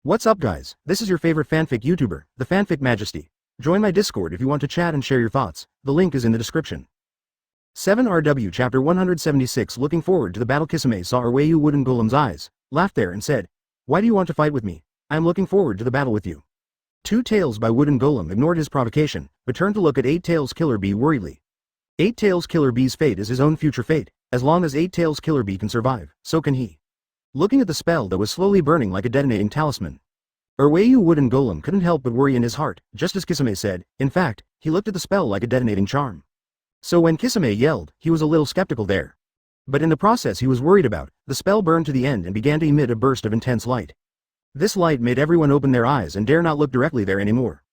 What's up guys, this is your favorite fanfic YouTuber, the Fanfic Majesty. Join my Discord if you want to chat and share your thoughts, the link is in the description. 7RW Chapter 176. Looking forward to the battle. Kisame saw Urwayu Wooden Golem's eyes, laughed there and said, "Why do you want to fight with me? I am looking forward to the battle with you." Two Tails by Wooden Golem ignored his provocation, but turned to look at Eight Tails Killer Bee worriedly. Eight Tails Killer Bee's fate is his own future fate. As long as Eight Tails Killer Bee can survive, so can he. Looking at the spell that was slowly burning like a detonating talisman, Urwayu Wooden Golem couldn't help but worry in his heart, just as Kisame said. In fact, he looked at the spell like a detonating charm. So when Kisame yelled, he was a little skeptical there. But in the process he was worried about, the spell burned to the end and began to emit a burst of intense light. This light made everyone open their eyes and dare not look directly there anymore.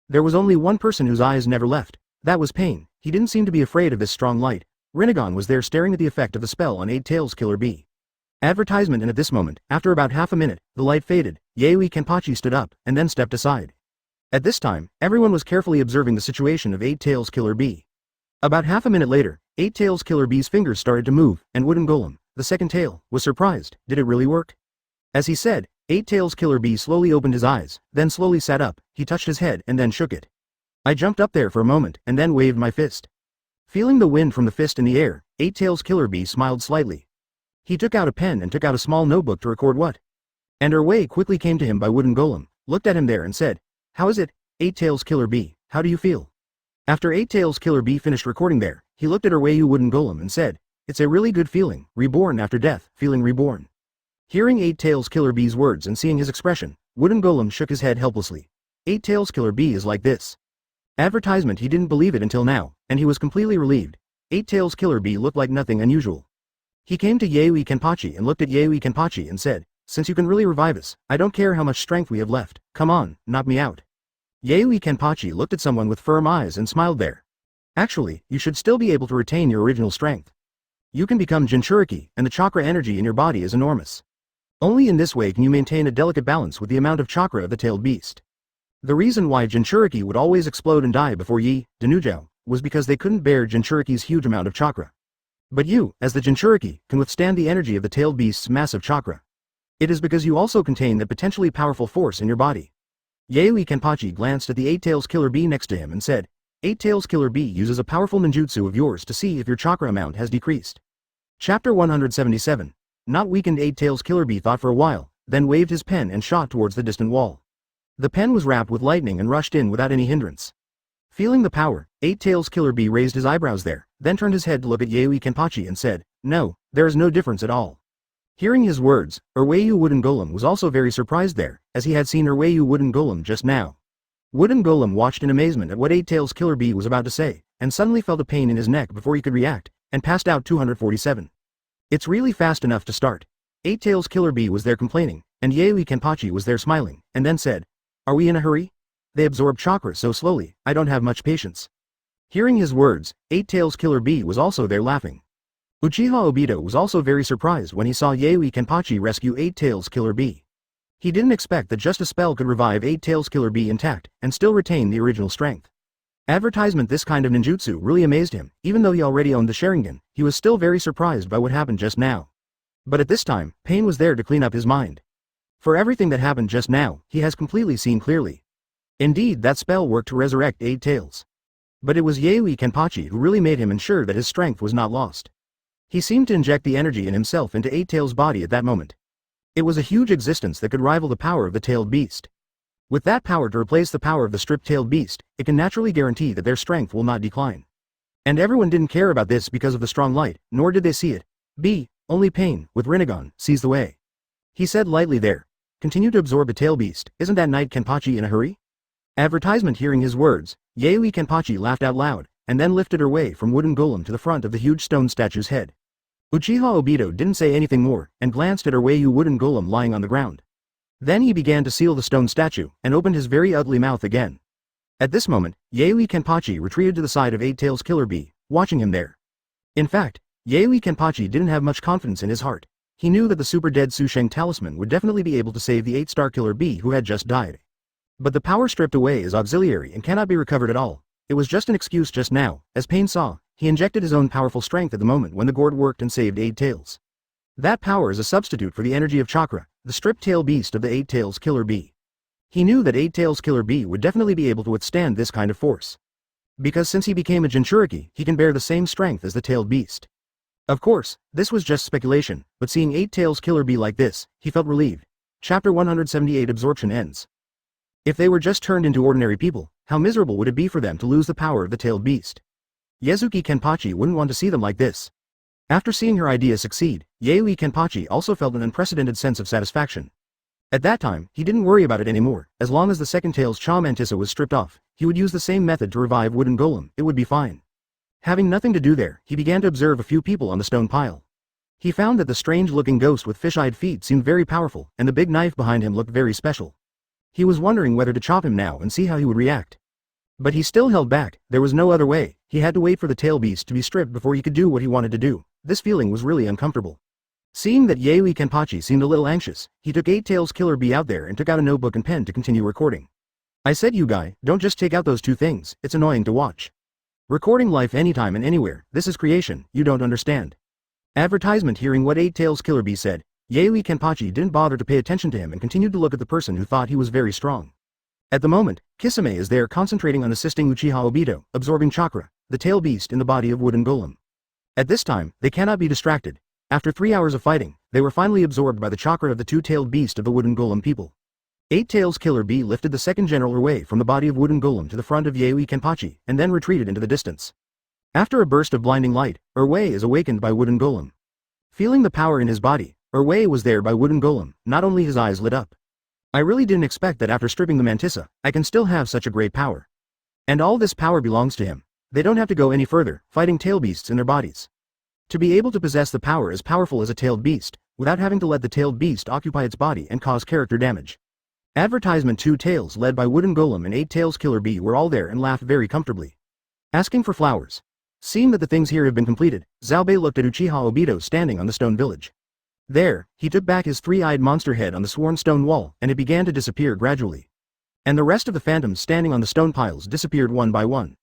There was only one person whose eyes never left. That was Pain. He didn't seem to be afraid of this strong light. Rinnegan was there staring at the effect of the spell on Eight Tails Killer Bee. Advertisement. And at this moment, after about half a minute, the light faded. Yayoi Kenpachi stood up, and then stepped aside. At this time, everyone was carefully observing the situation of Eight Tails Killer Bee. About half a minute later, Eight Tails Killer Bee's fingers started to move, and Wooden Golem, the second tail, was surprised. Did it really work? As he said, Eight Tails Killer Bee slowly opened his eyes, then slowly sat up. He touched his head and then shook it. I jumped up there for a moment, and then waved my fist. Feeling the wind from the fist in the air, Eight Tails Killer Bee smiled slightly. He took out a pen and took out a small notebook to record what? And Urwayu quickly came to him by Wooden Golem, looked at him there and said, "How is it, Eight Tails Killer Bee, how do you feel?" After Eight Tails Killer Bee finished recording there, he looked at Urwayu Wooden Golem and said, "It's a really good feeling, reborn after death, feeling reborn." Hearing Eight Tails Killer Bee's words and seeing his expression, Wooden Golem shook his head helplessly. Eight Tails Killer Bee is like this. Advertisement. He didn't believe it until now, and he was completely relieved. Eight Tails Killer Bee looked like nothing unusual. He came to Yayoi Kenpachi and looked at Yayoi Kenpachi and said, "Since you can really revive us, I don't care how much strength we have left, come on, knock me out." Yayoi Kenpachi looked at someone with firm eyes and smiled there. "Actually, you should still be able to retain your original strength. You can become Jinchuriki, and the chakra energy in your body is enormous. Only in this way can you maintain a delicate balance with the amount of chakra of the tailed beast." The reason why Jinchuriki would always explode and die before Denujou, was because they couldn't bear Jinchuriki's huge amount of chakra. But you, as the Jinchuriki, can withstand the energy of the tailed beast's massive chakra. It is because you also contain that potentially powerful force in your body. Yayoi Kenpachi glanced at the Eight Tails Killer Bee next to him and said, "Eight Tails Killer Bee uses a powerful ninjutsu of yours to see if your chakra amount has decreased." Chapter 177. Not weakened. Eight Tails Killer Bee thought for a while, then waved his pen and shot towards the distant wall. The pen was wrapped with lightning and rushed in without any hindrance. Feeling the power, Eight Tails Killer Bee raised his eyebrows there, then turned his head to look at Yayoi Kenpachi and said, "No, there is no difference at all." Hearing his words, Urwayu Wooden Golem was also very surprised there, as he had seen Urwayu Wooden Golem just now. Wooden Golem watched in amazement at what Eight Tails Killer Bee was about to say, and suddenly felt a pain in his neck before he could react, and passed out. 247. It's really fast enough to start. Eight Tails Killer Bee was there complaining, and Yayoi Kenpachi was there smiling, and then said, "Are we in a hurry? They absorb chakra so slowly, I don't have much patience." Hearing his words, Eight Tails Killer Bee was also there laughing. Uchiha Obito was also very surprised when he saw Yayoi Kenpachi rescue Eight Tails Killer Bee. He didn't expect that just a spell could revive Eight Tails Killer Bee intact, and still retain the original strength. Advertisement. This kind of ninjutsu really amazed him. Even though he already owned the Sharingan, he was still very surprised by what happened just now. But at this time, Pain was there to clean up his mind. For everything that happened just now, he has completely seen clearly. Indeed, that spell worked to resurrect Eight Tails. But it was Yayoi Kenpachi who really made him ensure that his strength was not lost. He seemed to inject the energy in himself into Eight Tails' body at that moment. It was a huge existence that could rival the power of the tailed beast. With that power to replace the power of the stripped-tailed beast, it can naturally guarantee that their strength will not decline. And everyone didn't care about this because of the strong light, nor did they see it. Only Pain, with Rinnegan, sees the way. He said lightly there, "Continue to absorb the tail beast, isn't that Knight Kenpachi in a hurry?" Advertisement. Hearing his words, Yayoi Kenpachi laughed out loud, and then lifted her way from Wooden Golem to the front of the huge stone statue's head. Uchiha Obito didn't say anything more, and glanced at Urwayu Wooden Golem lying on the ground. Then he began to seal the stone statue, and opened his very ugly mouth again. At this moment, Yayoi Kenpachi retreated to the side of Eight Tails Killer Bee, watching him there. In fact, Yayoi Kenpachi didn't have much confidence in his heart. He knew that the Super Dead Susheng Talisman would definitely be able to save the 8-star Killer Bee who had just died. But the power stripped away is auxiliary and cannot be recovered at all. It was just an excuse just now. As Pain saw, he injected his own powerful strength at the moment when the gourd worked and saved Eight Tails. That power is a substitute for the energy of chakra, the stripped tail beast of the Eight Tails Killer Bee. He knew that Eight Tails Killer Bee would definitely be able to withstand this kind of force. Because since he became a Jinchuriki, he can bear the same strength as the tailed beast. Of course, this was just speculation, but seeing Eight Tails Killer Bee like this, he felt relieved. Chapter 178 Absorption ends. If they were just turned into ordinary people, how miserable would it be for them to lose the power of the tailed beast? Zaraki Kenpachi wouldn't want to see them like this. After seeing her idea succeed, Zaraki Kenpachi also felt an unprecedented sense of satisfaction. At that time, he didn't worry about it anymore. As long as the second tail's Cha Mantissa was stripped off, he would use the same method to revive Wooden Golem, it would be fine. Having nothing to do there, he began to observe a few people on the stone pile. He found that the strange-looking ghost with fish-eyed feet seemed very powerful, and the big knife behind him looked very special. He was wondering whether to chop him now and see how he would react. But he still held back, there was no other way, he had to wait for the tail beast to be stripped before he could do what he wanted to do. This feeling was really uncomfortable. Seeing that Zaraki Kenpachi seemed a little anxious, he took Eight Tails Killer Bee out there and took out a notebook and pen to continue recording. I said you guy, don't just take out those two things, it's annoying to watch. Recording life anytime and anywhere, this is creation, you don't understand. Advertisement. Hearing what Eight Tails Killer Bee said, Zaraki Kenpachi didn't bother to pay attention to him and continued to look at the person who thought he was very strong. At the moment, Kisame is there concentrating on assisting Uchiha Obito, absorbing chakra, the tail beast in the body of Wooden Golem. At this time, they cannot be distracted. After 3 hours of fighting, they were finally absorbed by the chakra of the two-tailed beast of the Wooden Golem people. Eight Tails Killer Bee lifted the second general away from the body of Wooden Golem to the front of Zaraki Kenpachi, and then retreated into the distance. After a burst of blinding light, Urwei is awakened by Wooden Golem. Feeling the power in his body, Urwei was there by Wooden Golem, not only his eyes lit up. I really didn't expect that after stripping the Mantissa, I can still have such a great power. And all this power belongs to him. They don't have to go any further, fighting tail beasts in their bodies. To be able to possess the power as powerful as a tailed beast, without having to let the tailed beast occupy its body and cause character damage. Advertisement. Two tails led by Wooden Golem and Eight Tails Killer Bee were all there and laughed very comfortably. Asking for flowers. Seeing that the things here have been completed, Zaobei looked at Uchiha Obito standing on the stone village. There, he took back his three-eyed monster head on the sworn stone wall and it began to disappear gradually. And the rest of the phantoms standing on the stone piles disappeared one by one.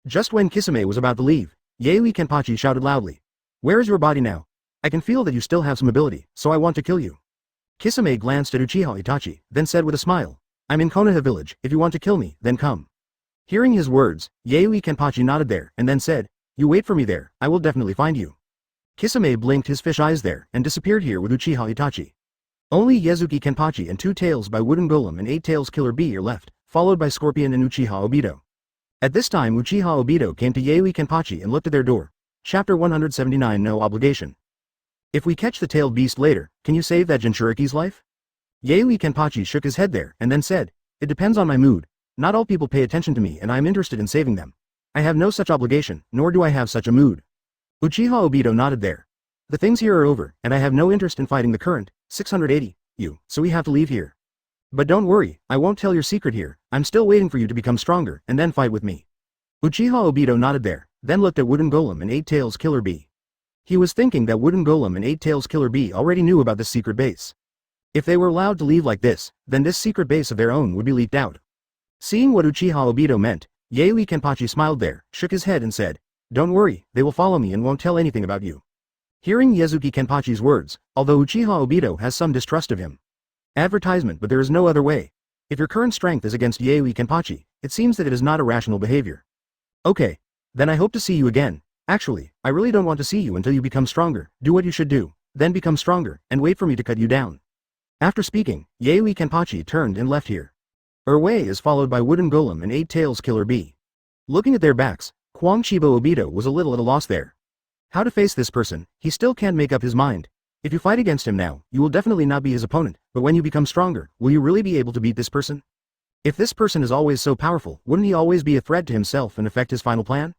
Just when Kisame was about to leave, Zaraki Kenpachi shouted loudly. Where is your body now? I can feel that you still have some ability, so I want to kill you. Kisame glanced at Uchiha Itachi, then said with a smile. I'm in Konoha village, if you want to kill me, then come. Hearing his words, Zaraki Kenpachi nodded there and then said, you wait for me there, I will definitely find you. Kisame blinked his fish eyes there and disappeared here with Uchiha Itachi. Only Zaraki Kenpachi and Two Tails by Wooden Golem and Eight Tails Killer Bee are left, followed by Scorpion and Uchiha Obito. At this time Uchiha Obito came to Zaraki Kenpachi and looked at their door. Chapter 179 No Obligation. If we catch the tailed beast later, can you save that Jinchuriki's life? Zaraki Kenpachi shook his head there and then said, it depends on my mood. Not all people pay attention to me and I am interested in saving them. I have no such obligation, nor do I have such a mood. Uchiha Obito nodded there. The things here are over, and I have no interest in fighting the current 680 you, so we have to leave here. But don't worry, I won't tell your secret here, I'm still waiting for you to become stronger and then fight with me. Uchiha Obito nodded there, then looked at Wooden Golem and Eight Tails Killer Bee. He was thinking that Wooden Golem and Eight Tails Killer Bee already knew about this secret base. If they were allowed to leave like this, then this secret base of their own would be leaked out. Seeing what Uchiha Obito meant, Zaraki Kenpachi smiled there, shook his head and said, don't worry, they will follow me and won't tell anything about you. Hearing Zaraki Kenpachi's words, although Uchiha Obito has some distrust of him. Advertisement. But there is no other way. If your current strength is against Zaraki Kenpachi, it seems that it is not a rational behavior. Okay. Then I hope to see you again. Actually, I really don't want to see you until you become stronger. Do what you should do, then become stronger, and wait for me to cut you down. After speaking, Zaraki Kenpachi turned and left here. Urwei is followed by Wooden Golem and Eight Tails Killer Bee. Looking at their backs, Chibo Obito was a little at a loss there. How to face this person, he still can't make up his mind. If you fight against him now, you will definitely not be his opponent, but when you become stronger, will you really be able to beat this person? If this person is always so powerful, wouldn't he always be a threat to himself and affect his final plan?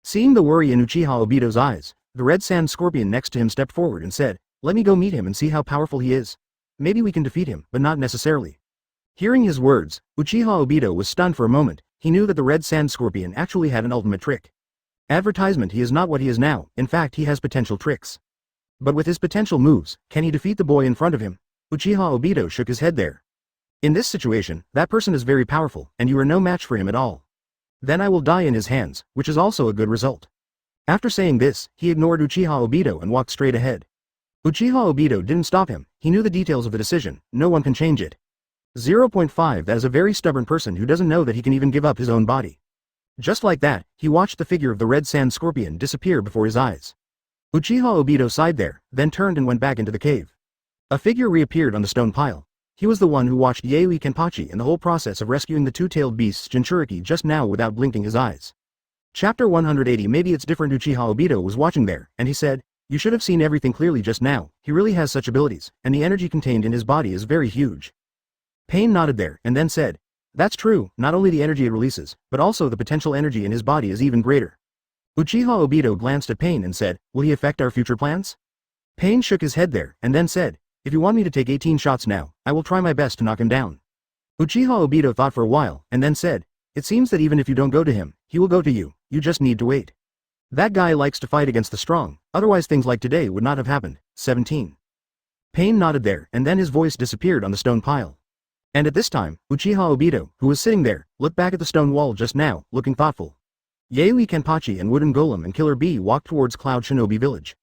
Seeing the worry in Uchiha Obito's eyes, the red sand scorpion next to him stepped forward and said, let me go meet him and see how powerful he is. Maybe we can defeat him, but not necessarily. Hearing his words, Uchiha Obito was stunned for a moment. He knew that the red sand scorpion actually had an ultimate trick. Advertisement. He is not what he is now, in fact he has potential tricks. But with his potential moves, can he defeat the boy in front of him? Uchiha Obito shook his head there. In this situation, that person is very powerful, and you are no match for him at all. Then I will die in his hands, which is also a good result. After saying this, he ignored Uchiha Obito and walked straight ahead. Uchiha Obito didn't stop him, he knew the details of the decision, no one can change it. 0. 5 That is a very stubborn person who doesn't know that he can even give up his own body. Just like that, he watched the figure of the red sand scorpion disappear before his eyes. Uchiha Obito sighed there, then turned and went back into the cave. A figure reappeared on the stone pile. He was the one who watched Yaoi Kenpachi and the whole process of rescuing the two-tailed beast's Jinchuriki just now without blinking his eyes. Chapter 180 Maybe it's different. Uchiha Obito was watching there, and he said, "You should have seen everything clearly just now, he really has such abilities, and the energy contained in his body is very huge." Pain nodded there, and then said, "That's true, not only the energy it releases, but also the potential energy in his body is even greater." Uchiha Obito glanced at Pain and said, "Will he affect our future plans?" Pain shook his head there, and then said, "If you want me to take 18 shots now, I will try my best to knock him down." Uchiha Obito thought for a while, and then said, "It seems that even if you don't go to him, he will go to you, you just need to wait. That guy likes to fight against the strong, otherwise things like today would not have happened." 17. Pain nodded there, and then his voice disappeared on the stone pile. And at this time, Uchiha Obito, who was sitting there, looked back at the stone wall just now, looking thoughtful. Yaoi Kenpachi and Wooden Golem and Killer Bee walked towards Cloud Shinobi village.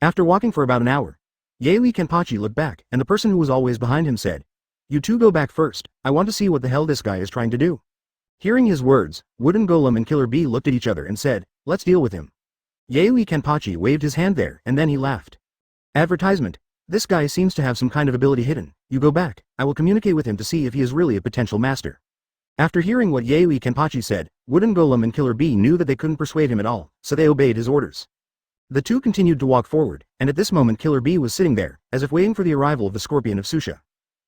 After walking for about an hour, Yaoi Kenpachi looked back, and the person who was always behind him said, "You two go back first, I want to see what the hell this guy is trying to do." Hearing his words, Wooden Golem and Killer Bee looked at each other and said, "Let's deal with him." Yaoi Kenpachi waved his hand there, and then he laughed. Advertisement. This guy seems to have some kind of ability hidden. You go back, I will communicate with him to see if he is really a potential master. After hearing what Yaoi Kenpachi said, Wooden Golem and Killer Bee knew that they couldn't persuade him at all, so they obeyed his orders. The two continued to walk forward, and at this moment Killer Bee was sitting there, as if waiting for the arrival of the scorpion of Susha.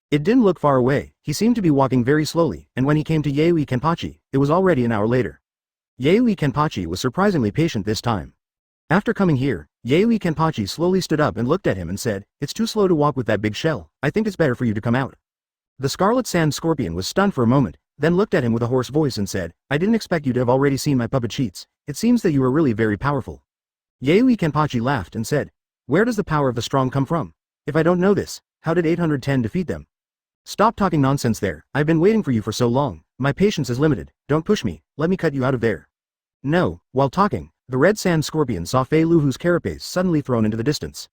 It didn't look far away, he seemed to be walking very slowly, and when he came to Yaoi Kenpachi, it was already an hour later. Yaoi Kenpachi was surprisingly patient this time. After coming here, Yaoi Kenpachi slowly stood up and looked at him and said, "It's too slow to walk with that big shell, I think it's better for you to come out." The Scarlet Sand Scorpion was stunned for a moment, then looked at him with a hoarse voice and said, "I didn't expect you to have already seen my puppet sheets, it seems that you are really very powerful." Yaoi Kenpachi laughed and said, "Where does the power of the strong come from? If I don't know this, how did 810 defeat them?" "Stop talking nonsense there, I've been waiting for you for so long, my patience is limited, don't push me, let me cut you out of there." No, while talking, the red sand scorpion saw Fei Luhu's carapace suddenly thrown into the distance.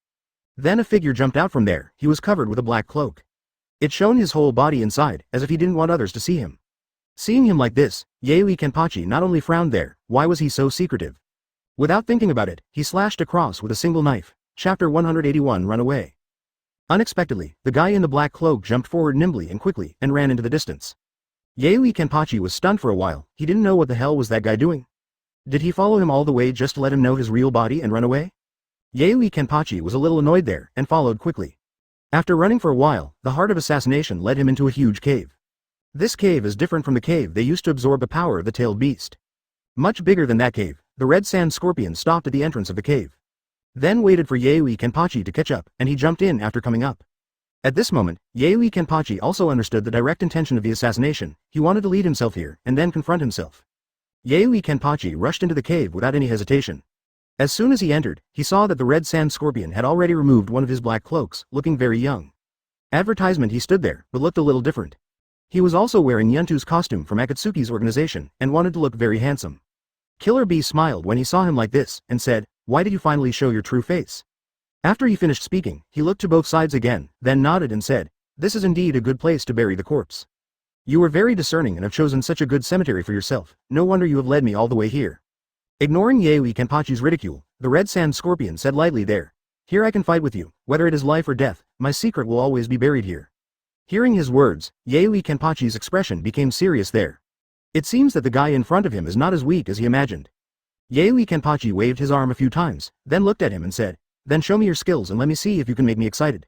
Then a figure jumped out from there, he was covered with a black cloak. It shone his whole body inside, as if he didn't want others to see him. Seeing him like this, Yaoi Kenpachi not only frowned there, why was he so secretive? Without thinking about it, he slashed across with a single knife. Chapter 181 Run away. Unexpectedly, the guy in the black cloak jumped forward nimbly and quickly, and ran into the distance. Yaoi Kenpachi was stunned for a while, he didn't know what the hell was that guy doing. Did he follow him all the way just to let him know his real body and run away? Yaoi Kenpachi was a little annoyed there, and followed quickly. After running for a while, the heart of assassination led him into a huge cave. This cave is different from the cave they used to absorb the power of the tailed beast. Much bigger than that cave, the red sand scorpion stopped at the entrance of the cave. Then waited for Yaoi Kenpachi to catch up, and he jumped in after coming up. At this moment, Yaoi Kenpachi also understood the direct intention of the assassination, he wanted to lead himself here, and then confront himself. Yaoi Kenpachi rushed into the cave without any hesitation. As soon as he entered, he saw that the red sand scorpion had already removed one of his black cloaks, looking very young. Advertisement. He stood there, but looked a little different. He was also wearing Yuntu's costume from Akatsuki's organization, and wanted to look very handsome. Killer Bee smiled when he saw him like this, and said, "Why did you finally show your true face?" After he finished speaking, he looked to both sides again, then nodded and said, "This is indeed a good place to bury the corpse. You were very discerning and have chosen such a good cemetery for yourself, no wonder you have led me all the way here." Ignoring Yaoi Kenpachi's ridicule, the red sand scorpion said lightly there, "Here I can fight with you, whether it is life or death, my secret will always be buried here." Hearing his words, Yaoi Kenpachi's expression became serious there. It seems that the guy in front of him is not as weak as he imagined. Yaoi Kenpachi waved his arm a few times, then looked at him and said, "Then show me your skills and let me see if you can make me excited.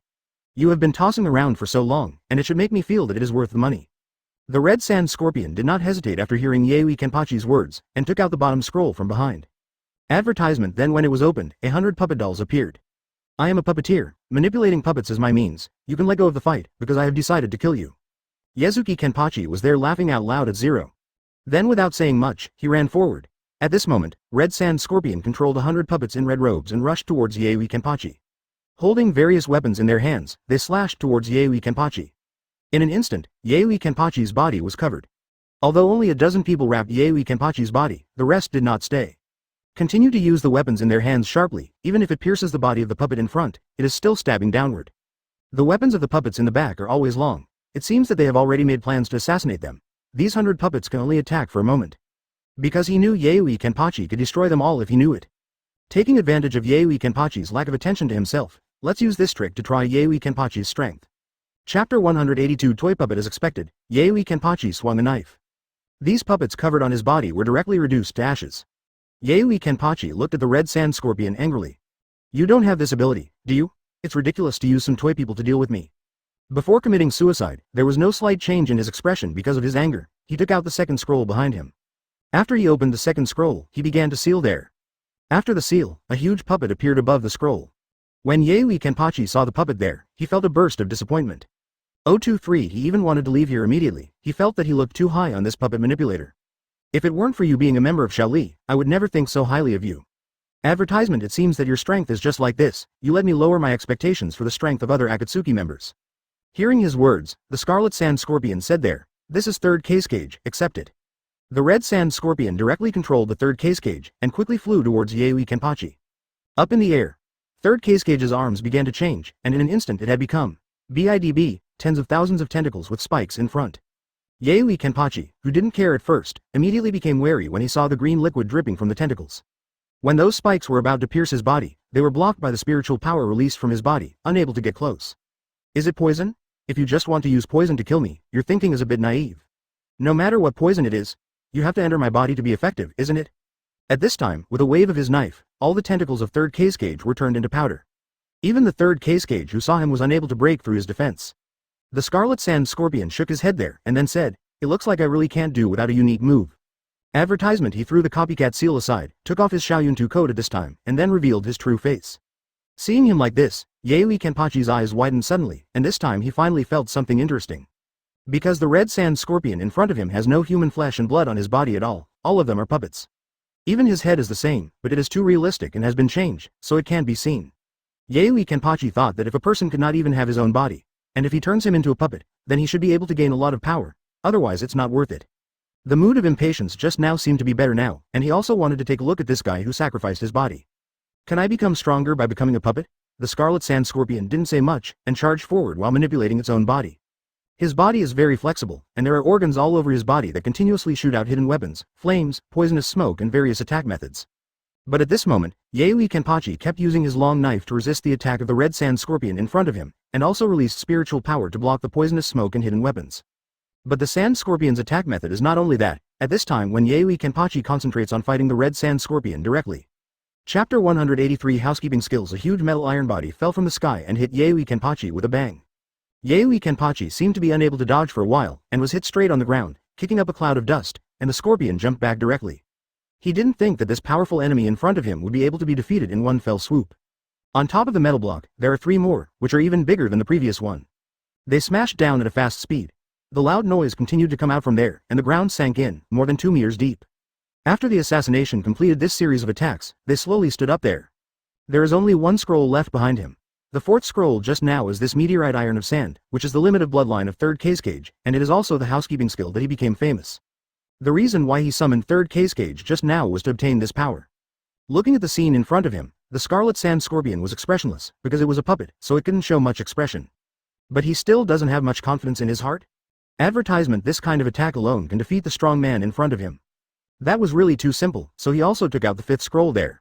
You have been tossing around for so long, and it should make me feel that it is worth the money." The red sand scorpion did not hesitate after hearing Yaoi Kenpachi's words, and took out the bottom scroll from behind. Advertisement. Then when it was opened, 100 puppet dolls appeared. "I am a puppeteer, manipulating puppets is my means, you can let go of the fight, because I have decided to kill you." Yazuki Kenpachi was there laughing out loud at Zero. Then without saying much, he ran forward. At this moment, Red Sand Scorpion controlled 100 puppets in red robes and rushed towards Yaoi Kenpachi. Holding various weapons in their hands, they slashed towards Yaoi Kenpachi. In an instant, Yaoi Kenpachi's body was covered. Although only a dozen people wrapped Yaoi Kenpachi's body, the rest did not stay. Continue to use the weapons in their hands sharply, even if it pierces the body of the puppet in front, it is still stabbing downward. The weapons of the puppets in the back are always long. It seems that they have already made plans to assassinate them. These 100 puppets can only attack for a moment. Because he knew Yayoi Kenpachi could destroy them all if he knew it. Taking advantage of Yayoi Kenpachi's lack of attention to himself, let's use this trick to try Yayoi Kenpachi's strength. Chapter 182 Toy Puppet. As expected, Yayoi Kenpachi swung a knife. These puppets covered on his body were directly reduced to ashes. Yayoi Kenpachi looked at the red sand scorpion angrily. You don't have this ability, do you? It's ridiculous to use some toy people to deal with me. Before committing suicide, there was no slight change in his expression because of his anger. He took out the second scroll behind him. After he opened the second scroll, he began to seal there. After the seal, a huge puppet appeared above the scroll. When Yayoi Kenpachi saw the puppet there, he felt a burst of disappointment. 023 He even wanted to leave here immediately. He felt that he looked too high on this puppet manipulator. If it weren't for you being a member of Shaoli, I would never think so highly of you. Advertisement. It seems that your strength is just like this. You let me lower my expectations for the strength of other Akatsuki members. Hearing his words, the Scarlet Sand Scorpion said there, this is third case cage, accept it. The Red Sand Scorpion directly controlled the third case cage, and quickly flew towards Yayoi Kenpachi. Up in the air. Third case cage's arms began to change, and in an instant it had become BIDB, tens of thousands of tentacles with spikes in front. Yayoi Kenpachi, who didn't care at first, immediately became wary when he saw the green liquid dripping from the tentacles. When those spikes were about to pierce his body, they were blocked by the spiritual power released from his body, unable to get close. Is it poison? If you just want to use poison to kill me, your thinking is a bit naive. No matter what poison it is, you have to enter my body to be effective, isn't it? At this time, with a wave of his knife, all the tentacles of third case cage were turned into powder. Even the third case cage who saw him was unable to break through his defense. The Scarlet Sand Scorpion shook his head there, and then said, it looks like I really can't do without a unique move. Advertisement. He threw the copycat seal aside, took off his Xiaoyuntu coat at this time, and then revealed his true face. Seeing him like this, Yayoi Kenpachi's eyes widened suddenly, and this time he finally felt something interesting. Because the Red Sand Scorpion in front of him has no human flesh and blood on his body at all of them are puppets. Even his head is the same, but it is too realistic and has been changed, so it can't be seen. Yayoi Kenpachi thought that if a person could not even have his own body, and if he turns him into a puppet, then he should be able to gain a lot of power, otherwise it's not worth it. The mood of impatience just now seemed to be better now, and he also wanted to take a look at this guy who sacrificed his body. Can I become stronger by becoming a puppet? The Scarlet Sand Scorpion didn't say much, and charged forward while manipulating its own body. His body is very flexible, and there are organs all over his body that continuously shoot out hidden weapons, flames, poisonous smoke and various attack methods. But at this moment, Yayoi Kenpachi kept using his long knife to resist the attack of the Red Sand Scorpion in front of him, and also released spiritual power to block the poisonous smoke and hidden weapons. But the Sand Scorpion's attack method is not only that, at this time when Yayoi Kenpachi concentrates on fighting the Red Sand Scorpion directly. Chapter 183 Housekeeping Skills. A huge metal iron body fell from the sky and hit Yayoi Kenpachi with a bang. Yayoi Kenpachi seemed to be unable to dodge for a while, and was hit straight on the ground, kicking up a cloud of dust, and the scorpion jumped back directly. He didn't think that this powerful enemy in front of him would be able to be defeated in one fell swoop. On top of the metal block, there are 3 more, which are even bigger than the previous one. They smashed down at a fast speed. The loud noise continued to come out from there, and the ground sank in, more than 2 meters deep. After the assassination completed this series of attacks, they slowly stood up there. There is only 1 scroll left behind him. The 4th scroll just now is this meteorite iron of sand, which is the limit of bloodline of third case cage, and it is also the housekeeping skill that he became famous. The reason why he summoned third case cage just now was to obtain this power. Looking at the scene in front of him, the Scarlet Sand Scorpion was expressionless, because it was a puppet, so it couldn't show much expression. But he still doesn't have much confidence in his heart? Advertisement. This kind of attack alone can defeat the strong man in front of him. That was really too simple, so he also took out the 5th scroll there.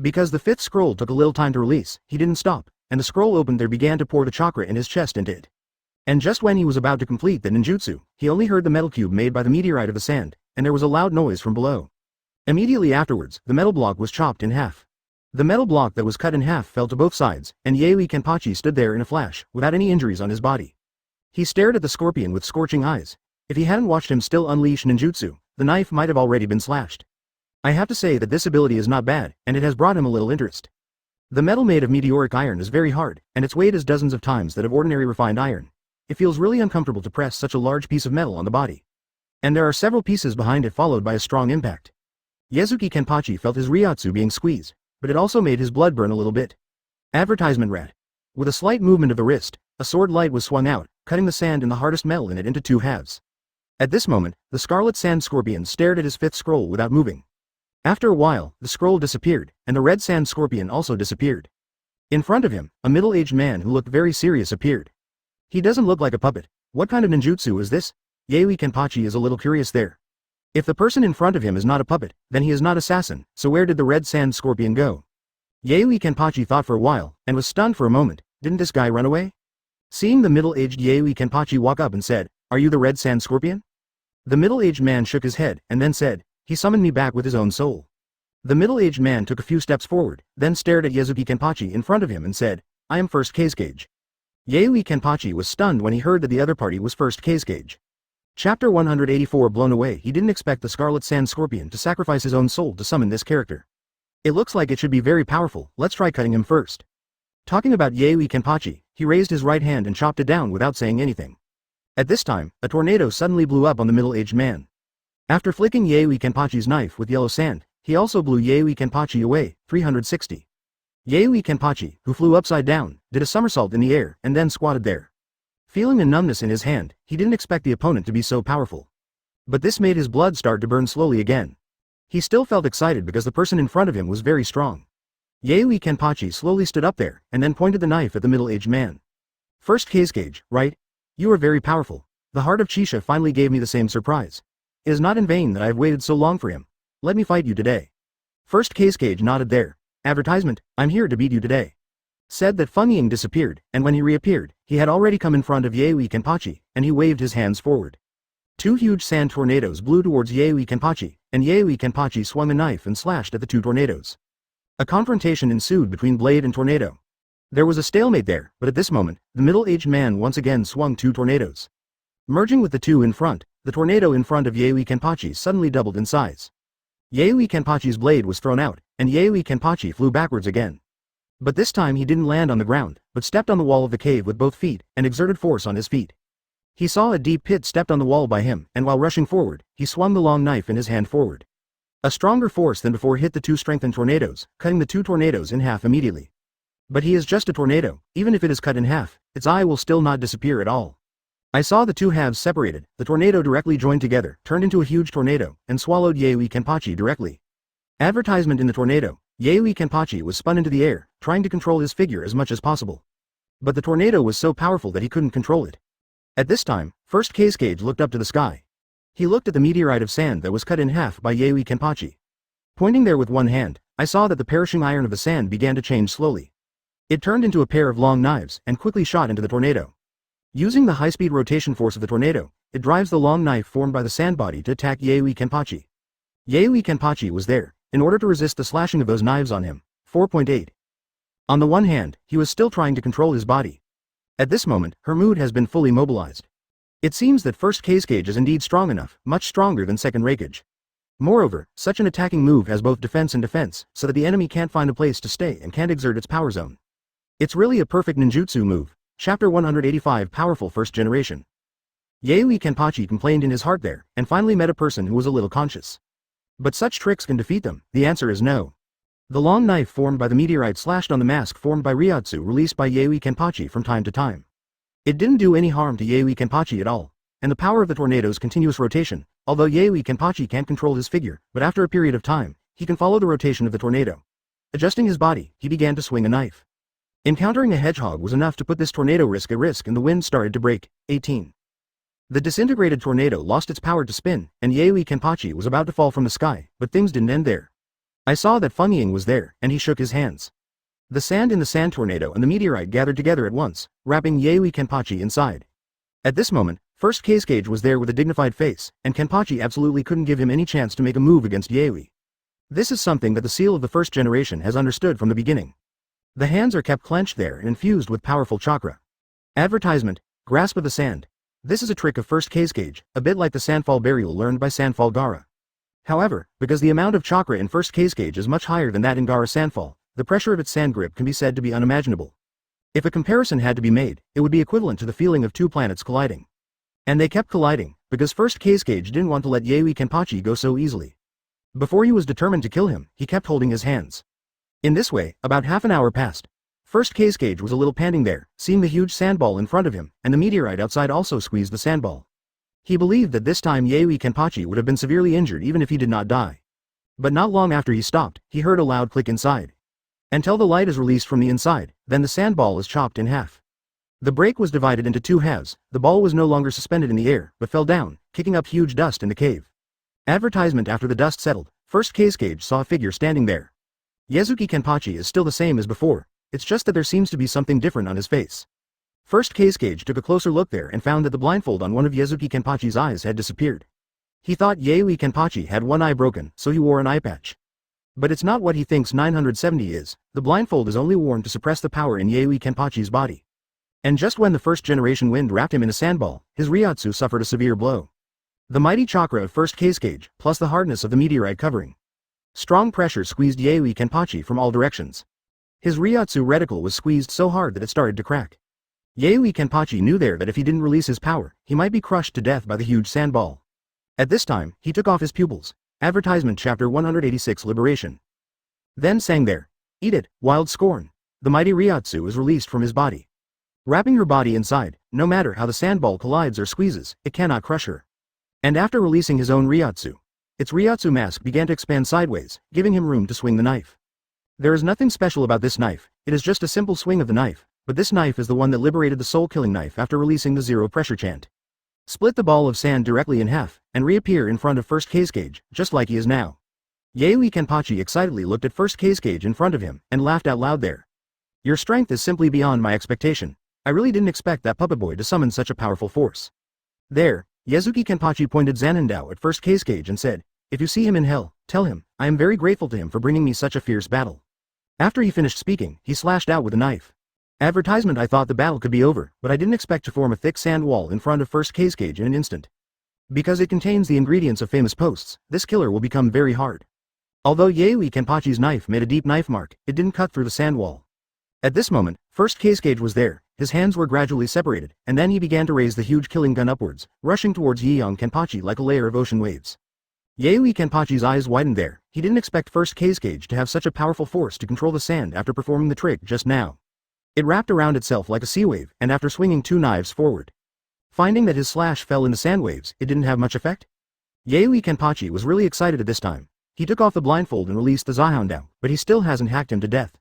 Because the 5th scroll took a little time to release, he didn't stop, and the scroll opened there began to pour the chakra in his chest into it. And just when he was about to complete the ninjutsu, he only heard the metal cube made by the meteorite of the sand, and there was a loud noise from below. Immediately afterwards, the metal block was chopped in half. The metal block that was cut in half fell to both sides, and Yayoi Kenpachi stood there in a flash, without any injuries on his body. He stared at the scorpion with scorching eyes. If he hadn't watched him still unleash ninjutsu, the knife might have already been slashed. I have to say that this ability is not bad, and it has brought him a little interest. The metal made of meteoric iron is very hard, and its weight is dozens of times that of ordinary refined iron. It feels really uncomfortable to press such a large piece of metal on the body. And there are several pieces behind it followed by a strong impact. Yayoi Kenpachi felt his ryatsu being squeezed, but it also made his blood burn a little bit. Advertisement rat. With a slight movement of the wrist, a sword light was swung out, cutting the sand and the hardest metal in it into 2 halves. At this moment, the Scarlet Sand Scorpion stared at his 5th scroll without moving. After a while, the scroll disappeared, and the red sand scorpion also disappeared. In front of him, a middle-aged man who looked very serious appeared. He doesn't look like a puppet. What kind of ninjutsu is this? Yayoi Kenpachi is a little curious there. If the person in front of him is not a puppet, then he is not assassin, so where did the red sand scorpion go? Yayoi Kenpachi thought for a while, and was stunned for a moment. Didn't this guy run away? Seeing the middle-aged Yayoi Kenpachi walk up and said, "Are you the red sand scorpion?" The middle-aged man shook his head, and then said, "He summoned me back with his own soul." The middle-aged man took a few steps forward, then stared at Yayoi Kenpachi in front of him and said, "I am first Kazekage." Yayoi Kenpachi was stunned when he heard that the other party was first Kazekage. Chapter 184 Blown away. He didn't expect the Scarlet Sand Scorpion to sacrifice his own soul to summon this character. It looks like it should be very powerful. Let's try cutting him first. Talking about Yayoi Kenpachi, he raised his right hand and chopped it down without saying anything. At this time, a tornado suddenly blew up on the middle-aged man. After flicking Yayoi Kenpachi's knife with yellow sand, he also blew Yayoi Kenpachi away, 360. Yayoi Kenpachi, who flew upside down, did a somersault in the air and then squatted there. Feeling a numbness in his hand, he didn't expect the opponent to be so powerful. But this made his blood start to burn slowly again. He still felt excited because the person in front of him was very strong. Yayoi Kenpachi slowly stood up there and then pointed the knife at the middle-aged man. "First Kazekage, right? You are very powerful. The heart of Chisha finally gave me the same surprise. It is not in vain that I have waited so long for him. Let me fight you today." First Kazekage nodded there. "Advertisement, I'm here to beat you today." Said that Feng Ying disappeared, and when he reappeared, he had already come in front of Yayoi Kenpachi, and he waved his hands forward. Two huge sand tornadoes blew towards Yayoi Kenpachi, and Yayoi Kenpachi swung a knife and slashed at the two tornadoes. A confrontation ensued between blade and tornado. There was a stalemate there, but at this moment, the middle-aged man once again swung two tornadoes. Merging with the two in front, the tornado in front of Yayoi Kenpachi suddenly doubled in size. Yayoi Kenpachi's blade was thrown out, and Yayoi Kenpachi flew backwards again. But this time he didn't land on the ground, but stepped on the wall of the cave with both feet, and exerted force on his feet. He saw a deep pit stepped on the wall by him, and while rushing forward, he swung the long knife in his hand forward. A stronger force than before hit the two strengthened tornadoes, cutting the two tornadoes in half immediately. But he is just a tornado. Even if it is cut in half, its eye will still not disappear at all. I saw the two halves separated, the tornado directly joined together, turned into a huge tornado, and swallowed Yayoi Kenpachi directly. Advertisement in the tornado. Yayoi Kenpachi was spun into the air, trying to control his figure as much as possible. But the tornado was so powerful that he couldn't control it. At this time, first Kazekage looked up to the sky. He looked at the meteorite of sand that was cut in half by Yayoi Kenpachi. Pointing there with one hand, I saw that the perishing iron of the sand began to change slowly. It turned into a pair of long knives and quickly shot into the tornado. Using the high-speed rotation force of the tornado, it drives the long knife formed by the sand body to attack Yayoi Kenpachi. Yayoi Kenpachi was there, in order to resist the slashing of those knives on him. 4.8. On the one hand, he was still trying to control his body. At this moment, her mood has been fully mobilized. It seems that first Kazekage is indeed strong enough, much stronger than second Raikage. Moreover, such an attacking move has both defense and defense, so that the enemy can't find a place to stay and can't exert its power zone. It's really a perfect ninjutsu move. Chapter 185 Powerful First Generation. Yayoi Kenpachi complained in his heart there, and finally met a person who was a little conscious. But such tricks can defeat them. The answer is no. The long knife formed by the meteorite slashed on the mask formed by Ryotsu released by Yayoi Kenpachi from time to time. It didn't do any harm to Yayoi Kenpachi at all, and the power of the tornado's continuous rotation, although Yayoi Kenpachi can't control his figure, but after a period of time, he can follow the rotation of the tornado. Adjusting his body, he began to swing a knife. Encountering a hedgehog was enough to put this tornado at risk and the wind started to break. 18. The disintegrated tornado lost its power to spin, and Yayoi Kenpachi was about to fall from the sky, but things didn't end there. I saw that Feng Ying was there, and he shook his hands. The sand in the sand tornado and the meteorite gathered together at once, wrapping Yayoi Kenpachi inside. At this moment, first Kazekage was there with a dignified face, and Kenpachi absolutely couldn't give him any chance to make a move against Yayoi. This is something that the seal of the first generation has understood from the beginning. The hands are kept clenched there and infused with powerful chakra. Advertisement, Grasp of the Sand. This is a trick of first Kazekage, a bit like the Sandfall Burial learned by Sandfall Gaara. However, because the amount of chakra in first Kazekage is much higher than that in Gaara Sandfall, the pressure of its sand grip can be said to be unimaginable. If a comparison had to be made, it would be equivalent to the feeling of two planets colliding. And they kept colliding, because first Kazekage didn't want to let Yayoi Kenpachi go so easily. Before he was determined to kill him, he kept holding his hands. In this way, about half an hour passed. First Kazekage was a little panting there, seeing the huge sandball in front of him, and the meteorite outside also squeezed the sandball. He believed that this time Yayoi Kenpachi would have been severely injured even if he did not die. But not long after he stopped, he heard a loud click inside. Until the light is released from the inside, then the sandball is chopped in half. The break was divided into two halves. The ball was no longer suspended in the air, but fell down, kicking up huge dust in the cave. Advertisement. After the dust settled, first Kage saw a figure standing there. Zaraki Kenpachi is still the same as before, it's just that there seems to be something different on his face. First Kage took a closer look there and found that the blindfold on one of Zaraki Kenpachi's eyes had disappeared. He thought Zaraki Kenpachi had one eye broken, so he wore an eye patch. But it's not what he thinks 970 is. The blindfold is only worn to suppress the power in Zaraki Kenpachi's body. And just when the first generation wind wrapped him in a sandball, his Ryotsu suffered a severe blow. The mighty chakra of first Kage, plus the hardness of the meteorite covering. Strong pressure squeezed Zaraki Kenpachi from all directions. His Ryotsu reticle was squeezed so hard that it started to crack. Zaraki Kenpachi knew there that if he didn't release his power, he might be crushed to death by the huge sandball. At this time, he took off his pupils. Advertisement. Chapter 186. Liberation. Then sang there. Eat it, wild scorn. The mighty Ryotsu is released from his body. Wrapping her body inside, no matter how the sandball collides or squeezes, it cannot crush her. And after releasing his own Ryotsu, its Ryotsu mask began to expand sideways, giving him room to swing the knife. There is nothing special about this knife, it is just a simple swing of the knife, but this knife is the one that liberated the soul-killing knife after releasing the zero pressure chant. Split the ball of sand directly in half, and reappear in front of first Kage, just like he is now. Zaraki Kenpachi excitedly looked at first Kage in front of him, and laughed out loud there. Your strength is simply beyond my expectation. I really didn't expect that puppet boy to summon such a powerful force. There, Zaraki Kenpachi pointed Zanindao at first Kage and said, if you see him in hell, tell him, I am very grateful to him for bringing me such a fierce battle. After he finished speaking, he slashed out with a knife. Advertisement. I thought the battle could be over, but I didn't expect to form a thick sand wall in front of first Kage in an instant. Because it contains the ingredients of famous posts, this killer will become very hard. Although Zaraki Kenpachi's knife made a deep knife mark, it didn't cut through the sand wall. At this moment, first Kage was there, his hands were gradually separated, and then he began to raise the huge killing gun upwards, rushing towards Zaraki Kenpachi like a layer of ocean waves. Zaraki Kenpachi's eyes widened there, he didn't expect first Kage to have such a powerful force to control the sand after performing the trick just now. It wrapped around itself like a sea wave, and after swinging two knives forward. Finding that his slash fell in the sand waves, it didn't have much effect. Zaraki Kenpachi was really excited at this time. He took off the blindfold and released the Zahoundao, but he still hasn't hacked him to death.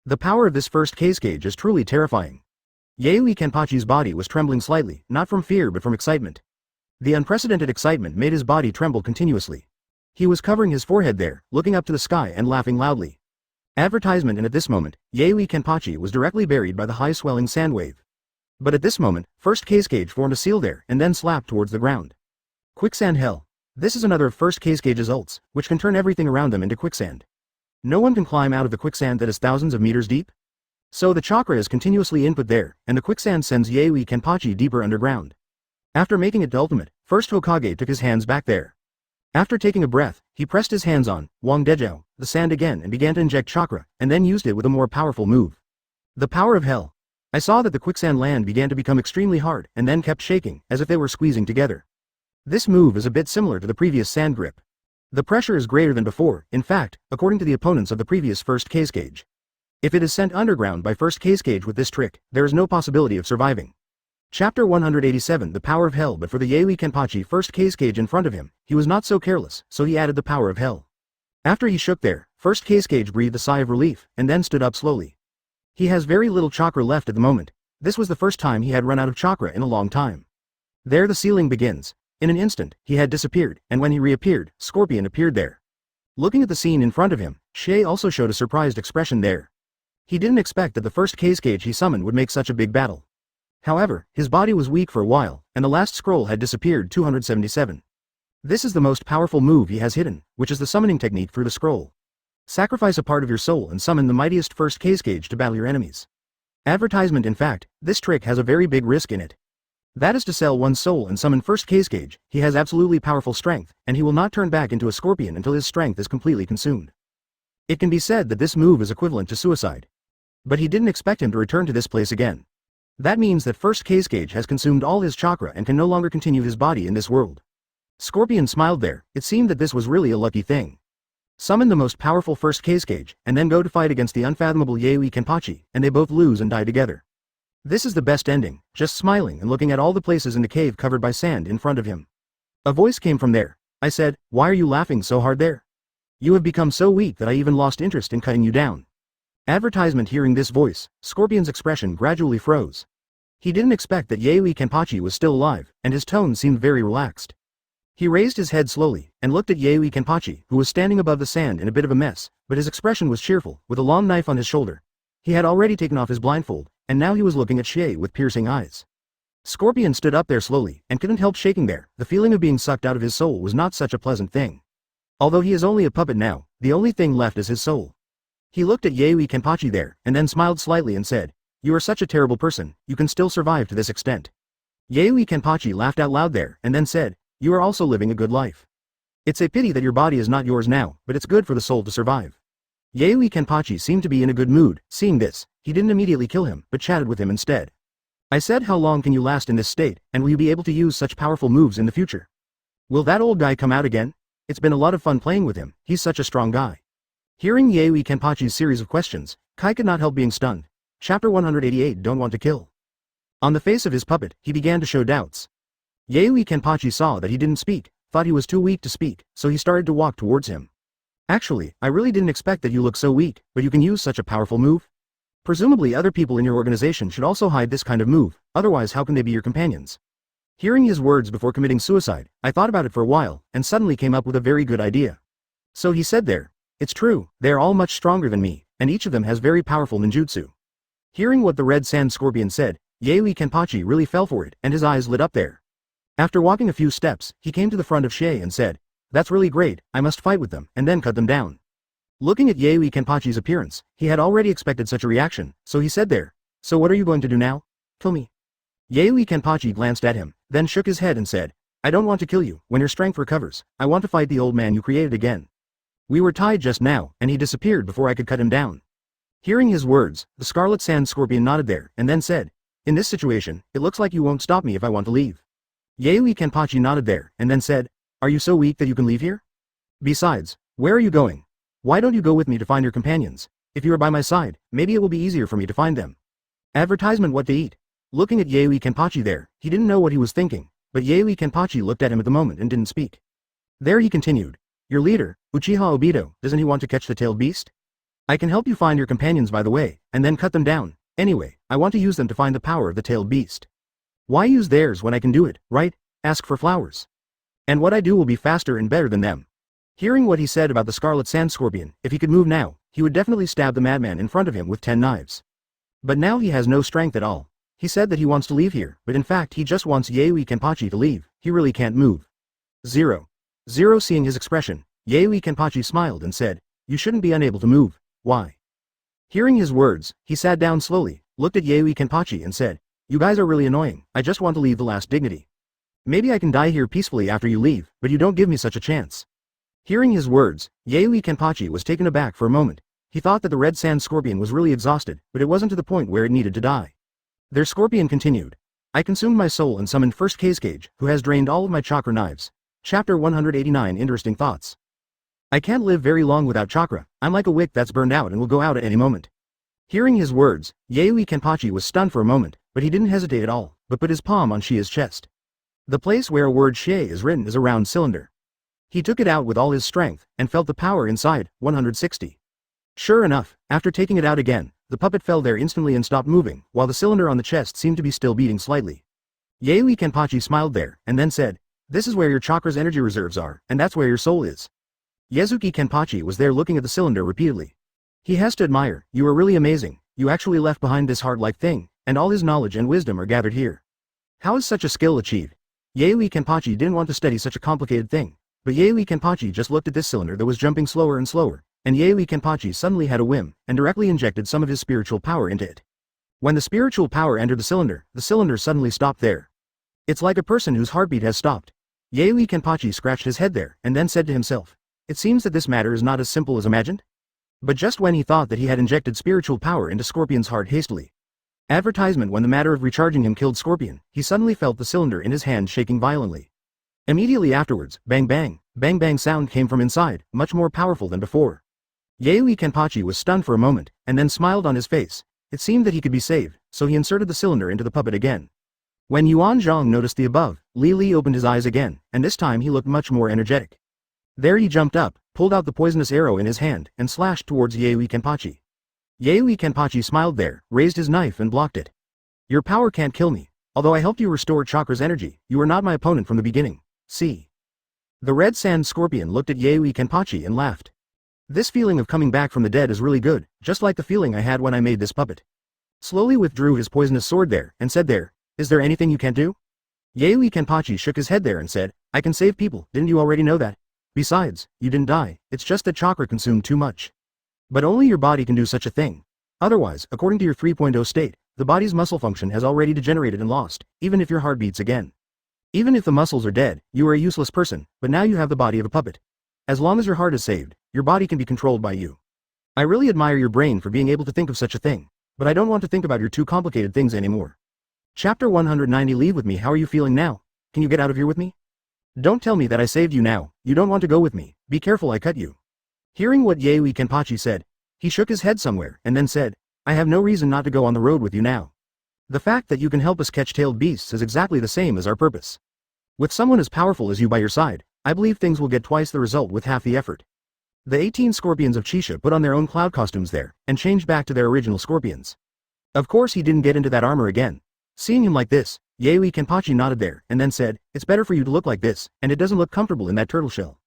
The power of this first Kage is truly terrifying. Zaraki Kenpachi's body was trembling slightly, not from fear but from excitement. The unprecedented excitement made his body tremble continuously. He was covering his forehead there, looking up to the sky and laughing loudly. Advertisement. And at this moment, Zaraki Kenpachi was directly buried by the high-swelling sand wave. But at this moment, first Kage formed a seal there and then slapped towards the ground. Quicksand hell. This is another of first Kage's ults, which can turn everything around them into quicksand. No one can climb out of the quicksand that is thousands of meters deep. So the chakra is continuously input there, and the quicksand sends Zaraki Kenpachi deeper underground. After making it ultimate, first Hokage took his hands back there. After taking a breath, he pressed his hands on Wang Dejao, the sand again, and began to inject chakra, and then used it with a more powerful move. The power of hell. I saw that the quicksand land began to become extremely hard, and then kept shaking, as if they were squeezing together. This move is a bit similar to the previous sand grip. The pressure is greater than before, in fact, according to the opponents of the previous first Kage. If it is sent underground by first Kage with this trick, there is no possibility of surviving. Chapter 187. The power of hell. But for the Zaraki Kenpachi first Kage in front of him, he was not so careless, so he added the power of hell. After he shook there, first Kage breathed a sigh of relief, and then stood up slowly. He has very little chakra left at the moment. This was the first time he had run out of chakra in a long time. There the ceiling begins. In an instant, he had disappeared, and when he reappeared, Scorpion appeared there. Looking at the scene in front of him, Shay also showed a surprised expression there. He didn't expect that the first Kage he summoned would make such a big battle. However, his body was weak for a while, and the last scroll had disappeared 277. This is the most powerful move he has hidden, which is the summoning technique through the scroll. Sacrifice a part of your soul and summon the mightiest first Kage to battle your enemies. Advertisement. In fact, this trick has a very big risk in it. That is to sell one's soul and summon first Kage. He has absolutely powerful strength, and he will not turn back into a scorpion until his strength is completely consumed. It can be said that this move is equivalent to suicide. But he didn't expect him to return to this place again. That means that first Kage has consumed all his chakra and can no longer continue his body in this world. Scorpion smiled there. It seemed that this was really a lucky thing. Summon the most powerful first Kage, and then go to fight against the unfathomable Zaraki Kenpachi, and they both lose and die together. This is the best ending, just smiling and looking at all the places in the cave covered by sand in front of him. A voice came from there. I said, why are you laughing so hard there? You have become so weak that I even lost interest in cutting you down. Advertisement. Hearing this voice, Scorpion's expression gradually froze. He didn't expect that Yaoi Kenpachi was still alive, and his tone seemed very relaxed. He raised his head slowly, and looked at Yaoi Kenpachi, who was standing above the sand in a bit of a mess, but his expression was cheerful, with a long knife on his shoulder. He had already taken off his blindfold, and now he was looking at Shay with piercing eyes. Scorpion stood up there slowly, and couldn't help shaking there. The feeling of being sucked out of his soul was not such a pleasant thing. Although he is only a puppet now, the only thing left is his soul. He looked at Yaoi Kenpachi there, and then smiled slightly and said, "You are such a terrible person, you can still survive to this extent." Yaoi Kenpachi laughed out loud there, and then said, "You are also living a good life. It's a pity that your body is not yours now, but it's good for the soul to survive." Yaoi Kenpachi seemed to be in a good mood. Seeing this, he didn't immediately kill him, but chatted with him instead. "I said, how long can you last in this state, and will you be able to use such powerful moves in the future? Will that old guy come out again? It's been a lot of fun playing with him, he's such a strong guy." Hearing Yaoi Kenpachi's series of questions, Kai could not help being stunned. Chapter 188. Don't want to kill. On the face of his puppet, he began to show doubts. Yaoi Kenpachi saw that he didn't speak, thought he was too weak to speak, so he started to walk towards him. "Actually, I really didn't expect that you look so weak, but you can use such a powerful move? Presumably other people in your organization should also hide this kind of move, otherwise how can they be your companions?" Hearing his words before committing suicide, I thought about it for a while, and suddenly came up with a very good idea. So he said there, "It's true, they are all much stronger than me, and each of them has very powerful ninjutsu." Hearing what the Red Sand Scorpion said, Yaoi Kenpachi really fell for it, and his eyes lit up there. After walking a few steps, he came to the front of Shay and said, "That's really great, I must fight with them, and then cut them down." Looking at Yaoi Kenpachi's appearance, he had already expected such a reaction, so he said there, "So what are you going to do now? Kill me?" Yaoi Kenpachi glanced at him, then shook his head and said, "I don't want to kill you. When your strength recovers, I want to fight the old man you created again. We were tied just now, and he disappeared before I could cut him down." Hearing his words, the Scarlet Sand Scorpion nodded there, and then said, "In this situation, it looks like you won't stop me if I want to leave." Yaoi Kenpachi nodded there, and then said, "Are you so weak that you can leave here? Besides, where are you going? Why don't you go with me to find your companions? If you are by my side, maybe it will be easier for me to find them." Advertisement. What to eat? Looking at Yaoi Kenpachi there, he didn't know what he was thinking, but Yaoi Kenpachi looked at him at the moment and didn't speak. There he continued, "Your leader, Uchiha Obito, doesn't he want to catch the tailed beast? I can help you find your companions by the way, and then cut them down. Anyway, I want to use them to find the power of the tailed beast. Why use theirs when I can do it, right? Ask for flowers. And what I do will be faster and better than them." Hearing what he said about the Scarlet Sand Scorpion, if he could move now, he would definitely stab the madman in front of him with 10 knives. But now he has no strength at all. He said that he wants to leave here, but in fact he just wants Yaoi Kenpachi to leave. He really can't move. Zero. Seeing his expression, Yaoi Kenpachi smiled and said, "You shouldn't be unable to move. Why?" Hearing his words, he sat down slowly, looked at Yaoi Kenpachi and said, "You guys are really annoying. I just want to leave the last dignity. Maybe I can die here peacefully after you leave, but you don't give me such a chance." Hearing his words, Yaoi Kenpachi was taken aback for a moment. He thought that the Red Sand Scorpion was really exhausted, but it wasn't to the point where it needed to die. Their Scorpion continued, "I consumed my soul and summoned First Kazekage, who has drained all of my chakra knives." Chapter 189. Interesting thoughts. "I can't live very long without chakra. I'm like a wick that's burned out and will go out at any moment." Hearing his words, Yaoi Kenpachi was stunned for a moment, but he didn't hesitate at all, but put his palm on Shia's chest. The place where a word Shie is written is a round cylinder. He took it out with all his strength, and felt the power inside. 160. Sure enough, after taking it out again, the puppet fell there instantly and stopped moving, while the cylinder on the chest seemed to be still beating slightly. Yaoi Kenpachi smiled there, and then said, "This is where your chakra's energy reserves are, and that's where your soul is." Yazuki Kenpachi was there looking at the cylinder repeatedly. He has to admire, "You are really amazing, you actually left behind this heart-like thing, and all his knowledge and wisdom are gathered here. How is such a skill achieved?" Yaoi Kenpachi didn't want to study such a complicated thing, but Yaoi Kenpachi just looked at this cylinder that was jumping slower and slower, and Yaoi Kenpachi suddenly had a whim, and directly injected some of his spiritual power into it. When the spiritual power entered the cylinder suddenly stopped there. It's like a person whose heartbeat has stopped. Yaoi Kenpachi scratched his head there, and then said to himself, "It seems that this matter is not as simple as imagined." But just when he thought that he had injected spiritual power into Scorpion's heart hastily. Advertisement. When the matter of recharging him killed Scorpion, he suddenly felt the cylinder in his hand shaking violently. Immediately afterwards, bang bang sound came from inside, much more powerful than before. Yaoi Kenpachi was stunned for a moment, and then smiled on his face. It seemed that he could be saved, so he inserted the cylinder into the puppet again. When Yuan Zhang noticed the above, Li Li opened his eyes again, and this time he looked much more energetic. There he jumped up, pulled out the poisonous arrow in his hand, and slashed towards Yaoi Kenpachi. Yaoi Kenpachi smiled there, raised his knife and blocked it. Your power can't kill me. Although I helped you restore Chakra's energy, you are not my opponent from the beginning. See. The red sand scorpion looked at Yaoi Kenpachi and laughed. This feeling of coming back from the dead is really good, just like the feeling I had when I made this puppet. Slowly withdrew his poisonous sword there, and said there, is there anything you can't do? Yaoi Kenpachi shook his head there and said, I can save people, didn't you already know that? Besides, you didn't die, it's just that chakra consumed too much. But only your body can do such a thing. Otherwise, according to your 3.0 state, the body's muscle function has already degenerated and lost, even if your heart beats again. Even if the muscles are dead, you are a useless person, but now you have the body of a puppet. As long as your heart is saved, your body can be controlled by you. I really admire your brain for being able to think of such a thing, but I don't want to think about your too complicated things anymore. Chapter 190. Leave with me. How are you feeling now? Can you get out of here with me? Don't tell me that I saved you now, you don't want to go with me, be careful I cut you. Hearing what Yaoi Kenpachi said, he shook his head somewhere, and then said, I have no reason not to go on the road with you now. The fact that you can help us catch tailed beasts is exactly the same as our purpose. With someone as powerful as you by your side, I believe things will get twice the result with half the effort. The 18 scorpions of Chisha put on their own cloud costumes there, and changed back to their original scorpions. Of course he didn't get into that armor again. Seeing him like this, Yaoi Kenpachi nodded there, and then said, it's better for you to look like this, and it doesn't look comfortable in that turtle shell.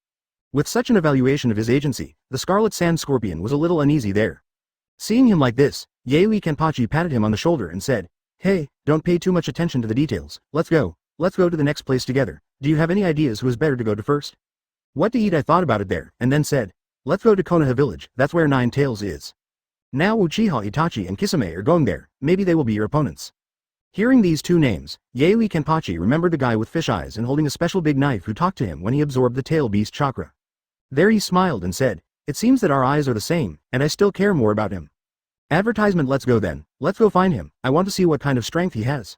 With such an evaluation of his agency, the Scarlet Sand Scorpion was a little uneasy there. Seeing him like this, Yaoi Kenpachi patted him on the shoulder and said, hey, don't pay too much attention to the details, let's go to the next place together. Do you have any ideas who is better to go to first? What to eat? I thought about it there, and then said, let's go to Konoha village, that's where Nine Tails is. Now Uchiha Itachi and Kisame are going there, maybe they will be your opponents. Hearing these two names, Yaoi Kenpachi remembered the guy with fish eyes and holding a special big knife who talked to him when he absorbed the tail beast chakra. There he smiled and said, it seems that our eyes are the same, and I still care more about him. Advertisement. Let's go then, let's go find him, I want to see what kind of strength he has.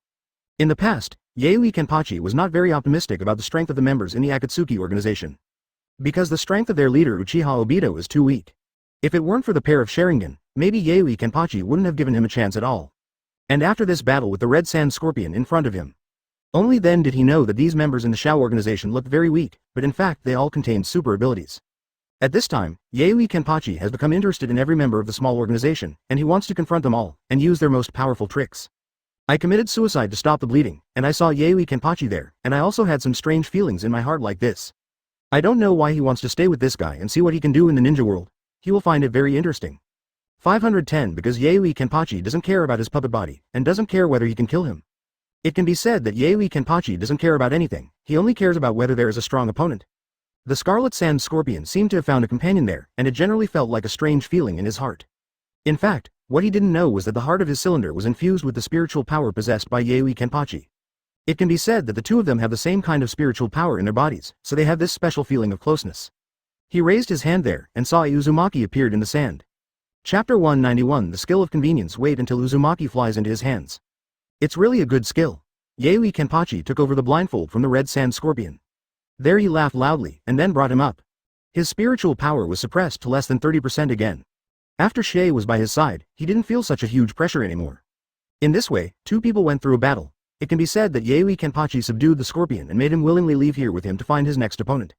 In the past, Yaoi Kenpachi was not very optimistic about the strength of the members in the Akatsuki organization. Because the strength of their leader Uchiha Obito is too weak. If it weren't for the pair of Sharingan, maybe Yaoi Kenpachi wouldn't have given him a chance at all. And after this battle with the Red Sand Scorpion in front of him. Only then did he know that these members in the Shao organization looked very weak, but in fact they all contained super abilities. At this time, Yaoi Kenpachi has become interested in every member of the small organization, and he wants to confront them all, and use their most powerful tricks. I committed suicide to stop the bleeding, and I saw Yaoi Kenpachi there, and I also had some strange feelings in my heart like this. I don't know why he wants to stay with this guy and see what he can do in the ninja world. He will find it very interesting. 510 Because Yaoi Kenpachi doesn't care about his puppet body, and doesn't care whether he can kill him. It can be said that Yaoi Kenpachi doesn't care about anything, he only cares about whether there is a strong opponent. The Scarlet Sand Scorpion seemed to have found a companion there, and it generally felt like a strange feeling in his heart. In fact, what he didn't know was that the heart of his cylinder was infused with the spiritual power possessed by Yaoi Kenpachi. It can be said that the two of them have the same kind of spiritual power in their bodies, so they have this special feeling of closeness. He raised his hand there, and saw a Uzumaki appeared in the sand. Chapter 191 The Skill of Convenience. Wait until Uzumaki flies into his hands. It's really a good skill. Yaoi Kenpachi took over the blindfold from the Red Sand Scorpion. There he laughed loudly, and then brought him up. His spiritual power was suppressed to less than 30% again. After Shay was by his side, he didn't feel such a huge pressure anymore. In this way, two people went through a battle. It can be said that Yaoi Kenpachi subdued the Scorpion and made him willingly leave here with him to find his next opponent.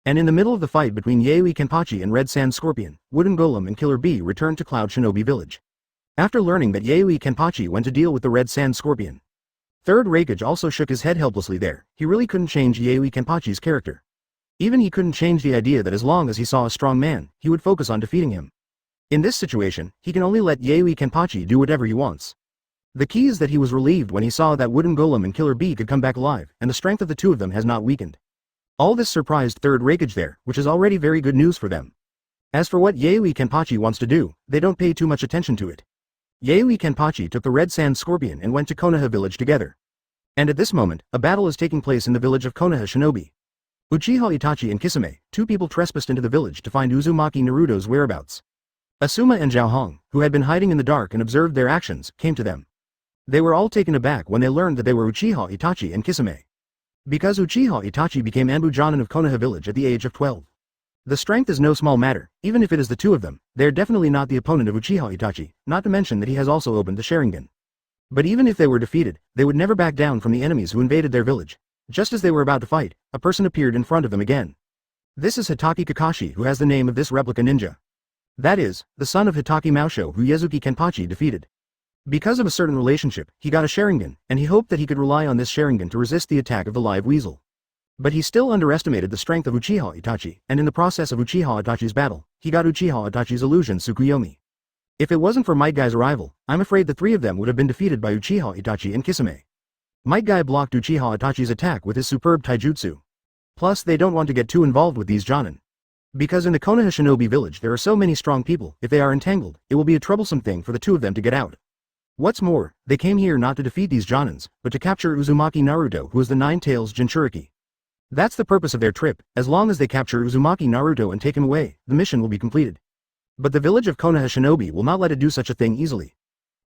And in the middle of the fight between Yaoi Kenpachi and Red Sand Scorpion, Wooden Golem and Killer Bee returned to Cloud Shinobi village. After learning that Yaoi Kenpachi went to deal with the Red Sand Scorpion. Third Raikage also shook his head helplessly there, he really couldn't change Yaoi Kenpachi's character. Even he couldn't change the idea that as long as he saw a strong man, he would focus on defeating him. In this situation, he can only let Yaoi Kenpachi do whatever he wants. The key is that he was relieved when he saw that Wooden Golem and Killer Bee could come back alive, and the strength of the two of them has not weakened. All this surprised Third Raikage there, which is already very good news for them. As for what Yaoi Kenpachi wants to do, they don't pay too much attention to it. Yaoi Kenpachi took the Red Sand Scorpion and went to Konoha village together. And at this moment, a battle is taking place in the village of Konoha Shinobi. Uchiha Itachi and Kisame, two people trespassed into the village to find Uzumaki Naruto's whereabouts. Asuma and Zhao Hong, who had been hiding in the dark and observed their actions, came to them. They were all taken aback when they learned that they were Uchiha Itachi and Kisame. Because Uchiha Itachi became Anbu-Jonin of Konoha village at the age of 12. The strength is no small matter, even if it is the two of them, they are definitely not the opponent of Uchiha Itachi, not to mention that he has also opened the Sharingan. But even if they were defeated, they would never back down from the enemies who invaded their village. Just as they were about to fight, a person appeared in front of them again. This is Hitaki Kakashi, who has the name of this replica ninja. That is, the son of Hitaki Maosho, who Zaraki Kenpachi defeated. Because of a certain relationship, he got a Sharingan, and he hoped that he could rely on this Sharingan to resist the attack of the live weasel. But he still underestimated the strength of Uchiha Itachi, and in the process of Uchiha Itachi's battle, he got Uchiha Itachi's illusion Tsukuyomi. If it wasn't for Might Guy's arrival, I'm afraid the three of them would have been defeated by Uchiha Itachi and Kisame. Might Guy blocked Uchiha Itachi's attack with his superb taijutsu. Plus they don't want to get too involved with these Jonin. Because in the Konoha Shinobi village there are so many strong people, if they are entangled, it will be a troublesome thing for the two of them to get out. What's more, they came here not to defeat these Jonins, but to capture Uzumaki Naruto, who is the Nine Tails Jinchuriki. That's the purpose of their trip. As long as they capture Uzumaki Naruto and take him away, the mission will be completed. But the village of Konoha Shinobi will not let it do such a thing easily.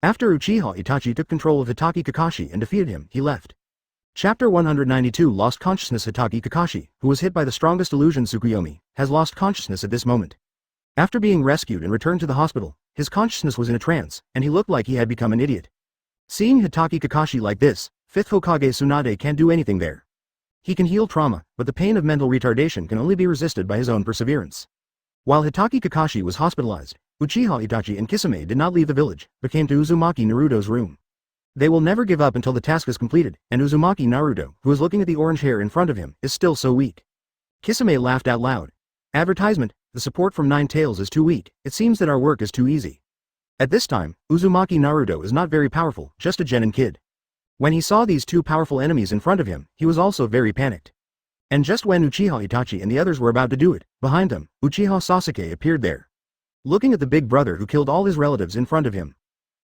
After Uchiha Itachi took control of Hitaki Kakashi and defeated him, he left. Chapter 192 Lost Consciousness. Hitaki Kakashi, who was hit by the strongest illusion Tsukuyomi, has lost consciousness at this moment. After being rescued and returned to the hospital, his consciousness was in a trance, and he looked like he had become an idiot. Seeing Hitaki Kakashi like this, 5th Hokage Tsunade can't do anything there. He can heal trauma, but the pain of mental retardation can only be resisted by his own perseverance. While Hitaki Kakashi was hospitalized, Uchiha Itachi and Kisame did not leave the village, but came to Uzumaki Naruto's room. They will never give up until the task is completed, and Uzumaki Naruto, who is looking at the orange hair in front of him, is still so weak. Kisame laughed out loud. Advertisement, the support from Nine Tails is too weak, it seems that our work is too easy. At this time, Uzumaki Naruto is not very powerful, just a genin kid. When he saw these two powerful enemies in front of him, he was also very panicked. And just when Uchiha Itachi and the others were about to do it, behind them, Uchiha Sasuke appeared there. Looking at the big brother who killed all his relatives in front of him.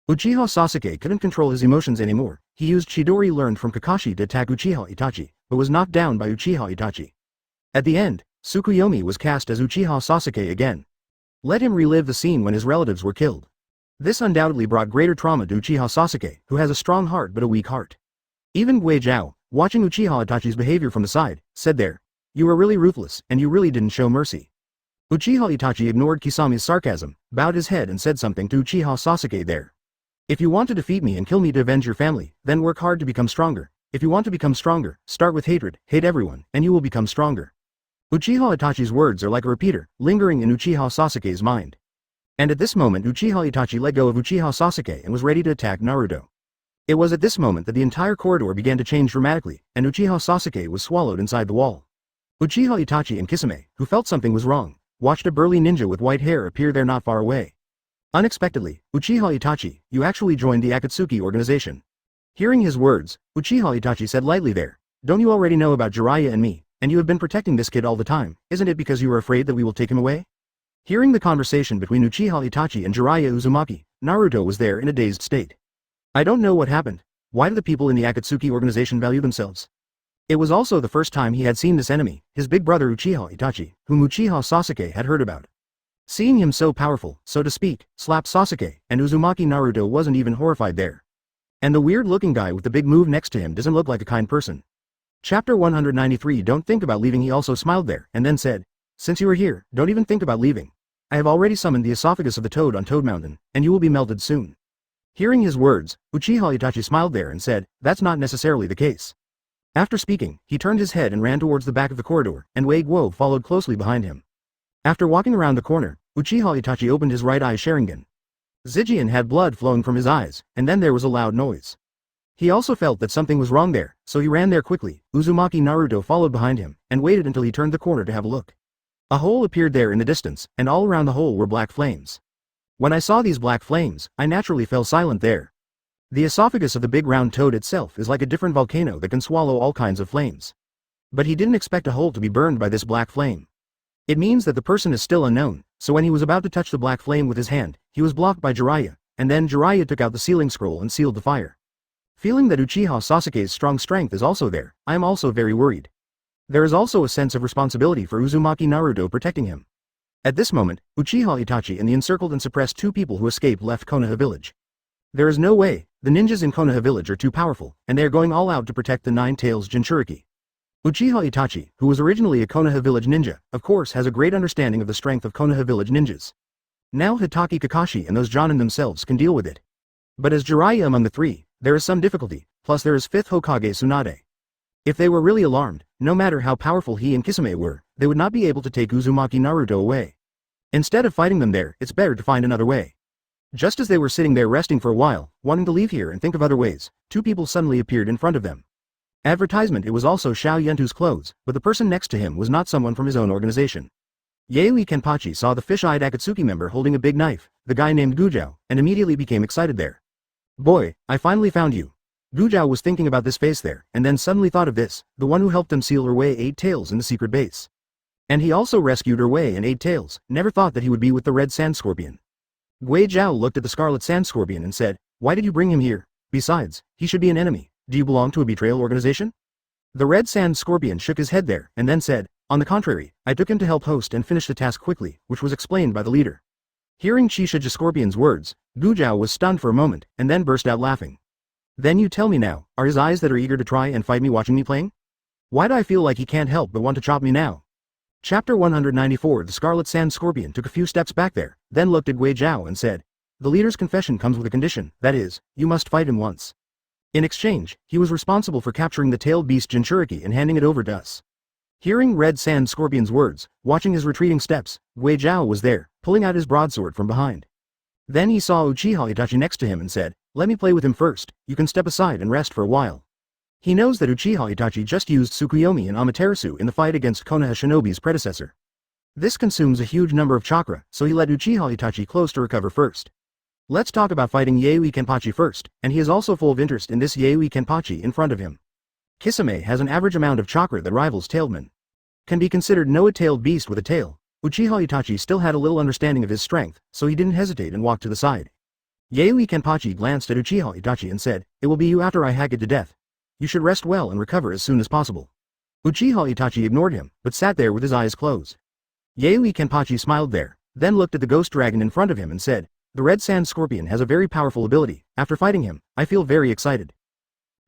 Uchiha Sasuke couldn't control his emotions anymore. He used Chidori learned from Kakashi to attack Uchiha Itachi, but was knocked down by Uchiha Itachi. At the end, Tsukuyomi was cast as Uchiha Sasuke again. Let him relive the scene when his relatives were killed. This undoubtedly brought greater trauma to Uchiha Sasuke, who has a strong heart but a weak heart. Even Gui Zhao, watching Uchiha Itachi's behavior from the side, said there, "You are really ruthless, and you really didn't show mercy." Uchiha Itachi ignored Kisame's sarcasm, bowed his head and said something to Uchiha Sasuke there. "If you want to defeat me and kill me to avenge your family, then work hard to become stronger. If you want to become stronger, start with hatred, hate everyone, and you will become stronger." Uchiha Itachi's words are like a repeater, lingering in Uchiha Sasuke's mind. And at this moment Uchiha Itachi let go of Uchiha Sasuke and was ready to attack Naruto. It was at this moment that the entire corridor began to change dramatically, and Uchiha Sasuke was swallowed inside the wall. Uchiha Itachi and Kisame, who felt something was wrong, watched a burly ninja with white hair appear there not far away. Unexpectedly, Uchiha Itachi, you actually joined the Akatsuki organization. Hearing his words, Uchiha Itachi said lightly there, "Don't you already know about Jiraiya and me, and you have been protecting this kid all the time, isn't it because you are afraid that we will take him away?" Hearing the conversation between Uchiha Itachi and Jiraiya Uzumaki, Naruto was there in a dazed state. I don't know what happened. Why do the people in the Akatsuki organization value themselves? It was also the first time he had seen this enemy, his big brother Uchiha Itachi, whom Uchiha Sasuke had heard about. Seeing him so powerful, so to speak, slap Sasuke, and Uzumaki Naruto wasn't even horrified there. And the weird-looking guy with the big move next to him doesn't look like a kind person. Chapter 193 Don't think about leaving. He also smiled there, and then said, "Since you are here, don't even think about leaving. I have already summoned the esophagus of the toad on Toad Mountain, and you will be melted soon." Hearing his words, Uchiha Itachi smiled there and said, "That's not necessarily the case." After speaking, he turned his head and ran towards the back of the corridor, and Wei Guo followed closely behind him. After walking around the corner, Uchiha Itachi opened his right eye Sharingan. Zijian had blood flowing from his eyes, and then there was a loud noise. He also felt that something was wrong there, so he ran there quickly. Uzumaki Naruto followed behind him, and waited until he turned the corner to have a look. A hole appeared there in the distance, and all around the hole were black flames. When I saw these black flames, I naturally fell silent there. The esophagus of the big round toad itself is like a different volcano that can swallow all kinds of flames. But he didn't expect a hole to be burned by this black flame. It means that the person is still unknown, so when he was about to touch the black flame with his hand, he was blocked by Jiraiya, and then Jiraiya took out the sealing scroll and sealed the fire. Feeling that Uchiha Sasuke's strong strength is also there, I am also very worried. There is also a sense of responsibility for Uzumaki Naruto protecting him. At this moment, Uchiha Itachi and the encircled and suppressed two people who escaped left Konoha village. There is no way, the ninjas in Konoha village are too powerful, and they are going all out to protect the Nine Tails Jinchuriki. Uchiha Itachi, who was originally a Konoha village ninja, of course has a great understanding of the strength of Konoha village ninjas. Now Hitaki Kakashi and those Jonin themselves can deal with it. But as Jiraiya among the three, there is some difficulty, plus there is 5th Hokage Tsunade. If they were really alarmed, no matter how powerful he and Kisame were, they would not be able to take Uzumaki Naruto away. Instead of fighting them there, it's better to find another way. Just as they were sitting there resting for a while, wanting to leave here and think of other ways, two people suddenly appeared in front of them. Advertisement. It was also Xiao Yentu's clothes, but the person next to him was not someone from his own organization. Yaoi Kenpachi saw the fish-eyed Akatsuki member holding a big knife, the guy named Gujao, and immediately became excited there. Boy, I finally found you. Gujao was thinking about this face there, and then suddenly thought of this, the one who helped them seal Erway 8 Tails in the secret base. And he also rescued Erway and 8 Tails, never thought that he would be with the red sand scorpion. Gui Zhao looked at the scarlet sand scorpion and said, "Why did you bring him here? Besides, he should be an enemy. Do you belong to a betrayal organization?" The red sand scorpion shook his head there, and then said, "On the contrary, I took him to help host and finish the task quickly, which was explained by the leader." Hearing Chisha Scorpion's words, Gujao was stunned for a moment, and then burst out laughing. "Then you tell me now, are his eyes that are eager to try and fight me watching me playing? Why do I feel like he can't help but want to chop me now?" Chapter 194. The Scarlet Sand Scorpion took a few steps back there, then looked at Gui Zhao and said, "The leader's confession comes with a condition, that is, you must fight him once. In exchange, he was responsible for capturing the tailed beast Jinchuriki and handing it over to us." Hearing Red Sand Scorpion's words, watching his retreating steps, Gui Zhao was there, pulling out his broadsword from behind. Then he saw Uchiha Itachi next to him and said, "Let me play with him first, you can step aside and rest for a while." He knows that Uchiha Itachi just used Tsukuyomi and Amaterasu in the fight against Konoha Shinobi's predecessor. This consumes a huge number of chakra, so he let Uchiha Itachi close to recover first. Let's talk about fighting Yaoi Kenpachi first, and he is also full of interest in this Yaoi Kenpachi in front of him. Kisame has an average amount of chakra that rivals Tailman. Can be considered no-tailed beast with a tail. Uchiha Itachi still had a little understanding of his strength, so he didn't hesitate and walked to the side. Yaoi Kenpachi glanced at Uchiha Itachi and said, "It will be you after I hack it to death. You should rest well and recover as soon as possible." Uchiha Itachi ignored him, but sat there with his eyes closed. Yaoi Kenpachi smiled there, then looked at the ghost dragon in front of him and said, "The red sand scorpion has a very powerful ability. After fighting him, I feel very excited.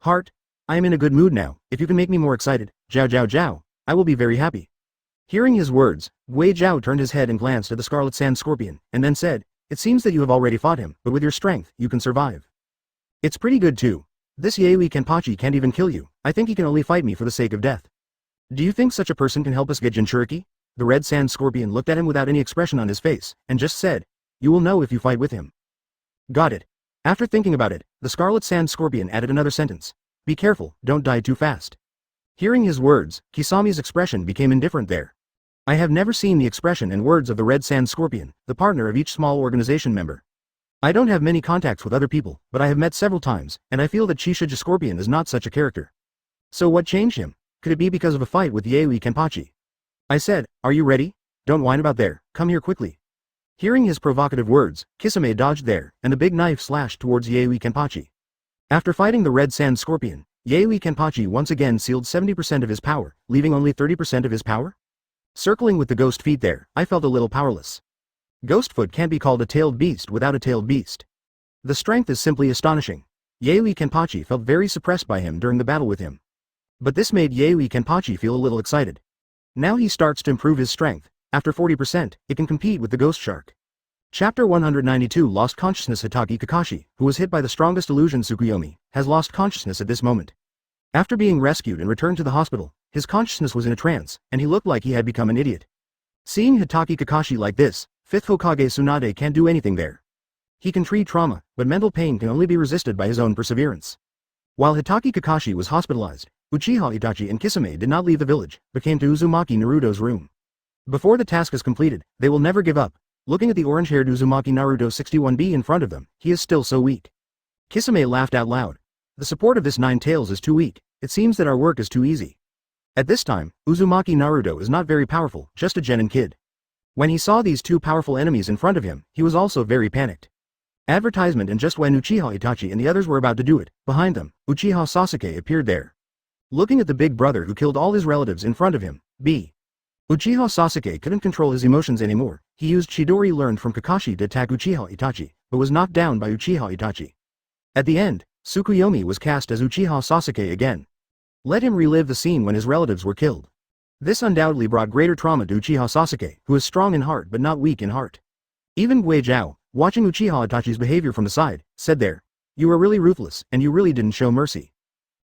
Heart, I am in a good mood now. If you can make me more excited, Jiao Jiao Jiao, I will be very happy." Hearing his words, Gui Zhao turned his head and glanced at the scarlet sand scorpion, and then said, "It seems that you have already fought him, but with your strength, you can survive. It's pretty good too. This Yaoi Kenpachi can't even kill you. I think he can only fight me for the sake of death. Do you think such a person can help us get Jinchuriki?" The red sand scorpion looked at him without any expression on his face, and just said, "You will know if you fight with him." Got it. After thinking about it, the scarlet sand scorpion added another sentence. "Be careful, don't die too fast." Hearing his words, Kisami's expression became indifferent there. I have never seen the expression and words of the red sand scorpion, the partner of each small organization member. I don't have many contacts with other people, but I have met several times, and I feel that Chisha Scorpion is not such a character. So what changed him? Could it be because of a fight with Yaoi Kenpachi? I said, "Are you ready? Don't whine about there, come here quickly." Hearing his provocative words, Kisame dodged there, and the big knife slashed towards Yaoi Kenpachi. After fighting the red sand scorpion, Yaoi Kenpachi once again sealed 70% of his power, leaving only 30% of his power? Circling with the ghost feet there, I felt a little powerless. Ghostfoot can't be called a tailed beast without a tailed beast. The strength is simply astonishing. Yaoi Kenpachi felt very suppressed by him during the battle with him. But this made Yaoi Kenpachi feel a little excited. Now he starts to improve his strength. After 40%, it can compete with the ghost shark. Chapter 192. Lost consciousness. Hatake Kakashi, who was hit by the strongest illusion Tsukuyomi, has lost consciousness at this moment. After being rescued and returned to the hospital, his consciousness was in a trance, and he looked like he had become an idiot. Seeing Hatake Kakashi like this, 5th Hokage Tsunade can't do anything there. He can treat trauma, but mental pain can only be resisted by his own perseverance. While Hatake Kakashi was hospitalized, Uchiha Itachi and Kisame did not leave the village, but came to Uzumaki Naruto's room. Before the task is completed, they will never give up. Looking at the orange-haired Uzumaki Naruto 61B in front of them, he is still so weak. Kisame laughed out loud. The support of this 9 tails is too weak. It seems that our work is too easy. At this time, Uzumaki Naruto is not very powerful, just a genin kid. When he saw these 2 powerful enemies in front of him, he was also very panicked. Advertisement. And just when Uchiha Itachi and the others were about to do it, behind them, Uchiha Sasuke appeared there. Looking at the big brother who killed all his relatives in front of him, Uchiha Sasuke couldn't control his emotions anymore. He used Chidori learned from Kakashi to attack Uchiha Itachi, but was knocked down by Uchiha Itachi. At the end, Tsukuyomi was cast as Uchiha Sasuke again. Let him relive the scene when his relatives were killed. This undoubtedly brought greater trauma to Uchiha Sasuke, who is strong in heart but not weak in heart. Even Gui Zhao, watching Uchiha Itachi's behavior from the side, said there, "You are really ruthless, and you really didn't show mercy."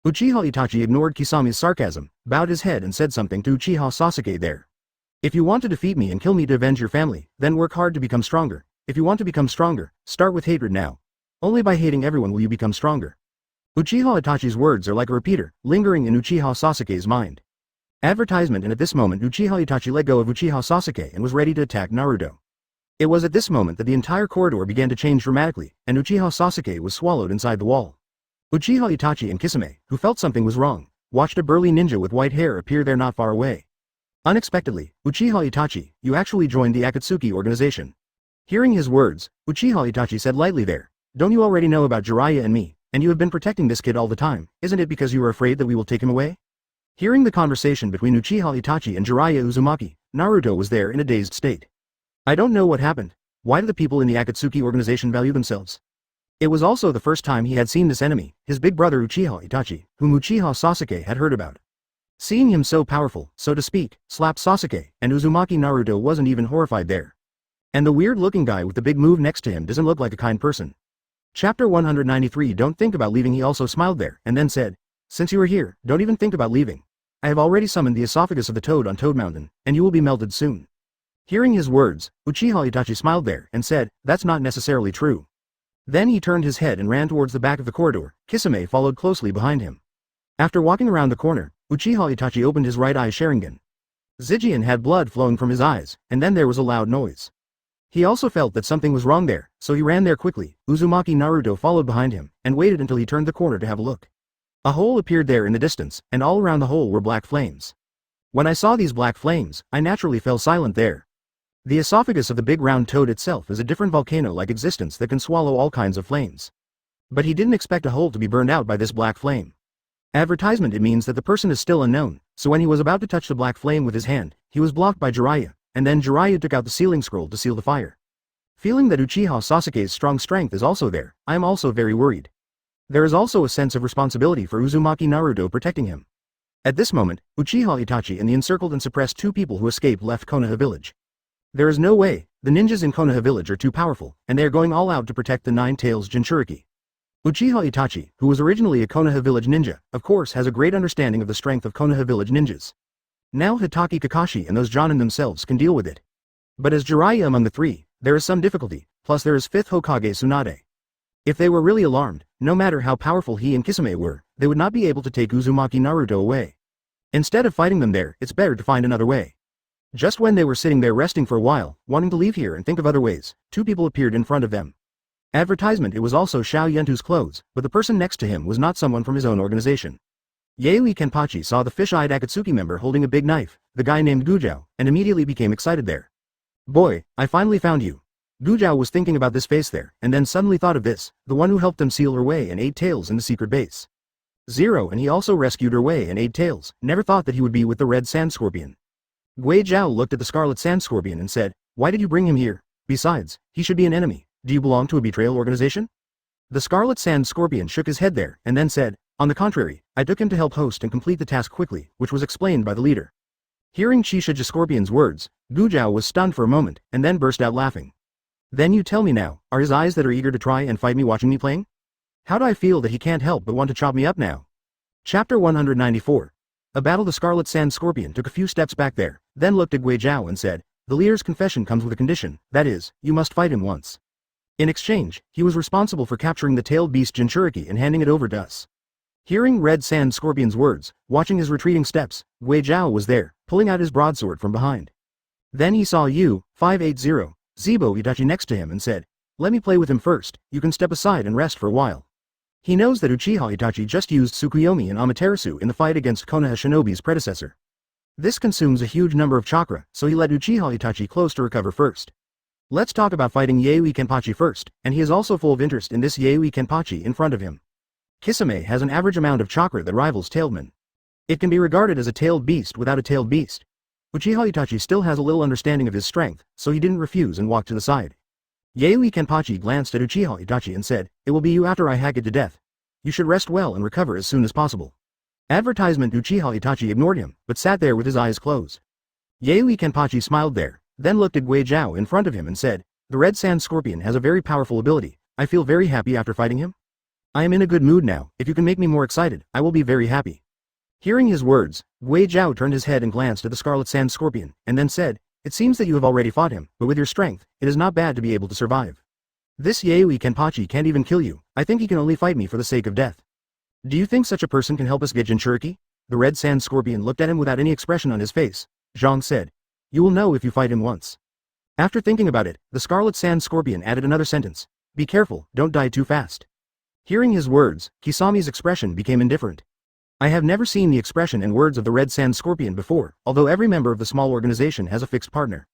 Uchiha Itachi ignored Kisami's sarcasm, bowed his head and said something to Uchiha Sasuke there. If you want to defeat me and kill me to avenge your family, then work hard to become stronger. If you want to become stronger, start with hatred now. Only by hating everyone will you become stronger. Uchiha Itachi's words are like a repeater, lingering in Uchiha Sasuke's mind. Advertisement. And at this moment Uchiha Itachi let go of Uchiha Sasuke and was ready to attack Naruto. It was at this moment that the entire corridor began to change dramatically, and Uchiha Sasuke was swallowed inside the wall. Uchiha Itachi and Kisame, who felt something was wrong, watched a burly ninja with white hair appear there not far away. Unexpectedly, Uchiha Itachi, you actually joined the Akatsuki organization. Hearing his words, Uchiha Itachi said lightly there, don't you already know about Jiraiya and me, and you have been protecting this kid all the time, isn't it because you are afraid that we will take him away? Hearing the conversation between Uchiha Itachi and Jiraiya Uzumaki, Naruto was there in a dazed state. I don't know what happened. Why do the people in the Akatsuki organization value themselves? It was also the first time he had seen this enemy, his big brother Uchiha Itachi, whom Uchiha Sasuke had heard about. Seeing him so powerful, so to speak, slap Sasuke, and Uzumaki Naruto wasn't even horrified there. And the weird-looking guy with the big move next to him doesn't look like a kind person. Chapter 193. Don't think about leaving. He also smiled there, and then said, since you are here, don't even think about leaving. I have already summoned the esophagus of the toad on Toad Mountain, and you will be melted soon. Hearing his words, Uchiha Itachi smiled there, and said, that's not necessarily true. Then he turned his head and ran towards the back of the corridor. Kisame followed closely behind him. After walking around the corner, Uchiha Itachi opened his right eye Sharingan. Zijian had blood flowing from his eyes, and then there was a loud noise. He also felt that something was wrong there, so he ran there quickly. Uzumaki Naruto followed behind him, and waited until he turned the corner to have a look. A hole appeared there in the distance, and all around the hole were black flames. When I saw these black flames, I naturally fell silent there. The esophagus of the big round toad itself is a different volcano-like existence that can swallow all kinds of flames. But he didn't expect a hole to be burned out by this black flame. Advertisement. It means that the person is still unknown, so when he was about to touch the black flame with his hand, he was blocked by Jiraiya, and then Jiraiya took out the sealing scroll to seal the fire. Feeling that Uchiha Sasuke's strong strength is also there, I am also very worried. There is also a sense of responsibility for Uzumaki Naruto protecting him. At this moment, Uchiha Itachi and the encircled and suppressed two people who escaped left Konoha village. There is no way, the ninjas in Konoha village are too powerful, and they are going all out to protect the Nine Tails Jinchuriki. Uchiha Itachi, who was originally a Konoha village ninja, of course has a great understanding of the strength of Konoha village ninjas. Now Hitaki Kakashi and those Jonin themselves can deal with it. But as Jiraiya among the three, there is some difficulty, plus there is 5th Hokage Tsunade. If they were really alarmed, no matter how powerful he and Kisame were, they would not be able to take Uzumaki Naruto away. Instead of fighting them there, it's better to find another way. Just when they were sitting there resting for a while, wanting to leave here and think of other ways, two people appeared in front of them. Advertisement. It was also Xiao Yentu's clothes, but the person next to him was not someone from his own organization. Zaraki Kenpachi saw the fish-eyed Akatsuki member holding a big knife, the guy named Gujao, and immediately became excited there. Boy, I finally found you. Gujao was thinking about this face there, and then suddenly thought of this, the one who helped them seal her way and 8 Tails in the secret base. Zero, and he also rescued her way and 8 Tails, never thought that he would be with the red sand scorpion. Gui Zhao looked at the scarlet sand scorpion and said, why did you bring him here? Besides, he should be an enemy. Do you belong to a betrayal organization? The scarlet sand scorpion shook his head there, and then said, on the contrary, I took him to help host and complete the task quickly, which was explained by the leader. Hearing Chisha Scorpion's words, Gujao was stunned for a moment, and then burst out laughing. Then you tell me now, are his eyes that are eager to try and fight me watching me playing? How do I feel that he can't help but want to chop me up now? Chapter 194. A battle. The scarlet sand scorpion took a few steps back there, then looked at Gui Zhao and said, the leader's confession comes with a condition, that is, you must fight him once. In exchange, he was responsible for capturing the tailed beast Jinchuriki and handing it over to us. Hearing Red Sand Scorpion's words, watching his retreating steps, Gui Zhao was there, pulling out his broadsword from behind. Then he saw Yu, 580, Zibo Itachi next to him and said, let me play with him first, you can step aside and rest for a while. He knows that Uchiha Itachi just used Tsukuyomi and Amaterasu in the fight against Konoha Shinobi's predecessor. This consumes a huge number of chakra, so he let Uchiha Itachi close to recover first. Let's talk about fighting Zaraki Kenpachi first, and he is also full of interest in this Zaraki Kenpachi in front of him. Kisame has an average amount of chakra that rivals Tailedman. It can be regarded as a tailed beast without a tailed beast. Uchiha Itachi still has a little understanding of his strength, so he didn't refuse and walked to the side. Zaraki Kenpachi glanced at Uchiha Itachi and said, it will be you after I hack it to death. You should rest well and recover as soon as possible. Advertisement. Uchiha Itachi ignored him, but sat there with his eyes closed. Zaraki Kenpachi smiled there, then looked at Gui Zhao in front of him and said, the Red Sand Scorpion has a very powerful ability, I feel very happy after fighting him. I am in a good mood now, if you can make me more excited, I will be very happy. Hearing his words, Wei Zhao turned his head and glanced at the Scarlet Sand Scorpion, and then said, "It seems that you have already fought him, but with your strength, it is not bad to be able to survive. This Yaoi Kenpachi can't even kill you, I think he can only fight me for the sake of death. Do you think such a person can help us get Jinchuriki?" The Red Sand Scorpion looked at him without any expression on his face. Zhang said, "You will know if you fight him once." After thinking about it, the Scarlet Sand Scorpion added another sentence. "Be careful, don't die too fast." Hearing his words, Kisami's expression became indifferent. I have never seen the expression and words of the Red Sand Scorpion before, although every member of the small organization has a fixed partner.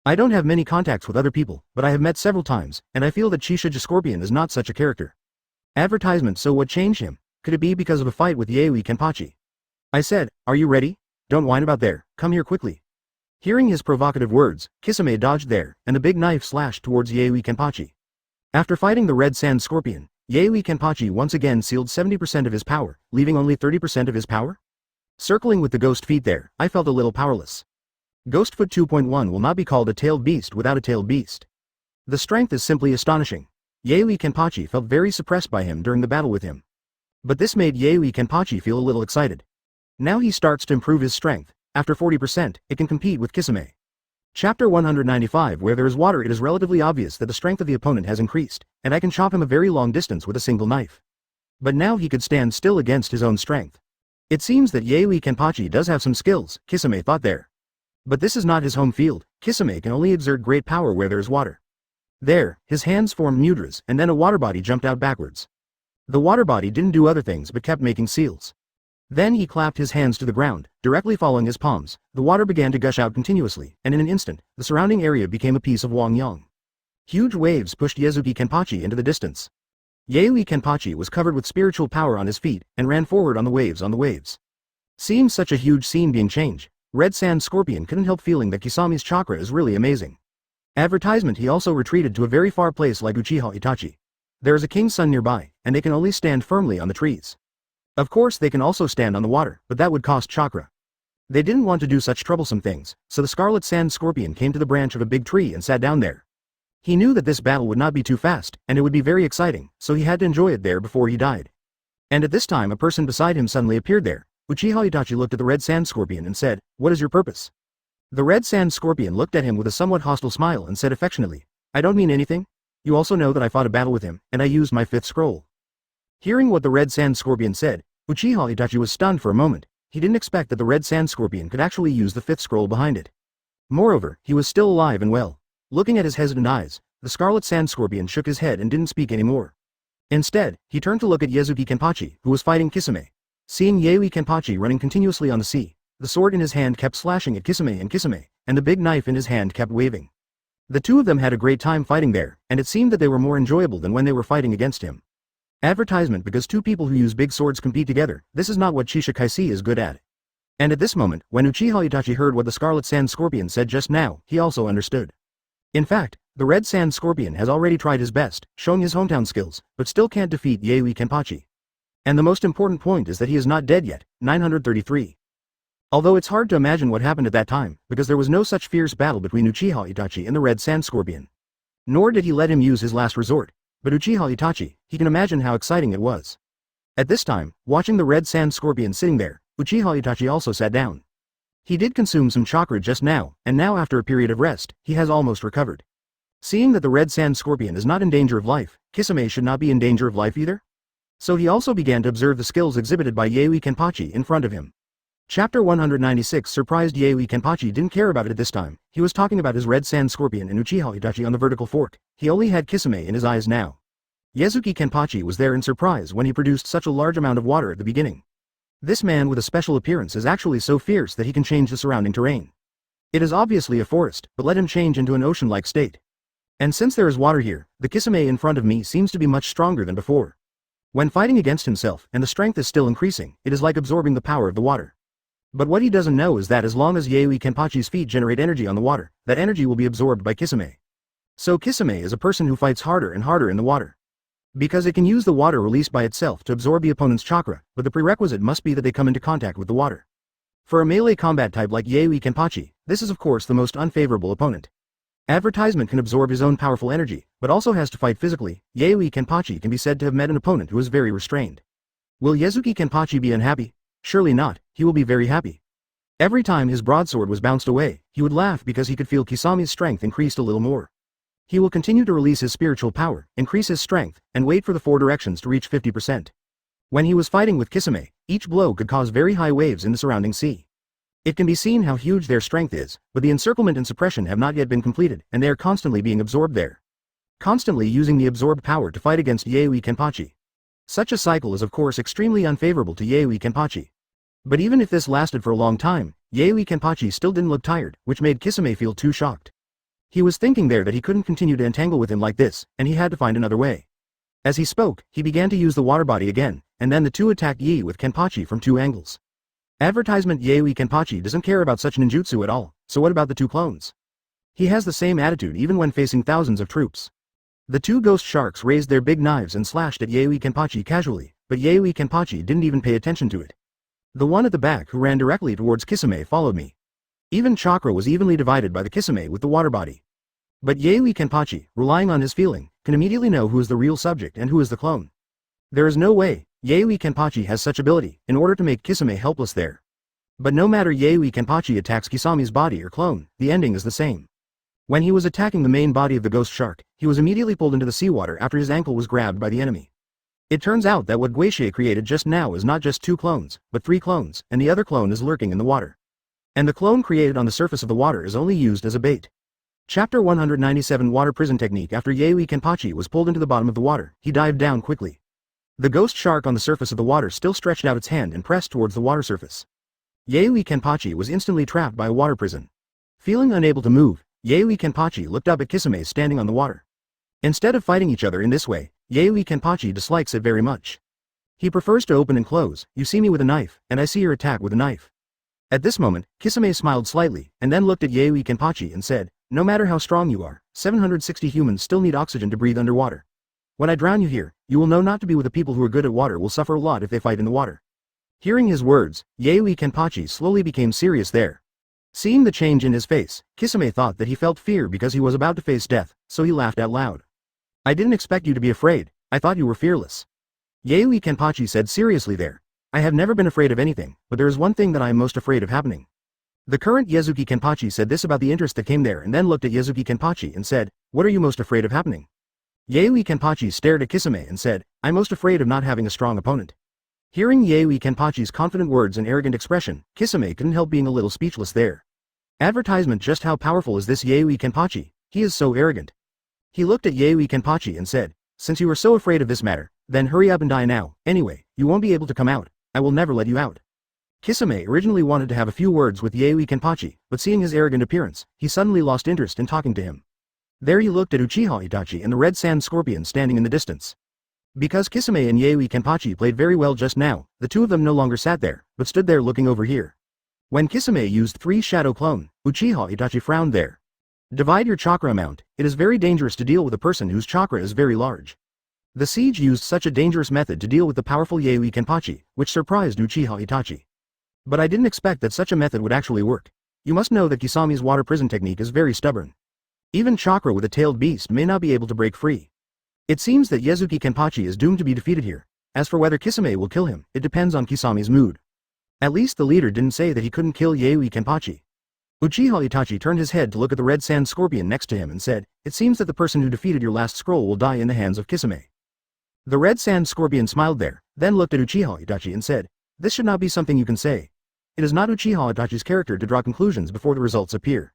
I don't have many contacts with other people, but I have met several times, and I feel that Shisha Scorpion is not such a character. Advertisement. So what changed him? Could it be because of a fight with Yaoi Kenpachi? I said, "Are you ready? Don't whine about there, come here quickly." Hearing his provocative words, Kisame dodged there, and the big knife slashed towards Yaoi Kenpachi. After fighting the Red Sand Scorpion, Yaoi Kenpachi once again sealed 70% of his power, leaving only 30% of his power? Circling with the ghost feet there, I felt a little powerless. Ghostfoot 2.1 will not be called a tailed beast without a tailed beast. The strength is simply astonishing. Yaoi Kenpachi felt very suppressed by him during the battle with him. But this made Yaoi Kenpachi feel a little excited. Now he starts to improve his strength. After 40%, it can compete with Kisame. Chapter 195. Where there is water, it is relatively obvious that the strength of the opponent has increased, and I can chop him a very long distance with a single knife. But now he could stand still against his own strength. It seems that Yaoi Kenpachi does have some skills, Kisame thought there. But this is not his home field. Kisame can only exert great power where there is water. There, his hands formed mudras, and then a water body jumped out backwards. The water body didn't do other things but kept making seals. Then he clapped his hands to the ground, directly following his palms. The water began to gush out continuously, and in an instant, the surrounding area became a piece of Wangyang. Huge waves pushed Yazuki Kenpachi into the distance. Yaoi Kenpachi was covered with spiritual power on his feet, and ran forward on the waves. Seeing such a huge scene being changed, Red Sand Scorpion couldn't help feeling that Kisami's chakra is really amazing. Advertisement. He also retreated to a very far place like Uchiha Itachi. There is a king's son nearby, and they can only stand firmly on the trees. Of course they can also stand on the water, but that would cost chakra. They didn't want to do such troublesome things, so the Scarlet Sand Scorpion came to the branch of a big tree and sat down there. He knew that this battle would not be too fast, and it would be very exciting, so he had to enjoy it there before he died. And at this time a person beside him suddenly appeared there. Uchiha Itachi looked at the Red Sand Scorpion and said, "What is your purpose?" The Red Sand Scorpion looked at him with a somewhat hostile smile and said affectionately, "I don't mean anything. You also know that I fought a battle with him, and I used my 5th scroll." Hearing what the Red Sand Scorpion said, Uchiha Itachi was stunned for a moment. He didn't expect that the Red Sand Scorpion could actually use the 5th scroll behind it. Moreover, he was still alive and well. Looking at his hesitant eyes, the Scarlet Sand Scorpion shook his head and didn't speak anymore. Instead, he turned to look at Yazuki Kenpachi, who was fighting Kisame. Seeing Yaoi Kenpachi running continuously on the sea, the sword in his hand kept slashing at Kisame, and the big knife in his hand kept waving. The two of them had a great time fighting there, and it seemed that they were more enjoyable than when they were fighting against him. Advertisement. Because two people who use big swords compete together, this is not what Shisha Kaisi is good at. And at this moment, when Uchiha Itachi heard what the Scarlet Sand Scorpion said just now, he also understood. In fact, the Red Sand Scorpion has already tried his best, showing his hometown skills, but still can't defeat Yaoi Kenpachi. And the most important point is that he is not dead yet. 933. Although it's hard to imagine what happened at that time, because there was no such fierce battle between Uchiha Itachi and the Red Sand Scorpion. Nor did he let him use his last resort. But Uchiha Itachi, he can imagine how exciting it was. At this time, watching the Red Sand Scorpion sitting there, Uchiha Itachi also sat down. He did consume some chakra just now, and now after a period of rest, he has almost recovered. Seeing that the Red Sand Scorpion is not in danger of life, Kisame should not be in danger of life either? So he also began to observe the skills exhibited by Yaoi Kenpachi in front of him. Chapter 196. Surprised Yaoi Kenpachi didn't care about it at this time. He was talking about his Red Sand Scorpion and Uchiha Itachi on the vertical fork. He only had Kisame in his eyes now. Yazuki Kenpachi was there in surprise when he produced such a large amount of water at the beginning. This man with a special appearance is actually so fierce that he can change the surrounding terrain. It is obviously a forest, but let him change into an ocean-like state. And since there is water here, the Kisame in front of me seems to be much stronger than before. When fighting against himself and the strength is still increasing, it is like absorbing the power of the water. But what he doesn't know is that as long as Yaoi Kenpachi's feet generate energy on the water, that energy will be absorbed by Kisame. So Kisame is a person who fights harder and harder in the water. Because it can use the water released by itself to absorb the opponent's chakra, but the prerequisite must be that they come into contact with the water. For a melee combat type like Yaoi Kenpachi, this is of course the most unfavorable opponent. Advertisement can absorb his own powerful energy, but also has to fight physically. Yaoi Kenpachi can be said to have met an opponent who is very restrained. Will Yazuki Kenpachi be unhappy? Surely not, he will be very happy. Every time his broadsword was bounced away, he would laugh because he could feel Kisami's strength increased a little more. He will continue to release his spiritual power, increase his strength, and wait for the 4 directions to reach 50%. When he was fighting with Kisame, each blow could cause very high waves in the surrounding sea. It can be seen how huge their strength is, but the encirclement and suppression have not yet been completed, and they are constantly being absorbed there. Constantly using the absorbed power to fight against Yaoi Kenpachi. Such a cycle is of course extremely unfavorable to Yaoi Kenpachi. But even if this lasted for a long time, Yaoi Kenpachi still didn't look tired, which made Kisame feel too shocked. He was thinking there that he couldn't continue to entangle with him like this, and he had to find another way. As he spoke, he began to use the water body again, and then the two attacked Yi with Kenpachi from 2 angles. Advertisement Yaoi Kenpachi doesn't care about such ninjutsu at all, so what about the 2 clones? He has the same attitude even when facing thousands of troops. The 2 ghost sharks raised their big knives and slashed at Yaoi Kenpachi casually, but Yaoi Kenpachi didn't even pay attention to it. The one at the back who ran directly towards Kisame followed me. Even chakra was evenly divided by the Kisame with the water body. But Yaoi Kenpachi, relying on his feeling, can immediately know who is the real subject and who is the clone. There is no way Yaoi Kenpachi has such ability in order to make Kisame helpless there. But no matter Yaoi Kenpachi attacks Kisami's body or clone, the ending is the same. When he was attacking the main body of the ghost shark, he was immediately pulled into the seawater after his ankle was grabbed by the enemy. It turns out that what Guixie created just now is not just 2 clones, but 3 clones, and the other clone is lurking in the water. And the clone created on the surface of the water is only used as a bait. Chapter 197 Water Prison Technique. After Yaoi Kenpachi was pulled into the bottom of the water, he dived down quickly. The ghost shark on the surface of the water still stretched out its hand and pressed towards the water surface. Yaoi Kenpachi was instantly trapped by a water prison. Feeling unable to move, Yaoi Kenpachi looked up at Kisame standing on the water. Instead of fighting each other in this way, Yaoi Kenpachi dislikes it very much. He prefers to open and close. You see me with a knife, and I see your attack with a knife. At this moment, Kisame smiled slightly, and then looked at Yaoi Kenpachi and said, no matter how strong you are, 760 humans still need oxygen to breathe underwater. When I drown you here, you will know not to be with the people who are good at water will suffer a lot if they fight in the water. Hearing his words, Yaoi Kenpachi slowly became serious there. Seeing the change in his face, Kisame thought that he felt fear because he was about to face death, so he laughed out loud. I didn't expect you to be afraid, I thought you were fearless. Yaoi Kenpachi said seriously there. I have never been afraid of anything, but there is one thing that I am most afraid of happening. The current Yazuki Kenpachi said this about the interest that came there and then looked at Yazuki Kenpachi and said, what are you most afraid of happening? Yaoi Kenpachi stared at Kisame and said, I'm most afraid of not having a strong opponent. Hearing Yaoi Kenpachi's confident words and arrogant expression, Kisame couldn't help being a little speechless there. Advertisement. Just how powerful is this Yaoi Kenpachi? He is so arrogant. He looked at Yaoi Kenpachi and said, since you are so afraid of this matter, then hurry up and die now. Anyway, you won't be able to come out. I will never let you out. Kisame originally wanted to have a few words with Yaoi Kenpachi, but seeing his arrogant appearance, he suddenly lost interest in talking to him. There he looked at Uchiha Itachi and the red sand scorpion standing in the distance. Because Kisame and Yaoi Kenpachi played very well just now, the 2 of them no longer sat there, but stood there looking over here. When Kisame used 3 shadow clone, Uchiha Itachi frowned there. Divide your chakra amount. It is very dangerous to deal with a person whose chakra is very large. The siege used such a dangerous method to deal with the powerful Yaoi Kenpachi, which surprised Uchiha Itachi. But I didn't expect that such a method would actually work. You must know that Kisami's water prison technique is very stubborn. Even chakra with a tailed beast may not be able to break free. It seems that Yazuki Kenpachi is doomed to be defeated here. As for whether Kisame will kill him, it depends on Kisami's mood. At least the leader didn't say that he couldn't kill Yaoi Kenpachi. Uchiha Itachi turned his head to look at the red sand scorpion next to him and said, it seems that the person who defeated your last scroll will die in the hands of Kisame. The red sand scorpion smiled there, then looked at Uchiha Itachi and said, this should not be something you can say. It is not Uchiha Itachi's character to draw conclusions before the results appear.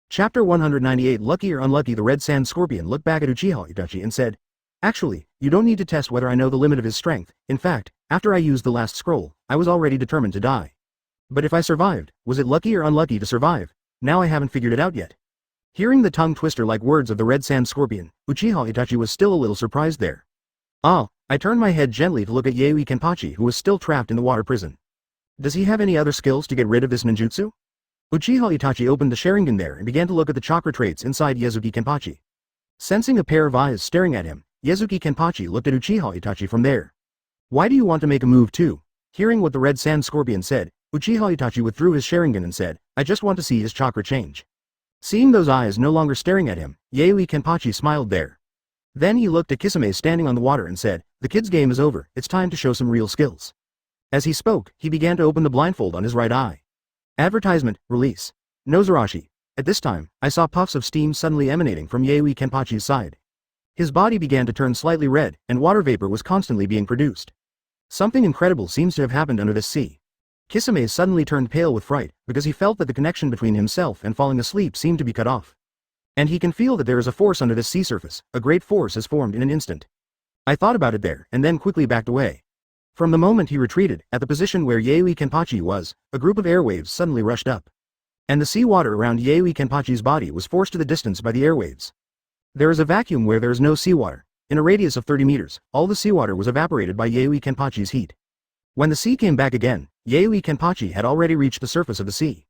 Chapter 198 Lucky or unlucky. The red sand scorpion looked back at Uchiha Itachi and said, actually, you don't need to test whether I know the limit of his strength. In fact, after I used the last scroll, I was already determined to die. But if I survived, was it lucky or unlucky to survive? Now I haven't figured it out yet. Hearing the tongue twister like words of the red sand scorpion, Uchiha Itachi was still a little surprised there. I turned my head gently to look at Yaoi Kenpachi who was still trapped in the water prison. Does he have any other skills to get rid of this ninjutsu? Uchiha Itachi opened the Sharingan there and began to look at the chakra traits inside Yazuki Kenpachi. Sensing a pair of eyes staring at him, Yazuki Kenpachi looked at Uchiha Itachi from there. Why do you want to make a move too? Hearing what the red sand scorpion said, Uchiha Itachi withdrew his Sharingan and said, I just want to see his chakra change. Seeing those eyes no longer staring at him, Yaoi Kenpachi smiled there. Then he looked at Kisame standing on the water and said, "The kid's game is over, it's time to show some real skills." As he spoke, he began to open the blindfold on his right eye. Advertisement, release. Nozarashi. At this time, I saw puffs of steam suddenly emanating from Yaoi Kenpachi's side. His body began to turn slightly red, and water vapor was constantly being produced. Something incredible seems to have happened under this sea. Kisame suddenly turned pale with fright, because he felt that the connection between himself and falling asleep seemed to be cut off. And he can feel that there is a force under this sea surface, a great force has formed in an instant. I thought about it there, and then quickly backed away. From the moment he retreated, at the position where Yaoi Kenpachi was, a group of airwaves suddenly rushed up. And the sea water around Yaoi Kenpachi's body was forced to the distance by the airwaves. There is a vacuum where there is no seawater. In a radius of 30 meters, all the seawater was evaporated by Yaoi Kenpachi's heat. When the sea came back again, Yaoi Kenpachi had already reached the surface of the sea.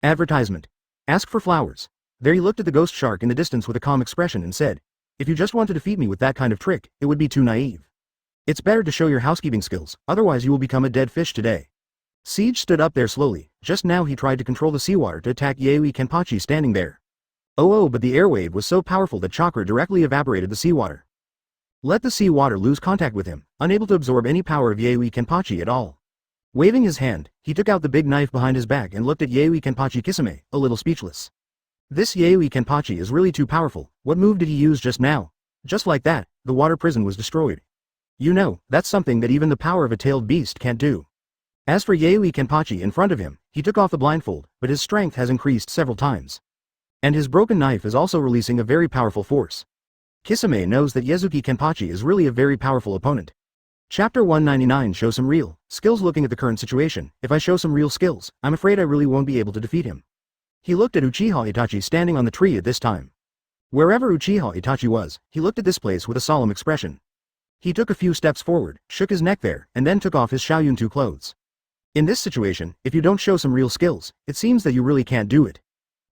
Advertisement. Ask for flowers. There he looked at the ghost shark in the distance with a calm expression and said, "If you just want to defeat me with that kind of trick, it would be too naive. It's better to show your housekeeping skills, otherwise you will become a dead fish today." Siege stood up there slowly. Just now he tried to control the seawater to attack Yaoi Kenpachi standing there. But the airwave was so powerful that chakra directly evaporated the seawater. Let the seawater lose contact with him, unable to absorb any power of Yaoi Kenpachi at all. Waving his hand, he took out the big knife behind his back and looked at Yaoi Kenpachi Kisame, a little speechless. This Yaoi Kenpachi is really too powerful. What move did he use just now? Just like that, the water prison was destroyed. You know, that's something that even the power of a tailed beast can't do. As for Yaoi Kenpachi in front of him, he took off the blindfold, but his strength has increased several times. And his broken knife is also releasing a very powerful force. Kisame knows that Yazuki Kenpachi is really a very powerful opponent. Chapter 199 shows some real skills. Looking at the current situation, if I show some real skills, I'm afraid I really won't be able to defeat him. He looked at Uchiha Itachi standing on the tree at this time. Wherever Uchiha Itachi was, he looked at this place with a solemn expression. He took a few steps forward, shook his neck there, and then took off his Xiaoyuntu clothes. In this situation, if you don't show some real skills, it seems that you really can't do it.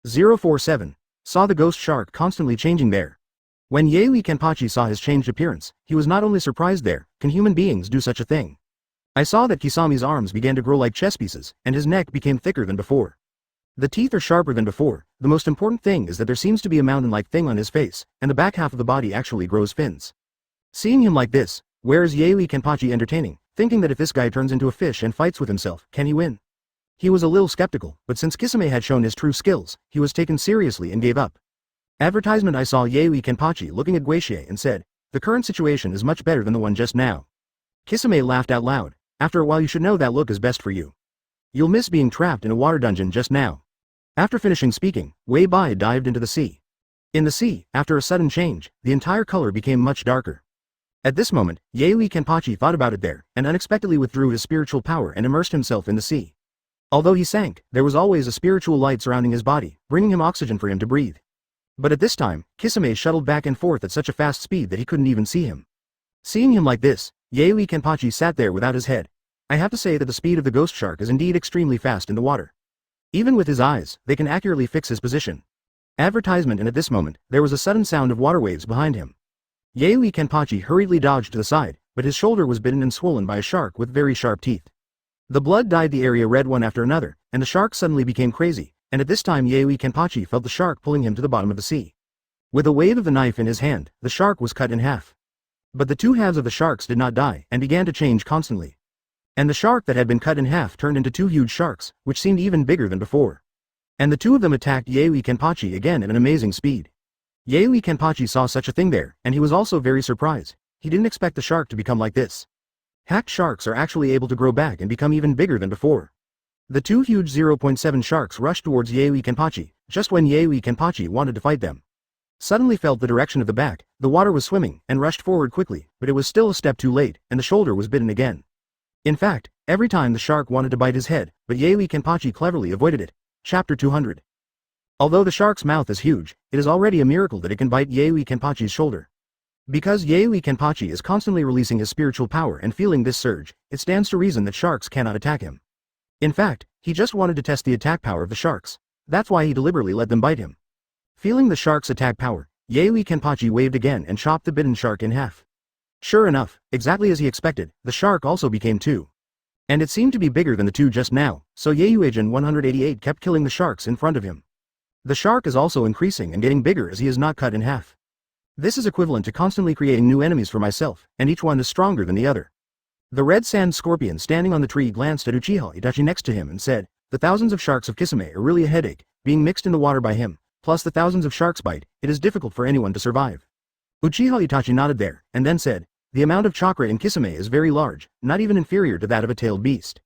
047. Saw the ghost shark constantly changing there. When Yaoi Kenpachi saw his changed appearance, he was not only surprised there, can human beings do such a thing? I saw that Kisame's arms began to grow like chess pieces, and his neck became thicker than before. The teeth are sharper than before. The most important thing is that there seems to be a mountain-like thing on his face, and the back half of the body actually grows fins. Seeing him like this, where is Yaoi Kenpachi entertaining, thinking that if this guy turns into a fish and fights with himself, can he win? He was a little skeptical, but since Kisame had shown his true skills, he was taken seriously and gave up. Advertisement. I saw Yaoi Kenpachi looking at Guixie and said, "The current situation is much better than the one just now." Kisame laughed out loud. "After a while you should know that look is best for you. You'll miss being trapped in a water dungeon just now." After finishing speaking, Wei Bai dived into the sea. In the sea, after a sudden change, the entire color became much darker. At this moment, Yaoi Kenpachi thought about it there, and unexpectedly withdrew his spiritual power and immersed himself in the sea. Although he sank, there was always a spiritual light surrounding his body, bringing him oxygen for him to breathe. But at this time, Kisame shuttled back and forth at such a fast speed that he couldn't even see him. Seeing him like this, Yaoi Kenpachi sat there without his head. I have to say that the speed of the ghost shark is indeed extremely fast in the water. Even with his eyes, they can accurately fix his position. Advertisement. And at this moment, there was a sudden sound of water waves behind him. Yaoi Kenpachi hurriedly dodged to the side, but his shoulder was bitten and swollen by a shark with very sharp teeth. The blood dyed the area red one after another, and the shark suddenly became crazy, and at this time Yaoi Kenpachi felt the shark pulling him to the bottom of the sea. With a wave of the knife in his hand, the shark was cut in half. But the two halves of the sharks did not die, and began to change constantly. And the shark that had been cut in half turned into two huge sharks, which seemed even bigger than before. And the two of them attacked Yaoi Kenpachi again at an amazing speed. Yaoi Kenpachi saw such a thing there, and he was also very surprised. He didn't expect the shark to become like this. Hacked sharks are actually able to grow back and become even bigger than before. The two huge 0.7 sharks rushed towards Yaoi Kenpachi, just when Yaoi Kenpachi wanted to fight them. Suddenly felt the direction of the back, the water was swimming, and rushed forward quickly, but it was still a step too late, and the shoulder was bitten again. In fact, every time the shark wanted to bite his head, but Yaoi Kenpachi cleverly avoided it. Chapter 200. Although the shark's mouth is huge, it is already a miracle that it can bite Yaoi Kenpachi's shoulder. Because Yaoi Kenpachi is constantly releasing his spiritual power and feeling this surge, it stands to reason that sharks cannot attack him. In fact, he just wanted to test the attack power of the sharks. That's why he deliberately let them bite him. Feeling the shark's attack power, Yaoi Kenpachi waved again and chopped the bitten shark in half. Sure enough, exactly as he expected, the shark also became two. And it seemed to be bigger than the two just now, so Yaoi 188 kept killing the sharks in front of him. The shark is also increasing and getting bigger as he is not cut in half. This is equivalent to constantly creating new enemies for myself, and each one is stronger than the other. The red sand scorpion standing on the tree glanced at Uchiha Itachi next to him and said, "The thousands of sharks of Kisame are really a headache, being mixed in the water by him, plus the thousands of sharks bite, it is difficult for anyone to survive." Uchiha Itachi nodded there, and then said, "The amount of chakra in Kisame is very large, not even inferior to that of a tailed beast."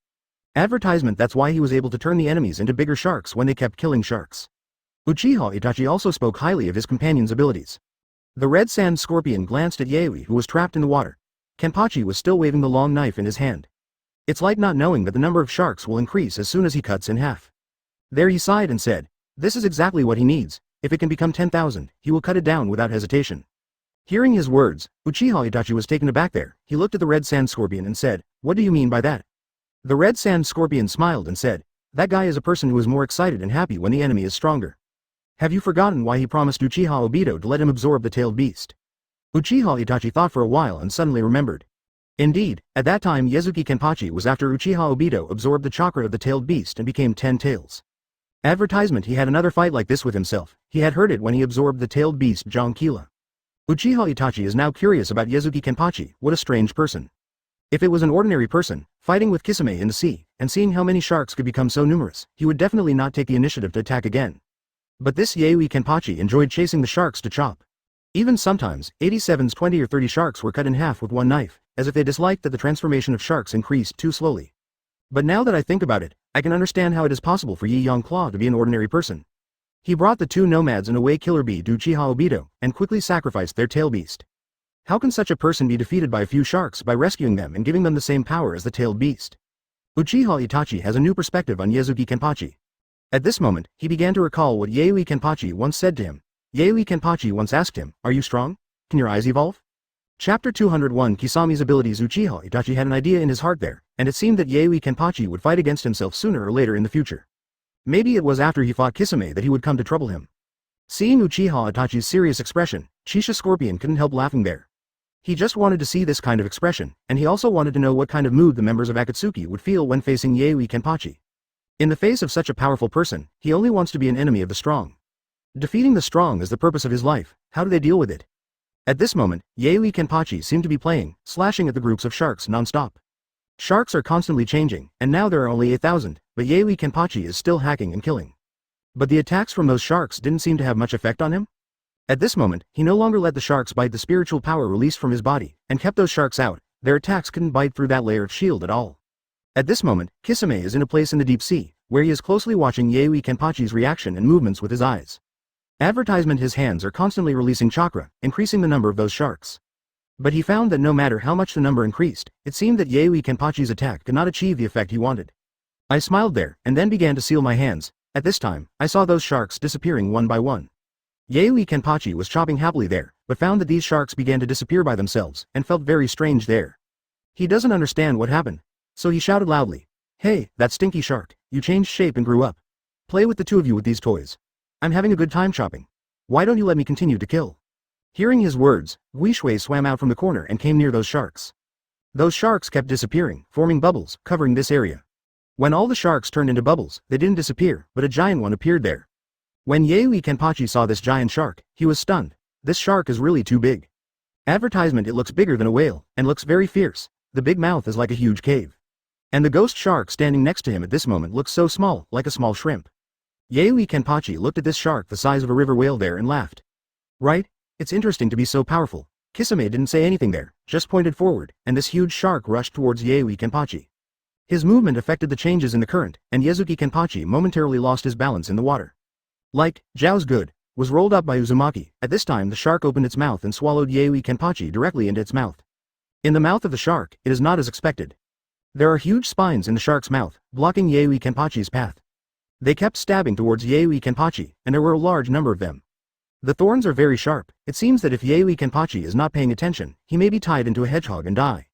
Advertisement. That's why he was able to turn the enemies into bigger sharks when they kept killing sharks. Uchiha Itachi also spoke highly of his companion's abilities. The red sand scorpion glanced at Yayoi, who was trapped in the water. Kenpachi was still waving the long knife in his hand. It's like not knowing that the number of sharks will increase as soon as he cuts in half. There he sighed and said, "This is exactly what he needs. If it can become 10,000, he will cut it down without hesitation." Hearing his words, Uchiha Itachi was taken aback there. He looked at the red sand scorpion and said, "What do you mean by that?" The red sand scorpion smiled and said, "That guy is a person who is more excited and happy when the enemy is stronger. Have you forgotten why he promised Uchiha Obito to let him absorb the tailed beast?" Uchiha Itachi thought for a while and suddenly remembered. Indeed, at that time Zaraki Kenpachi was after Uchiha Obito absorbed the chakra of the tailed beast and became 10 tails. Advertisement. He had another fight like this with himself. He had heard it when he absorbed the tailed beast Jonkila. Uchiha Itachi is now curious about Zaraki Kenpachi. What a strange person. If it was an ordinary person, fighting with Kisame in the sea, and seeing how many sharks could become so numerous, he would definitely not take the initiative to attack again. But this Zaraki Kenpachi enjoyed chasing the sharks to chop. Even sometimes, 87's 20 or 30 sharks were cut in half with one knife, as if they disliked that the transformation of sharks increased too slowly. But now that I think about it, I can understand how it is possible for Yi Yongclaw to be an ordinary person. He brought the two nomads and away Killer Bee to Uchiha Obito, and quickly sacrificed their tail beast. How can such a person be defeated by a few sharks by rescuing them and giving them the same power as the tailed beast? Uchiha Itachi has a new perspective on Zaraki Kenpachi. At this moment, he began to recall what Zaraki Kenpachi once said to him. Zaraki Kenpachi once asked him, "Are you strong? Can your eyes evolve?" Chapter 201. Kisame's abilities. Uchiha Itachi had an idea in his heart there, and it seemed that Zaraki Kenpachi would fight against himself sooner or later in the future. Maybe it was after he fought Kisame that he would come to trouble him. Seeing Uchiha Itachi's serious expression, Shisha Scorpion couldn't help laughing there. He just wanted to see this kind of expression, and he also wanted to know what kind of mood the members of Akatsuki would feel when facing Zaraki Kenpachi. In the face of such a powerful person, he only wants to be an enemy of the strong. Defeating the strong is the purpose of his life. How do they deal with it? At this moment, Zaraki Kenpachi seemed to be playing, slashing at the groups of sharks non-stop. Sharks are constantly changing, and now there are only 8,000, but Zaraki Kenpachi is still hacking and killing. But the attacks from those sharks didn't seem to have much effect on him. At this moment, he no longer let the sharks bite the spiritual power released from his body, and kept those sharks out. Their attacks couldn't bite through that layer of shield at all. At this moment, Kisame is in a place in the deep sea, where he is closely watching Zaraki Kenpachi's reaction and movements with his eyes. Advertisement. His hands are constantly releasing chakra, increasing the number of those sharks. But he found that no matter how much the number increased, it seemed that Zaraki Kenpachi's attack could not achieve the effect he wanted. I smiled there, and then began to seal my hands. At this time, I saw those sharks disappearing one by one. Zaraki Kenpachi was chopping happily there, but found that these sharks began to disappear by themselves, and felt very strange there. He doesn't understand what happened. So he shouted loudly, "Hey, that stinky shark, you changed shape and grew up. Play with the two of you with these toys. I'm having a good time chopping. Why don't you let me continue to kill?" Hearing his words, Guishui swam out from the corner and came near those sharks. Those sharks kept disappearing, forming bubbles, covering this area. When all the sharks turned into bubbles, they didn't disappear, but a giant one appeared there. When Zaraki Kenpachi saw this giant shark, he was stunned. This shark is really too big. Advertisement. It looks bigger than a whale, and looks very fierce. The big mouth is like a huge cave. And the ghost shark standing next to him at this moment looks so small, like a small shrimp. Zaraki Kenpachi looked at this shark the size of a river whale there and laughed. Right? It's interesting to be so powerful. Kisame didn't say anything there, just pointed forward, and this huge shark rushed towards Zaraki Kenpachi. His movement affected the changes in the current, and Zaraki Kenpachi momentarily lost his balance in the water. Like, Zhao's good, was rolled up by Uzumaki. At this time the shark opened its mouth and swallowed Zaraki Kenpachi directly into its mouth. In the mouth of the shark, it is not as expected. There are huge spines in the shark's mouth, blocking Zaraki Kenpachi's path. They kept stabbing towards Zaraki Kenpachi, and there were a large number of them. The thorns are very sharp. It seems that if Zaraki Kenpachi is not paying attention, he may be tied into a hedgehog and die.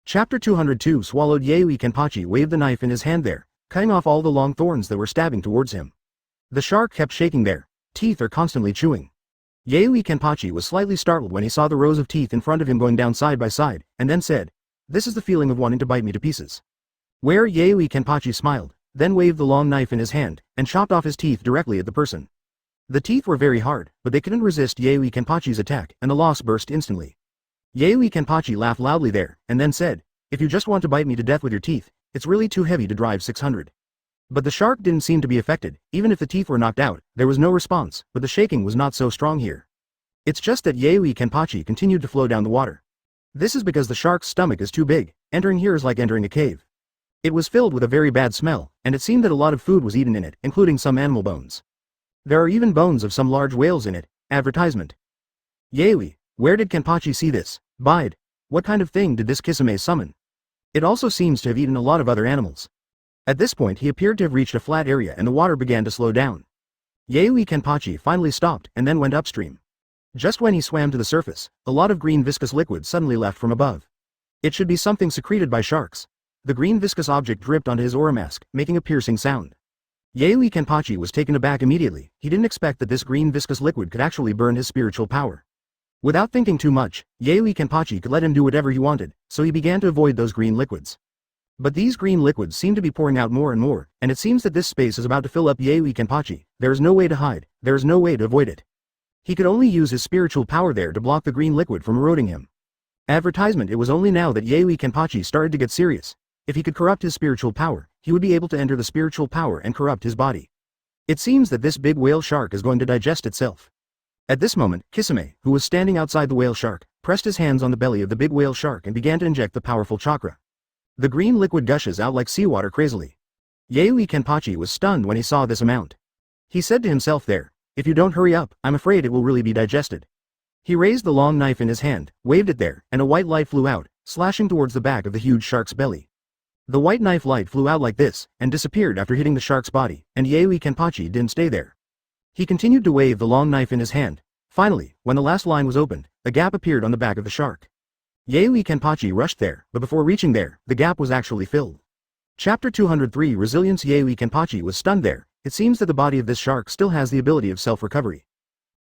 Chapter 202. Swallowed. Zaraki Kenpachi waved the knife in his hand there, cutting off all the long thorns that were stabbing towards him. The shark kept shaking there. Teeth are constantly chewing. Zaraki Kenpachi was slightly startled when he saw the rows of teeth in front of him going down side by side, and then said, "This is the feeling of wanting to bite me to pieces." Where Zaraki Kenpachi smiled, then waved the long knife in his hand, and chopped off his teeth directly at the person. The teeth were very hard, but they couldn't resist Yaoi Kenpachi's attack, and the loss burst instantly. Yaoi Kenpachi laughed loudly there, and then said, "If you just want to bite me to death with your teeth, it's really too heavy to drive 600. But the shark didn't seem to be affected. Even if the teeth were knocked out, there was no response, but the shaking was not so strong here. It's just that Yaoi Kenpachi continued to flow down the water. This is because the shark's stomach is too big. Entering here is like entering a cave. It was filled with a very bad smell, and it seemed that a lot of food was eaten in it, including some animal bones. There are even bones of some large whales in it." Advertisement. Yaoi, where did Kenpachi see this? Bide. What kind of thing did this Kisame summon? It also seems to have eaten a lot of other animals. At this point he appeared to have reached a flat area and the water began to slow down. Yaoi Kenpachi finally stopped and then went upstream. Just when he swam to the surface, a lot of green viscous liquid suddenly left from above. It should be something secreted by sharks. The green viscous object dripped onto his aura mask, making a piercing sound. Yaoi Kenpachi was taken aback immediately. He didn't expect that this green viscous liquid could actually burn his spiritual power. Without thinking too much, Yaoi Kenpachi could let him do whatever he wanted, so he began to avoid those green liquids. But these green liquids seem to be pouring out more and more, and it seems that this space is about to fill up Yaoi Kenpachi. There is no way to hide, there is no way to avoid it. He could only use his spiritual power there to block the green liquid from eroding him. Advertisement. It was only now that Yaoi Kenpachi started to get serious. If he could corrupt his spiritual power, he would be able to enter the spiritual power and corrupt his body. It seems that this big whale shark is going to digest itself. At this moment, Kisame, who was standing outside the whale shark, pressed his hands on the belly of the big whale shark and began to inject the powerful chakra. The green liquid gushes out like seawater crazily. Yaoi Kenpachi was stunned when he saw this amount. He said to himself there, "If you don't hurry up, I'm afraid it will really be digested." He raised the long knife in his hand, waved it there, and a white light flew out, slashing towards the back of the huge shark's belly. The white knife light flew out like this, and disappeared after hitting the shark's body, and Yaoi Kenpachi didn't stay there. He continued to wave the long knife in his hand. Finally, when the last line was opened, a gap appeared on the back of the shark. Yaoi Kenpachi rushed there, but before reaching there, the gap was actually filled. Chapter 203 Resilience. Yaoi Kenpachi was stunned there. It seems that the body of this shark still has the ability of self-recovery.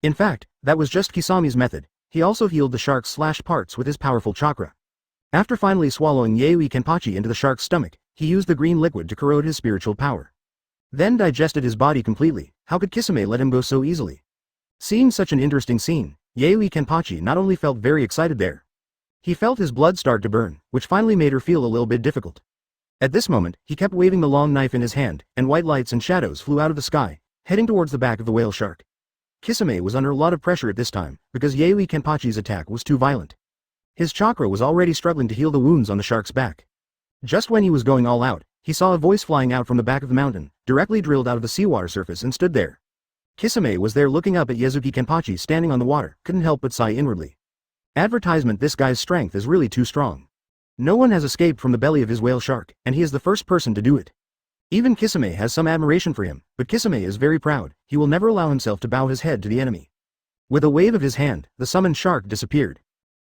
In fact, that was just Kisame's method. He also healed the shark's slashed parts with his powerful chakra. After finally swallowing Yaoi Kenpachi into the shark's stomach, he used the green liquid to corrode his spiritual power. Then digested his body completely. How could Kisame let him go so easily? Seeing such an interesting scene, Yaoi Kenpachi not only felt very excited there. He felt his blood start to burn, which finally made her feel a little bit difficult. At this moment, he kept waving the long knife in his hand, and white lights and shadows flew out of the sky, heading towards the back of the whale shark. Kisame was under a lot of pressure at this time, because Yaoi Kenpachi's attack was too violent. His chakra was already struggling to heal the wounds on the shark's back. Just when he was going all out, he saw a voice flying out from the back of the mountain, directly drilled out of the seawater surface and stood there. Kisame was there looking up at Yazuki Kenpachi standing on the water, couldn't help but sigh inwardly. Advertisement. This guy's strength is really too strong. No one has escaped from the belly of his whale shark, and he is the first person to do it. Even Kisame has some admiration for him, but Kisame is very proud. He will never allow himself to bow his head to the enemy. With a wave of his hand, the summoned shark disappeared.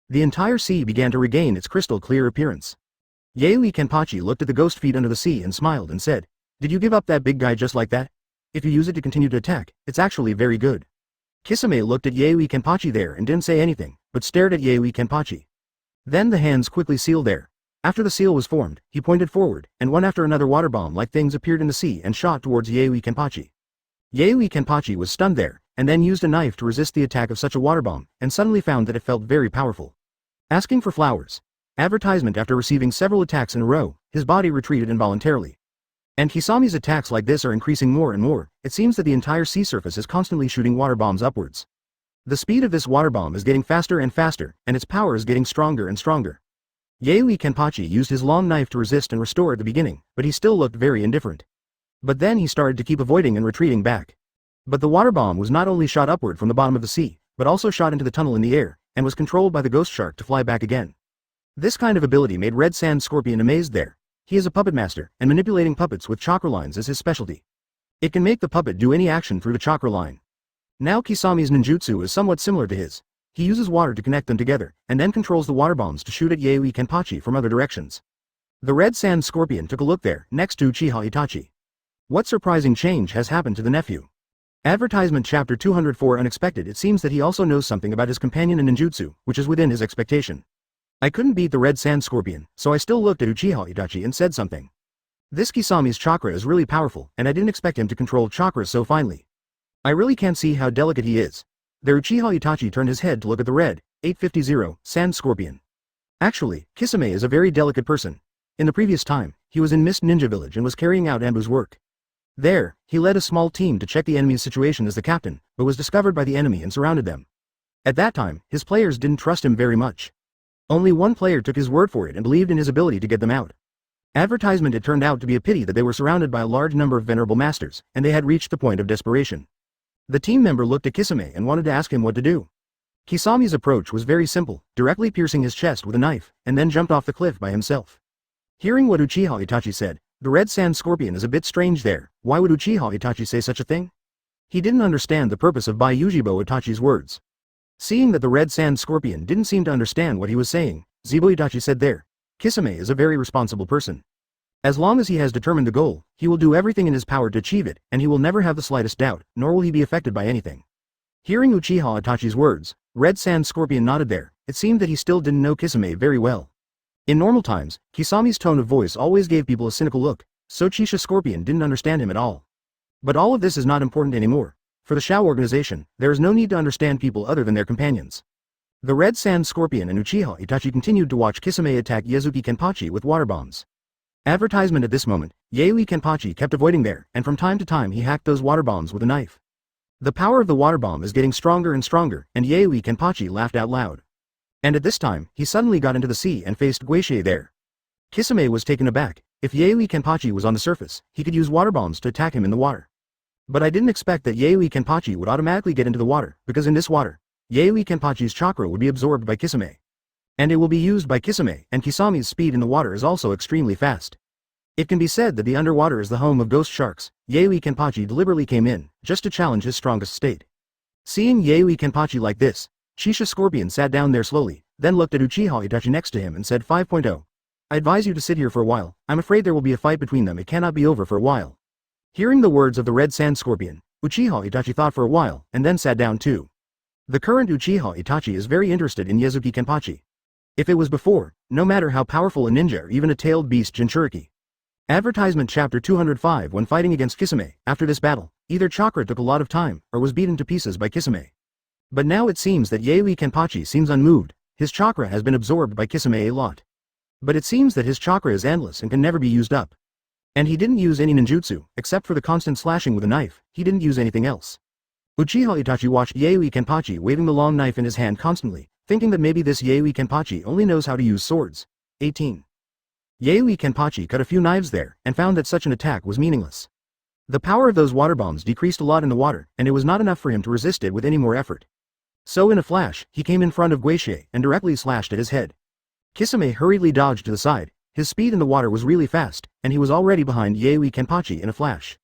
The entire sea began to regain its crystal clear appearance. Yaoi Kenpachi looked at the ghost feet under the sea and smiled and said, "Did you give up that big guy just like that? If you use it to continue to attack, it's actually very good." Kisame looked at Yaoi Kenpachi there and didn't say anything, but stared at Yaoi Kenpachi. Then the hands quickly sealed there. After the seal was formed, he pointed forward, and one after another water bomb-like things appeared in the sea and shot towards Yaoi Kenpachi. Yaoi Kenpachi was stunned there, and then used a knife to resist the attack of such a water bomb, and suddenly found that it felt very powerful. Asking for flowers. Advertisement. After receiving several attacks in a row, his body retreated involuntarily. And Kisame's attacks like this are increasing more and more. It seems that the entire sea surface is constantly shooting water bombs upwards. The speed of this water bomb is getting faster and faster, and its power is getting stronger and stronger. Yaoi Kenpachi used his long knife to resist and restore at the beginning, but he still looked very indifferent. But then he started to keep avoiding and retreating back. But the water bomb was not only shot upward from the bottom of the sea, but also shot into the tunnel in the air, and was controlled by the ghost shark to fly back again. This kind of ability made Red Sand Scorpion amazed there. He is a puppet master, and manipulating puppets with chakra lines is his specialty. It can make the puppet do any action through the chakra line. Now Kisame's ninjutsu is somewhat similar to his. He uses water to connect them together, and then controls the water bombs to shoot at Yaoi Kenpachi from other directions. The Red Sand Scorpion took a look there, next to Uchiha Itachi. What surprising change has happened to the nephew? Advertisement. Chapter 204 Unexpected. It seems that he also knows something about his companion in ninjutsu, which is within his expectation. I couldn't beat the Red Sand Scorpion, so I still looked at Uchiha Itachi and said something. This Kisame's chakra is really powerful, and I didn't expect him to control chakras so finely. I really can't see how delicate he is. There Uchiha Itachi turned his head to look at the red, 850, sand scorpion. Actually, Kisame is a very delicate person. In the previous time, he was in Mist Ninja Village and was carrying out Ambu's work. There, he led a small team to check the enemy's situation as the captain, but was discovered by the enemy and surrounded them. At that time, his players didn't trust him very much. Only one player took his word for it and believed in his ability to get them out. Advertisement. It turned out to be a pity that they were surrounded by a large number of venerable masters, and they had reached the point of desperation. The team member looked at Kisame and wanted to ask him what to do. Kisami's approach was very simple, directly piercing his chest with a knife, and then jumped off the cliff by himself. Hearing what Uchiha Itachi said, the red sand scorpion is a bit strange there. Why would Uchiha Itachi say such a thing? He didn't understand the purpose of Byujibo Itachi's words. Seeing that the red sand scorpion didn't seem to understand what he was saying, Zibo Itachi said there, Kisame is a very responsible person. As long as he has determined the goal, he will do everything in his power to achieve it, and he will never have the slightest doubt, nor will he be affected by anything. Hearing Uchiha Itachi's words, Red Sand Scorpion nodded there. It seemed that he still didn't know Kisame very well. In normal times, Kisami's tone of voice always gave people a cynical look, so Chisha Scorpion didn't understand him at all. But all of this is not important anymore. For the Shao organization, there is no need to understand people other than their companions. The Red Sand Scorpion and Uchiha Itachi continued to watch Kisame attack Zaraki Kenpachi with water bombs. Advertisement. At this moment, Zaraki Kenpachi kept avoiding there, and from time to time he hacked those water bombs with a knife. The power of the water bomb is getting stronger and stronger, and Zaraki Kenpachi laughed out loud. And at this time, he suddenly got into the sea and faced Guixie there. Kisame was taken aback. If Zaraki Kenpachi was on the surface, he could use water bombs to attack him in the water. But I didn't expect that Zaraki Kenpachi would automatically get into the water, because in this water, Zaraki Kenpachi's chakra would be absorbed by Kisame. And it will be used by Kisame, and Kisami's speed in the water is also extremely fast. It can be said that the underwater is the home of ghost sharks. Zaraki Kenpachi deliberately came in, just to challenge his strongest state. Seeing Zaraki Kenpachi like this, Chisha Scorpion sat down there slowly, then looked at Uchiha Itachi next to him and said 5.0. I advise you to sit here for a while. I'm afraid there will be a fight between them. It cannot be over for a while. Hearing the words of the Red Sand Scorpion, Uchiha Itachi thought for a while, and then sat down too. The current Uchiha Itachi is very interested in Zaraki Kenpachi. If it was before, no matter how powerful a ninja or even a tailed beast Jinchuriki. Advertisement. Chapter 205. When fighting against Kisame, after this battle, either chakra took a lot of time, or was beaten to pieces by Kisame. But now it seems that Zaraki Kenpachi seems unmoved. His chakra has been absorbed by Kisame a lot. But it seems that his chakra is endless and can never be used up. And he didn't use any ninjutsu, except for the constant slashing with a knife. He didn't use anything else. Uchiha Itachi watched Zaraki Kenpachi waving the long knife in his hand constantly, thinking that maybe this Zaraki Kenpachi only knows how to use swords. 18. Zaraki Kenpachi cut a few knives there, and found that such an attack was meaningless. The power of those water bombs decreased a lot in the water, and it was not enough for him to resist it with any more effort. So in a flash, he came in front of Guixie and directly slashed at his head. Kisame hurriedly dodged to the side. His speed in the water was really fast, and he was already behind Zaraki Kenpachi in a flash.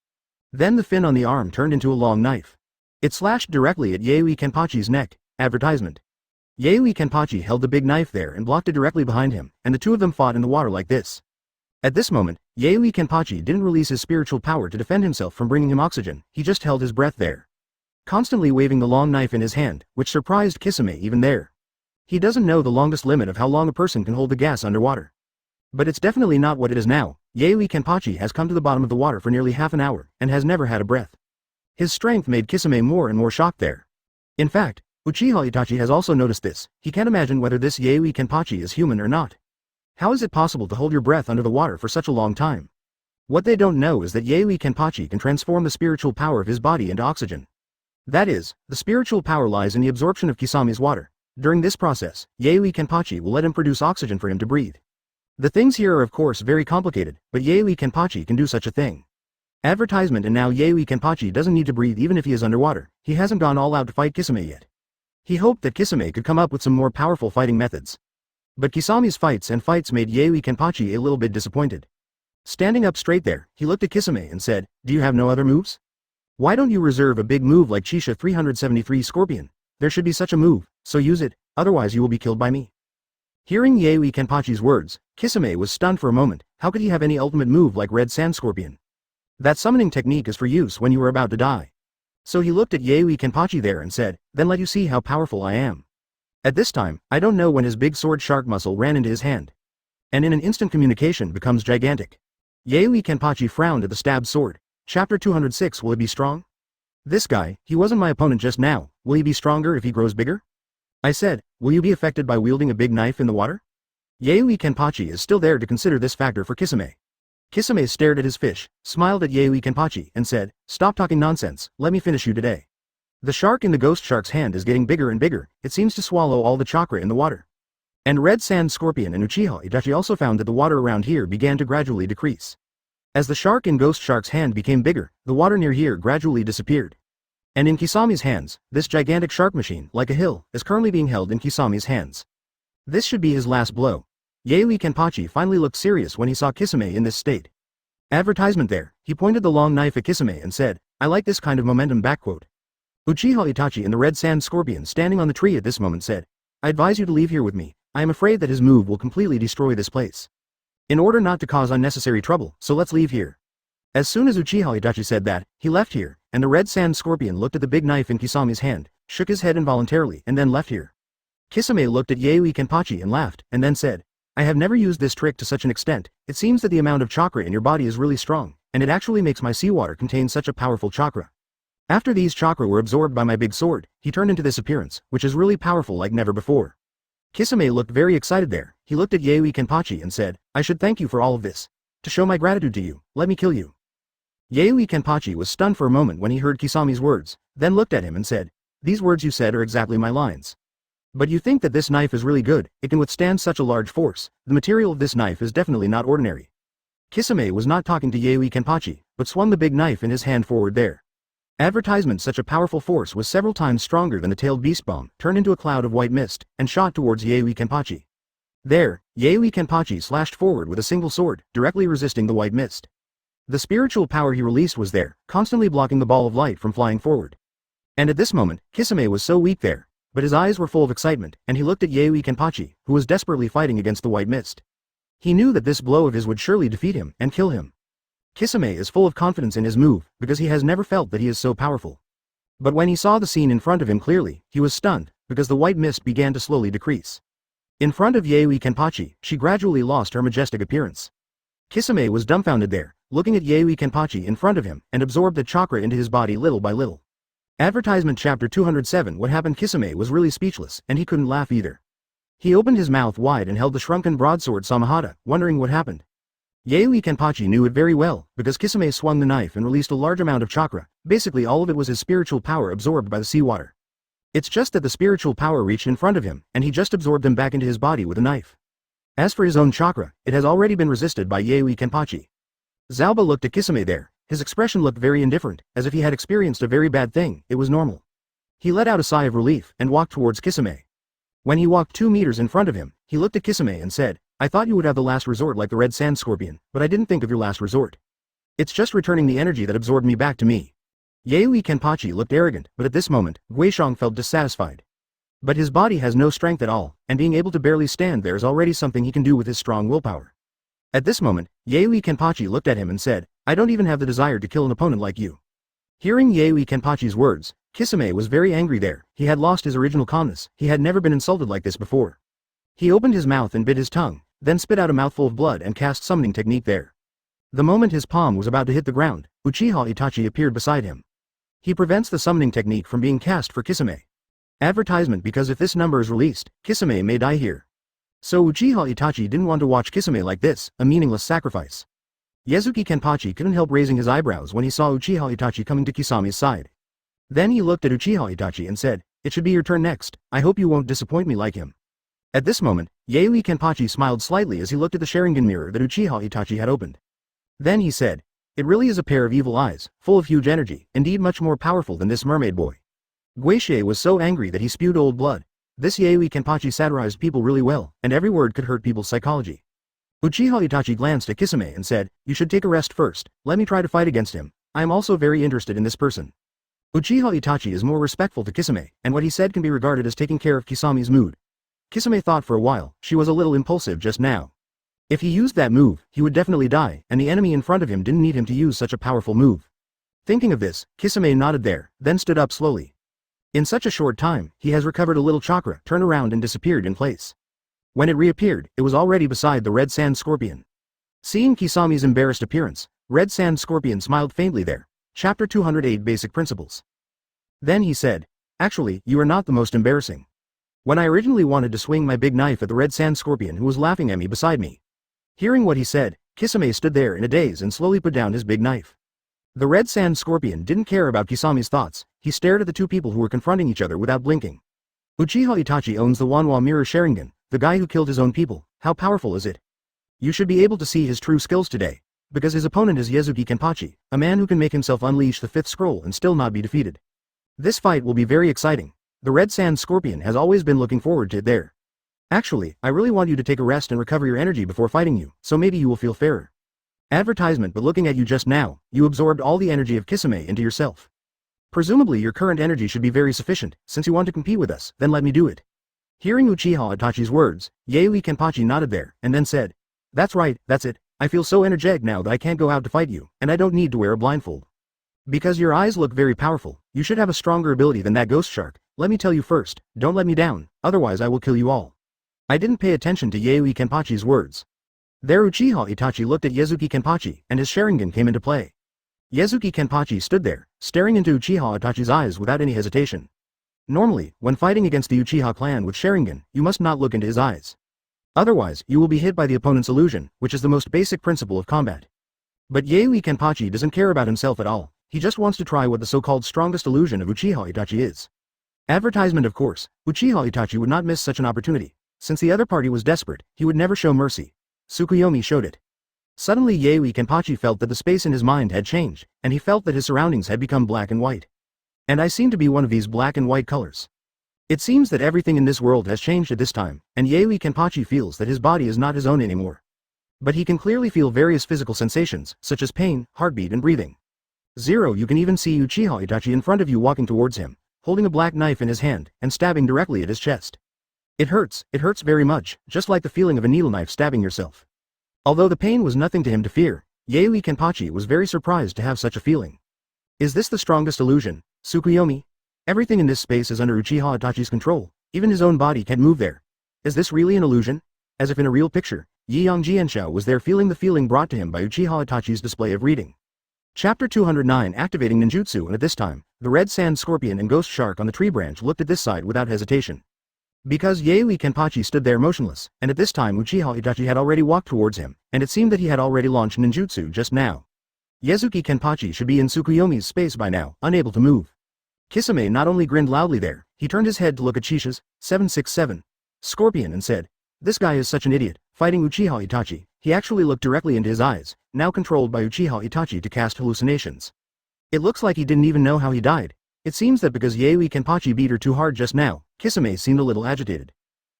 Then the fin on the arm turned into a long knife. It slashed directly at Zaraki Kenpachi's neck. Advertisement. Zaraki Kenpachi held the big knife there and blocked it directly behind him, and the two of them fought in the water like this. At this moment, Zaraki Kenpachi didn't release his spiritual power to defend himself from bringing him oxygen. He just held his breath there, constantly waving the long knife in his hand, which surprised Kisame even there. He doesn't know the longest limit of how long a person can hold the gas underwater. But it's definitely not what it is now. Zaraki Kenpachi has come to the bottom of the water for nearly half an hour, and has never had a breath. His strength made Kisame more and more shocked there. In fact, Uchiha Itachi has also noticed this. He can't imagine whether this Zaraki Kenpachi is human or not. How is it possible to hold your breath under the water for such a long time? What they don't know is that Zaraki Kenpachi can transform the spiritual power of his body into oxygen. That is, the spiritual power lies in the absorption of Kisame's water. During this process, Zaraki Kenpachi will let him produce oxygen for him to breathe. The things here are of course very complicated, but Zaraki Kenpachi can do such a thing. Advertisement. And now Zaraki Kenpachi doesn't need to breathe even if he is underwater. He hasn't gone all out to fight Kisame yet. He hoped that Kisame could come up with some more powerful fighting methods. But Kisame's fights made Zaraki Kenpachi a little bit disappointed. Standing up straight there, he looked at Kisame and said, "Do you have no other moves? Why don't you reserve a big move like Chisha 373 Scorpion? There should be such a move, so use it, otherwise you will be killed by me." Hearing Zaraki Kenpachi's words, Kisame was stunned for a moment. How could he have any ultimate move like Red Sand Scorpion? That summoning technique is for use when you are about to die. So he looked at Zaraki Kenpachi there and said, "Then let you see how powerful I am." At this time, I don't know when his big sword shark muscle ran into his hand. And in an instant communication becomes gigantic. Zaraki Kenpachi frowned at the stabbed sword. Chapter 206. Will it be strong? This guy, he wasn't my opponent just now, will he be stronger if he grows bigger? I said, will you be affected by wielding a big knife in the water? Yaoi Kenpachi is still there to consider this factor for Kisame. Kisame stared at his fish, smiled at Yaoi Kenpachi, and said, stop talking nonsense, let me finish you today. The shark in the ghost shark's hand is getting bigger and bigger, it seems to swallow all the chakra in the water. And Red Sand Scorpion and Uchiha Itachi also found that the water around here began to gradually decrease. As the shark in Ghost Shark's hand became bigger, the water near here gradually disappeared. And in Kisame's hands, this gigantic shark machine, like a hill, is currently being held in Kisame's hands. This should be his last blow. Yaoi Kenpachi finally looked serious when he saw Kisame in this state. Advertisement there, he pointed the long knife at Kisame and said, I like this kind of momentum backquote. Uchiha Itachi and the Red Sand Scorpion standing on the tree at this moment said, I advise you to leave here with me, I am afraid that his move will completely destroy this place. In order not to cause unnecessary trouble, so let's leave here. As soon as Uchiha Itachi said that, he left here, and the Red Sand Scorpion looked at the big knife in Kisame's hand, shook his head involuntarily, and then left here. Kisame looked at Yaoi Kenpachi and laughed, and then said, I have never used this trick to such an extent, it seems that the amount of chakra in your body is really strong, and it actually makes my seawater contain such a powerful chakra. After these chakra were absorbed by my big sword, he turned into this appearance, which is really powerful like never before. Kisame looked very excited there, he looked at Yaoi Kenpachi and said, I should thank you for all of this. To show my gratitude to you, let me kill you. Yaoi Kenpachi was stunned for a moment when he heard Kisame's words, then looked at him and said, these words you said are exactly my lines. But you think that this knife is really good, it can withstand such a large force, the material of this knife is definitely not ordinary. Kisame was not talking to Yaoi Kenpachi, but swung the big knife in his hand forward there. Advertisement such a powerful force was several times stronger than the tailed beast bomb, turned into a cloud of white mist, and shot towards Yaoi Kenpachi. There, Yaoi Kenpachi slashed forward with a single sword, directly resisting the white mist. The spiritual power he released was there, constantly blocking the ball of light from flying forward. And at this moment, Kisame was so weak there, but his eyes were full of excitement, and he looked at Yaoi Kenpachi, who was desperately fighting against the white mist. He knew that this blow of his would surely defeat him and kill him. Kisame is full of confidence in his move, because he has never felt that he is so powerful. But when he saw the scene in front of him clearly, he was stunned, because the white mist began to slowly decrease. In front of Yaoi Kenpachi, she gradually lost her majestic appearance. Kisame was dumbfounded there, looking at Yaoi Kenpachi in front of him, and absorbed the chakra into his body little by little. Advertisement chapter 207 What happened? Kisame was really speechless, and he couldn't laugh either. He opened his mouth wide and held the shrunken broadsword Samahata, wondering what happened. Yaoi Kenpachi knew it very well, because Kisame swung the knife and released a large amount of chakra, basically all of it was his spiritual power absorbed by the seawater. It's just that the spiritual power reached in front of him, and he just absorbed them back into his body with a knife. As for his own chakra, it has already been resisted by Yaoi Kenpachi. Zalba looked at Kisame there, his expression looked very indifferent, as if he had experienced a very bad thing, it was normal. He let out a sigh of relief, and walked towards Kisame. When he walked 2 meters in front of him, he looked at Kisame and said, I thought you would have the last resort like the Red Sand Scorpion, but I didn't think of your last resort. It's just returning the energy that absorbed me back to me. Yaoi Kenpachi looked arrogant, but at this moment, Guishong felt dissatisfied. But his body has no strength at all, and being able to barely stand there is already something he can do with his strong willpower. At this moment, Yaoi Kenpachi looked at him and said, I don't even have the desire to kill an opponent like you. Hearing Yaoi Kenpachi's words, Kisame was very angry there, he had lost his original calmness, he had never been insulted like this before. He opened his mouth and bit his tongue, then spit out a mouthful of blood and cast summoning technique there. The moment his palm was about to hit the ground, Uchiha Itachi appeared beside him. He prevents the summoning technique from being cast for Kisame. Advertisement because if this number is released, Kisame may die here. So Uchiha Itachi didn't want to watch Kisame like this, a meaningless sacrifice. Yazuki Kenpachi couldn't help raising his eyebrows when he saw Uchiha Itachi coming to Kisame's side. Then he looked at Uchiha Itachi and said, it should be your turn next, I hope you won't disappoint me like him. At this moment, Yaoi Kenpachi smiled slightly as he looked at the Sharingan mirror that Uchiha Itachi had opened. Then he said, it really is a pair of evil eyes, full of huge energy, indeed much more powerful than this mermaid boy. Guixie was so angry that he spewed old blood. This Yaoi Kenpachi satirized people really well, and every word could hurt people's psychology. Uchiha Itachi glanced at Kisame and said, you should take a rest first, let me try to fight against him, I am also very interested in this person. Uchiha Itachi is more respectful to Kisame, and what he said can be regarded as taking care of Kisame's mood. Kisame thought for a while, she was a little impulsive just now. If he used that move, he would definitely die, and the enemy in front of him didn't need him to use such a powerful move. Thinking of this, Kisame nodded there, then stood up slowly. In such a short time, he has recovered a little chakra, turned around and disappeared in place. When it reappeared, it was already beside the Red Sand Scorpion. Seeing Kisame's embarrassed appearance, Red Sand Scorpion smiled faintly there. Chapter 208 Basic Principles. Then he said, "Actually, you are not the most embarrassing. When I originally wanted to swing my big knife at the red sand scorpion who was laughing at me beside me." Hearing what he said, Kisame stood there in a daze and slowly put down his big knife. The red sand scorpion didn't care about Kisami's thoughts, he stared at the two people who were confronting each other without blinking. "Uchiha Itachi owns the Wanwa Mirror Sharingan, the guy who killed his own people. How powerful is it? You should be able to see his true skills today, because his opponent is Zaraki Kenpachi, a man who can make himself unleash the fifth scroll and still not be defeated. This fight will be very exciting. The red sand scorpion has always been looking forward to it there. Actually, I really want you to take a rest and recover your energy before fighting you, so maybe you will feel fairer. Advertisement, but looking at you just now, you absorbed all the energy of Kisame into yourself. Presumably your current energy should be very sufficient, since you want to compete with us, then let me do it." Hearing Uchiha Itachi's words, Zaraki Kenpachi nodded there, and then said, "That's right, that's it. I feel so energetic now that I can't go out to fight you, and I don't need to wear a blindfold. Because your eyes look very powerful, you should have a stronger ability than that ghost shark. Let me tell you first, don't let me down, otherwise I will kill you all." I didn't pay attention to Zaraki Kenpachi's words. There Uchiha Itachi looked at Zaraki Kenpachi, and his Sharingan came into play. Zaraki Kenpachi stood there, staring into Uchiha Itachi's eyes without any hesitation. Normally, when fighting against the Uchiha clan with Sharingan, you must not look into his eyes. Otherwise, you will be hit by the opponent's illusion, which is the most basic principle of combat. But Zaraki Kenpachi doesn't care about himself at all, he just wants to try what the so-called strongest illusion of Uchiha Itachi is. Advertisement, of course. Uchiha Itachi would not miss such an opportunity. Since the other party was desperate, he would never show mercy. Tsukuyomi showed it. Suddenly Zaraki Kenpachi felt that the space in his mind had changed, and he felt that his surroundings had become black and white. And I seem to be one of these black and white colors. It seems that everything in this world has changed at this time, and Zaraki Kenpachi feels that his body is not his own anymore. But he can clearly feel various physical sensations, such as pain, heartbeat and breathing. You can even see Uchiha Itachi in front of you walking towards him, holding a black knife in his hand, and stabbing directly at his chest. It hurts very much, just like the feeling of a needle knife stabbing yourself. Although the pain was nothing to him to fear, Zaraki Kenpachi was very surprised to have such a feeling. Is this the strongest illusion, Tsukuyomi? Everything in this space is under Uchiha Itachi's control, even his own body can't move there. Is this really an illusion? As if in a real picture, Yang Jianshao was there feeling the feeling brought to him by Uchiha Itachi's display of reading. Chapter 209 Activating Ninjutsu. And at this time, the red sand scorpion and ghost shark on the tree branch looked at this side without hesitation. Because Zaraki Kenpachi stood there motionless, and at this time Uchiha Itachi had already walked towards him, and it seemed that he had already launched ninjutsu just now. Zaraki Kenpachi should be in Tsukuyomi's space by now, unable to move. Kisame not only grinned loudly there, he turned his head to look at Shisha's 767 scorpion and said, "This guy is such an idiot, fighting Uchiha Itachi." He actually looked directly into his eyes, now controlled by Uchiha Itachi to cast hallucinations. It looks like he didn't even know how he died. It seems that because Zaraki Kenpachi beat her too hard just now, Kisame seemed a little agitated.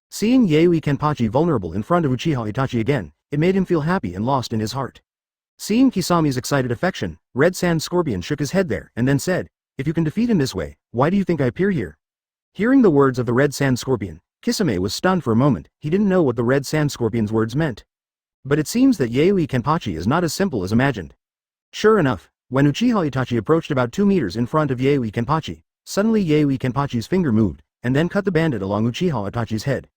Seeing Zaraki Kenpachi vulnerable in front of Uchiha Itachi again, it made him feel happy and lost in his heart. Seeing Kisami's excited affection, Red Sand Scorpion shook his head there and then said, "If you can defeat him this way, why do you think I appear here?" Hearing the words of the Red Sand Scorpion, Kisame was stunned for a moment. He didn't know what the Red Sand Scorpion's words meant. But it seems that Zaraki Kenpachi is not as simple as imagined. Sure enough, when Uchiha Itachi approached about 2 meters in front of Zaraki Kenpachi, suddenly Zaraki Kenpachi's finger moved, and then cut the bandit along Uchiha Itachi's head.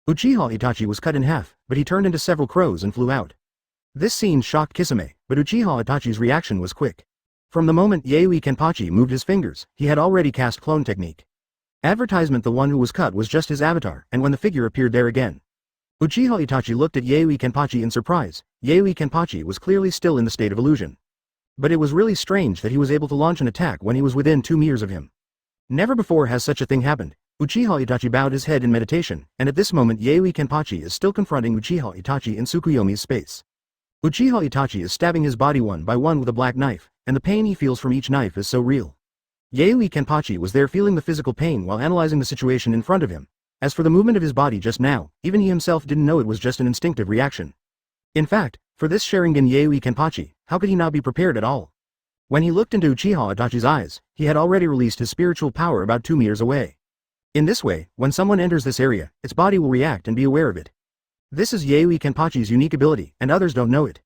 Uchiha Itachi was cut in half, but he turned into several crows and flew out. This scene shocked Kisame, but Uchiha Itachi's reaction was quick. From the moment Zaraki Kenpachi moved his fingers, he had already cast clone technique. Advertisement: the one who was cut was just his avatar, and when the figure appeared there again. Uchiha Itachi looked at Zaraki Kenpachi in surprise. Zaraki Kenpachi was clearly still in the state of illusion. But it was really strange that he was able to launch an attack when he was within 2 meters of him. Never before has such a thing happened. Uchiha Itachi bowed his head in meditation, and at this moment Zaraki Kenpachi is still confronting Uchiha Itachi in Tsukuyomi's space. Uchiha Itachi is stabbing his body one by one with a black knife, and the pain he feels from each knife is so real. Zaraki Kenpachi was there feeling the physical pain while analyzing the situation in front of him. As for the movement of his body just now, even he himself didn't know it was just an instinctive reaction. In fact, for this Sharingan Zaraki Kenpachi, how could he not be prepared at all? When he looked into Uchiha Itachi's eyes, he had already released his spiritual power about 2 meters away. In this way, when someone enters this area, its body will react and be aware of it. This is Zaraki Kenpachi's unique ability, and others don't know it.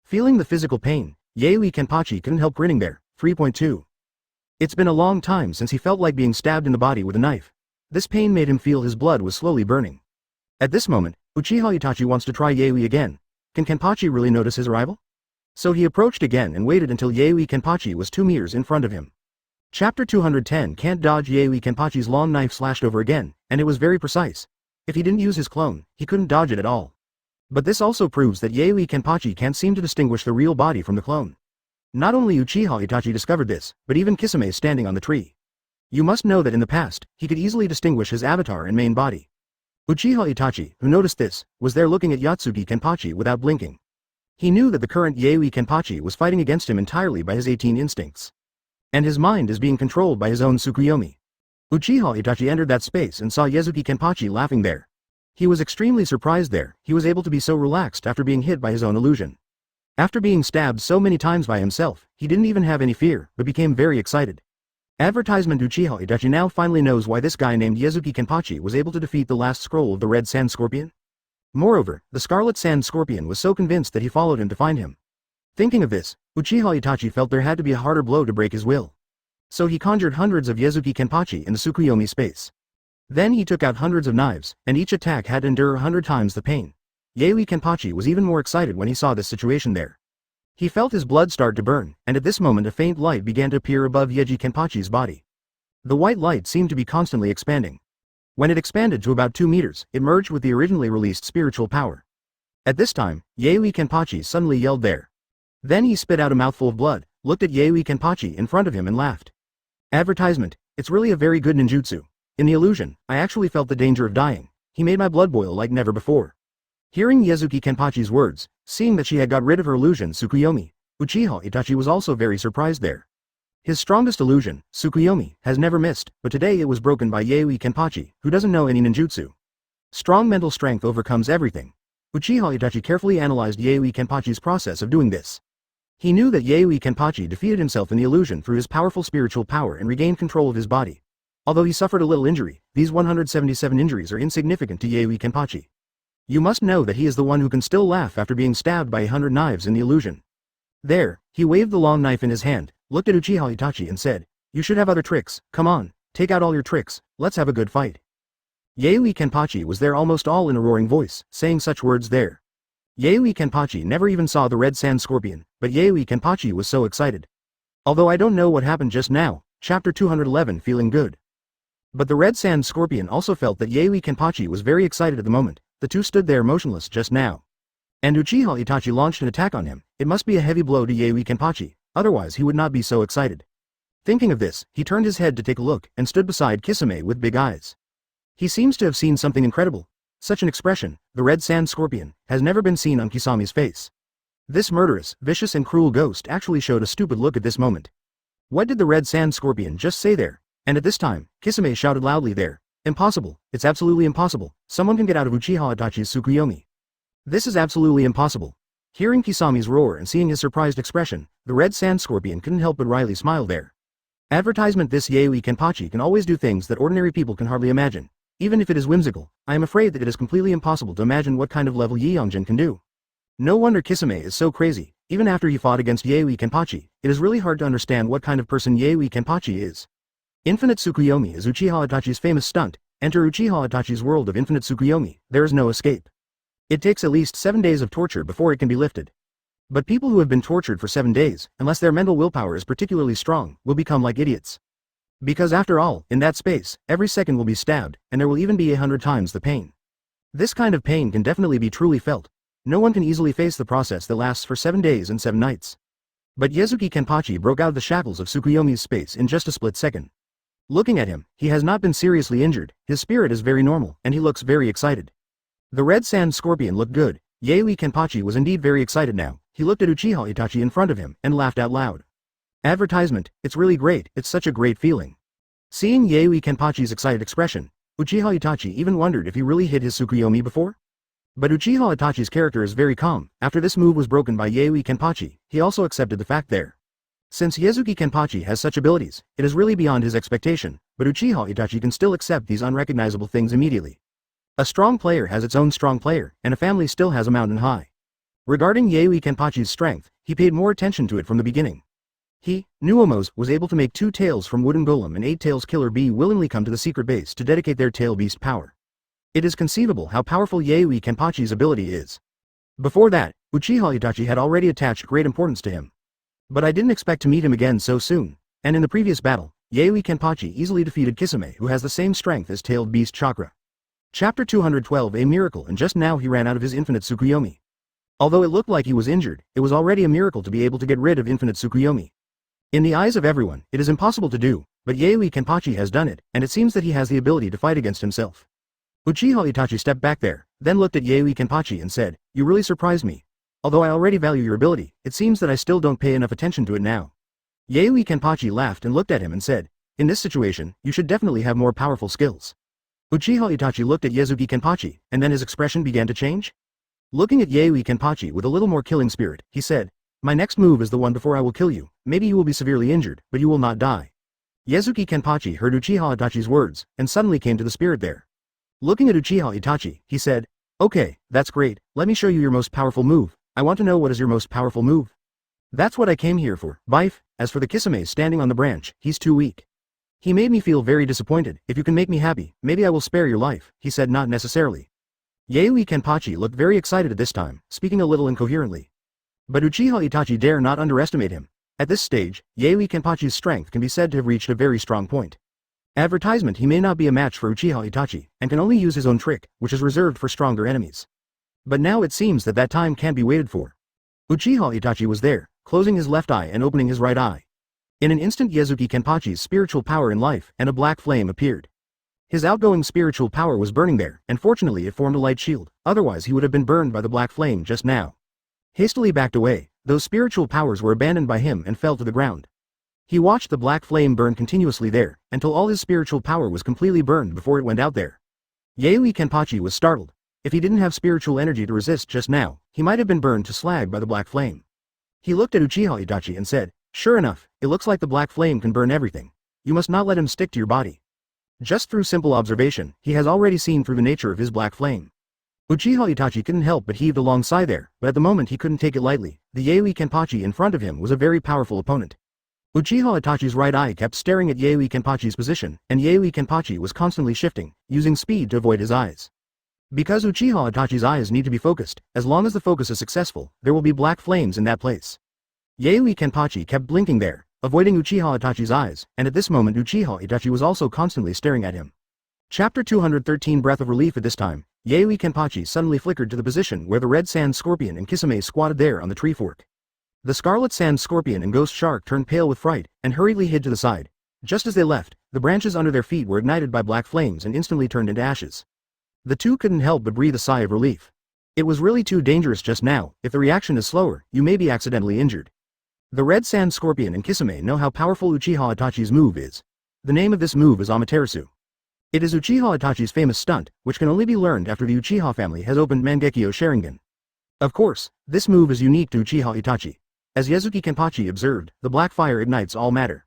Feeling the physical pain, Zaraki Kenpachi couldn't help grinning there. 3.2. It's been a long time since he felt like being stabbed in the body with a knife. This pain made him feel his blood was slowly burning. At this moment, Uchiha Itachi wants to try Zaraki again. Can Kenpachi really notice his arrival? So he approached again and waited until Zaraki Kenpachi was 2 meters in front of him. Chapter 210 can't dodge. Yaoi Kenpachi's long knife slashed over again, and it was very precise. If he didn't use his clone, he couldn't dodge it at all. But this also proves that Yaoi Kenpachi can't seem to distinguish the real body from the clone. Not only Uchiha Itachi discovered this, but even Kisame standing on the tree. You must know that in the past, he could easily distinguish his avatar and main body. Uchiha Itachi, who noticed this, was there looking at Yatsuki Kenpachi without blinking. He knew that the current Yaoi Kenpachi was fighting against him entirely by his 18 instincts. And his mind is being controlled by his own Tsukuyomi. Uchiha Itachi entered that space and saw Yatsuki Kenpachi laughing there. He was extremely surprised there. He was able to be so relaxed after being hit by his own illusion. After being stabbed so many times by himself, he didn't even have any fear, but became very excited. Advertisement. Uchiha Itachi now finally knows why this guy named Yatsuki Kenpachi was able to defeat the last scroll of the Red Sand Scorpion. Moreover, the Scarlet Sand Scorpion was so convinced that he followed him to find him. Thinking of this, Uchiha Itachi felt there had to be a harder blow to break his will. So he conjured hundreds of Yatsuki Kenpachi in the Tsukuyomi space. Then he took out hundreds of knives, and each attack had to endure 100 times the pain. Yaoi Kenpachi was even more excited when he saw this situation there. He felt his blood start to burn, and at this moment a faint light began to appear above Yaoi Kenpachi's body. The white light seemed to be constantly expanding. When it expanded to about 2 meters, it merged with the originally released spiritual power. At this time, Yaoi Kenpachi suddenly yelled there. Then he spit out a mouthful of blood, looked at Yaoi Kenpachi in front of him and laughed. Advertisement. It's really a very good ninjutsu. In the illusion, I actually felt the danger of dying. He made my blood boil like never before. Hearing Yatsuki Kenpachi's words, seeing that she had got rid of her illusion Tsukuyomi, Uchiha Itachi was also very surprised there. His strongest illusion, Tsukuyomi, has never missed, but today it was broken by Yaoi Kenpachi, who doesn't know any ninjutsu. Strong mental strength overcomes everything. Uchiha Itachi carefully analyzed Yaoi Kenpachi's process of doing this. He knew that Yaoi Kenpachi defeated himself in the illusion through his powerful spiritual power and regained control of his body. Although he suffered a little injury, these 177 injuries are insignificant to Yaoi Kenpachi. You must know that he is the one who can still laugh after being stabbed by 100 knives in the illusion. There, he waved the long knife in his hand, looked at Uchiha Itachi and said, "You should have other tricks, come on, take out all your tricks, let's have a good fight." Yaoi Kenpachi was there almost all in a roaring voice, saying such words there. Yaoi Kenpachi never even saw the Red Sand Scorpion, but Yaoi Kenpachi was so excited. Although I don't know what happened just now, chapter 211 feeling good. But the Red Sand Scorpion also felt that Yaoi Kenpachi was very excited at the moment. The two stood there motionless just now. And Uchiha Itachi launched an attack on him. It must be a heavy blow to Yaoi Kenpachi, otherwise he would not be so excited. Thinking of this, he turned his head to take a look and stood beside Kisame with big eyes. He seems to have seen something incredible. Such an expression, the Red Sand Scorpion, has never been seen on Kisame's face. This murderous, vicious and cruel ghost actually showed a stupid look at this moment. What did the Red Sand Scorpion just say there? And at this time, Kisame shouted loudly there. Impossible, it's absolutely impossible, someone can get out of Uchiha Itachi's Tsukuyomi. This is absolutely impossible. Hearing Kisame's roar and seeing his surprised expression, the Red Sand Scorpion couldn't help but wryly smile there. Advertisement. This Yaoi Kenpachi can always do things that ordinary people can hardly imagine. Even if it is whimsical, I am afraid that it is completely impossible to imagine what kind of level Yi Yongjin can do. No wonder Kisame is so crazy. Even after he fought against Yaoi Kenpachi, it is really hard to understand what kind of person Yaoi Kenpachi is. Infinite Tsukuyomi is Uchiha Itachi's famous stunt. Enter Uchiha Itachi's world of infinite Tsukuyomi, there is no escape. It takes at least 7 days of torture before it can be lifted. But people who have been tortured for 7 days, unless their mental willpower is particularly strong, will become like idiots. Because after all, in that space, every second will be stabbed, and there will even be 100 times the pain. This kind of pain can definitely be truly felt. No one can easily face the process that lasts for 7 days and 7 nights. But Yatsuki Kenpachi broke out of the shackles of Tsukuyomi's space in just a split second. Looking at him, he has not been seriously injured, his spirit is very normal, and he looks very excited. The Red Sand Scorpion looked good. Yaoi Kenpachi was indeed very excited now. He looked at Uchiha Itachi in front of him, and laughed out loud. Advertisement. It's really great, it's such a great feeling. Seeing Yaoi Kenpachi's excited expression, Uchiha Itachi even wondered if he really hit his Tsukuyomi before. But Uchiha Itachi's character is very calm. After this move was broken by Yaoi Kenpachi, he also accepted the fact there. Since Yatsuki Kenpachi has such abilities, it is really beyond his expectation, but Uchiha Itachi can still accept these unrecognizable things immediately. A strong player has its own strong player, and a family still has a mountain high. Regarding Yaoi Kenpachi's strength, he paid more attention to it from the beginning. He, Nuomos, was able to make 2 tails from Wooden Golem and 8 tails Killer Bee willingly come to the secret base to dedicate their tail beast power. It is conceivable how powerful Yaoi Kenpachi's ability is. Before that, Uchiha Itachi had already attached great importance to him. But I didn't expect to meet him again so soon, and in the previous battle, Yaoi Kenpachi easily defeated Kisame, who has the same strength as Tailed Beast Chakra. Chapter 212 A miracle, and just now he ran out of his infinite Tsukuyomi. Although it looked like he was injured, it was already a miracle to be able to get rid of infinite Tsukuyomi. In the eyes of everyone, it is impossible to do, but Yaoi Kenpachi has done it, and it seems that he has the ability to fight against himself. Uchiha Itachi stepped back there, then looked at Yaoi Kenpachi and said, "You really surprised me. Although I already value your ability, it seems that I still don't pay enough attention to it now." Yaoi Kenpachi laughed and looked at him and said, "In this situation, you should definitely have more powerful skills." Uchiha Itachi looked at Yazuki Kenpachi, and then his expression began to change. Looking at Yaoi Kenpachi with a little more killing spirit, he said, "My next move is the one before I will kill you. Maybe you will be severely injured, but you will not die." Yazuki Kenpachi heard Uchiha Itachi's words, and suddenly came to the spirit there. Looking at Uchiha Itachi, he said, "Okay, that's great, let me show you your most powerful move. I want to know what is your most powerful move." "That's what I came here for, Bife. As for the Kisame standing on the branch, he's too weak. He made me feel very disappointed. If you can make me happy, maybe I will spare your life," he said. "Not necessarily." Yaoi Kenpachi looked very excited at this time, speaking a little incoherently. But Uchiha Itachi dare not underestimate him. At this stage, Yaoi Kenpachi's strength can be said to have reached a very strong point. Advertisement: he may not be a match for Uchiha Itachi, and can only use his own trick, which is reserved for stronger enemies. But now it seems that that time can't be waited for. Uchiha Itachi was there, closing his left eye and opening his right eye. In an instant, Yazuki Kenpachi's spiritual power in life and a black flame appeared. His outgoing spiritual power was burning there, and fortunately it formed a light shield, otherwise he would have been burned by the black flame just now. Hastily backed away, those spiritual powers were abandoned by him and fell to the ground. He watched the black flame burn continuously there, until all his spiritual power was completely burned before it went out there. Yaoi Kenpachi was startled. If he didn't have spiritual energy to resist just now, he might have been burned to slag by the black flame. He looked at Uchiha Itachi and said, "Sure enough, it looks like the black flame can burn everything. You must not let him stick to your body." Just through simple observation, he has already seen through the nature of his black flame. Uchiha Itachi couldn't help but heaved a long sigh there, but at the moment he couldn't take it lightly. The Yaoi Kenpachi in front of him was a very powerful opponent. Uchiha Itachi's right eye kept staring at Yaoi Kenpachi's position, and Yaoi Kenpachi was constantly shifting, using speed to avoid his eyes. Because Uchiha Itachi's eyes need to be focused, as long as the focus is successful, there will be black flames in that place. Yaoi Kenpachi kept blinking there, avoiding Uchiha Itachi's eyes, and at this moment Uchiha Itachi was also constantly staring at him. Chapter 213 Breath of Relief. At this time, Yaoi Kenpachi suddenly flickered to the position where the red sand scorpion and Kisame squatted there on the tree fork. The scarlet sand scorpion and ghost shark turned pale with fright, and hurriedly hid to the side. Just as they left, the branches under their feet were ignited by black flames and instantly turned into ashes. The two couldn't help but breathe a sigh of relief. It was really too dangerous just now. If the reaction is slower, you may be accidentally injured. The red sand scorpion and Kisame know how powerful Uchiha Itachi's move is. The name of this move is Amaterasu. It is Uchiha Itachi's famous stunt, which can only be learned after the Uchiha family has opened Mangekyo Sharingan. Of course, this move is unique to Uchiha Itachi. As Yazuki Kenpachi observed, the black fire ignites all matter.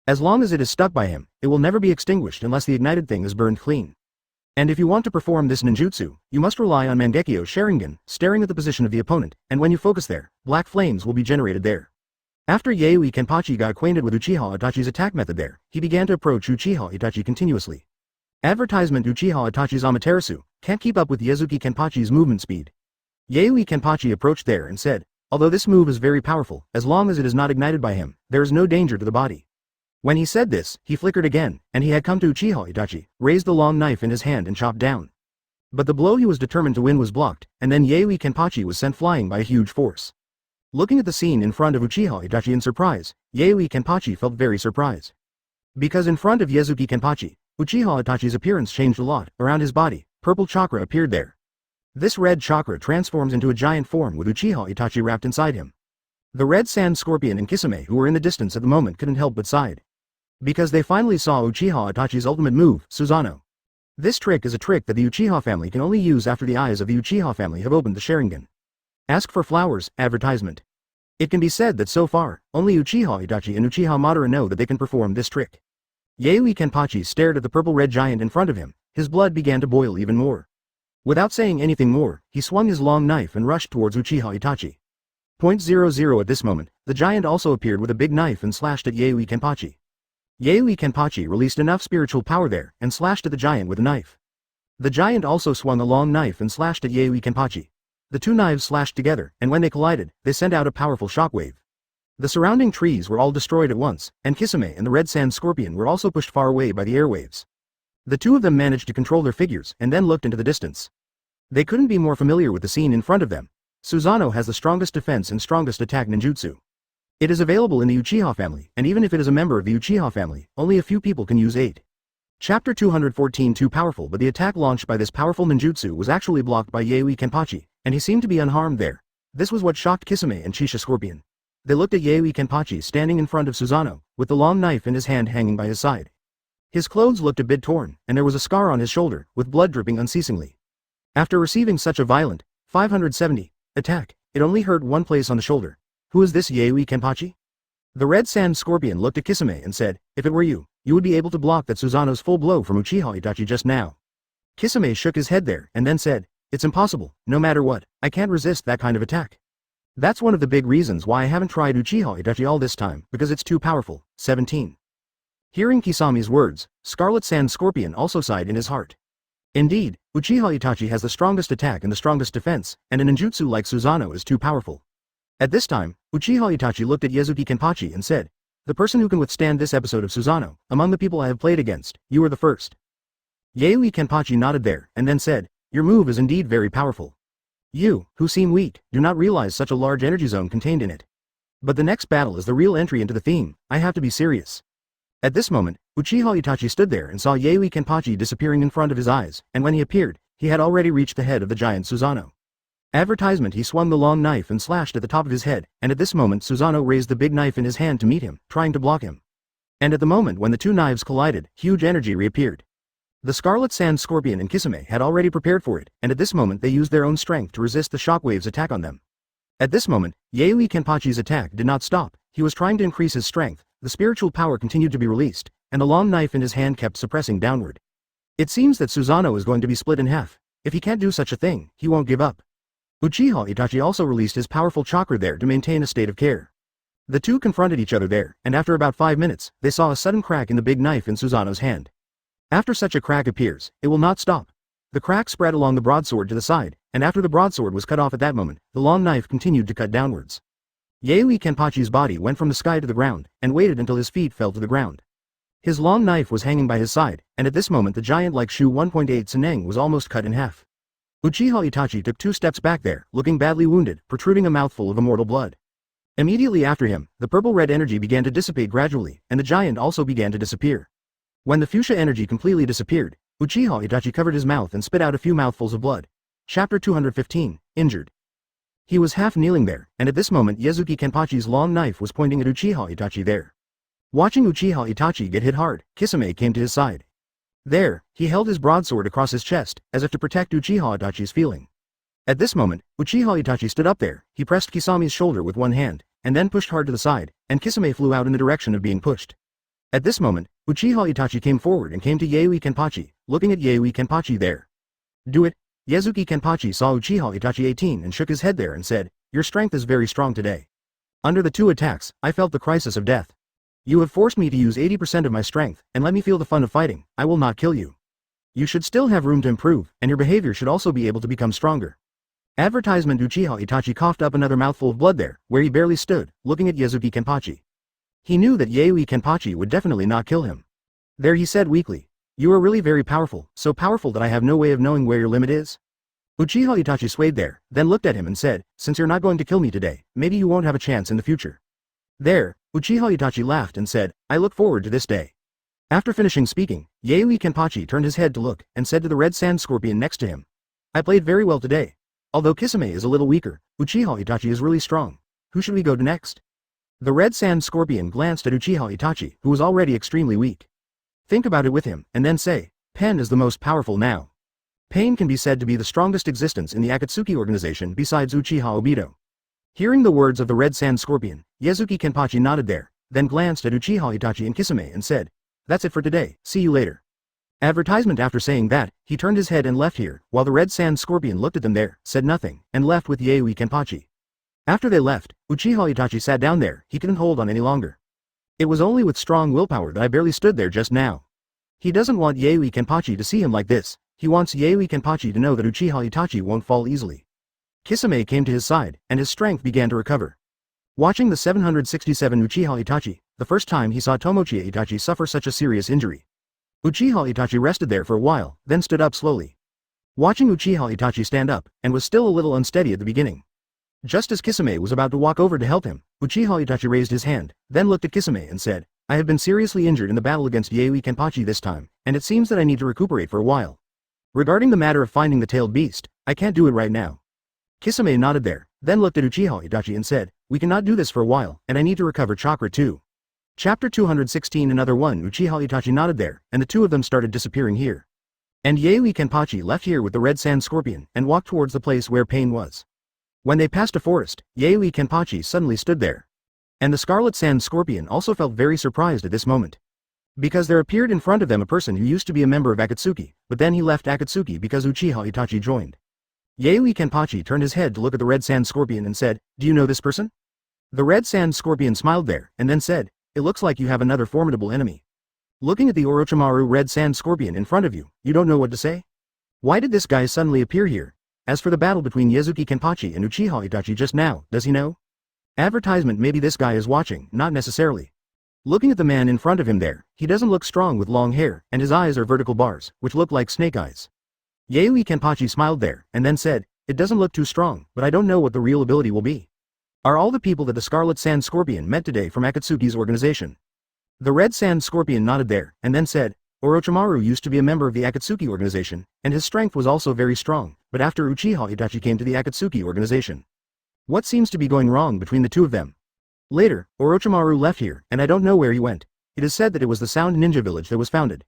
As long as it is stuck by him, it will never be extinguished unless the ignited thing is burned clean. And if you want to perform this ninjutsu, you must rely on Mangekyo Sharingan, staring at the position of the opponent, and when you focus there, black flames will be generated there. After Yaoi Kenpachi got acquainted with Uchiha Itachi's attack method there, he began to approach Uchiha Itachi continuously. Advertisement: Uchiha Itachi's Amaterasu can't keep up with Yazuki Kenpachi's movement speed. Yaoi Kenpachi approached there and said, "Although this move is very powerful, as long as it is not ignited by him, there is no danger to the body." When he said this, he flickered again, and he had come to Uchiha Itachi, raised the long knife in his hand and chopped down. But the blow he was determined to win was blocked, and then Yaoi Kenpachi was sent flying by a huge force. Looking at the scene in front of Uchiha Itachi in surprise, Yaoi Kenpachi felt very surprised. Because in front of Yazuki Kenpachi, Uchiha Itachi's appearance changed a lot. Around his body, purple chakra appeared there. This red chakra transforms into a giant form with Uchiha Itachi wrapped inside him. The red sand scorpion and Kisame, who were in the distance at the moment, couldn't help but sighed. Because they finally saw Uchiha Itachi's ultimate move, Susanoo. This trick is a trick that the Uchiha family can only use after the eyes of the Uchiha family have opened the Sharingan. Ask for flowers. Advertisement. It can be said that so far, only Uchiha Itachi and Uchiha Madara know that they can perform this trick. Yaoi Kenpachi stared at the purple-red giant in front of him. His blood began to boil even more. Without saying anything more, he swung his long knife and rushed towards Uchiha Itachi. .00 At this moment, the giant also appeared with a big knife and slashed at Yaoi Kenpachi. Yaoi Kenpachi released enough spiritual power there and slashed at the giant with a knife. The giant also swung a long knife and slashed at Yaoi Kenpachi. The two knives slashed together, and when they collided, they sent out a powerful shockwave. The surrounding trees were all destroyed at once, and Kisame and the red sand scorpion were also pushed far away by the airwaves. The two of them managed to control their figures and then looked into the distance. They couldn't be more familiar with the scene in front of them. Susanoo has the strongest defense and strongest attack ninjutsu. It is available in the Uchiha family, and even if it is a member of the Uchiha family, only a few people can use 8. Chapter 214 Too powerful, but the attack launched by this powerful ninjutsu was actually blocked by Yaoi Kenpachi, and he seemed to be unharmed there. This was what shocked Kisame and Shisha Scorpion. They looked at Yaoi Kenpachi standing in front of Susanoo, with the long knife in his hand hanging by his side. His clothes looked a bit torn, and there was a scar on his shoulder, with blood dripping unceasingly. After receiving such a violent, 570, attack, it only hurt one place on the shoulder. Who is this Yaoi Kenpachi? The red sand scorpion looked at Kisame and said, if it were you, you would be able to block that Susanoo's full blow from Uchiha Itachi just now. Kisame shook his head there, and then said, it's impossible, no matter what, I can't resist that kind of attack. That's one of the big reasons why I haven't tried Uchiha Itachi all this time, because it's too powerful. 17. Hearing Kisame's words, Scarlet Sand Scorpion also sighed in his heart. Indeed, Uchiha Itachi has the strongest attack and the strongest defense, and a ninjutsu like Susanoo is too powerful. At this time, Uchiha Itachi looked at Zaraki Kenpachi and said, the person who can withstand this episode of Susanoo, among the people I have played against, you are the first. Yaoi Kenpachi nodded there, and then said, your move is indeed very powerful. You, who seem weak, do not realize such a large energy zone contained in it. But the next battle is the real entry into the theme, I have to be serious. At this moment, Uchiha Itachi stood there and saw Yaoi Kenpachi disappearing in front of his eyes, and when he appeared, he had already reached the head of the giant Susanoo. Advertisement. He swung the long knife and slashed at the top of his head, and at this moment Susanoo raised the big knife in his hand to meet him, trying to block him. And at the moment when the two knives collided, huge energy reappeared. The Scarlet Sand Scorpion and Kisame had already prepared for it, and at this moment they used their own strength to resist the shockwave's attack on them. At this moment, Yaoi Kenpachi's attack did not stop. He was trying to increase his strength, the spiritual power continued to be released, and the long knife in his hand kept suppressing downward. It seems that Susanoo is going to be split in half. If he can't do such a thing, he won't give up. Uchiha Itachi also released his powerful chakra there to maintain a state of care. The two confronted each other there, and after about 5 minutes, they saw a sudden crack in the big knife in Susanoo's hand. After such a crack appears, it will not stop. The crack spread along the broadsword to the side, and after the broadsword was cut off at that moment, the long knife continued to cut downwards. Yaoi Kenpachi's body went from the sky to the ground, and waited until his feet fell to the ground. His long knife was hanging by his side, and at this moment the giant-like Shu 1.8 Seneng was almost cut in half. Uchiha Itachi took 2 steps back there, looking badly wounded, protruding a mouthful of immortal blood. Immediately after him, the purple-red energy began to dissipate gradually, and the giant also began to disappear. When the fuchsia energy completely disappeared, Uchiha Itachi covered his mouth and spit out a few mouthfuls of blood. Chapter 215, Injured. He was half kneeling there, and at this moment Zaraki Kenpachi's long knife was pointing at Uchiha Itachi there. Watching Uchiha Itachi get hit hard, Kisame came to his side. There, he held his broadsword across his chest, as if to protect Uchiha Itachi's feeling. At this moment, Uchiha Itachi stood up there, he pressed Kisame's shoulder with one hand, and then pushed hard to the side, and Kisame flew out in the direction of being pushed. At this moment, Uchiha Itachi came forward and came to Yaoi Kenpachi, looking at Yaoi Kenpachi there. Do it. Zaraki Kenpachi saw Uchiha Itachi 18 and shook his head there and said, your strength is very strong today. Under the 2 attacks, I felt the crisis of death. You have forced me to use 80% of my strength, and let me feel the fun of fighting. I will not kill you. You should still have room to improve, and your behavior should also be able to become stronger. Advertisement. Uchiha Itachi coughed up another mouthful of blood there, where he barely stood, looking at Zaraki Kenpachi. He knew that Yaoi Kenpachi would definitely not kill him. There he said weakly, you are really very powerful, so powerful that I have no way of knowing where your limit is. Uchiha Itachi swayed there, then looked at him and said, since you're not going to kill me today, maybe you won't have a chance in the future. There, Uchiha Itachi laughed and said, I look forward to this day. After finishing speaking, Yaoi Kenpachi turned his head to look, and said to the red sand scorpion next to him, I played very well today. Although Kisame is a little weaker, Uchiha Itachi is really strong. Who should we go to next? The red sand scorpion glanced at Uchiha Itachi, who was already extremely weak. Think about it with him, and then say, Pen is the most powerful now. Pain can be said to be the strongest existence in the Akatsuki organization besides Uchiha Obito. Hearing the words of the red sand scorpion, Zaraki Kenpachi nodded there, then glanced at Uchiha Itachi and Kisame and said, that's it for today, see you later. Advertisement. After saying that, he turned his head and left here, while the red sand scorpion looked at them there, said nothing, and left with Yaoi Kenpachi. After they left, Uchiha Itachi sat down there, he couldn't hold on any longer. It was only with strong willpower that I barely stood there just now. He doesn't want Yaoi Kenpachi to see him like this, he wants Yaoi Kenpachi to know that Uchiha Itachi won't fall easily. Kisame came to his side, and his strength began to recover. Watching the 767 Uchiha Itachi, the first time he saw Tomochi Itachi suffer such a serious injury. Uchiha Itachi rested there for a while, then stood up slowly. Watching Uchiha Itachi stand up, and was still a little unsteady at the beginning. Just as Kisame was about to walk over to help him, Uchiha Itachi raised his hand, then looked at Kisame and said, I have been seriously injured in the battle against Yaoi Kenpachi this time, and it seems that I need to recuperate for a while. Regarding the matter of finding the tailed beast, I can't do it right now. Kisame nodded there, then looked at Uchiha Itachi and said, we cannot do this for a while, and I need to recover chakra too. Chapter 216 Another one. Uchiha Itachi nodded there, and the two of them started disappearing here. And Yaoi Kenpachi left here with the red sand scorpion and walked towards the place where Pain was. When they passed a forest, Yaoi Kenpachi suddenly stood there. And the scarlet sand scorpion also felt very surprised at this moment. Because there appeared in front of them a person who used to be a member of Akatsuki, but then he left Akatsuki because Uchiha Itachi joined. Yaoi Kenpachi turned his head to look at the red sand scorpion and said, do you know this person? The red sand scorpion smiled there, and then said, it looks like you have another formidable enemy. Looking at the Orochimaru red sand scorpion in front of you, you don't know what to say? Why did this guy suddenly appear here? As for the battle between Zaraki Kenpachi and Uchiha Itachi just now, does he know? Advertisement. Maybe this guy is watching, not necessarily. Looking at the man in front of him there, he doesn't look strong with long hair, and his eyes are vertical bars, which look like snake eyes. Yaoi Kenpachi smiled there, and then said, it doesn't look too strong, but I don't know what the real ability will be. Are all the people that the Scarlet Sand Scorpion met today from Akatsuki's organization? The Red Sand Scorpion nodded there, and then said, Orochimaru used to be a member of the Akatsuki organization, and his strength was also very strong, but after Uchiha Itachi came to the Akatsuki organization. What seems to be going wrong between the two of them? Later, Orochimaru left here, and I don't know where he went. It is said that it was the Sound Ninja Village that was founded.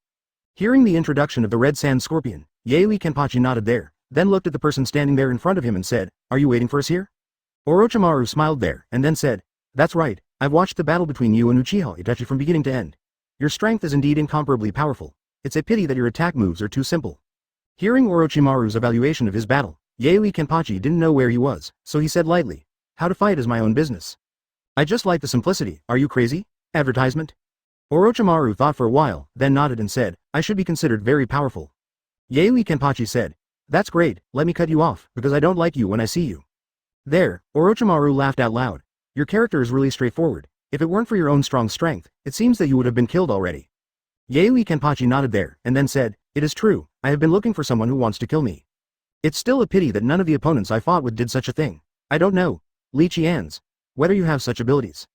Hearing the introduction of the Red Sand Scorpion, Yaoi Kenpachi nodded there, then looked at the person standing there in front of him and said, are you waiting for us here? Orochimaru smiled there, and then said, that's right, I've watched the battle between you and Uchiha Itachi from beginning to end. Your strength is indeed incomparably powerful. It's a pity that your attack moves are too simple. Hearing Orochimaru's evaluation of his battle, Yaoi Kenpachi didn't know where he was, so he said lightly, how to fight is my own business. I just like the simplicity. Are you crazy? Advertisement? Orochimaru thought for a while, then nodded and said, I should be considered very powerful. Yaoi Kenpachi said, that's great, let me cut you off, because I don't like you when I see you. There, Orochimaru laughed out loud. Your character is really straightforward. If it weren't for your own strong strength, it seems that you would have been killed already. Yaoi Kenpachi nodded there, and then said, it is true, I have been looking for someone who wants to kill me. It's still a pity that none of the opponents I fought with did such a thing. I don't know, Li Qian's, whether you have such abilities.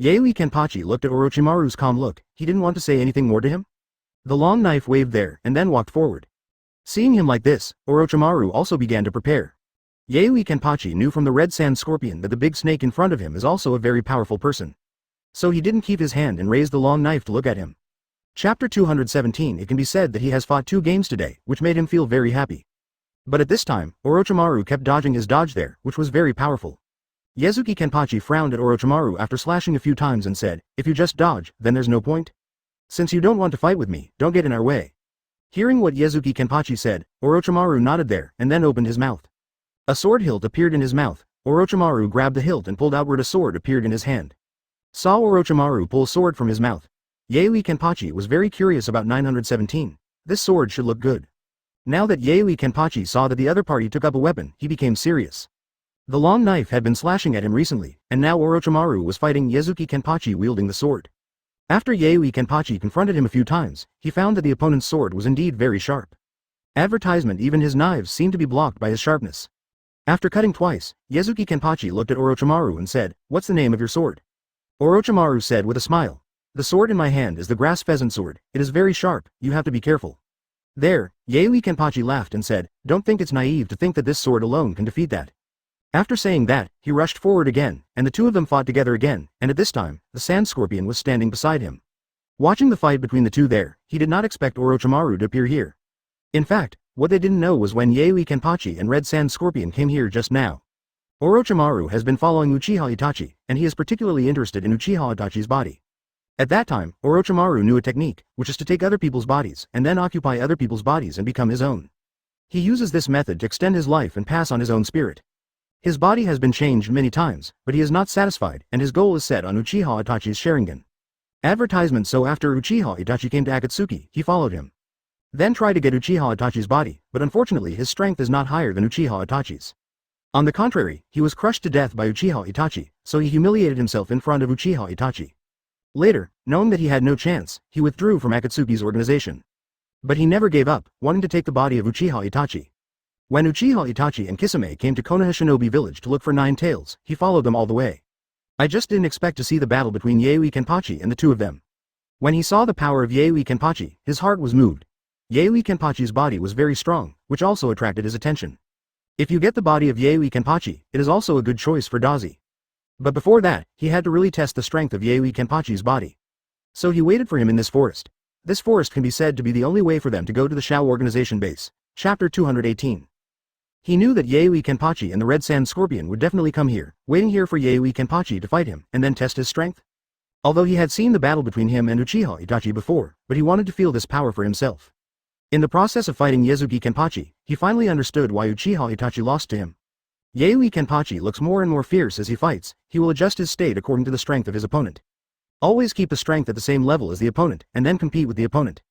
Yaoi Kenpachi looked at Orochimaru's calm look. He didn't want to say anything more to him. The long knife waved there, and then walked forward. Seeing him like this, Orochimaru also began to prepare. Yaoi Kenpachi knew from the Red Sand Scorpion that the big snake in front of him is also a very powerful person. So he didn't keep his hand and raised the long knife to look at him. Chapter 217. It can be said that he has fought 2 games today, which made him feel very happy. But at this time, Orochimaru kept dodging his dodge there, which was very powerful. Zaraki Kenpachi frowned at Orochimaru after slashing a few times and said, if you just dodge, then there's no point. Since you don't want to fight with me, don't get in our way. Hearing what Zaraki Kenpachi said, Orochimaru nodded there, and then opened his mouth. A sword hilt appeared in his mouth. Orochimaru grabbed the hilt and pulled outward. A sword appeared in his hand. Saw Orochimaru pull a sword from his mouth. Yaoi Kenpachi was very curious about 917. This sword should look good. Now that Yaoi Kenpachi saw that the other party took up a weapon, he became serious. The long knife had been slashing at him recently, and now Orochimaru was fighting Zaraki Kenpachi wielding the sword. After Yaoi Kenpachi confronted him a few times, he found that the opponent's sword was indeed very sharp. Advertisement. Even his knives seemed to be blocked by his sharpness. After cutting twice, Zaraki Kenpachi looked at Orochimaru and said, what's the name of your sword? Orochimaru said with a smile, the sword in my hand is the grass pheasant sword. It is very sharp, you have to be careful. There, Yaoi Kenpachi laughed and said, don't think it's naive to think that this sword alone can defeat that. After saying that, he rushed forward again, and the two of them fought together again, and at this time, the Sand Scorpion was standing beside him. Watching the fight between the two there, he did not expect Orochimaru to appear here. In fact, what they didn't know was when Yaoi Kenpachi and Red Sand Scorpion came here just now. Orochimaru has been following Uchiha Itachi, and he is particularly interested in Uchiha Itachi's body. At that time, Orochimaru knew a technique, which is to take other people's bodies, and then occupy other people's bodies and become his own. He uses this method to extend his life and pass on his own spirit. His body has been changed many times, but he is not satisfied, and his goal is set on Uchiha Itachi's Sharingan. Advertisement. So after Uchiha Itachi came to Akatsuki, he followed him. Then tried to get Uchiha Itachi's body, but unfortunately his strength is not higher than Uchiha Itachi's. On the contrary, he was crushed to death by Uchiha Itachi, so he humiliated himself in front of Uchiha Itachi. Later, knowing that he had no chance, he withdrew from Akatsuki's organization. But he never gave up, wanting to take the body of Uchiha Itachi. When Uchiha Itachi and Kisame came to Konoha Shinobi village to look for 9 tails, he followed them all the way. I just didn't expect to see the battle between Yaoi Kenpachi and the two of them. When he saw the power of Yaoi Kenpachi, his heart was moved. Yaoi Kenpachi's body was very strong, which also attracted his attention. If you get the body of Yaoi Kenpachi, it is also a good choice for Dazi. But before that, he had to really test the strength of Yaoi Kenpachi's body. So he waited for him in this forest. This forest can be said to be the only way for them to go to the Shao organization base. Chapter 218. He knew that Yaoi Kenpachi and the Red Sand Scorpion would definitely come here, waiting here for Yaoi Kenpachi to fight him and then test his strength. Although he had seen the battle between him and Uchiha Itachi before, but he wanted to feel this power for himself. In the process of fighting Zaraki Kenpachi, he finally understood why Uchiha Itachi lost to him. Yaoi Kenpachi looks more and more fierce as he fights. He will adjust his state according to the strength of his opponent. Always keep the strength at the same level as the opponent, and then compete with the opponent.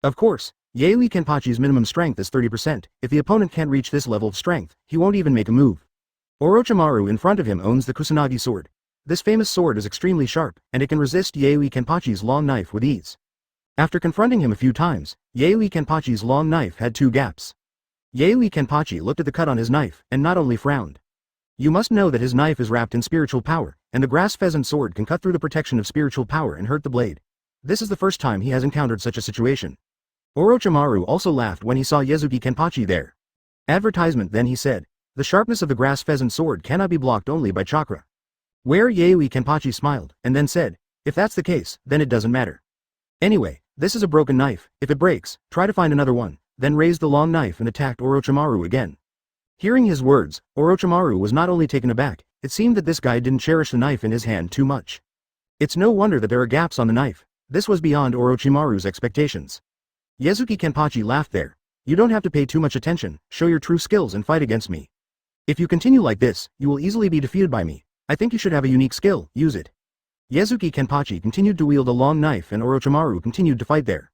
Of course, Yaoi Kenpachi's minimum strength is 30%, if the opponent can't reach this level of strength, he won't even make a move. Orochimaru in front of him owns the Kusanagi sword. This famous sword is extremely sharp, and it can resist Yaoi Kenpachi's long knife with ease. After confronting him a few times, Yaoi Kenpachi's long knife had 2 gaps. Yaoi Kenpachi looked at the cut on his knife, and not only frowned. You must know that his knife is wrapped in spiritual power, and the grass pheasant sword can cut through the protection of spiritual power and hurt the blade. This is the first time he has encountered such a situation. Orochimaru also laughed when he saw Zaraki Kenpachi there. Advertisement, then he said. The sharpness of the grass pheasant sword cannot be blocked only by chakra. Where Yaoi Kenpachi smiled, and then said, if that's the case, then it doesn't matter. Anyway, this is a broken knife. If it breaks, try to find another one, then raised the long knife and attacked Orochimaru again. Hearing his words, Orochimaru was not only taken aback, it seemed that this guy didn't cherish the knife in his hand too much. It's no wonder that there are gaps on the knife. This was beyond Orochimaru's expectations. Zaraki Kenpachi laughed there. You don't have to pay too much attention, show your true skills and fight against me. If you continue like this, you will easily be defeated by me. I think you should have a unique skill, use it. Zaraki Kenpachi continued to wield a long knife and Orochimaru continued to fight there.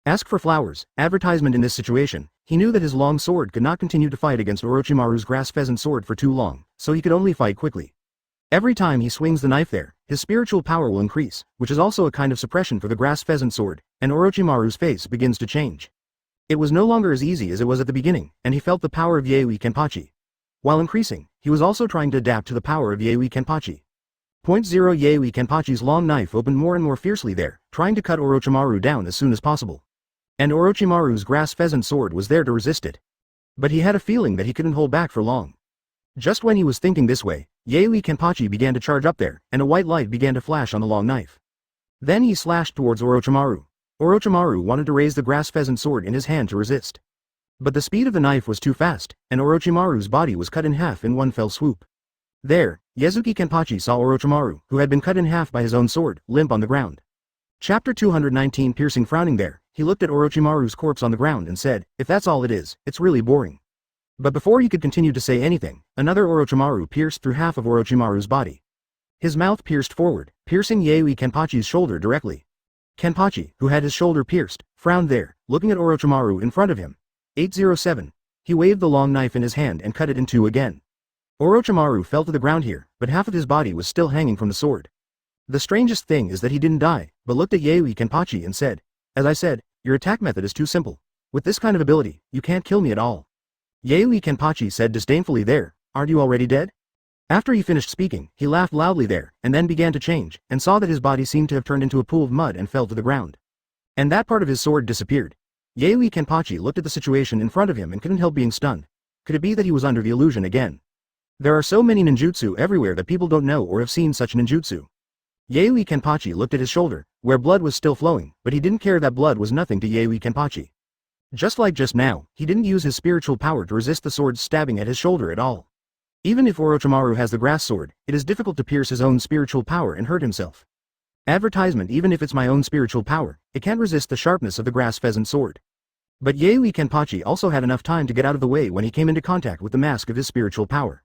Ask for flowers, advertisement in this situation. He knew that his long sword could not continue to fight against Orochimaru's grass pheasant sword for too long, so he could only fight quickly. Every time he swings the knife there, his spiritual power will increase, which is also a kind of suppression for the grass pheasant sword, and Orochimaru's face begins to change. It was no longer as easy as it was at the beginning, and he felt the power of Yaoi Kenpachi. While increasing, he was also trying to adapt to the power of Yaoi Kenpachi. Point 0 Yaoi Kenpachi's long knife opened more and more fiercely there, trying to cut Orochimaru down as soon as possible. And Orochimaru's grass pheasant sword was there to resist it. But he had a feeling that he couldn't hold back for long. Just when he was thinking this way, Yaoi Kenpachi began to charge up there, and a white light began to flash on the long knife. Then he slashed towards Orochimaru. Orochimaru wanted to raise the grass pheasant sword in his hand to resist. But the speed of the knife was too fast, and Orochimaru's body was cut in half in one fell swoop. There, Zaraki Kenpachi saw Orochimaru, who had been cut in half by his own sword, limp on the ground. Chapter 219 Piercing frowning there, he looked at Orochimaru's corpse on the ground and said, if that's all it is, it's really boring. But before he could continue to say anything, another Orochimaru pierced through half of Orochimaru's body. His mouth pierced forward, piercing Yaoi Kenpachi's shoulder directly. Kenpachi, who had his shoulder pierced, frowned there, looking at Orochimaru in front of him. 807. He waved the long knife in his hand and cut it in two again. Orochimaru fell to the ground here, but half of his body was still hanging from the sword. The strangest thing is that he didn't die, but looked at Yaoi Kenpachi and said, as I said, your attack method is too simple. With this kind of ability, you can't kill me at all. Yaoi Kenpachi said disdainfully there, aren't you already dead? After he finished speaking, he laughed loudly there, and then began to change, and saw that his body seemed to have turned into a pool of mud and fell to the ground. And that part of his sword disappeared. Yaoi Kenpachi looked at the situation in front of him and couldn't help being stunned. Could it be that he was under the illusion again? There are so many ninjutsu everywhere that people don't know or have seen such ninjutsu. Yaoi Kenpachi looked at his shoulder, where blood was still flowing, but he didn't care that blood was nothing to Yaoi Kenpachi. Just like just now, he didn't use his spiritual power to resist the sword's stabbing at his shoulder at all. Even if Orochimaru has the grass sword, it is difficult to pierce his own spiritual power and hurt himself. Advertisement even if it's my own spiritual power, it can't resist the sharpness of the grass pheasant sword. But Yaoi Kenpachi also had enough time to get out of the way when he came into contact with the mask of his spiritual power.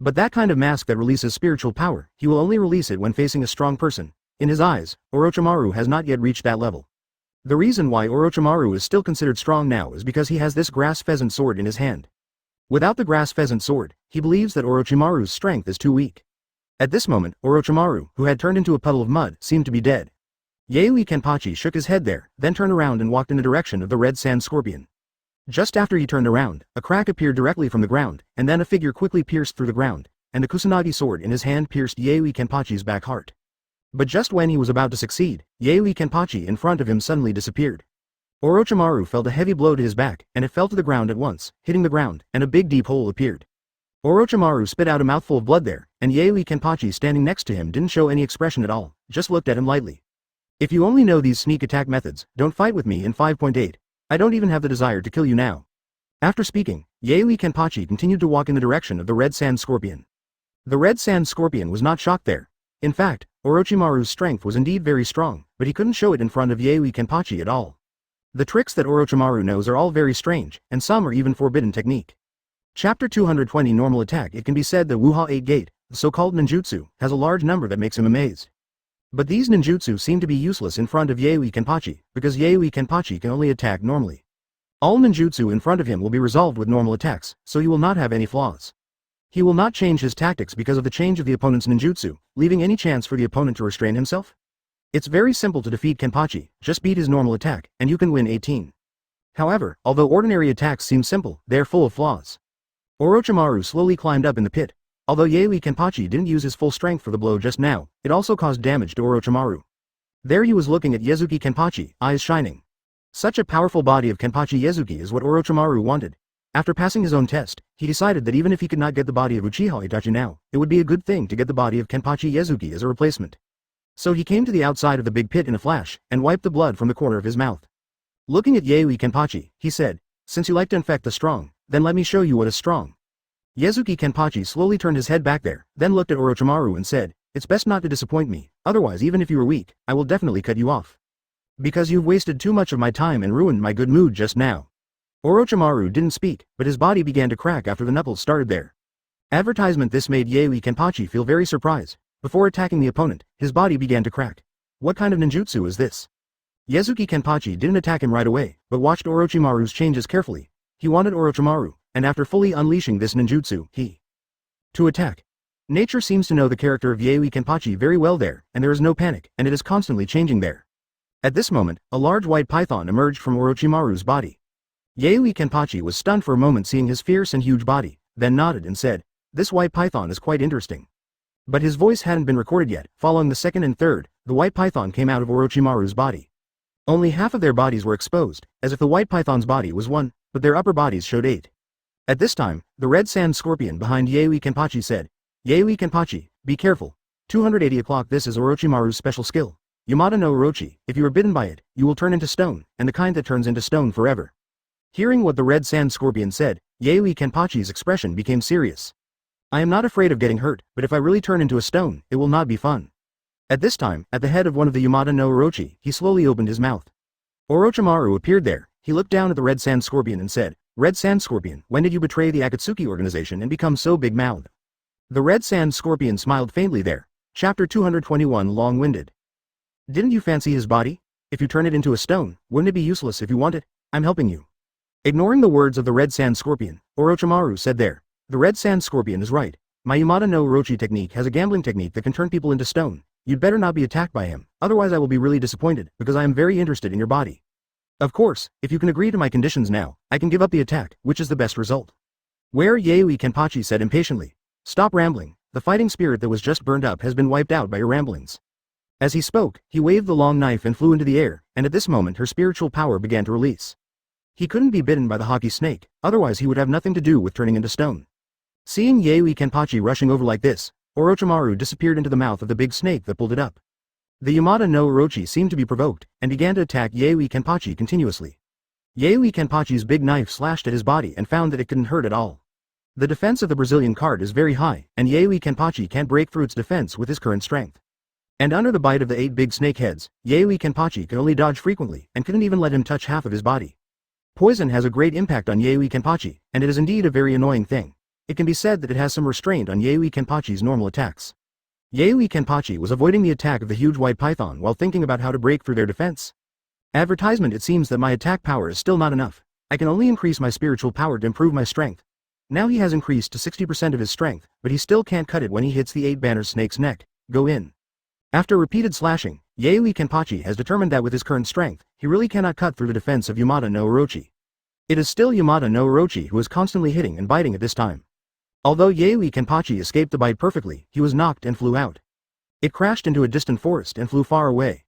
But that kind of mask that releases spiritual power, he will only release it when facing a strong person. In his eyes, Orochimaru has not yet reached that level. The reason why Orochimaru is still considered strong now is because he has this grass pheasant sword in his hand. Without the grass pheasant sword, he believes that Orochimaru's strength is too weak. At this moment, Orochimaru, who had turned into a puddle of mud, seemed to be dead. Yaoi Kenpachi shook his head there, then turned around and walked in the direction of the red sand scorpion. Just after he turned around, a crack appeared directly from the ground, and then a figure quickly pierced through the ground, and the Kusanagi sword in his hand pierced Yaoi Kenpachi's back heart. But just when he was about to succeed, Yaoi Kenpachi in front of him suddenly disappeared. Orochimaru felt a heavy blow to his back, and it fell to the ground at once, hitting the ground, and a big deep hole appeared. Orochimaru spit out a mouthful of blood there, and Yaoi Kenpachi standing next to him didn't show any expression at all, just looked at him lightly. If you only know these sneak attack methods, don't fight with me in 5.8. I don't even have the desire to kill you now. After speaking, Yaoi Kenpachi continued to walk in the direction of the red sand scorpion. The red sand scorpion was not shocked there. In fact, Orochimaru's strength was indeed very strong, but he couldn't show it in front of Yaoi Kenpachi at all. The tricks that Orochimaru knows are all very strange, and some are even forbidden technique. Chapter 220 Normal Attack. It can be said that Wuha 8 Gate, the so-called ninjutsu, has a large number that makes him amazed. But these ninjutsu seem to be useless in front of Yaoi Kenpachi, because Yaoi Kenpachi can only attack normally. All ninjutsu in front of him will be resolved with normal attacks, so he will not have any flaws. He will not change his tactics because of the change of the opponent's ninjutsu, leaving any chance for the opponent to restrain himself. It's very simple to defeat Kenpachi, just beat his normal attack, and you can win 18. However, although ordinary attacks seem simple, they are full of flaws. Orochimaru slowly climbed up in the pit. Although Yaoi Kenpachi didn't use his full strength for the blow just now, it also caused damage to Orochimaru. There he was looking at Yazuki Kenpachi, eyes shining. Such a powerful body of Kenpachi Yazuki is what Orochimaru wanted. After passing his own test, he decided that even if he could not get the body of Uchiha Itachi now, it would be a good thing to get the body of Kenpachi Yazuki as a replacement. So he came to the outside of the big pit in a flash, and wiped the blood from the corner of his mouth. Looking at Yaoi Kenpachi, he said, "Since you like to infect the strong, then let me show you what is strong." Yazuki Kenpachi slowly turned his head back there, then looked at Orochimaru and said, "It's best not to disappoint me, otherwise even if you were weak, I will definitely cut you off. Because you've wasted too much of my time and ruined my good mood just now." Orochimaru didn't speak, but his body began to crack after the knuckles started there. Advertisement. This made Yaoi Kenpachi feel very surprised. Before attacking the opponent, his body began to crack. What kind of ninjutsu is this? Yazuki Kenpachi didn't attack him right away, but watched Orochimaru's changes carefully. He wanted Orochimaru, and after fully unleashing this ninjutsu, to attack. Nature seems to know the character of Yaoi Kenpachi very well there, and there is no panic, and it is constantly changing there. At this moment, a large white python emerged from Orochimaru's body. Yaoi Kenpachi was stunned for a moment seeing his fierce and huge body, then nodded and said, "This white python is quite interesting." But his voice hadn't been recorded yet. Following the second and third, the white python came out of Orochimaru's body. Only half of their bodies were exposed, as if the white python's body was 1, but their upper bodies showed 8. At this time, the red sand scorpion behind Yaoi Kenpachi said, "Yaoi Kenpachi, be careful. 280 o'clock. This is Orochimaru's special skill. Yamada no Orochi. If you are bitten by it, you will turn into stone, and the kind that turns into stone forever." Hearing what the red sand scorpion said, Yaoi Kenpachi's expression became serious. "I am not afraid of getting hurt, but if I really turn into a stone, it will not be fun." At this time, at the head of one of the Yamada no Orochi, he slowly opened his mouth. Orochimaru appeared there. He looked down at the red sand scorpion and said, "Red sand scorpion, when did you betray the Akatsuki organization and become so big-mouthed?" The red sand scorpion smiled faintly there. Chapter 221 Long-winded. "Didn't you fancy his body? If you turn it into a stone, wouldn't it be useless if you want it? I'm helping you." Ignoring the words of the red sand scorpion, Orochimaru said there, "The red sand scorpion is right. My Yamada no Orochi technique has a gambling technique that can turn people into stone. You'd better not be attacked by him, otherwise I will be really disappointed, because I am very interested in your body. Of course, if you can agree to my conditions now, I can give up the attack, which is the best result." Where Yaoi Kenpachi said impatiently, "Stop rambling. The fighting spirit that was just burned up has been wiped out by your ramblings." As he spoke, he waved the long knife and flew into the air, and at this moment her spiritual power began to release. He couldn't be bitten by the Hokage snake, otherwise he would have nothing to do with turning into stone. Seeing Yaoi Kenpachi rushing over like this, Orochimaru disappeared into the mouth of the big snake that pulled it up. The Yamada no Orochi seemed to be provoked, and began to attack Yaoi Kenpachi continuously. Yaoi Kenpachi's big knife slashed at his body and found that it couldn't hurt at all. The defense of the Brazilian card is very high, and Yaoi Kenpachi can't break through its defense with his current strength. And under the bite of the 8 big snake heads, Yaoi Kenpachi could only dodge frequently, and couldn't even let him touch half of his body. Poison has a great impact on Yaoi Kenpachi, and it is indeed a very annoying thing. It can be said that it has some restraint on Yaoi Kenpachi's normal attacks. Yaoi Kenpachi was avoiding the attack of the huge white python while thinking about how to break through their defense. Advertisement. It seems that my attack power is still not enough. I can only increase my spiritual power to improve my strength. Now he has increased to 60% of his strength, but he still can't cut it when he hits the 8-banner snake's neck. Go in. After repeated slashing, Yaoi Kenpachi has determined that with his current strength, he really cannot cut through the defense of Yamada no Orochi. It is still Yamada no Orochi who is constantly hitting and biting at this time. Although Yaoi Kenpachi escaped the bite perfectly, he was knocked and flew out. It crashed into a distant forest and flew far away.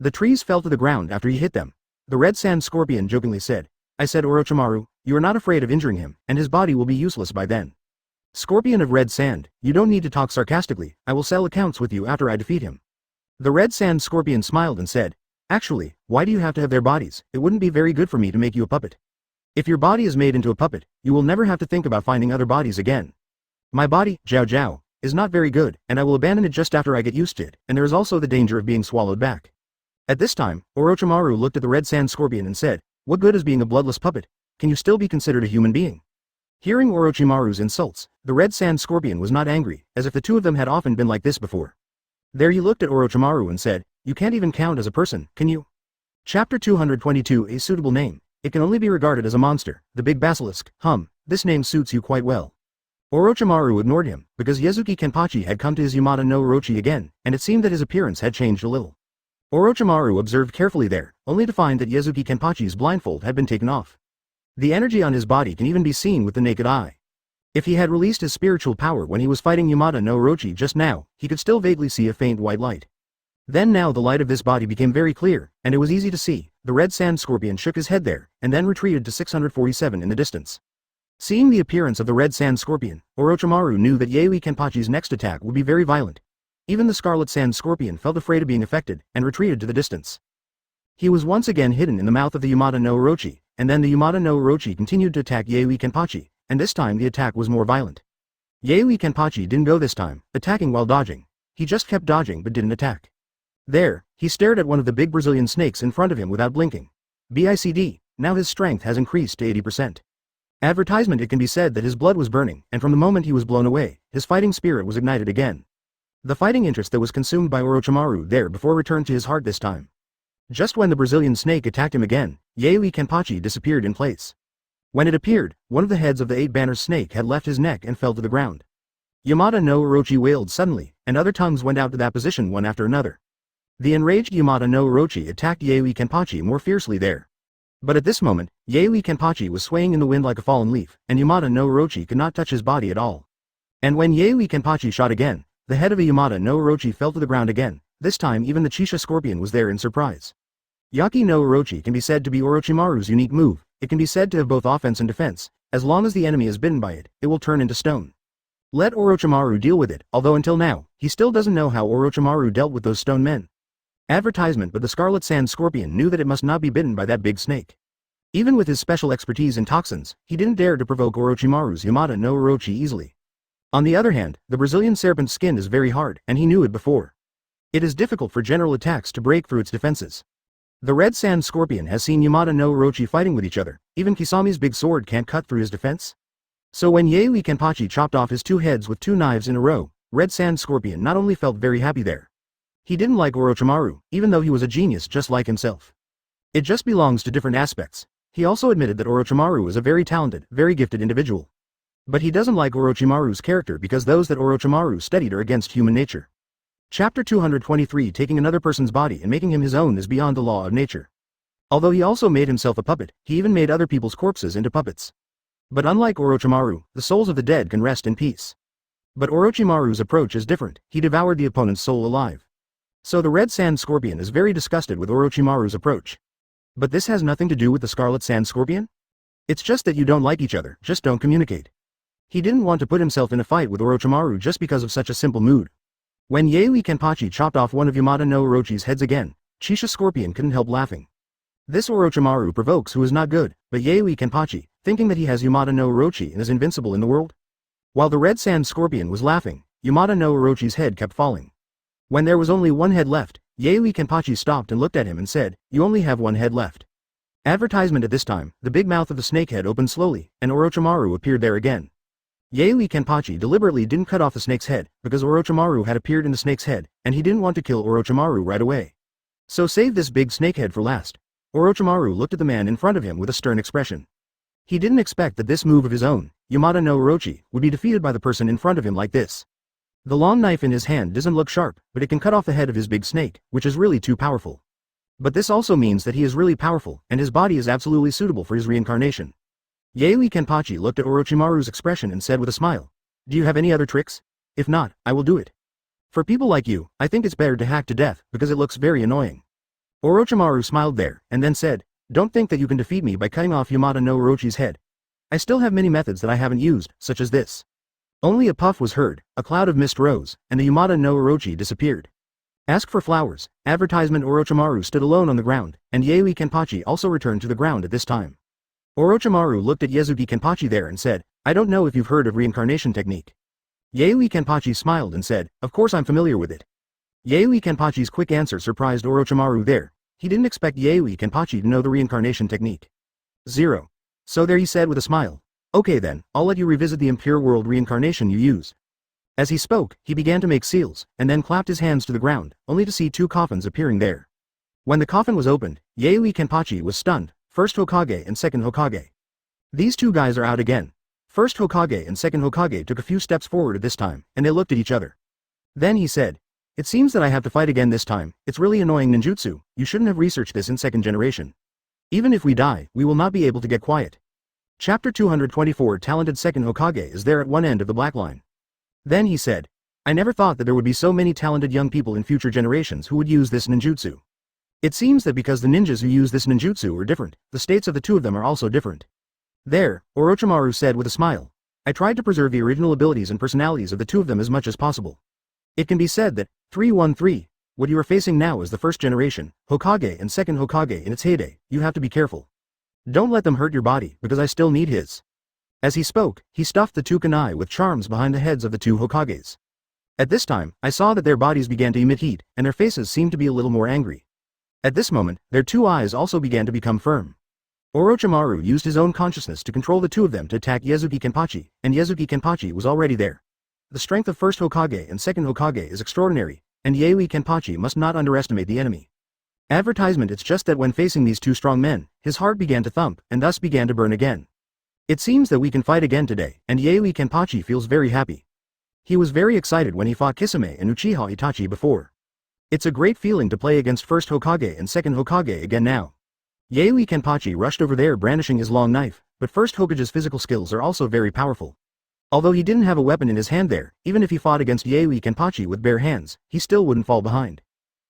The trees fell to the ground after he hit them. The red sand scorpion jokingly said, I said Orochimaru, you are not afraid of injuring him, and his body will be useless by then. Scorpion of red sand, you don't need to talk sarcastically, I will settle accounts with you after I defeat him. The red sand scorpion smiled and said, actually, why do you have to have their bodies? It wouldn't be very good for me to make you a puppet. If your body is made into a puppet, you will never have to think about finding other bodies again. My body, Jiao Jiao, is not very good, and I will abandon it just after I get used to it, and there is also the danger of being swallowed back. At this time, Orochimaru looked at the red sand scorpion and said, what good is being a bloodless puppet? Can you still be considered a human being? Hearing Orochimaru's insults, the red sand scorpion was not angry, as if the two of them had often been like this before. There he looked at Orochimaru and said, you can't even count as a person, can you? Chapter 222 A suitable name. It can only be regarded as a monster, the big basilisk. This name suits you quite well. Orochimaru ignored him, because Zaraki Kenpachi had come to his Yamada no Orochi again, and it seemed that his appearance had changed a little. Orochimaru observed carefully there, only to find that Zaraki Kenpachi's blindfold had been taken off. The energy on his body can even be seen with the naked eye. If he had released his spiritual power when he was fighting Yamada no Orochi just now, he could still vaguely see a faint white light. Then now the light of this body became very clear, and it was easy to see. The red sand scorpion shook his head there, and then retreated to 647 in the distance. Seeing the appearance of the red sand scorpion, Orochimaru knew that Yaoi Kenpachi's next attack would be very violent. Even the scarlet sand scorpion felt afraid of being affected, and retreated to the distance. He was once again hidden in the mouth of the Yamada no Orochi, and then the Yamada no Orochi continued to attack Yaoi Kenpachi, and this time the attack was more violent. Yaoi Kenpachi didn't go this time, attacking while dodging. He just kept dodging but didn't attack. There, he stared at one of the big Brazilian snakes in front of him without blinking. BICD, now his strength has increased to 80%. Advertisement. It can be said that his blood was burning, and from the moment he was blown away, his fighting spirit was ignited again. The fighting interest that was consumed by Orochimaru there before returned to his heart this time. Just when the Brazilian snake attacked him again, Yaoi Kenpachi disappeared in place. When it appeared, one of the heads of the 8-banner snake had left his neck and fell to the ground. Yamada no Orochi wailed suddenly, and other tongues went out to that position one after another. The enraged Yamada no Orochi attacked Yaoi Kenpachi more fiercely there. But at this moment, Yaoi Kenpachi was swaying in the wind like a fallen leaf, and Yamada no Orochi could not touch his body at all. And when Yaoi Kenpachi shot again, the head of a Yamada no Orochi fell to the ground again. This time even the Chisha scorpion was there in surprise. Yaki no Orochi can be said to be Orochimaru's unique move. It can be said to have both offense and defense. As long as the enemy is bitten by it, it will turn into stone. Let Orochimaru deal with it, although until now, he still doesn't know how Orochimaru dealt with those stone men. Advertisement. But the scarlet sand scorpion knew that it must not be bitten by that big snake. Even with his special expertise in toxins, he didn't dare to provoke Orochimaru's Yamada no Orochi easily. On the other hand, the Brazilian serpent's skin is very hard, and he knew it before. It is difficult for general attacks to break through its defenses. The red sand scorpion has seen Yamada no Orochi fighting with each other. Even Kisami's big sword can't cut through his defense. So when Yaoi Kenpachi chopped off his two heads with two knives in a row, red sand scorpion not only felt very happy there. He didn't like Orochimaru, even though he was a genius just like himself. It just belongs to different aspects. He also admitted that Orochimaru is a very talented, very gifted individual. But he doesn't like Orochimaru's character because those that Orochimaru studied are against human nature. Chapter 223. Taking another person's body and making him his own is beyond the law of nature. Although he also made himself a puppet, he even made other people's corpses into puppets. But unlike Orochimaru, the souls of the dead can rest in peace. But Orochimaru's approach is different. He devoured the opponent's soul alive. So the red sand scorpion is very disgusted with Orochimaru's approach. But this has nothing to do with the scarlet sand scorpion? It's just that you don't like each other, just don't communicate. He didn't want to put himself in a fight with Orochimaru just because of such a simple mood. When Yaoi Kenpachi chopped off one of Yamada no Orochi's heads again, Chisha Scorpion couldn't help laughing. This Orochimaru provokes who is not good, but Yaoi Kenpachi, thinking that he has Yamada no Orochi and is invincible in the world? While the red sand scorpion was laughing, Yamada no Orochi's head kept falling. When there was only one head left, Yaoi Kenpachi stopped and looked at him and said, "You only have one head left." Advertisement. At this time, the big mouth of the snakehead opened slowly, and Orochimaru appeared there again. Yaoi Kenpachi deliberately didn't cut off the snake's head, because Orochimaru had appeared in the snake's head, and he didn't want to kill Orochimaru right away. So save this big snakehead for last. Orochimaru looked at the man in front of him with a stern expression. He didn't expect that this move of his own, Yamada no Orochi, would be defeated by the person in front of him like this. The long knife in his hand doesn't look sharp, but it can cut off the head of his big snake, which is really too powerful. But this also means that he is really powerful, and his body is absolutely suitable for his reincarnation. Yaoi Kenpachi looked at Orochimaru's expression and said with a smile, "Do you have any other tricks? If not, I will do it. For people like you, I think it's better to hack to death, because it looks very annoying." Orochimaru smiled there, and then said, "Don't think that you can defeat me by cutting off Yamada no Orochi's head. I still have many methods that I haven't used, such as this." Only a puff was heard, a cloud of mist rose, and the Yamada no Orochi disappeared. Ask for flowers. Advertisement. Orochimaru stood alone on the ground, and Yaoi Kenpachi also returned to the ground at this time. Orochimaru looked at Zaraki Kenpachi there and said, "I don't know if you've heard of reincarnation technique." Yaoi Kenpachi smiled and said, "Of course I'm familiar with it." Yaoi Kenpachi's quick answer surprised Orochimaru there. He didn't expect Yaoi Kenpachi to know the reincarnation technique. 0. So there, he said with a smile. "Okay then, I'll let you revisit the impure world reincarnation you used." As he spoke, he began to make seals, and then clapped his hands to the ground, only to see 2 coffins appearing there. When the coffin was opened, Yaoi Kenpachi was stunned, first Hokage and second Hokage. These 2 guys are out again. First Hokage and second Hokage took a few steps forward at this time, and they looked at each other. Then he said, "It seems that I have to fight again this time. It's really annoying ninjutsu. You shouldn't have researched this in second generation. Even if we die, we will not be able to get quiet." Chapter 224. Talented second Hokage is there at one end of the black line. Then he said, "I never thought that there would be so many talented young people in future generations who would use this ninjutsu. It seems that because the ninjas who use this ninjutsu are different, the states of the 2 of them are also different." There, Orochimaru said with a smile, "I tried to preserve the original abilities and personalities of the 2 of them as much as possible. It can be said that 313, what you are facing now is the first generation, Hokage and second Hokage in its heyday. You have to be careful. Don't let them hurt your body, because I still need his." As he spoke, he stuffed the 2 kunai with charms behind the heads of the 2 Hokages. At this time, I saw that their bodies began to emit heat, and their faces seemed to be a little more angry. At this moment, their 2 eyes also began to become firm. Orochimaru used his own consciousness to control the 2 of them to attack Zaraki Kenpachi, and Zaraki Kenpachi was already there. The strength of first Hokage and second Hokage is extraordinary, and Yaoi Kenpachi must not underestimate the enemy. Advertisement. It's just that when facing these 2 strong men, his heart began to thump, and thus began to burn again. It seems that we can fight again today, and Yaoi Kenpachi feels very happy. He was very excited when he fought Kisame and Uchiha Itachi before. It's a great feeling to play against first Hokage and second Hokage again now. Yaoi Kenpachi rushed over there brandishing his long knife, but first Hokage's physical skills are also very powerful. Although he didn't have a weapon in his hand there, even if he fought against Yaoi Kenpachi with bare hands, he still wouldn't fall behind.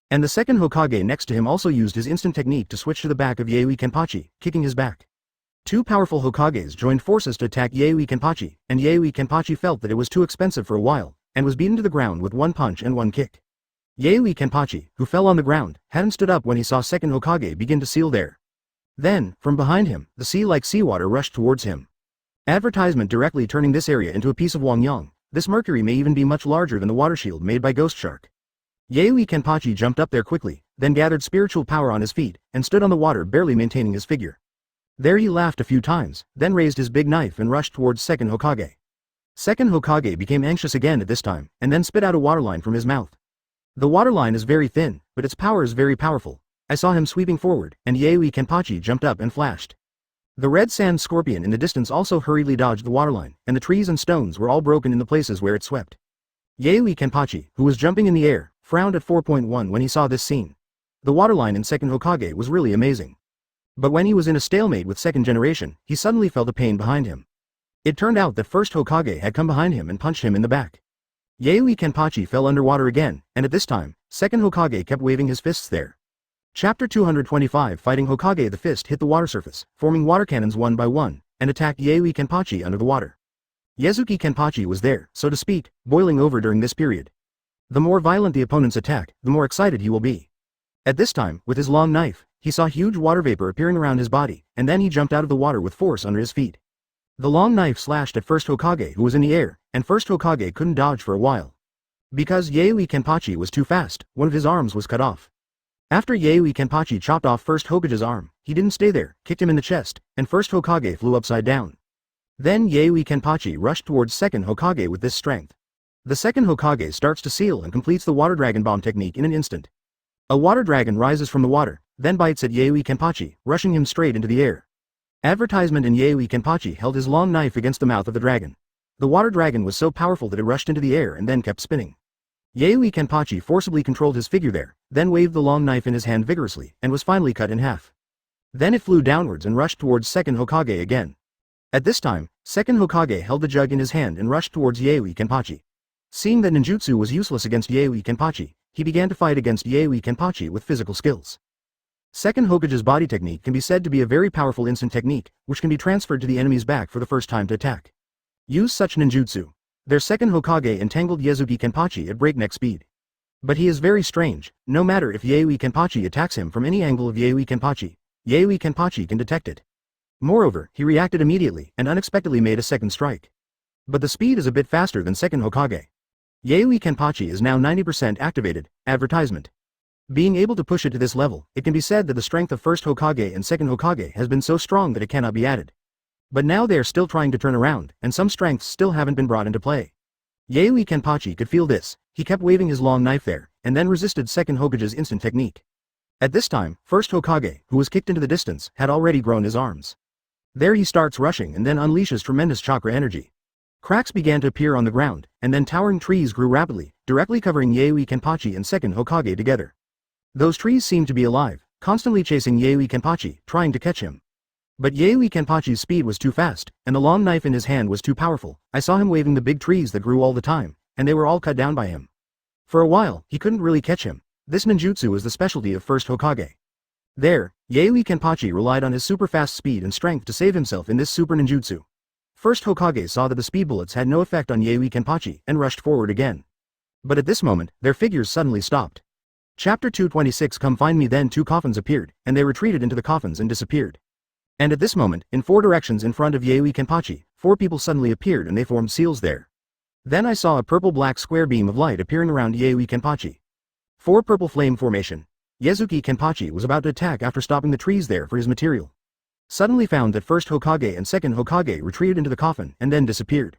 And the second Hokage next to him also used his instant technique to switch to the back of Yaoi Kenpachi, kicking his back. 2 powerful Hokages joined forces to attack Yaoi Kenpachi, and Yaoi Kenpachi felt that it was too expensive for a while, and was beaten to the ground with 1 punch and 1 kick. Yaoi Kenpachi, who fell on the ground, hadn't stood up when he saw second Hokage begin to seal there. Then, from behind him, the sea-like seawater rushed towards him. Advertisement. Directly turning this area into a piece of Wangyang. This mercury may even be much larger than the water shield made by Ghost Shark. Yaoi Kenpachi jumped up there quickly, then gathered spiritual power on his feet, and stood on the water barely maintaining his figure. There he laughed a few times, then raised his big knife and rushed towards second Hokage. Second Hokage became anxious again at this time, and then spit out a waterline from his mouth. The waterline is very thin, but its power is very powerful. I saw him sweeping forward, and Yaoi Kenpachi jumped up and flashed. The red sand scorpion in the distance also hurriedly dodged the waterline, and the trees and stones were all broken in the places where it swept. Yaoi Kenpachi, who was jumping in the air, frowned at 4.1 when he saw this scene. The waterline in second Hokage was really amazing. But when he was in a stalemate with second generation, he suddenly felt a pain behind him. It turned out that first Hokage had come behind him and punched him in the back. Yaoi Kenpachi fell underwater again, and at this time, second Hokage kept waving his fists there. Chapter 225. Fighting Hokage. The fist hit the water surface, forming water cannons one by one, and attacked Yaoi Kenpachi under the water. Zaraki Kenpachi was there, so to speak, boiling over during this period. The more violent the opponent's attack, the more excited he will be. At this time, with his long knife, he saw huge water vapor appearing around his body, and then he jumped out of the water with force under his feet. The long knife slashed at first Hokage, who was in the air, and first Hokage couldn't dodge for a while. Because Yaoi Kenpachi was too fast, one of his arms was cut off. After Yaoi Kenpachi chopped off first Hokage's arm, he didn't stay there, kicked him in the chest, and first Hokage flew upside down. Then Yaoi Kenpachi rushed towards second Hokage with this strength. The second Hokage starts to seal and completes the water dragon bomb technique in an instant. A water dragon rises from the water, then bites at Yaoi Kenpachi, rushing him straight into the air. Advertisement in Yaoi Kenpachi held his long knife against the mouth of the dragon. The water dragon was so powerful that it rushed into the air and then kept spinning. Yaoi Kenpachi forcibly controlled his figure there, then waved the long knife in his hand vigorously, and was finally cut in half. Then it flew downwards and rushed towards second Hokage again. At this time, second Hokage held the jug in his hand and rushed towards Yaoi Kenpachi. Seeing that ninjutsu was useless against Yaoi Kenpachi, he began to fight against Yaoi Kenpachi with physical skills. Second Hokage's body technique can be said to be a very powerful instant technique, which can be transferred to the enemy's back for the first time to attack. Use such ninjutsu. Their second Hokage entangled Zaraki Kenpachi at breakneck speed. But he is very strange. No matter if Yaoi Kenpachi attacks him from any angle of Yaoi Kenpachi can detect it. Moreover, he reacted immediately and unexpectedly made a second strike. But the speed is a bit faster than second Hokage. Yaoi Kenpachi is now 90% activated. Advertisement. Being able to push it to this level, it can be said that the strength of first Hokage and second Hokage has been so strong that it cannot be added. But now they are still trying to turn around, and some strengths still haven't been brought into play. Yaoi Kenpachi could feel this. He kept waving his long knife there, and then resisted second Hokage's instant technique. At this time, first Hokage, who was kicked into the distance, had already grown his arms. There he starts rushing and then unleashes tremendous chakra energy. Cracks began to appear on the ground, and then towering trees grew rapidly, directly covering Yaoi Kenpachi and second Hokage together. Those trees seemed to be alive, constantly chasing Yaoi Kenpachi, trying to catch him. But Yaoi Kenpachi's speed was too fast, and the long knife in his hand was too powerful. I saw him waving the big trees that grew all the time, and they were all cut down by him. For a while, he couldn't really catch him. This ninjutsu was the specialty of first Hokage. There, Yaoi Kenpachi relied on his super fast speed and strength to save himself in this super ninjutsu. First Hokage saw that the speed bullets had no effect on Yaoi Kenpachi and rushed forward again. But at this moment, their figures suddenly stopped. Chapter 226 Come Find Me. Then two coffins appeared, and they retreated into the coffins and disappeared. And at this moment, in four directions in front of Yaoi Kenpachi, four people suddenly appeared and they formed seals there. Then I saw a purple-black square beam of light appearing around Yaoi Kenpachi. Four purple flame formation. Zaraki Kenpachi was about to attack after stopping the trees there for his material. Suddenly found that first Hokage and second Hokage retreated into the coffin and then disappeared.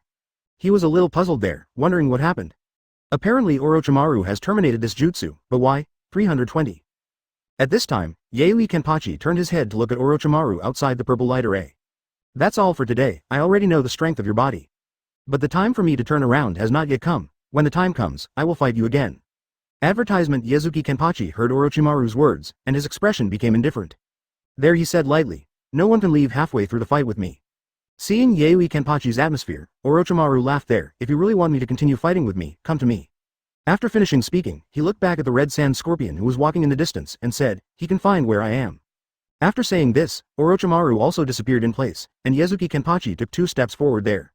He was a little puzzled there, wondering what happened. Apparently Orochimaru has terminated this jutsu, but why? 320. At this time, Yaoi Kenpachi turned his head to look at Orochimaru outside the purple light array. That's all for today. I already know the strength of your body. But the time for me to turn around has not yet come. When the time comes, I will fight you again. Advertisement. Zaraki Kenpachi heard Orochimaru's words, and his expression became indifferent. There he said lightly, no one can leave halfway through the fight with me. Seeing Yaoi Kenpachi's atmosphere, Orochimaru laughed there. If you really want me to continue fighting with me, come to me. After finishing speaking, he looked back at the red sand scorpion who was walking in the distance and said, he can find where I am. After saying this, Orochimaru also disappeared in place, and Zaraki Kenpachi took 2 steps forward there.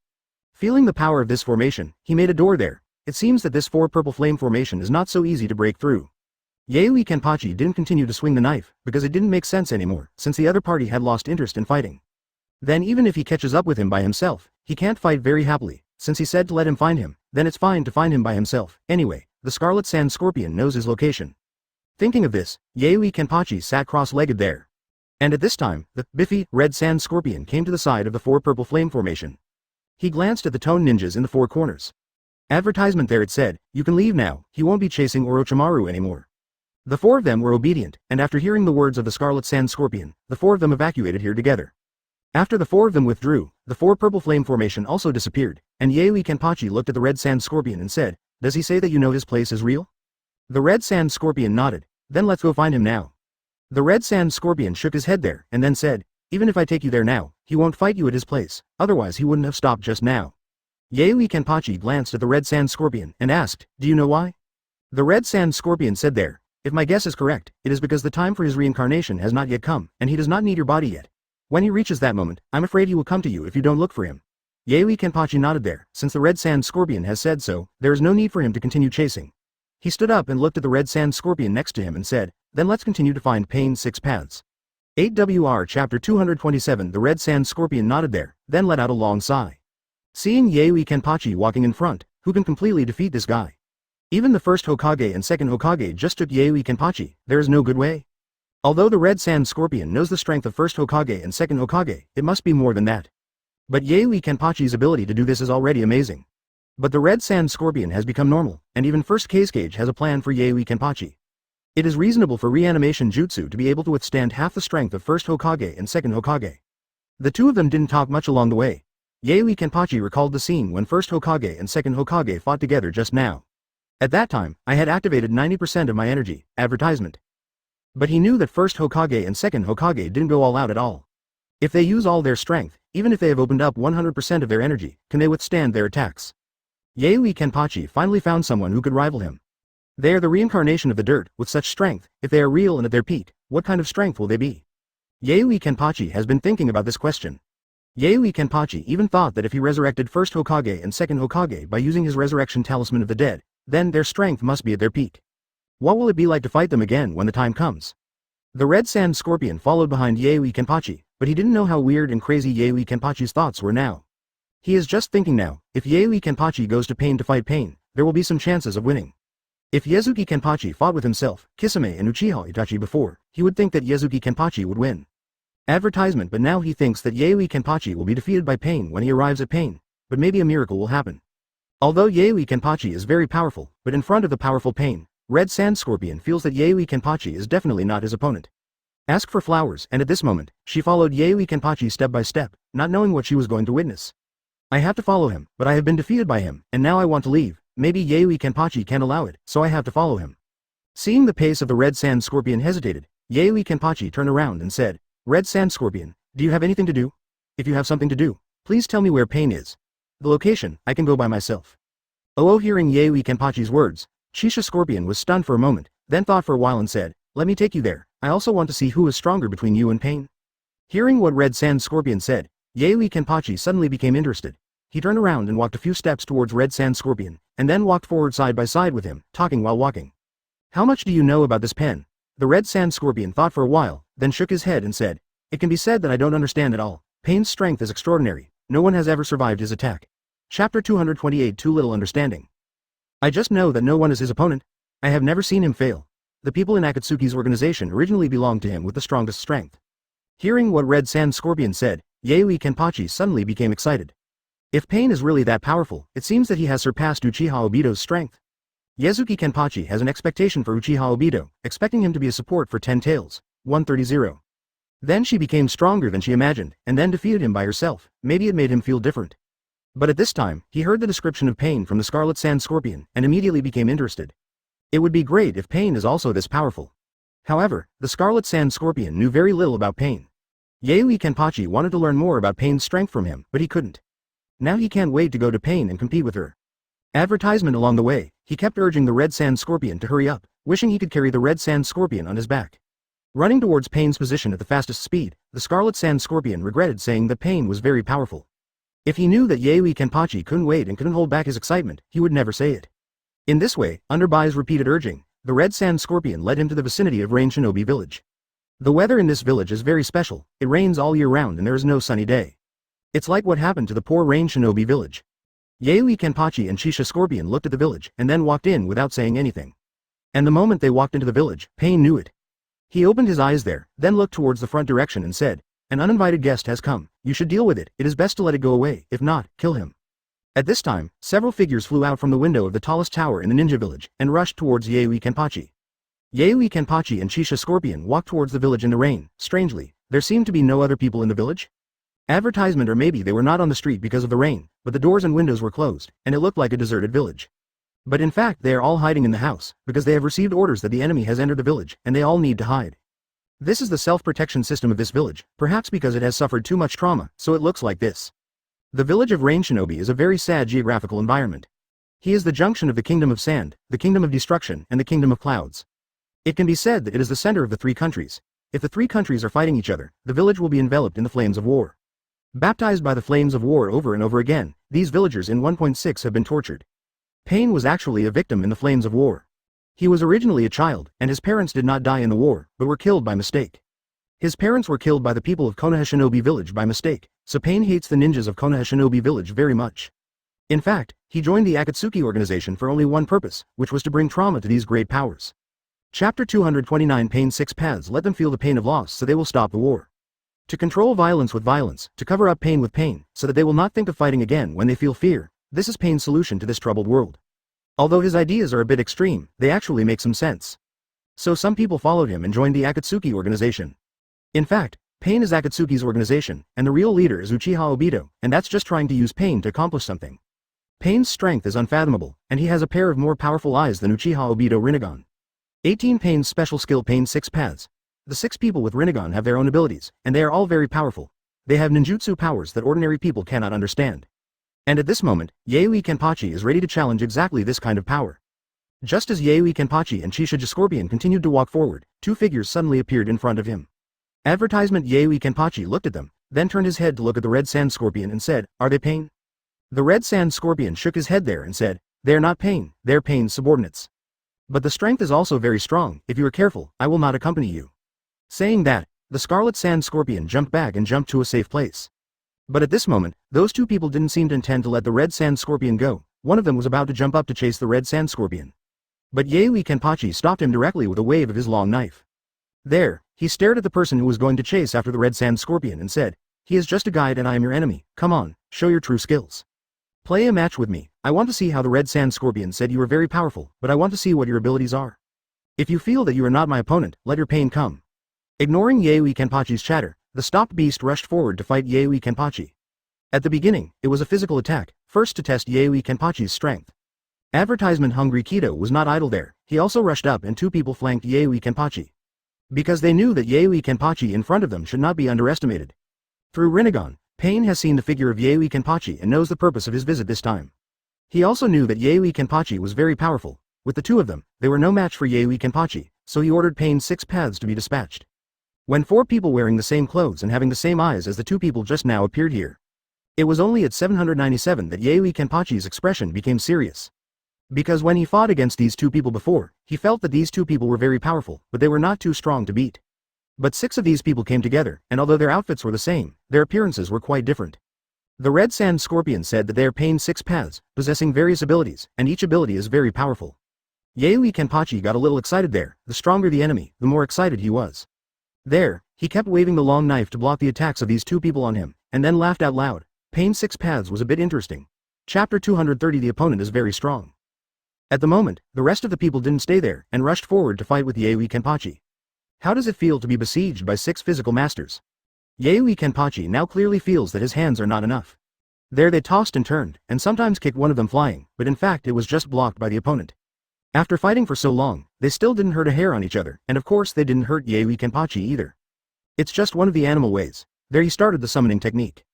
Feeling the power of this formation, he made a door there. It seems that this 4 purple flame formation is not so easy to break through. Yaoi Kenpachi didn't continue to swing the knife, because it didn't make sense anymore, since the other party had lost interest in fighting. Then even if he catches up with him by himself, he can't fight very happily, since he said to let him find him, then it's fine to find him by himself. Anyway, the Scarlet Sand Scorpion knows his location. Thinking of this, Yaoi Kenpachi sat cross-legged there. And at this time, the Biffy Red Sand Scorpion came to the side of the 4 purple flame formation. He glanced at the Tone Ninjas in the 4 corners. Advertisement. There it said, you can leave now, he won't be chasing Orochimaru anymore. The 4 of them were obedient, and after hearing the words of the Scarlet Sand Scorpion, the 4 of them evacuated here together. After the 4 of them withdrew, the 4 purple flame formation also disappeared, and Yaoi Kenpachi looked at the Red Sand Scorpion and said, does he say that you know his place is real? The Red Sand Scorpion nodded. Then let's go find him now. The Red Sand Scorpion shook his head there, and then said, even if I take you there now, he won't fight you at his place, otherwise he wouldn't have stopped just now. Yaoi Kenpachi glanced at the Red Sand Scorpion and asked, do you know why? The Red Sand Scorpion said there, if my guess is correct, it is because the time for his reincarnation has not yet come, and he does not need your body yet. When he reaches that moment, I'm afraid he will come to you if you don't look for him. Yaoi Kenpachi nodded there. Since the Red Sand Scorpion has said so, there is no need for him to continue chasing. He stood up and looked at the Red Sand Scorpion next to him and said, then let's continue to find Pain's 6 paths. 8WR Chapter 227 The Red Sand Scorpion nodded there, then let out a long sigh. Seeing Yaoi Kenpachi walking in front, who can completely defeat this guy? Even the first Hokage and second Hokage just took Yaoi Kenpachi, there is no good way. Although the Red Sand Scorpion knows the strength of first Hokage and second Hokage, it must be more than that. But Yaoi Kenpachi's ability to do this is already amazing. But the Red Sand Scorpion has become normal, and even first Kazekage has a plan for Yaoi Kenpachi. It is reasonable for reanimation jutsu to be able to withstand half the strength of first Hokage and second Hokage. The two of them didn't talk much along the way. Yayoi Kenpachi recalled the scene when first Hokage and second Hokage fought together just now. At that time, I had activated 90% of my energy, advertisement. But he knew that first Hokage and second Hokage didn't go all out at all. If they use all their strength, even if they have opened up 100% of their energy, can they withstand their attacks? Yayoi Kenpachi finally found someone who could rival him. They are the reincarnation of the dirt, with such strength. If they are real and at their peak, what kind of strength will they be? Yayoi Kenpachi has been thinking about this question. Yayoi Kenpachi even thought that if he resurrected first Hokage and second Hokage by using his resurrection talisman of the dead, then their strength must be at their peak. What will it be like to fight them again when the time comes? The Red Sand Scorpion followed behind Yayoi Kenpachi, but he didn't know how weird and crazy Yayoi Kenpachi's thoughts were now. He is just thinking now, if Yayoi Kenpachi goes to Pain to fight Pain, there will be some chances of winning. If Yazuki Kenpachi fought with himself, Kisame and Uchiha Itachi before, he would think that Yazuki Kenpachi would win. Advertisement, but now he thinks that Yayoi Kenpachi will be defeated by Pain when he arrives at Pain, but maybe a miracle will happen. Although Yayoi Kenpachi is very powerful, but in front of the powerful Pain, Red Sand Scorpion feels that Yayoi Kenpachi is definitely not his opponent. Ask for flowers, and at this moment, she followed Yayoi Kenpachi step by step, not knowing what she was going to witness. I have to follow him, but I have been defeated by him, and now I want to leave. Maybe Yayoi Kenpachi can't allow it, so I have to follow him. Seeing the pace of the Red Sand Scorpion hesitated, Yayoi Kenpachi turned around and said, Red Sand Scorpion, do you have anything to do? If you have something to do, please tell me where Pain is. The location, I can go by myself. Hearing Yayoi Kenpachi's words, Shisha Scorpion was stunned for a moment, then thought for a while and said, let me take you there. I also want to see who is stronger between you and Pain. Hearing what Red Sand Scorpion said, Yayoi Kenpachi suddenly became interested. He turned around and walked a few steps towards Red Sand Scorpion, and then walked forward side by side with him, talking while walking. How much do you know about this pen? The Red Sand Scorpion thought for a while, then shook his head and said, it can be said that I don't understand at all. Pain's strength is extraordinary. No one has ever survived his attack. Chapter 228 Too Little Understanding. I just know that no one is his opponent. I have never seen him fail. The people in Akatsuki's organization originally belonged to him with the strongest strength. Hearing what Red Sand Scorpion said, Yayoi Kenpachi suddenly became excited. If Pain is really that powerful, it seems that he has surpassed Uchiha Obito's strength. Yazuki Kenpachi has an expectation for Uchiha Obito, expecting him to be a support for 10 Tails, 130. Then she became stronger than she imagined, and then defeated him by herself. Maybe it made him feel different. But at this time, he heard the description of Pain from the Scarlet Sand Scorpion, and immediately became interested. It would be great if Pain is also this powerful. However, the Scarlet Sand Scorpion knew very little about Pain. Yayoi Kenpachi wanted to learn more about Pain's strength from him, but he couldn't. Now he can't wait to go to Pain and compete with her. Advertisement along the way, he kept urging the Red Sand Scorpion to hurry up, wishing he could carry the Red Sand Scorpion on his back. Running towards Pain's position at the fastest speed, the Scarlet Sand Scorpion regretted saying that Pain was very powerful. If he knew that Yayoi Kenpachi couldn't wait and couldn't hold back his excitement, he would never say it. In this way, under Bai's repeated urging, the Red Sand Scorpion led him to the vicinity of Rain Shinobi village. The weather in this village is very special. It rains all year round and there is no sunny day. It's like what happened to the poor Rain Shinobi village. Yayoi Kenpachi and Shisha Scorpion looked at the village and then walked in without saying anything. And the moment they walked into the village, Pain knew it. He opened his eyes there, then looked towards the front direction and said, an uninvited guest has come. You should deal with it. It is best to let it go away. If not, kill him. At this time, several figures flew out from the window of the tallest tower in the ninja village and rushed towards Yayoi Kenpachi. Yayoi Kenpachi and Shisha Scorpion walked towards the village in the rain. Strangely, there seemed to be no other people in the village. Advertisement, or maybe they were not on the street because of the rain, but the doors and windows were closed, and it looked like a deserted village. But in fact they are all hiding in the house, because they have received orders that the enemy has entered the village, and they all need to hide. This is the self-protection system of this village, perhaps because it has suffered too much trauma, so it looks like this. The village of Rain Shinobi is a very sad geographical environment. He is the junction of the Kingdom of Sand, the Kingdom of Destruction, and the Kingdom of Clouds. It can be said that it is the center of the three countries. If the three countries are fighting each other, the village will be enveloped in the flames of war. Baptized by the flames of war over and over again, these villagers in 1.6 have been tortured. Pain was actually a victim in the flames of war. He was originally a child, and his parents did not die in the war, but were killed by mistake. His parents were killed by the people of Konoha Shinobi village by mistake, so Pain hates the ninjas of Konoha Shinobi village very much. In fact, he joined the Akatsuki organization for only one purpose, which was to bring trauma to these great powers. Chapter 229 Pain's 6 paths let them feel the pain of loss so they will stop the war. To control violence with violence, to cover up pain with pain, so that they will not think of fighting again when they feel fear, this is Pain's solution to this troubled world. Although his ideas are a bit extreme, they actually make some sense. So some people followed him and joined the Akatsuki organization. In fact, Pain is Akatsuki's organization, and the real leader is Uchiha Obito, and that's just trying to use pain to accomplish something. Pain's strength is unfathomable, and he has a pair of more powerful eyes than Uchiha Obito Rinnegan. 18 Pain's special skill Pain 6 Paths. The 6 people with Rinnegan have their own abilities, and they are all very powerful. They have ninjutsu powers that ordinary people cannot understand. And at this moment, Yayoi Kenpachi is ready to challenge exactly this kind of power. Just as Yayoi Kenpachi and Shisha Scorpion continued to walk forward, 2 figures suddenly appeared in front of him. Advertisement Yayoi Kenpachi looked at them, then turned his head to look at the Red Sand Scorpion and said, "Are they Pain?" The Red Sand Scorpion shook his head there and said, "They are not Pain, they're Pain's subordinates. But the strength is also very strong, if you are careful, I will not accompany you." Saying that, the Scarlet Sand Scorpion jumped back and jumped to a safe place. But at this moment, those 2 people didn't seem to intend to let the Red Sand Scorpion go. One of them was about to jump up to chase the Red Sand Scorpion. But Yayoi Kenpachi stopped him directly with a wave of his long knife. There, he stared at the person who was going to chase after the Red Sand Scorpion and said, "He is just a guide and I am your enemy, come on, show your true skills. Play a match with me, I want to see how." The Red Sand Scorpion said, "You are very powerful, but I want to see what your abilities are. If you feel that you are not my opponent, let your pain come." Ignoring Yayoi Kenpachi's chatter, the stopped beast rushed forward to fight Yayoi Kenpachi. At the beginning, it was a physical attack, first to test Yayoi Kenpachi's strength. Advertisement Hungry Kido was not idle there, he also rushed up and 2 people flanked Yayoi Kenpachi. Because they knew that Yayoi Kenpachi in front of them should not be underestimated. Through Rinnegan, Pain has seen the figure of Yayoi Kenpachi and knows the purpose of his visit this time. He also knew that Yayoi Kenpachi was very powerful. With the 2 of them, they were no match for Yayoi Kenpachi, so he ordered Pain's 6 paths to be dispatched. When 4 people wearing the same clothes and having the same eyes as the 2 people just now appeared here. It was only at 797 that Yayoi Kenpachi's expression became serious. Because when he fought against these 2 people before, he felt that these 2 people were very powerful, but they were not too strong to beat. But 6 of these people came together, and although their outfits were the same, their appearances were quite different. The Red Sand Scorpion said that they are Pain's 6 paths, possessing various abilities, and each ability is very powerful. Yayoi Kenpachi got a little excited there, the stronger the enemy, the more excited he was. There, he kept waving the long knife to block the attacks of these 2 people on him, and then laughed out loud. Pain's 6 paths was a bit interesting. Chapter 230 The opponent is very strong. At the moment, the rest of the people didn't stay there, and rushed forward to fight with Yayoi Kenpachi. How does it feel to be besieged by 6 physical masters? Yayoi Kenpachi now clearly feels that his hands are not enough. There they tossed and turned, and sometimes kicked one of them flying, but in fact it was just blocked by the opponent. After fighting for so long, they still didn't hurt a hair on each other, and of course they didn't hurt Yayoi Kenpachi either. It's just one of the animal ways. There he started the summoning technique.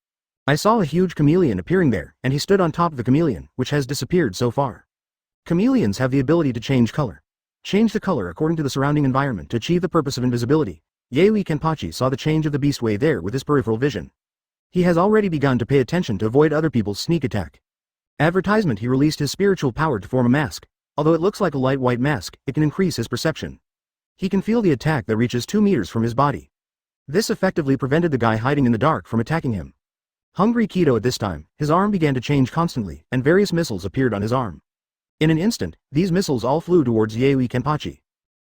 I saw a huge chameleon appearing there, and he stood on top of the chameleon, which has disappeared so far. Chameleons have the ability to change color. Change the color according to the surrounding environment to achieve the purpose of invisibility. Yayoi Kenpachi saw the change of the beast way there with his peripheral vision. He has already begun to pay attention to avoid other people's sneak attack. Advertisement He released his spiritual power to form a mask. Although it looks like a light white mask, it can increase his perception. He can feel the attack that reaches 2 meters from his body. This effectively prevented the guy hiding in the dark from attacking him. Hungry Kido at this time, his arm began to change constantly, and various missiles appeared on his arm. In an instant, these missiles all flew towards Yayoi Kenpachi.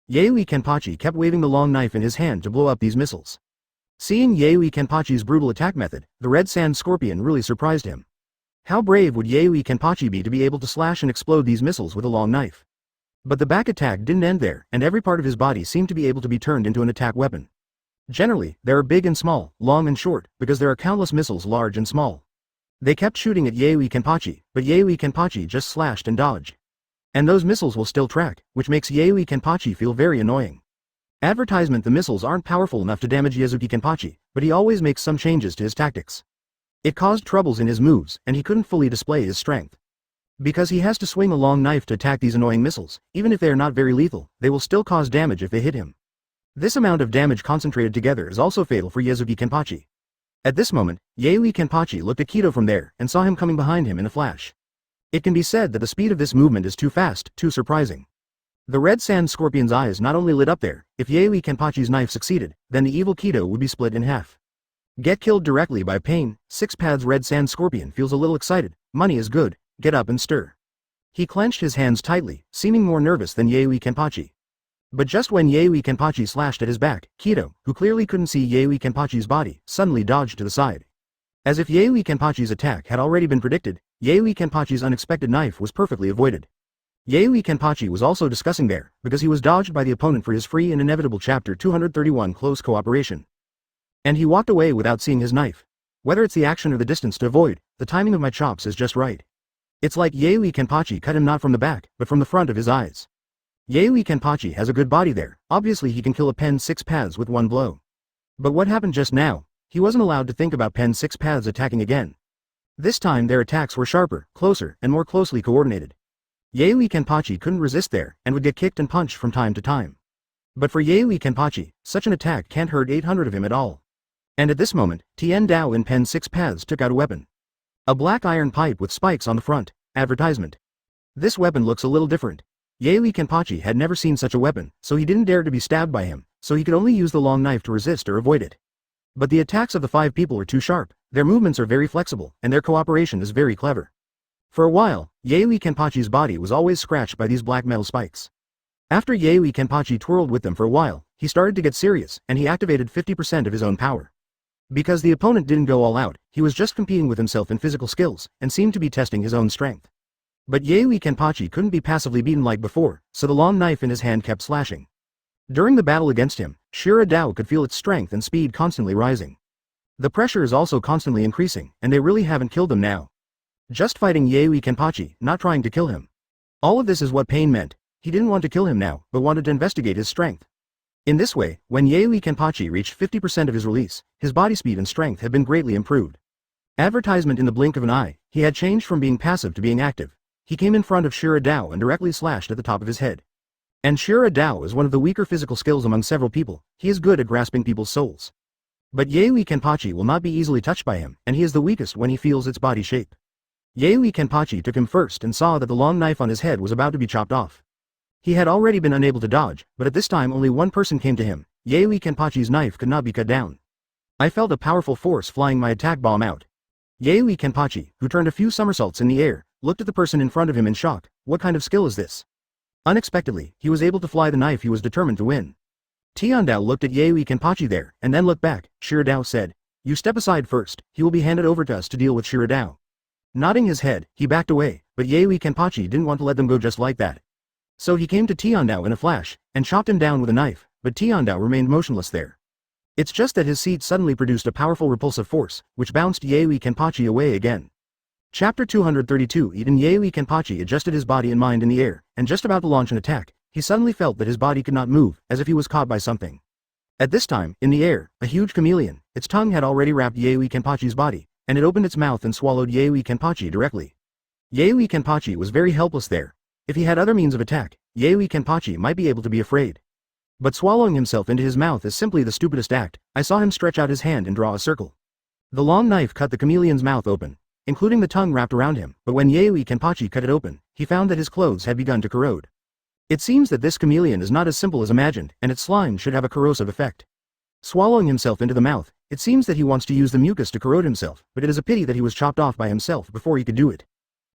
Yayoi Kenpachi kept waving the long knife in his hand to blow up these missiles. Seeing Yayoi Kenpachi's brutal attack method, the Red Sand Scorpion really surprised him. How brave would Yayoi Kenpachi be able to slash and explode these missiles with a long knife? But the back attack didn't end there, and every part of his body seemed to be able to be turned into an attack weapon. Generally, there are big and small, long and short, because there are countless missiles large and small. They kept shooting at Yayoi Kenpachi, but Yayoi Kenpachi just slashed and dodged. And those missiles will still track, which makes Yayoi Kenpachi feel very annoying. Advertisement The missiles aren't powerful enough to damage Yayoi Kenpachi, but he always makes some changes to his tactics. It caused troubles in his moves, and he couldn't fully display his strength. Because he has to swing a long knife to attack these annoying missiles, even if they are not very lethal, they will still cause damage if they hit him. This amount of damage concentrated together is also fatal for Yayoi Kenpachi. At this moment, Yayoi Kenpachi looked at Kido from there, and saw him coming behind him in a flash. It can be said that the speed of this movement is too fast, too surprising. The Red Sand Scorpion's eyes not only lit up there, if Yayoi Kenpachi's knife succeeded, then the evil Kido would be split in half. Get killed directly by pain, 6 paths Red Sand Scorpion feels a little excited, money is good, get up and stir. He clenched his hands tightly, seeming more nervous than Yayoi Kenpachi. But just when Yayoi Kenpachi slashed at his back, Kido, who clearly couldn't see Yayoi Kenpachi's body, suddenly dodged to the side. As if Yayoi Kenpachi's attack had already been predicted, Yayoi Kenpachi's unexpected knife was perfectly avoided. Yayoi Kenpachi was also discussing there, because he was dodged by the opponent for his free and inevitable Chapter 231 close cooperation. And he walked away without seeing his knife. Whether it's the action or the distance to avoid, the timing of my chops is just right. It's like Yaoi Kenpachi cut him not from the back, but from the front of his eyes. Yaoi Kenpachi has a good body there, obviously he can kill a pen 6 paths with one blow. But what happened just now? He wasn't allowed to think about pen 6 paths attacking again. This time their attacks were sharper, closer, and more closely coordinated. Yaoi Kenpachi couldn't resist there, and would get kicked and punched from time to time. But for Yaoi Kenpachi, such an attack can't hurt 800 of him at all. And at this moment, Tien Dao in pen 6 paths took out a weapon. A black iron pipe with spikes on the front. Advertisement. This weapon looks a little different. Yaoi Kenpachi had never seen such a weapon, so he didn't dare to be stabbed by him, so he could only use the long knife to resist or avoid it. But the attacks of the 5 people are too sharp, their movements are very flexible, and their cooperation is very clever. For a while, Yaoi Kenpachi's body was always scratched by these black metal spikes. After Yaoi Kenpachi twirled with them for a while, he started to get serious, and he activated 50% of his own power. Because the opponent didn't go all out, he was just competing with himself in physical skills, and seemed to be testing his own strength. But Yaoi Kenpachi couldn't be passively beaten like before, so the long knife in his hand kept slashing. During the battle against him, Shira Dao could feel its strength and speed constantly rising. The pressure is also constantly increasing, and they really haven't killed him now. Just fighting Yaoi Kenpachi, not trying to kill him. All of this is what pain meant. He didn't want to kill him now, but wanted to investigate his strength. In this way, when Yaoi Kenpachi reached 50% of his release, his body speed and strength had been greatly improved. Advertisement in the blink of an eye, he had changed from being passive to being active. He came in front of Shira Dao and directly slashed at the top of his head. And Shira Dao is one of the weaker physical skills among several people, he is good at grasping people's souls. But Yaoi Kenpachi will not be easily touched by him, and he is the weakest when he feels its body shape. Yaoi Kenpachi took him first and saw that the long knife on his head was about to be chopped off. He had already been unable to dodge, but at this time only one person came to him. Yaoi Kenpachi's knife could not be cut down. I felt a powerful force flying my attack bomb out. Yaoi Kenpachi, who turned a few somersaults in the air, looked at the person in front of him in shock. What kind of skill is this? Unexpectedly, he was able to fly the knife he was determined to win. Tien Dao looked at Yaoi Kenpachi there, and then looked back. Shira Dao said, "You step aside first, he will be handed over to us to deal with Shira Dao." Nodding his head, he backed away, but Yaoi Kenpachi didn't want to let them go just like that. So he came to Tien Dao in a flash, and chopped him down with a knife, but Tien Dao remained motionless there. It's just that his seat suddenly produced a powerful repulsive force, which bounced Yaoi Kenpachi away again. Chapter 232. Even Yaoi Kenpachi adjusted his body and mind in the air, and just about to launch an attack, he suddenly felt that his body could not move, as if he was caught by something. At this time, in the air, a huge chameleon, its tongue had already wrapped Yaoi Kenpachi's body, and it opened its mouth and swallowed Yaoi Kenpachi directly. Yaoi Kenpachi was very helpless there. If he had other means of attack, Yaoi Kenpachi might be able to be afraid. But swallowing himself into his mouth is simply the stupidest act. I saw him stretch out his hand and draw a circle. The long knife cut the chameleon's mouth open, including the tongue wrapped around him, but when Yaoi Kenpachi cut it open, he found that his clothes had begun to corrode. It seems that this chameleon is not as simple as imagined, and its slime should have a corrosive effect. Swallowing himself into the mouth, it seems that he wants to use the mucus to corrode himself, but it is a pity that he was chopped off by himself before he could do it.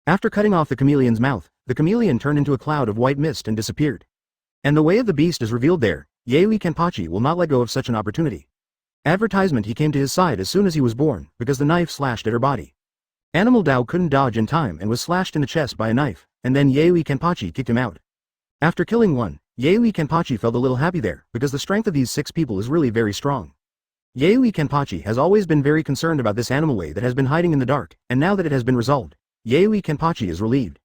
After cutting off the chameleon's mouth, the chameleon turned into a cloud of white mist and disappeared. And the way of the beast is revealed there. Yaoi Kenpachi will not let go of such an opportunity. Advertisement. He came to his side as soon as he was born, because the knife slashed at her body. Animal Dao couldn't dodge in time and was slashed in the chest by a knife, and then Yaoi Kenpachi kicked him out. After killing one, Yaoi Kenpachi felt a little happy there, because the strength of these 6 people is really very strong. Yaoi Kenpachi has always been very concerned about this animal way that has been hiding in the dark, and now that it has been resolved, Yaoi Kenpachi is relieved.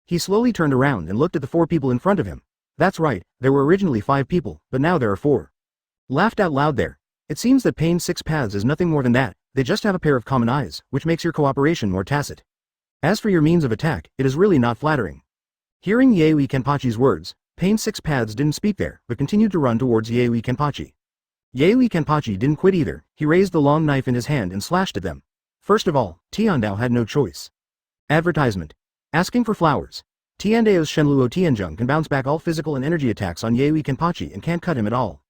He slowly turned around and looked at the 4 people in front of him. That's right, there were originally 5 people, but now there are 4. Laughed out loud there. It seems that Pain 6 Paths is nothing more than that, they just have a pair of common eyes, which makes your cooperation more tacit. As for your means of attack, it is really not flattering. Hearing Yaoi Kenpachi's words, Pain 6 Paths didn't speak there, but continued to run towards Yaoi Kenpachi. Yaoi Kenpachi didn't quit either. He raised the long knife in his hand and slashed at them. First of all, Tien Dao had no choice. Advertisement. Asking for flowers. Tien Dao's Shenluo Tianzheng can bounce back all physical and energy attacks on Yaoi Kenpachi and can't cut him at all.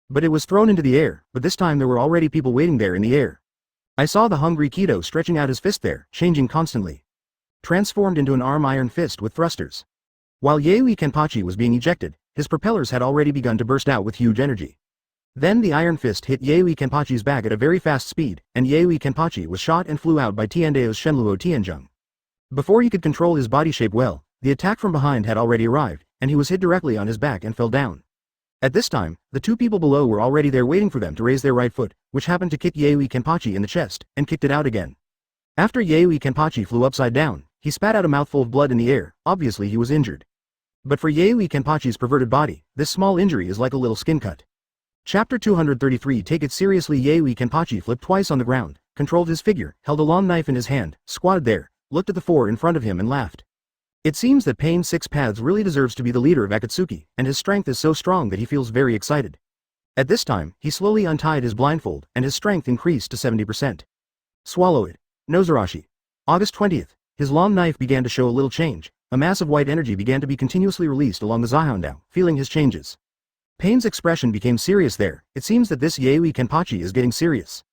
But it was thrown into the air, but this time there were already people waiting there in the air. I saw the hungry Kido stretching out his fist there, changing constantly. Transformed into an arm iron fist with thrusters. While Yaoi Kenpachi was being ejected, his propellers had already begun to burst out with huge energy. Then the iron fist hit Yaoi Kenpachi's back at a very fast speed, and Yaoi Kenpachi was shot and flew out by Tien Dao's Shenluo Tianzheng. Before he could control his body shape well, the attack from behind had already arrived, and he was hit directly on his back and fell down. At this time, the two people below were already there waiting for them to raise their right foot, which happened to kick Yaoi Kenpachi in the chest, and kicked it out again. After Yaoi Kenpachi flew upside down, he spat out a mouthful of blood in the air. Obviously he was injured. But for Yaoi Kenpachi's perverted body, this small injury is like a little skin cut. Chapter 233. Take it seriously. Yaoi Kenpachi flipped twice on the ground, controlled his figure, held a long knife in his hand, squatted there, looked at the four in front of him and laughed. It seems that Pain Six Paths really deserves to be the leader of Akatsuki, and his strength is so strong that he feels very excited. At this time, he slowly untied his blindfold, and his strength increased to 70%. Swallow it. Nozarashi. August 20th. His long knife began to show a little change. A mass of white energy began to be continuously released along the Zahondao, feeling his changes. Pain's expression became serious there. It seems that this Yaoi Kenpachi is getting serious.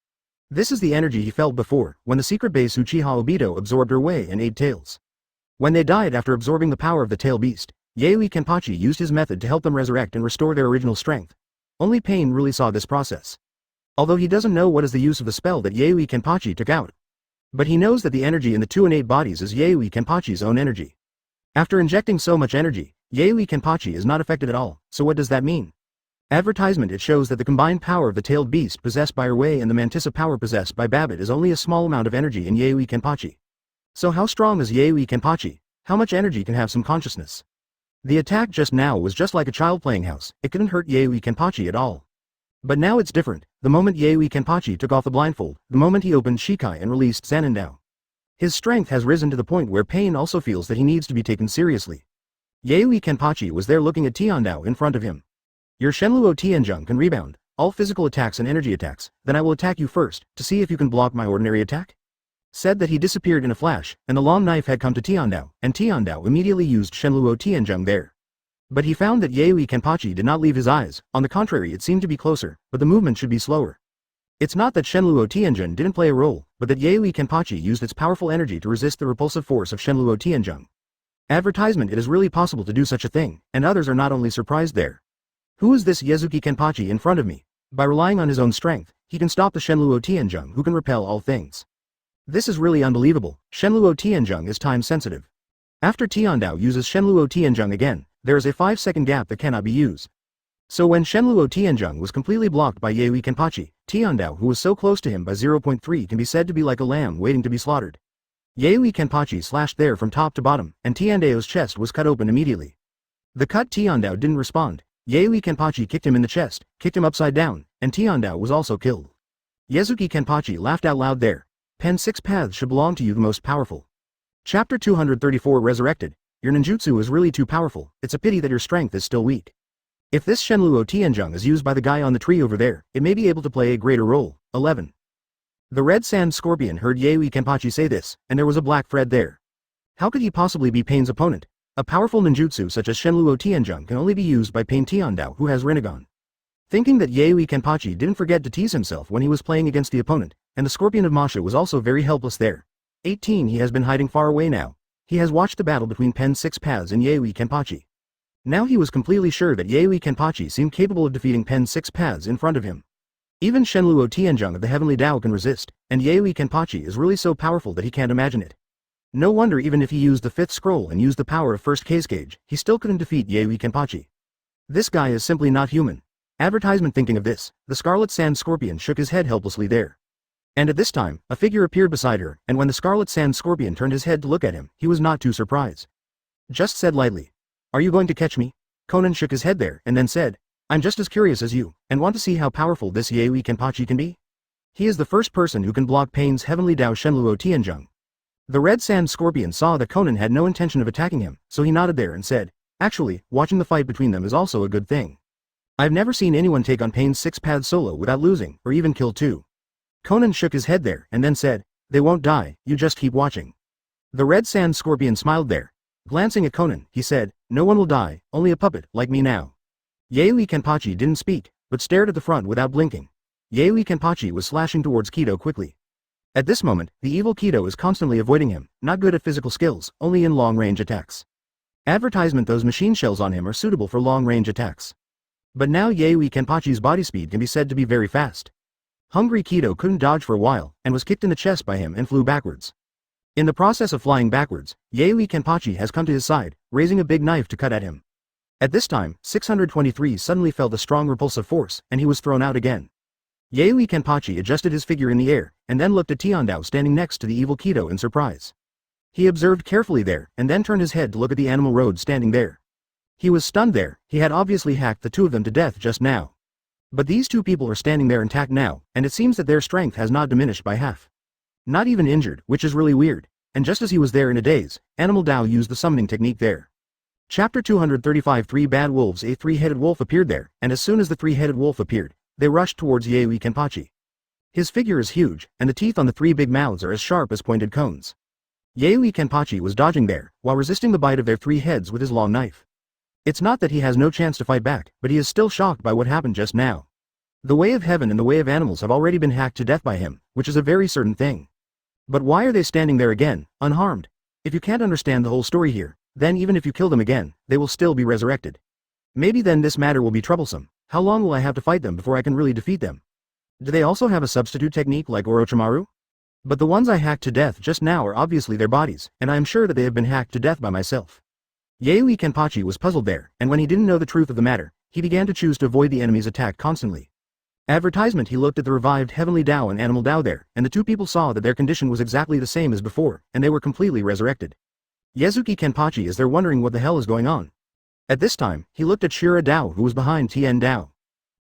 This is the energy he felt before, when the secret base Uchiha Obito absorbed her way and ate tails. When they died after absorbing the power of the tail beast, Yaoi Kenpachi used his method to help them resurrect and restore their original strength. Only Pain really saw this process. Although he doesn't know what is the use of the spell that Yaoi Kenpachi took out. But he knows that the energy in the two innate bodies is Yaoi Kenpachi's own energy. After injecting so much energy, Yaoi Kenpachi is not affected at all, so what does that mean? Advertisement. It shows that the combined power of the tailed beast possessed by Erway and the Mantissa power possessed by Babbitt is only a small amount of energy in Yaoi Kenpachi. So how strong is Yaoi Kenpachi? How much energy can have some consciousness? The attack just now was just like a child playing house. It couldn't hurt Yaoi Kenpachi at all. But now it's different. The moment Yaoi Kenpachi took off the blindfold, the moment he opened Shikai and released Zanindao. His strength has risen to the point where Pain also feels that he needs to be taken seriously. Yaoi Kenpachi was there looking at Tiandao in front of him. Your Shenluo Tianzheng can rebound all physical attacks and energy attacks, then I will attack you first, to see if you can block my ordinary attack. Said that he disappeared in a flash, and the long knife had come to Tiandao, and Tiandao immediately used Shenluo Tianzheng there. But he found that Yaoi Kenpachi did not leave his eyes. On the contrary, it seemed to be closer, but the movement should be slower. It's not that Shenluo Tianzheng didn't play a role, but that Yaoi Kenpachi used its powerful energy to resist the repulsive force of Shenluo Tianzheng. Advertisement. It is really possible to do such a thing, and others are not only surprised there. Who is this Yazuki Kenpachi in front of me? By relying on his own strength, he can stop the Shenluo Tianzheng who can repel all things. This is really unbelievable. Shenluo Tianzheng is time sensitive. After Tiandao uses Shenluo Tianzheng again, there is a 5-second gap that cannot be used. So when Shenluo Tianzheng was completely blocked by Yaoi Kenpachi, Tiandao, who was so close to him by 0.3, can be said to be like a lamb waiting to be slaughtered. Yaoi Kenpachi slashed there from top to bottom, and Tiandao's chest was cut open immediately. The cut Tiandao didn't respond. Yaoi Kenpachi kicked him in the chest, kicked him upside down, and Tiandao was also killed. Yazuki Kenpachi laughed out loud there. Pen Six Paths should belong to you, the most powerful. Chapter 234. Resurrected. Your ninjutsu is really too powerful. It's a pity that your strength is still weak. If this Shenluo Tianzheng is used by the guy on the tree over there, it may be able to play a greater role. 11. The Red Sand Scorpion heard Yaoi Kenpachi say this, and there was a black thread there. How could he possibly be Pain's opponent? A powerful ninjutsu such as Shenluo Tianzheng can only be used by Pain Tiandao, who has Rinnegan. Thinking that Yaoi Kenpachi didn't forget to tease himself when he was playing against the opponent, and the Scorpion of Masha was also very helpless there. 18. He has been hiding far away now. He has watched the battle between Pen Six Paths and Yaoi Kenpachi. Now he was completely sure that Yaoi Kenpachi seemed capable of defeating Pen Six Paths in front of him. Even Shenluo Tianzheng of the Heavenly Tao can resist, and Yaoi Kenpachi is really so powerful that he can't imagine it. No wonder even if he used the 5th scroll and used the power of first case gauge, he still couldn't defeat Yaoi Kenpachi. This guy is simply not human. Advertisement. Thinking of this, the Scarlet Sand Scorpion shook his head helplessly there. And at this time, a figure appeared beside her, and when the Scarlet Sand Scorpion turned his head to look at him, he was not too surprised. Just said lightly, "Are you going to catch me?" Conan shook his head there, and then said, "I'm just as curious as you, and want to see how powerful this Yaoi Kenpachi can be." He is the first person who can block Pain's Heavenly Tao Shenluo Tianzheng. The Red Sand Scorpion saw that Conan had no intention of attacking him, so he nodded there and said, "Actually, watching the fight between them is also a good thing. I've never seen anyone take on Pain's Six Paths solo without losing, or even kill two." Conan shook his head there, and then said, "They won't die, you just keep watching." The Red Sand Scorpion smiled there. Glancing at Conan, he said, "No one will die, only a puppet, like me now." Yaoi Kenpachi didn't speak, but stared at the front without blinking. Yaoi Kenpachi was slashing towards Kido quickly. At this moment, the evil Kido is constantly avoiding him, not good at physical skills, only in long-range attacks. Advertisement. Those machine shells on him are suitable for long-range attacks. But now Yaoi Kenpachi's body speed can be said to be very fast. Hungry Kido couldn't dodge for a while, and was kicked in the chest by him and flew backwards. In the process of flying backwards, Yaoi Kenpachi has come to his side, raising a big knife to cut at him. At this time, 623 suddenly felt a strong repulsive force, and he was thrown out again. Yaoi Kenpachi adjusted his figure in the air, and then looked at Tiandao standing next to the evil Kido in surprise. He observed carefully there, and then turned his head to look at the animal road standing there. He was stunned there, he had obviously hacked the two of them to death just now. But these two people are standing there intact now, and it seems that their strength has not diminished by half. Not even injured, which is really weird, and just as he was there in a daze, Animal Dao used the summoning technique there. Chapter 235 Three Bad Wolves. A three-headed wolf appeared there, and as soon as the three-headed wolf appeared, they rushed towards Yaoi Kenpachi. His figure is huge, and the teeth on the three big mouths are as sharp as pointed cones. Yaoi Kenpachi was dodging there, while resisting the bite of their three heads with his long knife. It's not that he has no chance to fight back, but he is still shocked by what happened just now. The way of heaven and the way of animals have already been hacked to death by him, which is a very certain thing. But why are they standing there again, unharmed? If you can't understand the whole story here, then even if you kill them again, they will still be resurrected. Maybe then this matter will be troublesome. How long will I have to fight them before I can really defeat them? Do they also have a substitute technique like Orochimaru? But the ones I hacked to death just now are obviously their bodies, and I am sure that they have been hacked to death by myself. Yaoi Kenpachi was puzzled there, and when he didn't know the truth of the matter, he began to choose to avoid the enemy's attack constantly. Advertisement. He looked at the revived Heavenly Dao and Animal Dao there, and the two people saw that their condition was exactly the same as before, and they were completely resurrected. Yazuki Kenpachi is there wondering what the hell is going on. At this time, he looked at Shura Dao who was behind Tien Dao.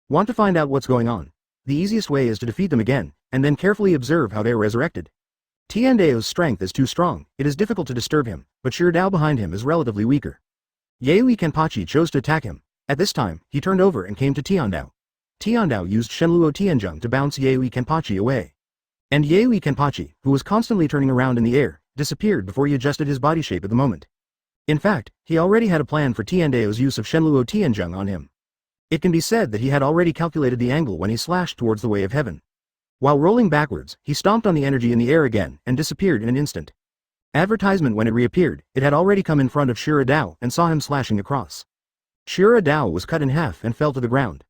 Want to find out what's going on? The easiest way is to defeat them again, and then carefully observe how they are resurrected. Tien Dao's strength is too strong, it is difficult to disturb him, but Shura Dao behind him is relatively weaker. Yaoi Kenpachi chose to attack him. At this time, he turned over and came to Tien Dao. Tien Dao used Shenluo Tianzheng to bounce Yaoi Kenpachi away. And Yaoi Kenpachi, who was constantly turning around in the air, disappeared before he adjusted his body shape at the moment. In fact, he already had a plan for Tien Dao's use of Shenluo Tianzheng on him. It can be said that he had already calculated the angle when he slashed towards the way of heaven. While rolling backwards, he stomped on the energy in the air again and disappeared in an instant. Advertisement. When it reappeared, it had already come in front of Shura Dao and saw him slashing across. Shura Dao was cut in half and fell to the ground.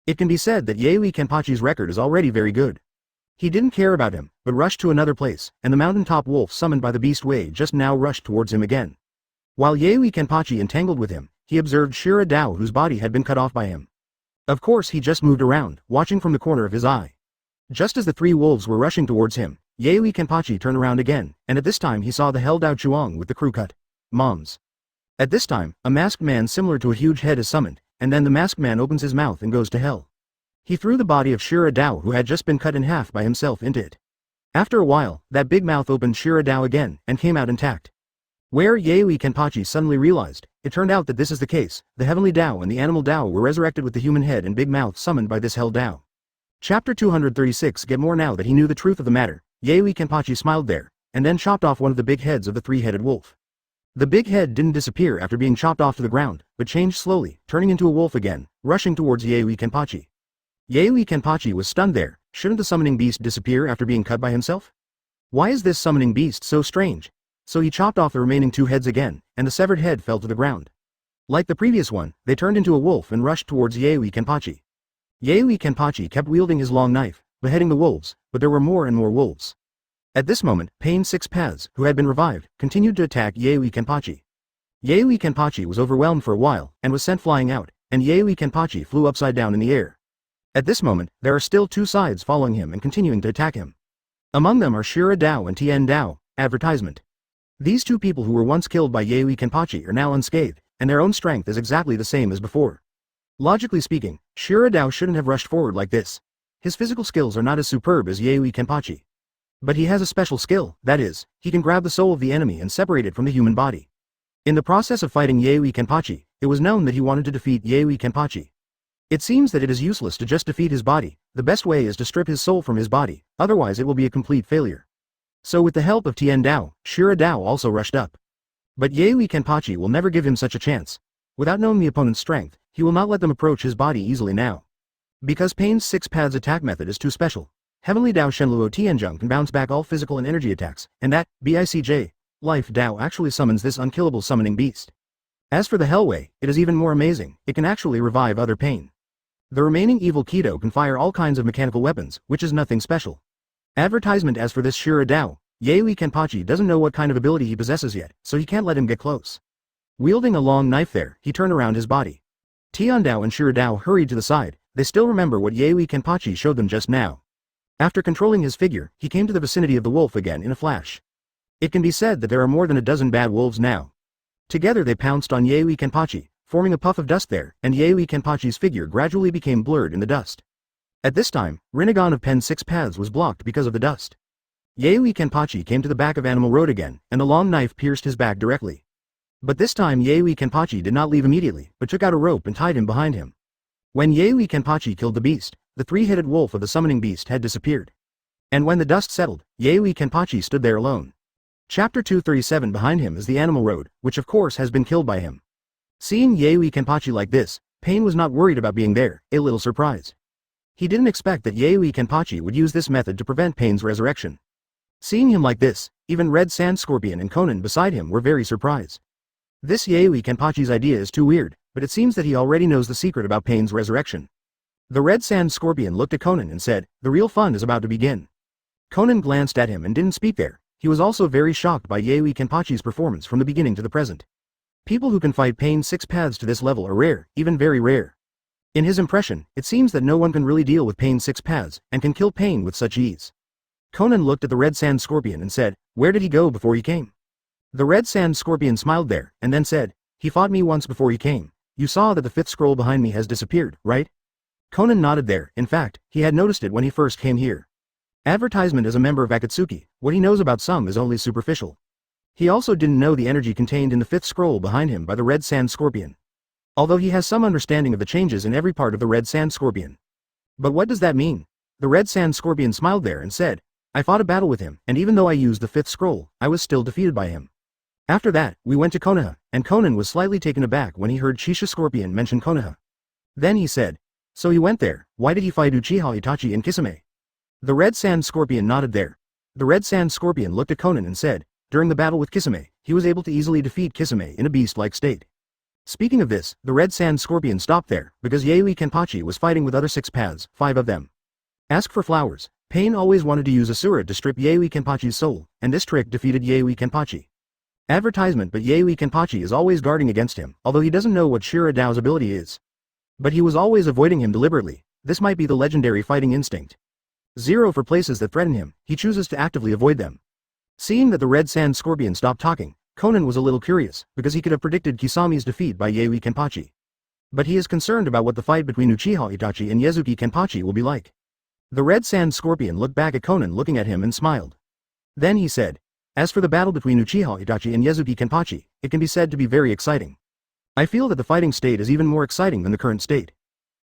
It can be said that Yaoi Kenpachi's record is already very good. He didn't care about him, but rushed to another place, and the mountaintop wolf summoned by the beast way just now rushed towards him again. While Yaoi Kenpachi entangled with him, he observed Shura Dao whose body had been cut off by him. Of course he just moved around, watching from the corner of his eye. Just as the three wolves were rushing towards him, Yaoi Kenpachi turned around again, and at this time he saw the Hell Dao Chuang with the crew cut. Moms. At this time, a masked man similar to a huge head is summoned, and then the masked man opens his mouth and goes to hell. He threw the body of Shura Dao who had just been cut in half by himself into it. After a while, that big mouth opened Shura Dao again, and came out intact. Where Yaoi Kenpachi suddenly realized, it turned out that this is the case, the Heavenly Dao and the Animal Dao were resurrected with the human head and big mouth summoned by this Hell Dao. Chapter 236 Get more. Now that he knew the truth of the matter, Yaoi Kenpachi smiled there, and then chopped off one of the big heads of the three-headed wolf. The big head didn't disappear after being chopped off to the ground, but changed slowly, turning into a wolf again, rushing towards Yaoi Kenpachi. Yaoi Kenpachi was stunned there. Shouldn't the summoning beast disappear after being cut by himself? Why is this summoning beast so strange? So he chopped off the remaining two heads again, and the severed head fell to the ground. Like the previous one, they turned into a wolf and rushed towards Yaoi Kenpachi. Yaoi Kenpachi kept wielding his long knife, beheading the wolves, but there were more and more wolves. At this moment, Pain Six Paths, who had been revived, continued to attack Yaoi Kenpachi. Yaoi Kenpachi was overwhelmed for a while, and was sent flying out, and Yaoi Kenpachi flew upside down in the air. At this moment, there are still two sides following him and continuing to attack him. Among them are Shura Dao and Tien Dao. Advertisement. These two people who were once killed by Yaoi Kenpachi are now unscathed, and their own strength is exactly the same as before. Logically speaking, Shura Dao shouldn't have rushed forward like this. His physical skills are not as superb as Yaoi Kenpachi. But he has a special skill, that is, he can grab the soul of the enemy and separate it from the human body. In the process of fighting Yaoi Kenpachi, it was known that he wanted to defeat Yaoi Kenpachi. It seems that it is useless to just defeat his body, the best way is to strip his soul from his body, otherwise it will be a complete failure. So with the help of Tien Dao, Shura Dao also rushed up. But Yaoi Kenpachi will never give him such a chance. Without knowing the opponent's strength, he will not let them approach his body easily now. Because Pain's Six Paths attack method is too special. Heavenly Dao Shenluo Tianzheng can bounce back all physical and energy attacks, and that, BICJ, Life Dao actually summons this unkillable summoning beast. As for the Hellway, it is even more amazing, it can actually revive other Pain. The remaining evil Kido can fire all kinds of mechanical weapons, which is nothing special. Advertisement. As for this Shura Dao, Yaoi Kenpachi doesn't know what kind of ability he possesses yet, so he can't let him get close. Wielding a long knife there, he turned around his body. Tiandao and Shiradao hurried to the side. They still remember what Yui Kenpachi showed them just now. After controlling his figure, he came to the vicinity of the wolf again in a flash. It can be said that there are more than a dozen bad wolves now. Together they pounced on Yui Kenpachi, forming a puff of dust there, and Yui Kenpachi's figure gradually became blurred in the dust. At this time, Rinnegan of Pen 6 Paths was blocked because of the dust. Yui Kenpachi came to the back of Animal Road again, and the long knife pierced his back directly. But this time Yui Kenpachi did not leave immediately, but took out a rope and tied him behind him. When Yui Kenpachi killed the beast, the three-headed wolf of the summoning beast had disappeared. And when the dust settled, Yui Kenpachi stood there alone. Chapter 237. Behind him is the Animal Road, which of course has been killed by him. Seeing Yui Kenpachi like this, Pain was not worried about being there, a little surprised. He didn't expect that Yui Kenpachi would use this method to prevent Pain's resurrection. Seeing him like this, even Red Sand Scorpion and Conan beside him were very surprised. This Yui Kenpachi's idea is too weird, but it seems that he already knows the secret about Pain's resurrection. The Red Sand Scorpion looked at Conan and said, "The real fun is about to begin." Conan glanced at him and didn't speak there. He was also very shocked by Yui Kenpachi's performance from the beginning to the present. People who can fight Pain 6 Paths to this level are rare, even very rare. In his impression, it seems that no one can really deal with Pain 6 Paths, and can kill Pain with such ease. Conan looked at the Red Sand Scorpion and said, "Where did he go before he came?" The Red Sand Scorpion smiled there, and then said, "He fought me once before he came. You saw that the 5th scroll behind me has disappeared, right?" Conan nodded there. In fact, he had noticed it when he first came here. Advertisement as a member of Akatsuki, what he knows about some is only superficial. He also didn't know the energy contained in the 5th scroll behind him by the Red Sand Scorpion. Although he has some understanding of the changes in every part of the Red Sand Scorpion. But what does that mean? The Red Sand Scorpion smiled there and said, "I fought a battle with him, and even though I used the 5th scroll, I was still defeated by him. After that, we went to Konoha, and Conan was slightly taken aback when he heard Shisha Scorpion mention Konoha. Then he said, "So he went there, why did he fight Uchiha Itachi and Kisame?" The Red Sand Scorpion nodded there. The Red Sand Scorpion looked at Conan and said, "During the battle with Kisame, he was able to easily defeat Kisame in a beast-like state." Speaking of this, the Red Sand Scorpion stopped there, because Yui Kenpachi was fighting with other 6 paths, 5 of them. Ask for flowers. Pain always wanted to use Asura to strip Yui Kenpachi's soul, and this trick defeated Yui Kenpachi. Advertisement, but Yui Kenpachi is always guarding against him, although he doesn't know what Shira Dao's ability is. But he was always avoiding him deliberately. This might be the legendary fighting instinct. 0 for places that threaten him, he chooses to actively avoid them. Seeing that the Red Sand Scorpion stopped talking, Conan was a little curious, because he could have predicted Kisami's defeat by Yui Kenpachi. But he is concerned about what the fight between Uchiha Itachi and Yezuki Kenpachi will be like. The Red Sand Scorpion looked back at Conan looking at him and smiled. Then he said, "As for the battle between Uchiha Itachi and Yezuki Kenpachi, it can be said to be very exciting. I feel that the fighting state is even more exciting than the current state.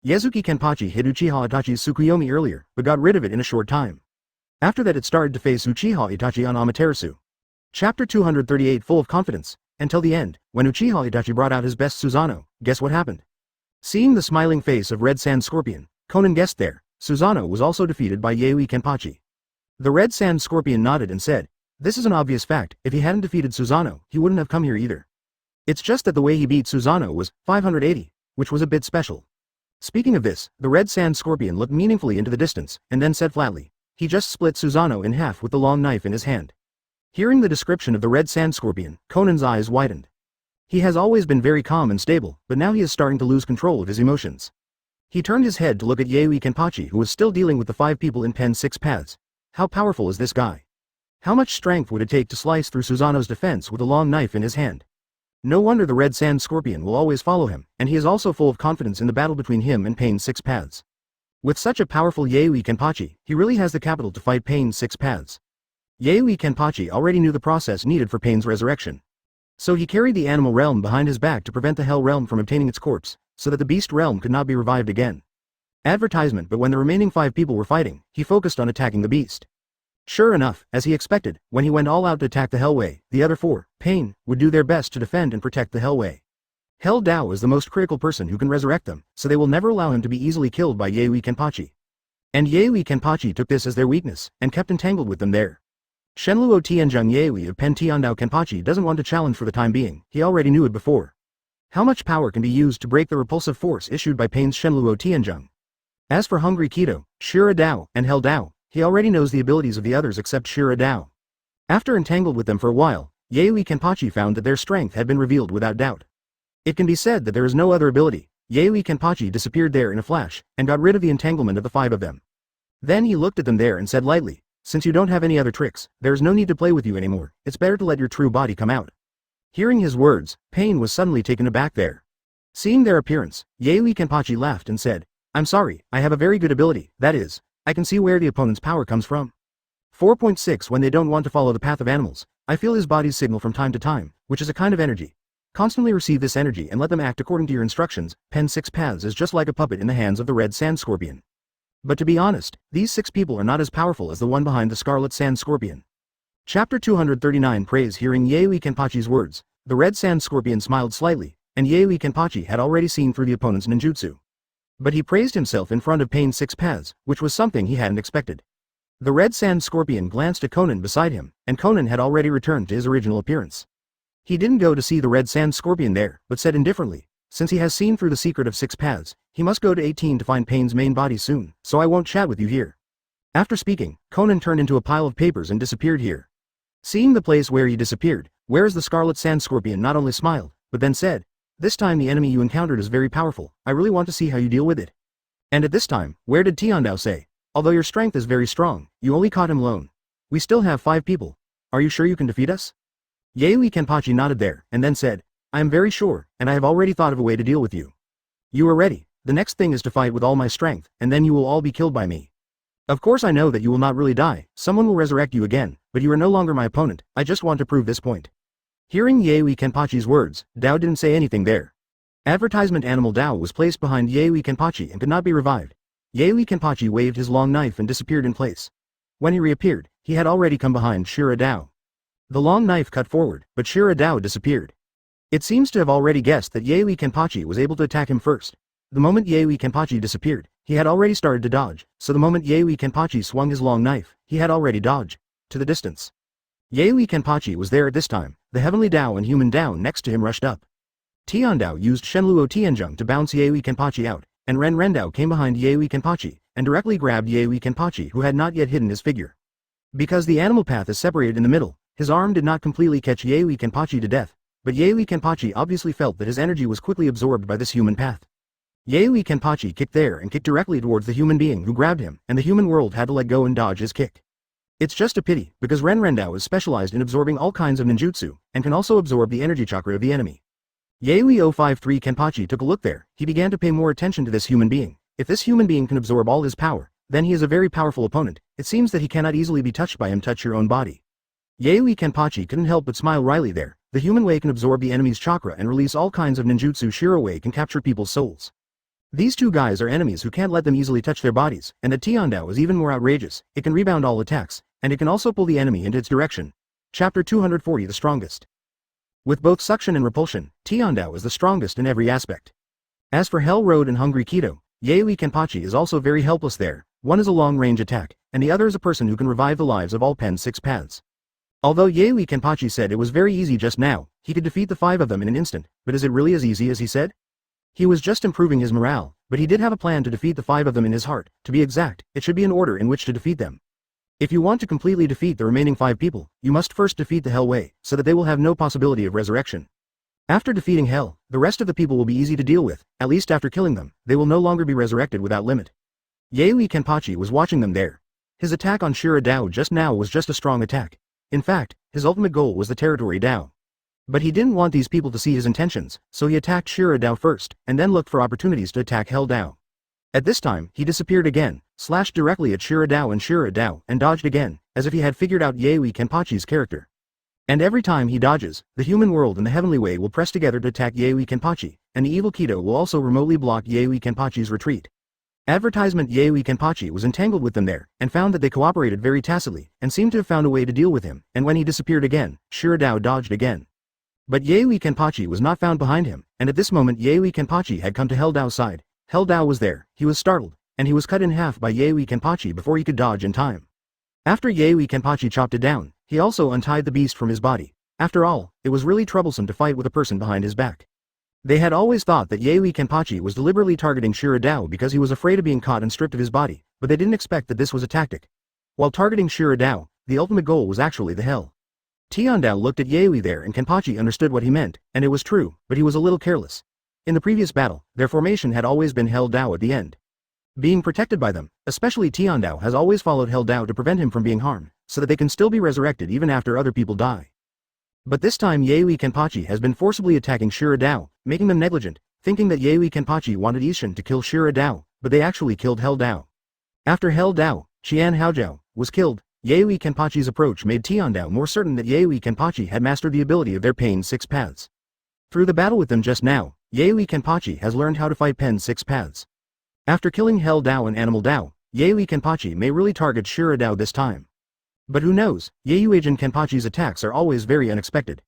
Yezuki Kenpachi hit Uchiha Itachi's Tsukuyomi earlier, but got rid of it in a short time. After that it started to face Uchiha Itachi on Amaterasu." Chapter 238. Full of confidence. Until the end, when Uchiha Itachi brought out his best Susanoo, guess what happened? Seeing the smiling face of Red Sand Scorpion, Conan guessed there, Susanoo was also defeated by Yui Kenpachi. The Red Sand Scorpion nodded and said, "This is an obvious fact, if he hadn't defeated Susanoo, he wouldn't have come here either. It's just that the way he beat Susanoo was 580, which was a bit special." Speaking of this, the Red Sand Scorpion looked meaningfully into the distance, and then said flatly, "He just split Susanoo in half with the long knife in his hand." Hearing the description of the Red Sand Scorpion, Conan's eyes widened. He has always been very calm and stable, but now he is starting to lose control of his emotions. He turned his head to look at Yui Kenpachi, who was still dealing with the 5 people in Pen 6 Paths. How powerful is this guy? How much strength would it take to slice through Susanoo's defense with a long knife in his hand? No wonder the Red Sand Scorpion will always follow him, and he is also full of confidence in the battle between him and Pain 6 Paths. With such a powerful Yui Kenpachi, he really has the capital to fight Pain 6 Paths. Yui Kenpachi already knew the process needed for Pain's resurrection. So he carried the animal realm behind his back to prevent the Hell realm from obtaining its corpse, so that the beast realm could not be revived again. Advertisement, but when the remaining 5 people were fighting, he focused on attacking the beast. Sure enough, as he expected, when he went all out to attack the Hellway, the other 4, Pain, would do their best to defend and protect the Hellway. Hell Dao is the most critical person who can resurrect them, so they will never allow him to be easily killed by Yui Kenpachi. And Yui Kenpachi took this as their weakness, and kept entangled with them there. Shenluo Tianzheng Yui of Pen Tiandao Kenpachi doesn't want to challenge for the time being, he already knew it before. How much power can be used to break the repulsive force issued by Pain's Shenluo Tianzheng? As for Hungry Kido, Shira Dao, and Hell Dao, he already knows the abilities of the others except Shira Dao. After entangled with them for a while, Yaoi Kenpachi found that their strength had been revealed without doubt. It can be said that there is no other ability. Yaoi Kenpachi disappeared there in a flash, and got rid of the entanglement of the 5 of them. Then he looked at them there and said lightly, "Since you don't have any other tricks, there is no need to play with you anymore, it's better to let your true body come out." Hearing his words, Pain was suddenly taken aback there. Seeing their appearance, Yaoi Kenpachi laughed and said, "I'm sorry, I have a very good ability, that is, I can see where the opponent's power comes from." 4.6 When they don't want to follow the path of animals, I feel his body's signal from time to time, which is a kind of energy. Constantly receive this energy and let them act according to your instructions. Pen 6 Paths is just like a puppet in the hands of the red sand scorpion. But to be honest, these 6 people are not as powerful as the one behind the scarlet sand scorpion. Chapter 239 Praise. Hearing Yaoi Kenpachi's words, the red sand scorpion smiled slightly, and Yaoi Kenpachi had already seen through the opponent's ninjutsu. But he praised himself in front of Pain 6 Paths, which was something he hadn't expected. The red sand scorpion glanced at Conan beside him, and Conan had already returned to his original appearance. He didn't go to see the red sand scorpion there, but said indifferently, "Since he has seen through the secret of 6 paths, he must go to 18 to find Pain's main body soon, so I won't chat with you here." After speaking, Conan turned into a pile of papers and disappeared here. Seeing the place where he disappeared, whereas the scarlet sand scorpion not only smiled, but then said, "This time the enemy you encountered is very powerful, I really want to see how you deal with it." And at this time, where did Tiandao say, "Although your strength is very strong, you only caught him alone. We still have 5 people. Are you sure you can defeat us?" Yaoi Kenpachi nodded there, and then said, "I am very sure, and I have already thought of a way to deal with you. You are ready. The next thing is to fight with all my strength, and then you will all be killed by me. Of course I know that you will not really die, someone will resurrect you again, but you are no longer my opponent, I just want to prove this point." Hearing Yaoi Kenpachi's words, Dao didn't say anything there. Advertisement animal Dao was placed behind Yaoi Kenpachi and could not be revived. Yaoi Kenpachi waved his long knife and disappeared in place. When he reappeared, he had already come behind Shira Dao. The long knife cut forward, but Shira Dao disappeared. It seems to have already guessed that Yaoi Kenpachi was able to attack him first. The moment Yaoi Kenpachi disappeared, he had already started to dodge, so the moment Yaoi Kenpachi swung his long knife, he had already dodged to the distance. Yaoi Kenpachi was there at this time. The heavenly Dao and human Dao next to him rushed up. Tiandao used Shenluo Tianzheng to bounce Yaoi Kenpachi out, and Ren Rendao came behind Yaoi Kenpachi, and directly grabbed Yaoi Kenpachi, who had not yet hidden his figure. Because the animal path is separated in the middle, his arm did not completely catch Yaoi Kenpachi to death, but Yaoi Kenpachi obviously felt that his energy was quickly absorbed by this human path. Yaoi Kenpachi kicked there and kicked directly towards the human being who grabbed him, and the human world had to let go and dodge his kick. It's just a pity, because Ren Rendao is specialized in absorbing all kinds of ninjutsu, and can also absorb the energy chakra of the enemy. Yaoi 053 Kenpachi took a look there. He began to pay more attention to this human being. If this human being can absorb all his power, then he is a very powerful opponent. It seems that he cannot easily be touched by him. Touch your own body. Yaoi Kenpachi couldn't help but smile wryly there. The human way can absorb the enemy's chakra and release all kinds of ninjutsu. Shiro way can capture people's souls. These two guys are enemies who can't let them easily touch their bodies, and the Tiandao is even more outrageous. It can rebound all attacks, and it can also pull the enemy into its direction. Chapter 240 The Strongest. With both suction and repulsion, Tiandao is the strongest in every aspect. As for Hell Road and Hungry Keto, Yaoi Kenpachi is also very helpless there. One is a long-range attack, and the other is a person who can revive the lives of all Pen 6 paths. Although Yaoi Kenpachi said it was very easy just now, he could defeat the 5 of them in an instant, but is it really as easy as he said? He was just improving his morale, but he did have a plan to defeat the 5 of them in his heart. To be exact, it should be an order in which to defeat them. If you want to completely defeat the remaining 5 people, you must first defeat the Hell Way, so that they will have no possibility of resurrection. After defeating Hell, the rest of the people will be easy to deal with. At least after killing them, they will no longer be resurrected without limit. Yaoi Kenpachi was watching them there. His attack on Shira Dao just now was just a strong attack. In fact, his ultimate goal was the territory Dao. But he didn't want these people to see his intentions, so he attacked Shira Dao first, and then looked for opportunities to attack Hell Dao. At this time, he disappeared again, slashed directly at Shira Dao, and dodged again, as if he had figured out Yaoi Kenpachi's character. And every time he dodges, the human world and the heavenly way will press together to attack Yaoi Kenpachi, and the evil Keto will also remotely block Yaoi Kenpachi's retreat. Advertisement Yaoi Kenpachi was entangled with them there, and found that they cooperated very tacitly, and seemed to have found a way to deal with him, and when he disappeared again, Shira Dao dodged again. But Yaoi Kenpachi was not found behind him, and at this moment Yaoi Kenpachi had come to Hell Dao's side. Hell Dao was there. He was startled, and he was cut in half by Yaoi Kenpachi before he could dodge in time. After Yaoi Kenpachi chopped it down, he also untied the beast from his body. After all, it was really troublesome to fight with a person behind his back. They had always thought that Yaoi Kenpachi was deliberately targeting Shira Dao because he was afraid of being caught and stripped of his body, but they didn't expect that this was a tactic. While targeting Shira Dao, the ultimate goal was actually the Hell. Tiandao looked at Yaoi there and Kenpachi understood what he meant, and it was true, but he was a little careless. In the previous battle, their formation had always been Hell Dao at the end. Being protected by them, especially Tiandao has always followed Hell Dao to prevent him from being harmed, so that they can still be resurrected even after other people die. But this time Yaoi Kenpachi has been forcibly attacking Shira Dao, making them negligent, thinking that Yaoi Kenpachi wanted Ishin to kill Shira Dao, but they actually killed Hell Dao. After Hell Dao, Qian Haojiao, was killed, Yaoi Kenpachi's approach made Tiandao more certain that Yaoi Kenpachi had mastered the ability of their Pain 6 Paths. Through the battle with them just now, Yaoi Kenpachi has learned how to fight Pen 6 Paths. After killing Hell Dao and Animal Dao, Yaoi Kenpachi may really target Shira Dao this time. But who knows, Yaoi Kenpachi's attacks are always very unexpected.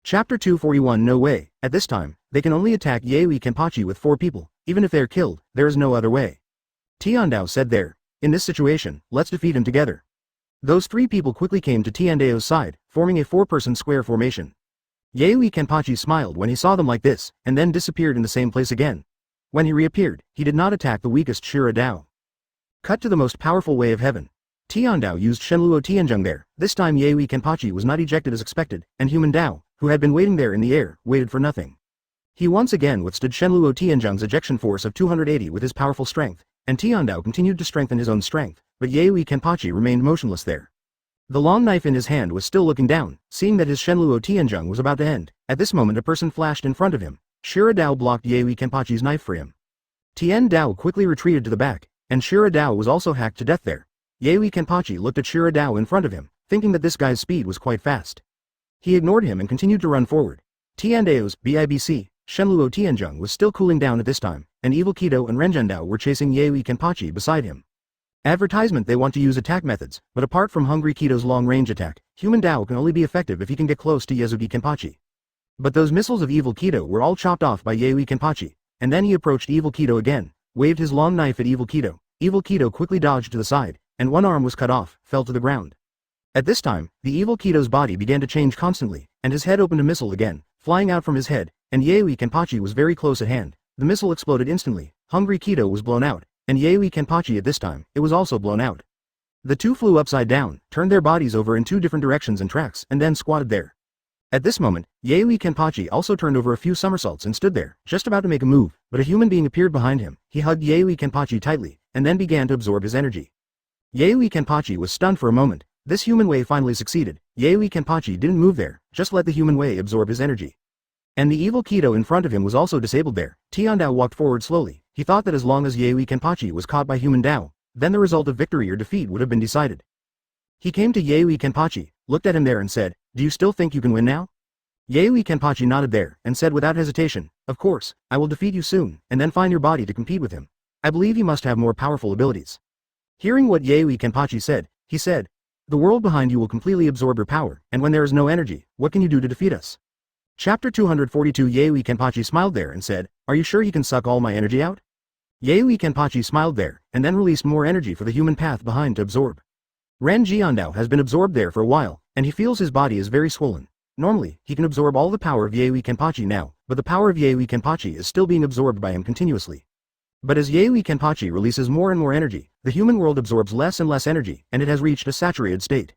Chapter 241 No way, at this time, they can only attack Yaoi Kenpachi with 4 people, even if they are killed, there is no other way. Tiandao said there, in this situation, let's defeat him together. Those 3 people quickly came to Tiandao's side, forming a 4-person square formation. Yaoi Kenpachi smiled when he saw them like this, and then disappeared in the same place again. When he reappeared, he did not attack the weakest Shira Dao. Cut to the most powerful way of heaven. Tiandao used Shenluo Tianzheng there, this time Yaoi Kenpachi was not ejected as expected, and Human Dao, who had been waiting there in the air, waited for nothing. He once again withstood Shenluo Tianzheng's ejection force of 280 with his powerful strength, and Tiandao continued to strengthen his own strength, but Yaoi Kenpachi remained motionless there. The long knife in his hand was still looking down, seeing that his Shenluo Tianzheng was about to end. At this moment a person flashed in front of him. Shira Dao blocked Yaoi Kenpachi's knife for him. Tian Dao quickly retreated to the back, and Shira Dao was also hacked to death there. Yaoi Kenpachi looked at Shira Dao in front of him, thinking that this guy's speed was quite fast. He ignored him and continued to run forward. Tian Dao's BIBC, Shenluo Tianzheng was still cooling down at this time, and Evil Kido and Renjun Dao were chasing Yaoi Kenpachi beside him. Advertisement: they want to use attack methods, but apart from Hungry Kido's long-range attack, Human Dao can only be effective if he can get close to Yazuki Kenpachi. But those missiles of Evil Kido were all chopped off by Yaoi Kenpachi, and then he approached Evil Kido again, waved his long knife at Evil Kido. Evil Kido quickly dodged to the side, and one arm was cut off, fell to the ground. At this time, the Evil Kido's body began to change constantly, and his head opened a missile again, flying out from his head, and Yaoi Kenpachi was very close at hand. The missile exploded instantly, Hungry Kido was blown out, and Yaoi Kenpachi at this time, it was also blown out. The two flew upside down, turned their bodies over in 2 different directions and tracks, and then squatted there. At this moment, Yaoi Kenpachi also turned over a few somersaults and stood there, just about to make a move, but a human being appeared behind him. He hugged Yaoi Kenpachi tightly, and then began to absorb his energy. Yaoi Kenpachi was stunned for a moment. This human way finally succeeded. Yaoi Kenpachi didn't move there, just let the human way absorb his energy. And the Evil Kido in front of him was also disabled there. Tiandao walked forward slowly. He thought that as long as Yaoi Kenpachi was caught by Human Dao, then the result of victory or defeat would have been decided. He came to Yaoi Kenpachi, looked at him there and said, "Do you still think you can win now?" Yaoi Kenpachi nodded there, and said without hesitation, "Of course, I will defeat you soon, and then find your body to compete with him. I believe you must have more powerful abilities." Hearing what Yaoi Kenpachi said, he said, "The world behind you will completely absorb your power, and when there is no energy, what can you do to defeat us?" Chapter 242 Yaoi Kenpachi smiled there and said, "Are you sure you can suck all my energy out?" Yaoi Kenpachi smiled there, and then released more energy for the human path behind to absorb. Ren Jiandao has been absorbed there for a while, and he feels his body is very swollen. Normally, he can absorb all the power of Yaoi Kenpachi now, but the power of Yaoi Kenpachi is still being absorbed by him continuously. But as Yaoi Kenpachi releases more and more energy, the human world absorbs less and less energy, and it has reached a saturated state.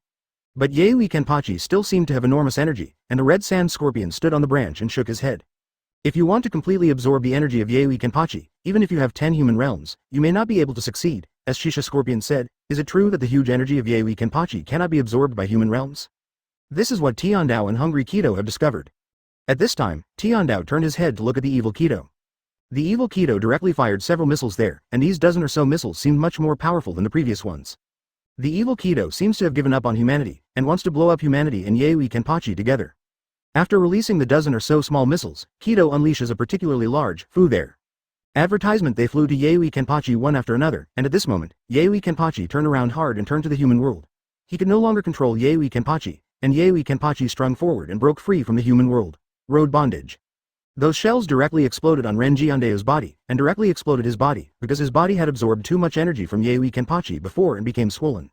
But Yaoi Kenpachi still seemed to have enormous energy, and the red sand scorpion stood on the branch and shook his head. If you want to completely absorb the energy of Yaoi Kenpachi, even if you have 10 human realms, you may not be able to succeed. As Shisha Scorpion said, is it true that the huge energy of Yaoi Kenpachi cannot be absorbed by human realms? This is what Tiandao and Hungry Kido have discovered. At this time, Tiandao turned his head to look at the Evil Kido. The Evil Kido directly fired several missiles there, and these dozen or so missiles seemed much more powerful than the previous ones. The Evil Kido seems to have given up on humanity, and wants to blow up humanity and Yaoi Kenpachi together. After releasing the dozen or so small missiles, Kido unleashes a particularly large foo there. Advertisement: they flew to Yaoi Kenpachi one after another, and at this moment, Yaoi Kenpachi turned around hard and turned to the human world. He could no longer control Yaoi Kenpachi, and Yaoi Kenpachi sprung forward and broke free from the human world. Road bondage. Those shells directly exploded on Ren Jiandao's body, and directly exploded his body, because his body had absorbed too much energy from Yaoi Kenpachi before and became swollen.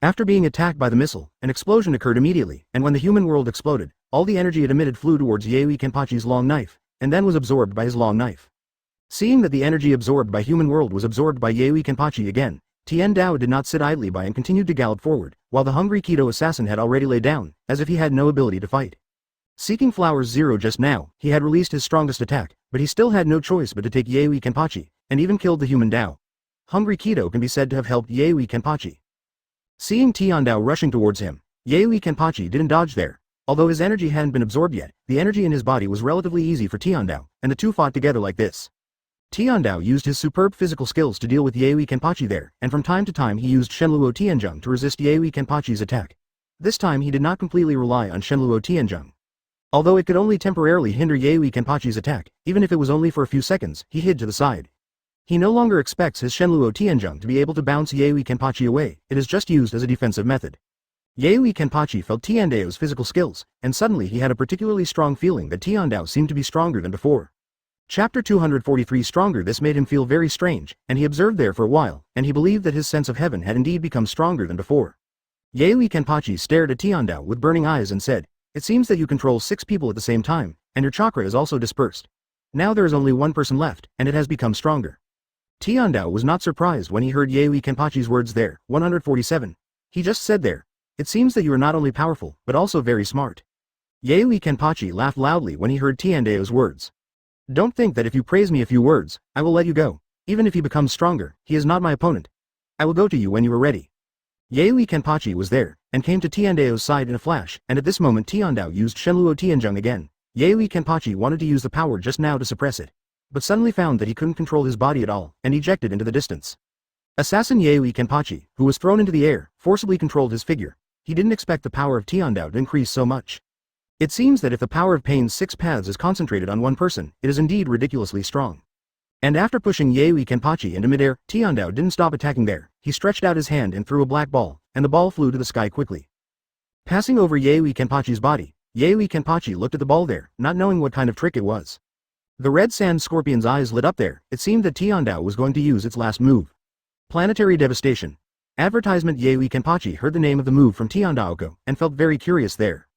After being attacked by the missile, an explosion occurred immediately, and when the human world exploded, all the energy it emitted flew towards Yaoi Kenpachi's long knife, and then was absorbed by his long knife. Seeing that the energy absorbed by human world was absorbed by Yaoi Kenpachi again, Tian Dao did not sit idly by and continued to gallop forward, while the hungry Keto assassin had already laid down, as if he had no ability to fight. Seeking Flowers Zero just now, he had released his strongest attack, but he still had no choice but to take Yaoi Kenpachi, and even killed the human Dao. Hungry Keto can be said to have helped Yaoi Kenpachi. Seeing Tian Dao rushing towards him, Yaoi Kenpachi didn't dodge there. Although his energy hadn't been absorbed yet, the energy in his body was relatively easy for Tian Dao, and the two fought together like this. Tian Dao used his superb physical skills to deal with Yaoi Kenpachi there, and from time to time he used Shenluo Tianzheng to resist Yaoi Kenpachi's attack. This time he did not completely rely on Shenluo Tianzheng. Although it could only temporarily hinder Yaoi Kenpachi's attack, even if it was only for a few seconds, he hid to the side. He no longer expects his Shenluo Tianzheng to be able to bounce Yaoi Kenpachi away, it is just used as a defensive method. Yaoi Kenpachi felt Tian Dao's physical skills, and suddenly he had a particularly strong feeling that Tian Dao seemed to be stronger than before. Chapter 243 Stronger. This made him feel very strange, and he observed there for a while, and he believed that his sense of heaven had indeed become stronger than before. Yaoi Kenpachi stared at Tian Dao with burning eyes and said, "It seems that you control 6 people at the same time, and your chakra is also dispersed. Now there is only one person left, and it has become stronger." Tian Dao was not surprised when he heard Yaoi Kenpachi's words there. 147. He just said there, "It seems that you are not only powerful, but also very smart." Yaoi Kenpachi laughed loudly when he heard Tian Dao's words. "Don't think that if you praise me a few words, I will let you go. Even if he becomes stronger, he is not my opponent. I will go to you when you are ready." Yaoi Kenpachi was there, and came to Tian Dao's side in a flash, and at this moment Tian Dao used Shenluo Tianzheng again. Yaoi Kenpachi wanted to use the power just now to suppress it, but suddenly found that he couldn't control his body at all, and ejected into the distance. Assassin Yaoi Kenpachi, who was thrown into the air, forcibly controlled his figure. He didn't expect the power of Tian Dao to increase so much. It seems that if the power of Pain's 6 paths is concentrated on one person, it is indeed ridiculously strong. And after pushing Yaoi Kenpachi into midair, Tian Dao didn't stop attacking there. He stretched out his hand and threw a black ball, and the ball flew to the sky quickly. Passing over Yaoi Kenpachi's body, Yaoi Kenpachi looked at the ball there, not knowing what kind of trick it was. The red sand scorpion's eyes lit up there. It seemed that Tian Dao was going to use its last move. Planetary devastation. Advertisement. Yaoi Kenpachi heard the name of the move from Tian Daoko, and felt very curious there.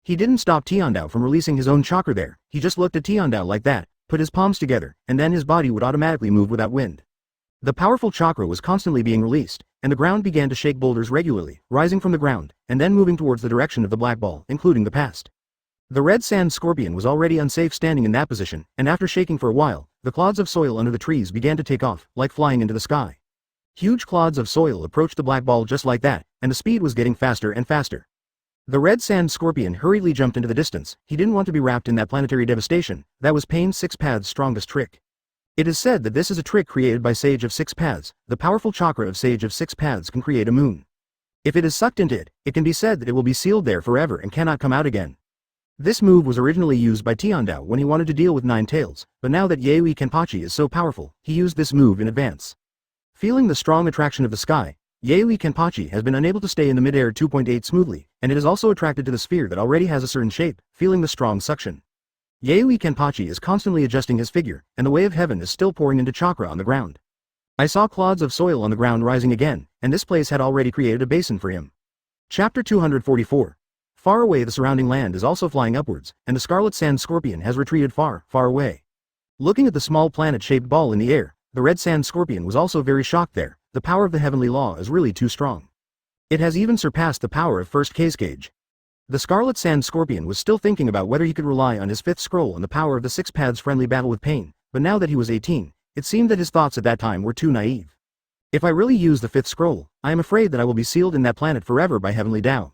He didn't stop Tian Dao from releasing his own chakra there. He just looked at Tian Dao like that, put his palms together, and then his body would automatically move without wind. The powerful chakra was constantly being released, and the ground began to shake boulders regularly, rising from the ground, and then moving towards the direction of the black ball, including the past. The red sand scorpion was already unsafe standing in that position, and after shaking for a while, the clods of soil under the trees began to take off, like flying into the sky. Huge clods of soil approached the black ball just like that, and the speed was getting faster and faster. The red sand scorpion hurriedly jumped into the distance. He didn't want to be wrapped in that planetary devastation. That was Pain's 6 paths' strongest trick. It is said that this is a trick created by Sage of 6 paths. The powerful chakra of Sage of 6 paths can create a moon. If it is sucked into it, it can be said that it will be sealed there forever and cannot come out again. This move was originally used by Tian Dao when he wanted to deal with 9 tails, but now that Yaoi Kenpachi is so powerful, he used this move in advance. Feeling the strong attraction of the sky, Yaoi Kenpachi has been unable to stay in the midair 2.8 smoothly, and it is also attracted to the sphere that already has a certain shape, feeling the strong suction. Yaoi Kenpachi is constantly adjusting his figure, and the way of heaven is still pouring into chakra on the ground. I saw clods of soil on the ground rising again, and this place had already created a basin for him. Chapter 244. Far away the surrounding land is also flying upwards, and the scarlet sand scorpion has retreated far, far away. Looking at the small planet-shaped ball in the air, the red sand scorpion was also very shocked there. The power of the heavenly law is really too strong. It has even surpassed the power of first Kage. The scarlet sand scorpion was still thinking about whether he could rely on his 5th scroll and the power of the 6 paths friendly battle with Pain, but now that he was 18, it seemed that his thoughts at that time were too naive. If I really use the 5th scroll, I am afraid that I will be sealed in that planet forever by heavenly Tao.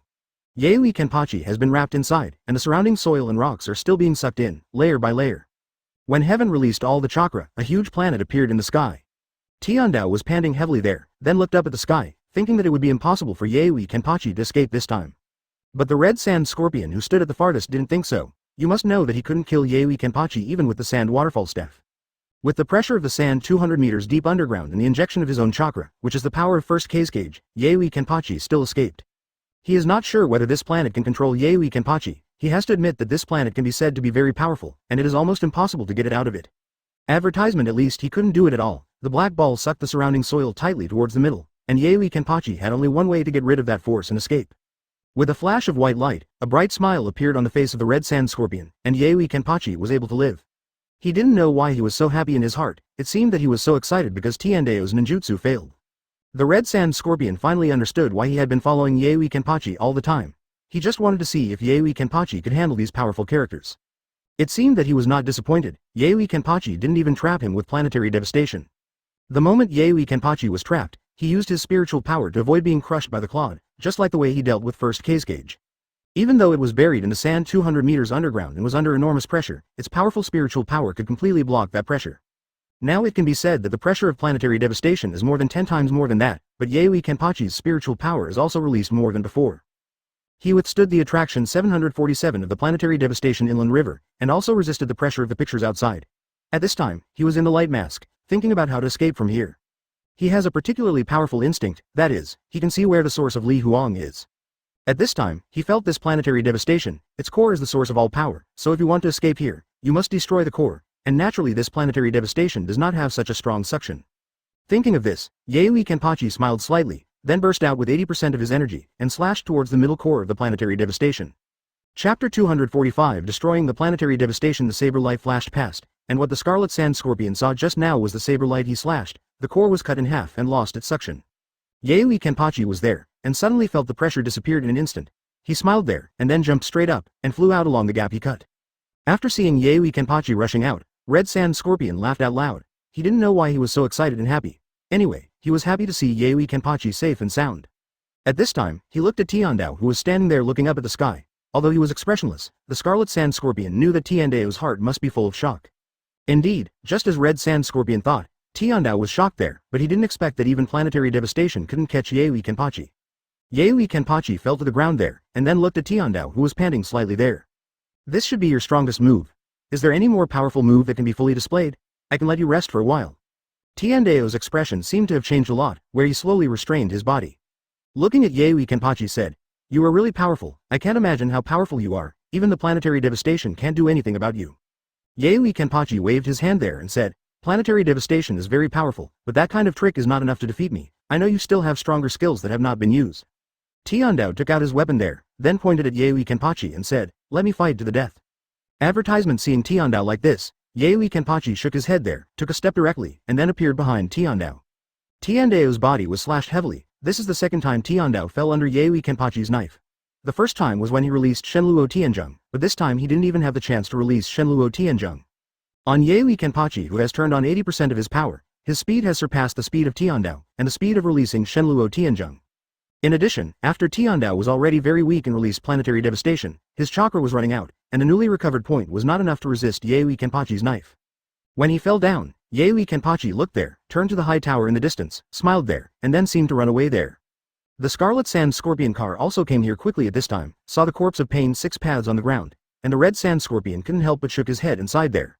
Yaoi Kenpachi has been wrapped inside, and the surrounding soil and rocks are still being sucked in, layer by layer. When heaven released all the chakra, a huge planet appeared in the sky. Tian Dao was panting heavily there, then looked up at the sky, thinking that it would be impossible for Yaoi Kenpachi to escape this time. But the red sand scorpion who stood at the farthest didn't think so. You must know that he couldn't kill Yaoi Kenpachi even with the sand waterfall staff. With the pressure of the sand 200 meters deep underground and the injection of his own chakra, which is the power of first Kage, Yaoi Kenpachi still escaped. He is not sure whether this planet can control Yaoi Kenpachi. He has to admit that this planet can be said to be very powerful, and it is almost impossible to get it out of it. Advertisement. At least he couldn't do it at all. The black ball sucked the surrounding soil tightly towards the middle, and Yaoi Kenpachi had only one way to get rid of that force and escape. With a flash of white light, a bright smile appeared on the face of the red sand scorpion, and Yaoi Kenpachi was able to live. He didn't know why he was so happy in his heart. It seemed that he was so excited because Tian Dao's ninjutsu failed. The Red Sand Scorpion finally understood why he had been following Yaoi Kenpachi all the time. He just wanted to see if Yaoi Kenpachi could handle these powerful characters. It seemed that he was not disappointed. Yaoi Kenpachi didn't even trap him with planetary devastation. The moment Yaoi Kenpachi was trapped, he used his spiritual power to avoid being crushed by the Cloud, just like the way he dealt with first Kazekage. Even though it was buried in the sand 200 meters underground and was under enormous pressure, its powerful spiritual power could completely block that pressure. Now it can be said that the pressure of planetary devastation is more than 10 times more than that, but Yaoi Kenpachi's spiritual power is also released more than before. He withstood the attraction 747 of the planetary devastation inland river, and also resisted the pressure of the pictures outside. At this time, he was in the light mask, thinking about how to escape from here. He has a particularly powerful instinct, that is, he can see where the source of Li Huang is. At this time, he felt this planetary devastation, its core is the source of all power, so if you want to escape here, you must destroy the core, and naturally this planetary devastation does not have such a strong suction. Thinking of this, Yaoi Kenpachi smiled slightly, then burst out with 80% of his energy, and slashed towards the middle core of the planetary devastation. Chapter 245 Destroying the planetary devastation. The saber light flashed past, and what the Scarlet Sand Scorpion saw just now was the saber light he slashed. The core was cut in half and lost its suction. Yaoi Kenpachi was there, and suddenly felt the pressure disappeared in an instant. He smiled there, and then jumped straight up, and flew out along the gap he cut. After seeing Yaoi Kenpachi rushing out, Red Sand Scorpion laughed out loud. He didn't know why he was so excited and happy. Anyway, he was happy to see Yaoi Kenpachi safe and sound. At this time, he looked at Tiandao who was standing there looking up at the sky. Although he was expressionless, the Scarlet Sand Scorpion knew that Tiandao's heart must be full of shock. Indeed, just as Red Sand Scorpion thought, Tiandao was shocked there, but he didn't expect that even planetary devastation couldn't catch Yaoi Kenpachi. Yaoi Kenpachi fell to the ground there, and then looked at Tiandao who was panting slightly there. This should be your strongest move. Is there any more powerful move that can be fully displayed? I can let you rest for a while. Tiandao's expression seemed to have changed a lot, where he slowly restrained his body. Looking at Yaoi Kenpachi said, "You are really powerful, I can't imagine how powerful you are, even the planetary devastation can't do anything about you." Yaoi Kenpachi waved his hand there and said, "Planetary devastation is very powerful, but that kind of trick is not enough to defeat me. I know you still have stronger skills that have not been used." Tiandao took out his weapon there, then pointed at Yaoi Kenpachi and said, "Let me fight to the death." Advertisement. Seeing Tiandao like this, Yaoi Kenpachi shook his head there, took a step directly, and then appeared behind Tiandao. Tiandao's body was slashed heavily. This is the second time Tiandao fell under Yaoi Kenpachi's knife. The first time was when he released Shenluo Tianzheng, but this time he didn't even have the chance to release Shenluo Tianzheng. On Yaoi Kenpachi, who has turned on 80% of his power, his speed has surpassed the speed of Tiandao, and the speed of releasing Shenluo Tianzheng. In addition, after Tiandao was already very weak and released planetary devastation, his chakra was running out, and the newly recovered point was not enough to resist Yaoi Kenpachi's knife. When he fell down, Yaoi Kenpachi looked there, turned to the high tower in the distance, smiled there, and then seemed to run away there. The Scarlet Sand Scorpion car also came here quickly at this time, saw the corpse of Pain Six Paths on the ground, and the Red Sand Scorpion couldn't help but shook his head and sighed there.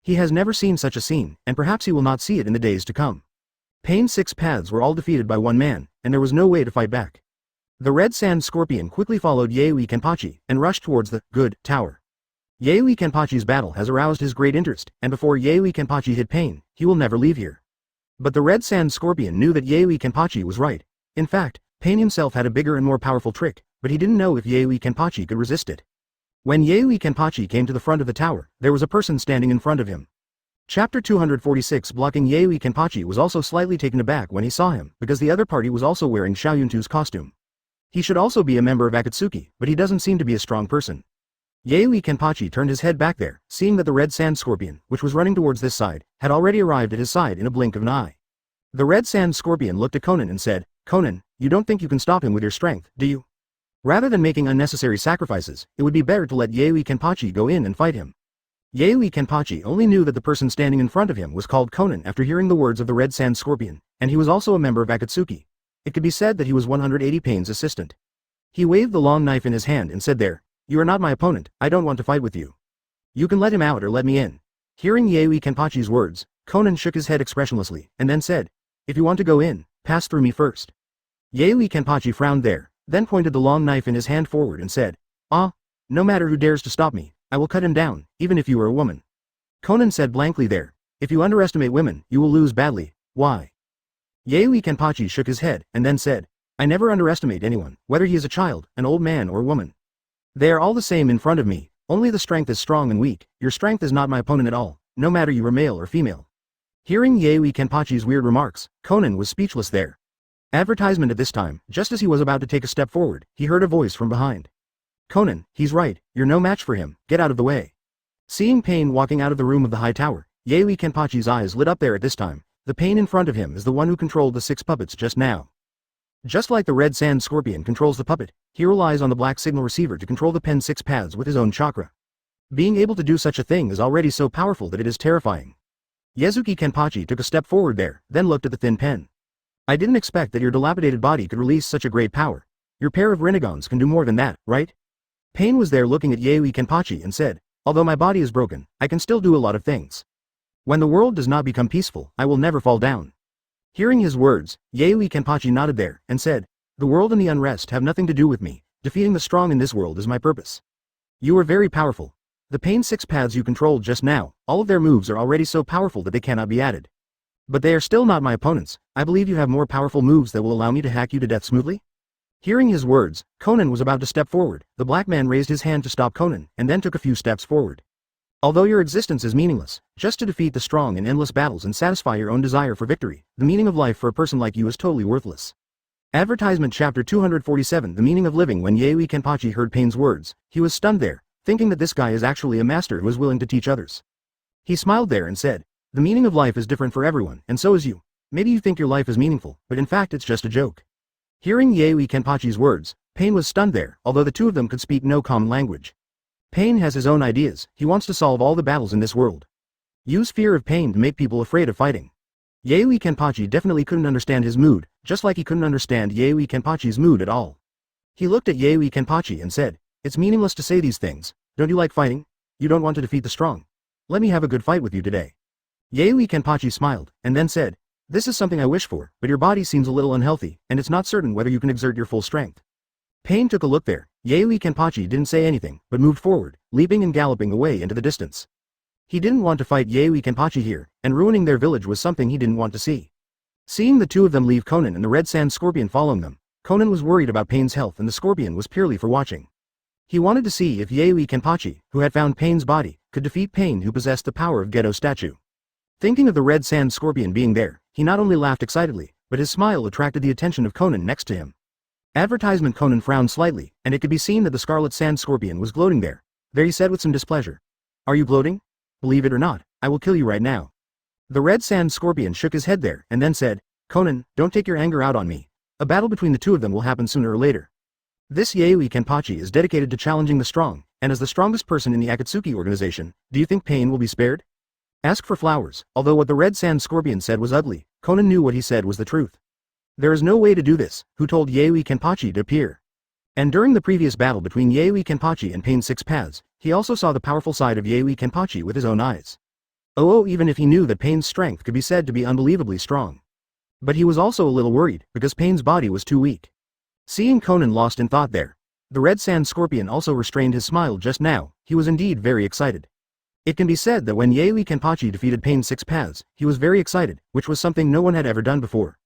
He has never seen such a scene, and perhaps he will not see it in the days to come. Pain Six Paths were all defeated by one man, and there was no way to fight back. The Red Sand Scorpion quickly followed Yaoi Kenpachi, and rushed towards the good tower. Yaoi Kenpachi's battle has aroused his great interest, and before Yaoi Kenpachi hit Pain, he will never leave here. But the Red Sand Scorpion knew that Yaoi Kenpachi was right. In fact, Pain himself had a bigger and more powerful trick, but he didn't know if Yaoi Kenpachi could resist it. When Yaoi Kenpachi came to the front of the tower, there was a person standing in front of him. Chapter 246 Blocking. Yaoi Kenpachi was also slightly taken aback when he saw him, because the other party was also wearing Xiaoyuntu's costume. He should also be a member of Akatsuki, but he doesn't seem to be a strong person. Yaoi Kenpachi turned his head back there, seeing that the Red Sand Scorpion, which was running towards this side, had already arrived at his side in a blink of an eye. The Red Sand Scorpion looked at Conan and said, "Conan, you don't think you can stop him with your strength, do you? Rather than making unnecessary sacrifices, it would be better to let Yaoi Kenpachi go in and fight him." Yaoi Kenpachi only knew that the person standing in front of him was called Conan after hearing the words of the Red Sand Scorpion, and he was also a member of Akatsuki. It could be said that he was 180 Pain's assistant. He waved the long knife in his hand and said there, "You are not my opponent, I don't want to fight with you. You can let him out or let me in." Hearing Yaoi Kenpachi's words, Conan shook his head expressionlessly, and then said, "If you want to go in, pass through me first." Yaoi Kenpachi frowned there, then pointed the long knife in his hand forward and said, "Ah, no matter who dares to stop me, I will cut him down, even if you are a woman." Conan said blankly there, "If you underestimate women, you will lose badly. Why?" Yaoi Kenpachi shook his head, and then said, "I never underestimate anyone, whether he is a child, an old man or a woman. They are all the same in front of me, only the strength is strong and weak. Your strength is not my opponent at all, no matter you are male or female." Hearing Yaoi Kenpachi's weird remarks, Conan was speechless there. Advertisement at this time, just as he was about to take a step forward, he heard a voice from behind. Conan, he's right, you're no match for him, get out of the way. Seeing Pain walking out of the room of the high tower, Yaoi Kenpachi's eyes lit up there at this time. The Pain in front of him is the one who controlled the 6 puppets just now. Just like the red sand scorpion controls the puppet, he relies on the black signal receiver to control the pen 6 paths with his own chakra. Being able to do such a thing is already so powerful that it is terrifying. Yazuki Kenpachi took a step forward there, then looked at the thin pen. I didn't expect that your dilapidated body could release such a great power. Your pair of renegons can do more than that, right? Pain was there looking at Yaoi Kenpachi and said, although my body is broken, I can still do a lot of things. When the world does not become peaceful, I will never fall down. Hearing his words, Yaoi Kenpachi nodded there, and said, the world and the unrest have nothing to do with me, defeating the strong in this world is my purpose. You are very powerful. The Pain 6 paths you controlled just now, all of their moves are already so powerful that they cannot be added. But they are still not my opponents. I believe you have more powerful moves that will allow me to hack you to death smoothly? Hearing his words, Conan was about to step forward. The black man raised his hand to stop Conan, and then took a few steps forward. Although your existence is meaningless, just to defeat the strong in endless battles and satisfy your own desire for victory, the meaning of life for a person like you is totally worthless. Advertisement Chapter 247 The meaning of living. When Yaoi Kenpachi heard Pain's words, he was stunned there, thinking that this guy is actually a master who is willing to teach others. He smiled there and said, the meaning of life is different for everyone, and so is you. Maybe you think your life is meaningful, but in fact it's just a joke. Hearing Yaoi Kenpachi's words, Pain was stunned there, although the two of them could speak no common language. Pain has his own ideas. He wants to solve all the battles in this world. Use fear of pain to make people afraid of fighting. Yaoi Kenpachi definitely couldn't understand his mood, just like he couldn't understand Yaoi Kenpachi's mood at all. He looked at Yaoi Kenpachi and said, it's meaningless to say these things. Don't you like fighting? You don't want to defeat the strong. Let me have a good fight with you today. Yaoi Kenpachi smiled, and then said, this is something I wish for, but your body seems a little unhealthy, and it's not certain whether you can exert your full strength. Pain took a look there. Yaoi Kenpachi didn't say anything, but moved forward, leaping and galloping away into the distance. He didn't want to fight Yaoi Kenpachi here, and ruining their village was something he didn't want to see. Seeing the two of them leave Conan and the red sand scorpion following them, Conan was worried about Pain's health and the scorpion was purely for watching. He wanted to see if Yaoi Kenpachi, who had found Pain's body, could defeat Pain who possessed the power of Gedo statue. Thinking of the red sand scorpion being there, he not only laughed excitedly, but his smile attracted the attention of Conan next to him. Advertisement Conan frowned slightly, and it could be seen that the scarlet sand scorpion was gloating there. There he said with some displeasure. Are you gloating? Believe it or not, I will kill you right now. The red sand scorpion shook his head there, and then said, Conan, don't take your anger out on me. A battle between the two of them will happen sooner or later. This Yaoi Kenpachi is dedicated to challenging the strong, and as the strongest person in the Akatsuki organization, do you think Pain will be spared? Ask for flowers. Although what the red sand scorpion said was ugly, Conan knew what he said was the truth. There is no way to do this. Who told Yaoi Kenpachi to appear? And during the previous battle between Yaoi Kenpachi and Pain 6 paths, he also saw the powerful side of Yaoi Kenpachi with his own eyes. Even if he knew that Pain's strength could be said to be unbelievably strong. But he was also a little worried, because Pain's body was too weak. Seeing Conan lost in thought there, the red sand scorpion also restrained his smile just now. He was indeed very excited. It can be said that when Yaoi Kenpachi defeated Pain 6 paths, he was very excited, which was something no one had ever done before.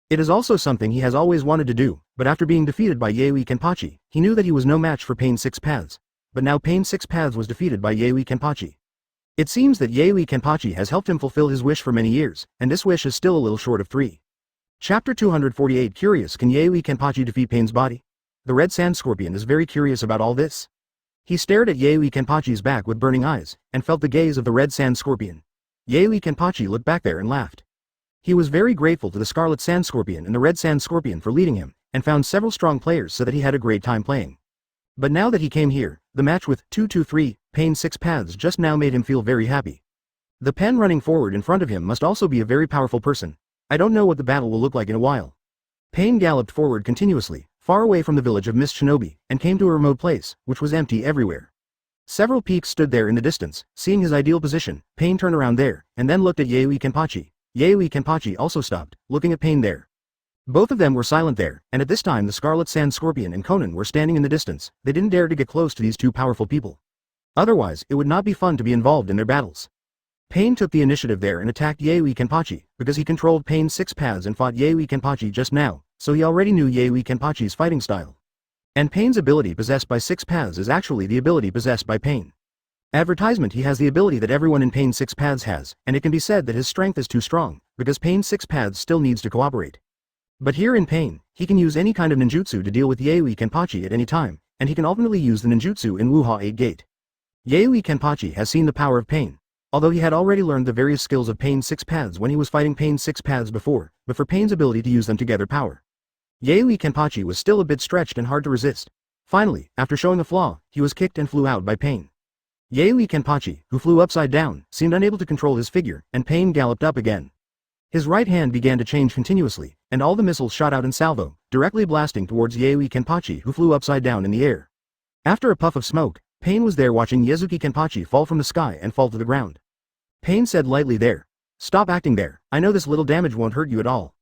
It is also something he has always wanted to do, but after being defeated by Yaoi Kenpachi, he knew that he was no match for Pain 6 paths. But now Pain 6 paths was defeated by Yaoi Kenpachi. It seems that Yaoi Kenpachi has helped him fulfill his wish for many years, and this wish is still a little short of 3. Chapter 248 Curious, can Yaoi Kenpachi defeat Pain's body? The red sand scorpion is very curious about all this. He stared at Yaoi Kenpachi's back with burning eyes, and felt the gaze of the red sand scorpion. Yaoi Kenpachi looked back there and laughed. He was very grateful to the scarlet sand scorpion and the red sand scorpion for leading him, and found several strong players so that he had a great time playing. But now that he came here, the match with 2-2-3, Pain 6 paths just now made him feel very happy. The pen running forward in front of him must also be a very powerful person. I don't know what the battle will look like in a while. Pain galloped forward continuously, far away from the village of Miss Shinobi, and came to a remote place, which was empty everywhere. Several peaks stood there in the distance. Seeing his ideal position, Pain turned around there, and then looked at Yaoi Kenpachi. Yaoi Kenpachi also stopped, looking at Pain there. Both of them were silent there, and at this time the Scarlet Sand Scorpion and Conan were standing in the distance. They didn't dare to get close to these two powerful people. Otherwise, it would not be fun to be involved in their battles. Pain took the initiative there and attacked Yaoi Kenpachi, because he controlled Pain's 6 paths and fought Yaoi Kenpachi just now, so he already knew Yaoi Kenpachi's fighting style. And Pain's ability possessed by 6 paths is actually the ability possessed by Pain. Advertisement: he has the ability that everyone in Pain's 6 paths has, and it can be said that his strength is too strong, because Pain's 6 paths still needs to cooperate. But here in Pain, he can use any kind of ninjutsu to deal with Yaoi Kenpachi at any time, and he can ultimately use the ninjutsu in Wuha 8 Gate. Yaoi Kenpachi has seen the power of Pain. Although he had already learned the various skills of Pain's 6 paths when he was fighting Pain's 6 paths before, but for Pain's ability to use them together power. Yaoi Kenpachi was still a bit stretched and hard to resist. Finally, after showing a flaw, he was kicked and flew out by Pain. Yaoi Kenpachi, who flew upside down, seemed unable to control his figure, and Pain galloped up again. His right hand began to change continuously, and all the missiles shot out in salvo, directly blasting towards Yaoi Kenpachi, who flew upside down in the air. After a puff of smoke, Pain was there watching Yazuki Kenpachi fall from the sky and fall to the ground. Pain said lightly there. "Stop acting there, I know this little damage won't hurt you at all."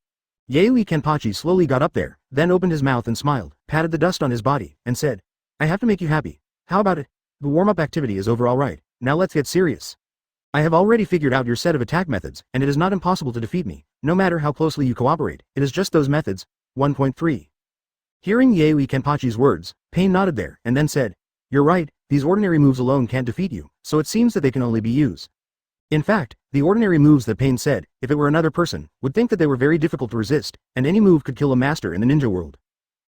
Yaoi Kenpachi slowly got up there, then opened his mouth and smiled, patted the dust on his body, and said, "I have to make you happy. How about it? The warm-up activity is over alright, now let's get serious. I have already figured out your set of attack methods, and it is not impossible to defeat me, no matter how closely you cooperate, it is just those methods." 1.3. Hearing Yaoi Kenpachi's words, Pain nodded there, and then said, "You're right, these ordinary moves alone can't defeat you, so it seems that they can only be used." In fact, the ordinary moves that Pain said, if it were another person, would think that they were very difficult to resist, and any move could kill a master in the ninja world.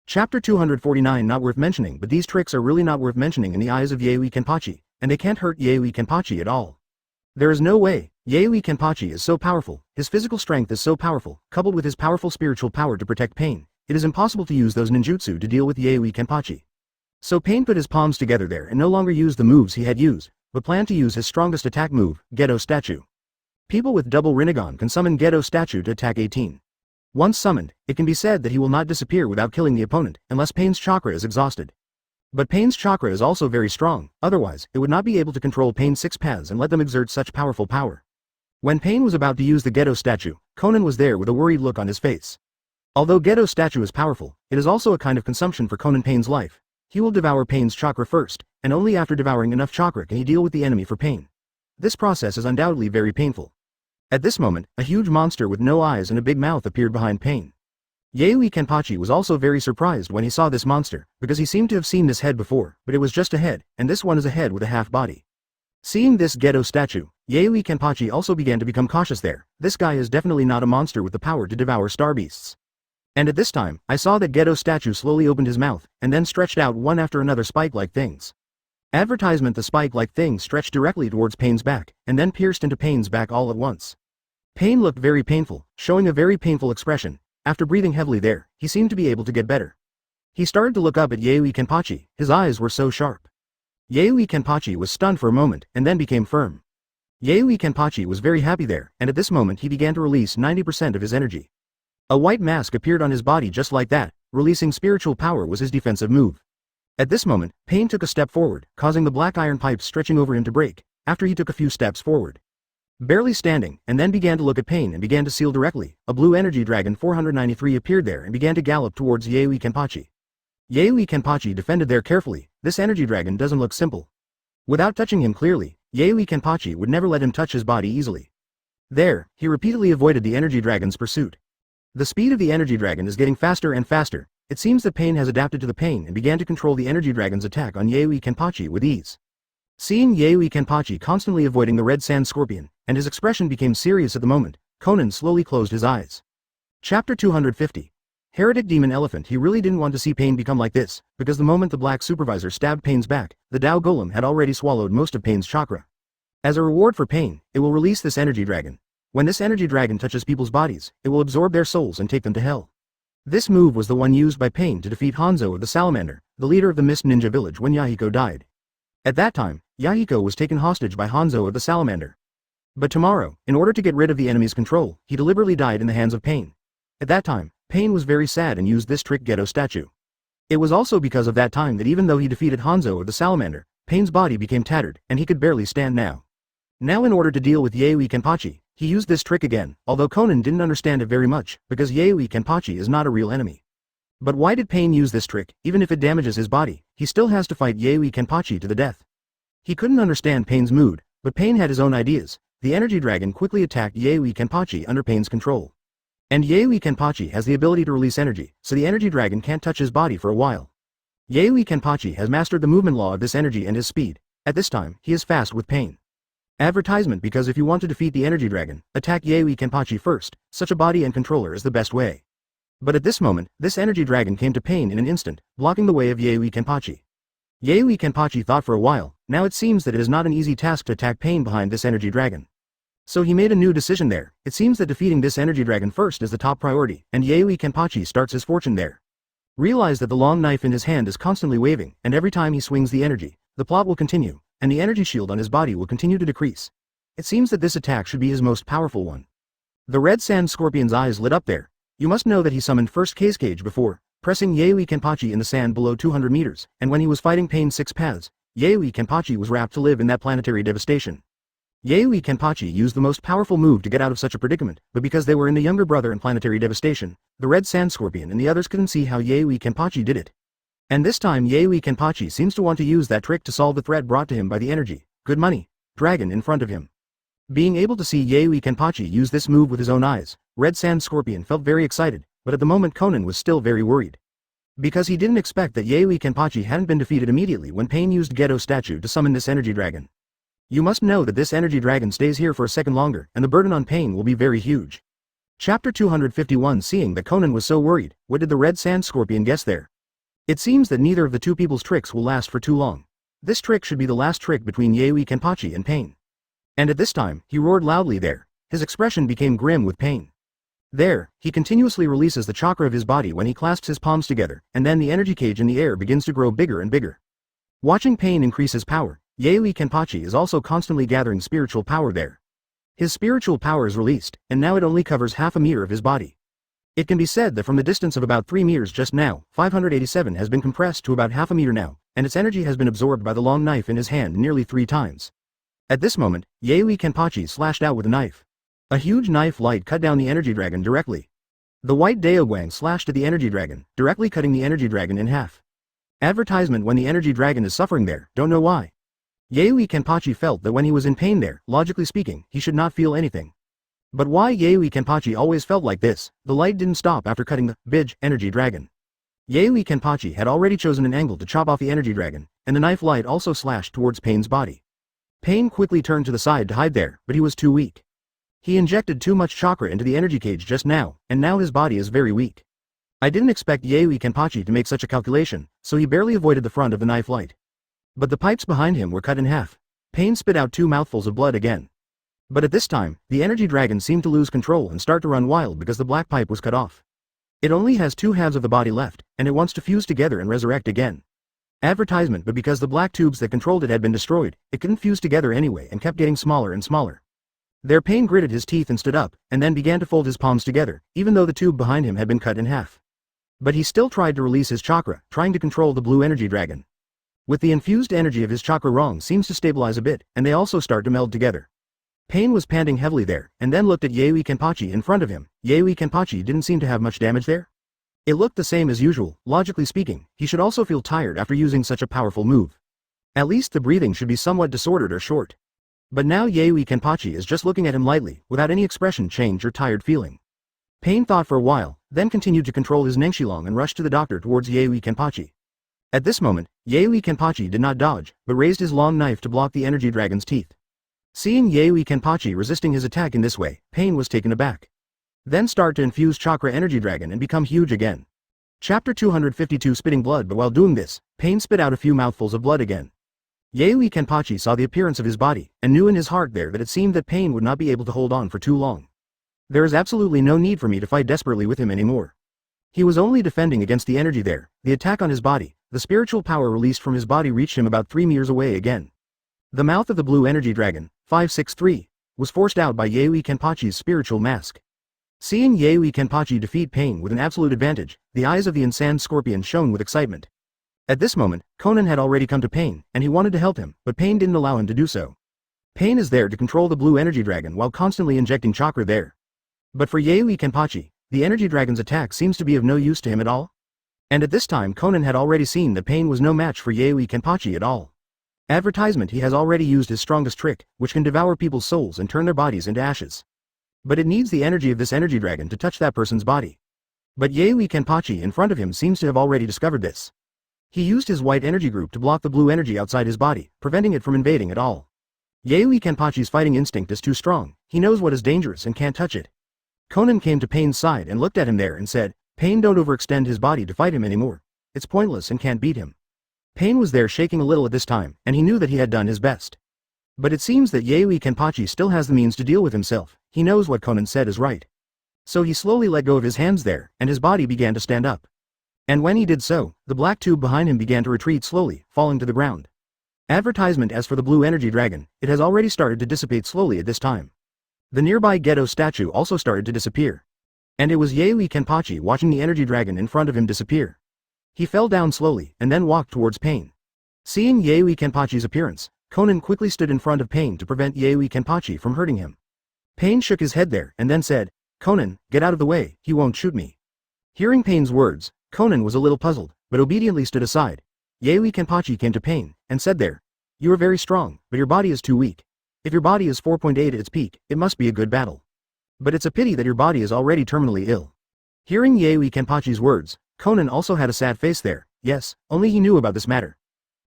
Chapter 249 not worth mentioning, but these tricks are really not worth mentioning in the eyes of Yaoi Kenpachi, and they can't hurt Yaoi Kenpachi at all. There is no way. Yaoi Kenpachi is so powerful, his physical strength is so powerful, coupled with his powerful spiritual power to protect Pain, it is impossible to use those ninjutsu to deal with Yaoi Kenpachi. So Pain put his palms together there and no longer used the moves he had used, but planned to use his strongest attack move, Gedo Statue. People with double Rinnegan can summon Gedo Statue to attack 18. Once summoned, it can be said that he will not disappear without killing the opponent, unless Pain's chakra is exhausted. But Pain's chakra is also very strong, otherwise, it would not be able to control Pain's 6 paths and let them exert such powerful power. When Pain was about to use the Gedo Statue, Conan was there with a worried look on his face. Although Gedo Statue is powerful, it is also a kind of consumption for Conan Pain's life. He will devour Pain's chakra first, and only after devouring enough chakra can he deal with the enemy for Pain. This process is undoubtedly very painful. At this moment, a huge monster with no eyes and a big mouth appeared behind Pain. Yaoi Kenpachi was also very surprised when he saw this monster, because he seemed to have seen this head before, but it was just a head, and this one is a head with a half body. Seeing this Gedo Statue, Yaoi Kenpachi also began to become cautious there. This guy is definitely not a monster with the power to devour star beasts. And at this time, I saw that Gedo Statue slowly opened his mouth, and then stretched out one after another spike-like things. Advertisement: the spike-like things stretched directly towards Pain's back, and then pierced into Pain's back all at once. Pain looked very painful, showing a very painful expression. After breathing heavily there, he seemed to be able to get better. He started to look up at Yaoi Kenpachi, his eyes were so sharp. Yaoi Kenpachi was stunned for a moment, and then became firm. Yaoi Kenpachi was very happy there, and at this moment he began to release 90% of his energy. A white mask appeared on his body just like that. Releasing spiritual power was his defensive move. At this moment, Pain took a step forward, causing the black iron pipes stretching over him to break, after he took a few steps forward. Barely standing, and then began to look at Pain and began to seal directly. A blue energy dragon 493 appeared there and began to gallop towards Yaoi Kenpachi. Yaoi Kenpachi defended there carefully. This energy dragon doesn't look simple. Without touching him clearly, Yaoi Kenpachi would never let him touch his body easily. There, he repeatedly avoided the energy dragon's pursuit. The speed of the energy dragon is getting faster and faster. It seems that Pain has adapted to the Pain and began to control the energy dragon's attack on Yaoi Kenpachi with ease. Seeing Yaoi Kenpachi constantly avoiding the red sand scorpion, and his expression became serious at the moment, Conan slowly closed his eyes. Chapter 250. Heretic Demon Elephant. He really didn't want to see Pain become like this, because the moment the black supervisor stabbed Pain's back, the Tao Golem had already swallowed most of Pain's chakra. As a reward for Pain, it will release this energy dragon. When this energy dragon touches people's bodies, it will absorb their souls and take them to hell. This move was the one used by Pain to defeat Hanzo of the Salamander, the leader of the Mist Ninja village when Yahiko died. At that time, Yahiko was taken hostage by Hanzo of the Salamander. But tomorrow, in order to get rid of the enemy's control, he deliberately died in the hands of Pain. At that time, Pain was very sad and used this trick Gedo Statue. It was also because of that time that even though he defeated Hanzo of the Salamander, Pain's body became tattered, and he could barely stand now. Now in order to deal with Yaoi Kenpachi, he used this trick again, although Conan didn't understand it very much, because Yaoi Kenpachi is not a real enemy. But why did Pain use this trick? Even if it damages his body, he still has to fight Yaoi Kenpachi to the death. He couldn't understand Pain's mood, but Pain had his own ideas. The energy dragon quickly attacked Yaoi Kenpachi under Pain's control. And Yaoi Kenpachi has the ability to release energy, so the energy dragon can't touch his body for a while. Yaoi Kenpachi has mastered the movement law of this energy and his speed. At this time, he is fast with Pain. Advertisement: because if you want to defeat the energy dragon, attack Yaoi Kenpachi first. Such a body and controller is the best way. But at this moment, this energy dragon came to Pain in an instant, blocking the way of Yaoi Kenpachi. Yaoi Kenpachi thought for a while. Now it seems that it is not an easy task to attack Pain behind this energy dragon. So he made a new decision there. It seems that defeating this energy dragon first is the top priority, and Yaoi Kenpachi starts his fortune there. Realize that the long knife in his hand is constantly waving, and every time he swings the energy, the plot will continue, and the energy shield on his body will continue to decrease. It seems that this attack should be his most powerful one. The red sand scorpion's eyes lit up there. You must know that he summoned first Cage before, pressing Yaoi Kenpachi in the sand below 200 meters, and when he was fighting Pain 6 paths, Yaoi Kenpachi was wrapped to live in that planetary devastation. Yaoi Kenpachi used the most powerful move to get out of such a predicament, but because they were in the younger brother and planetary devastation, the red sand scorpion and the others couldn't see how Yaoi Kenpachi did it. And this time Yaoi Kenpachi seems to want to use that trick to solve the threat brought to him by the energy, good money, dragon in front of him. Being able to see Yaoi Kenpachi use this move with his own eyes, Red Sand Scorpion felt very excited, but at the moment Conan was still very worried. Because he didn't expect that Yaoi Kenpachi hadn't been defeated immediately when Pain used Geto statue to summon this energy dragon. You must know that this energy dragon stays here for a second longer, and the burden on Pain will be very huge. Chapter 251. Seeing that Conan was so worried, what did the Red Sand Scorpion guess there? It seems that neither of the two people's tricks will last for too long. This trick should be the last trick between Yaoi Kenpachi and Pain. And at this time, he roared loudly there. His expression became grim with pain. There, he continuously releases the chakra of his body when he clasps his palms together, and then the energy cage in the air begins to grow bigger and bigger. Watching Pain increase his power, Yaoi Kenpachi is also constantly gathering spiritual power there. His spiritual power is released, and now it only covers half a meter of his body. It can be said that from the distance of about 3 meters just now, 587 has been compressed to about half a meter now, and its energy has been absorbed by the long knife in his hand nearly 3 times. At this moment, Yaoi Kenpachi slashed out with a knife. A huge knife light cut down the energy dragon directly. The white Daoguang slashed at the energy dragon, directly cutting the energy dragon in half. Advertisement: when the energy dragon is suffering there, don't know why. Yaoi Kenpachi felt that when he was in pain there, logically speaking, he should not feel anything. But why Yaoi Kenpachi always felt like this? The light didn't stop after cutting the big energy dragon. Yaoi Kenpachi had already chosen an angle to chop off the energy dragon, and the knife light also slashed towards Pain's body. Pain quickly turned to the side to hide there, but he was too weak. He injected too much chakra into the energy cage just now, and now his body is very weak. I didn't expect Yaoi Kenpachi to make such a calculation, so he barely avoided the front of the knife light. But the pipes behind him were cut in half. Pain spit out 2 mouthfuls of blood again. But at this time, the energy dragon seemed to lose control and start to run wild because the black pipe was cut off. It only has 2 halves of the body left, and it wants to fuse together and resurrect again. Advertisement: but because the black tubes that controlled it had been destroyed, it couldn't fuse together anyway and kept getting smaller and smaller. There Pain gritted his teeth and stood up, and then began to fold his palms together, even though the tube behind him had been cut in half. But he still tried to release his chakra, trying to control the blue energy dragon. With the infused energy of his chakra Rong seems to stabilize a bit, and they also start to meld together. Pain was panting heavily there, and then looked at Yaoi Kenpachi in front of him. Yaoi Kenpachi didn't seem to have much damage there. It looked the same as usual. Logically speaking, he should also feel tired after using such a powerful move. At least the breathing should be somewhat disordered or short. But now Yaoi Kenpachi is just looking at him lightly, without any expression change or tired feeling. Pain thought for a while, then continued to control his Nengshilong and rushed to the doctor towards Yaoi Kenpachi. At this moment, Yaoi Kenpachi did not dodge, but raised his long knife to block the energy dragon's teeth. Seeing Yaoi Kenpachi resisting his attack in this way, Pain was taken aback. Then start to infuse chakra energy dragon and become huge again. Chapter 252. Spitting blood. But while doing this, Pain spit out a few mouthfuls of blood again. Yaoi Kenpachi saw the appearance of his body, and knew in his heart there that it seemed that Pain would not be able to hold on for too long. There is absolutely no need for me to fight desperately with him anymore. He was only defending against the energy there, the attack on his body. The spiritual power released from his body reached him about 3 meters away again. The mouth of the blue energy dragon, 563, was forced out by Yaoi Kenpachi's spiritual mask. Seeing Yaoi Kenpachi defeat Pain with an absolute advantage, the eyes of the Insand Scorpion shone with excitement. At this moment, Conan had already come to Pain, and he wanted to help him, but Pain didn't allow him to do so. Pain is there to control the blue energy dragon while constantly injecting chakra there. But for Yaoi Kenpachi, the energy dragon's attack seems to be of no use to him at all. And at this time Conan had already seen that Pain was no match for Yaoi Kenpachi at all. Advertisement: he has already used his strongest trick, which can devour people's souls and turn their bodies into ashes. But it needs the energy of this energy dragon to touch that person's body. But Yaoi Kenpachi in front of him seems to have already discovered this. He used his white energy group to block the blue energy outside his body, preventing it from invading at all. Yaoi Kenpachi's fighting instinct is too strong. He knows what is dangerous and can't touch it. Conan came to Pain's side and looked at him there and said, Pain, don't overextend his body to fight him anymore. It's pointless and can't beat him. Pain was there shaking a little at this time, and he knew that he had done his best. But it seems that Yaoi Kenpachi still has the means to deal with himself. He knows what Conan said is right. So he slowly let go of his hands there, and his body began to stand up. And when he did so, the black tube behind him began to retreat slowly, falling to the ground. Advertisement as for the blue energy dragon, it has already started to dissipate slowly at this time. The nearby ghetto statue also started to disappear. And it was Yaoi Kenpachi watching the energy dragon in front of him disappear. He fell down slowly, and then walked towards Pain. Seeing Yaoi Kenpachi's appearance, Conan quickly stood in front of Pain to prevent Yaoi Kenpachi from hurting him. Pain shook his head there, and then said, "Conan, get out of the way, he won't shoot me." Hearing Pain's words, Conan was a little puzzled, but obediently stood aside. Yaoi Kenpachi came to Pain, and said there, "You are very strong, but your body is too weak. If your body is 4.8 at its peak, it must be a good battle. But it's a pity that your body is already terminally ill." Hearing Yaoi Kenpachi's words, Conan also had a sad face there. Yes, only he knew about this matter.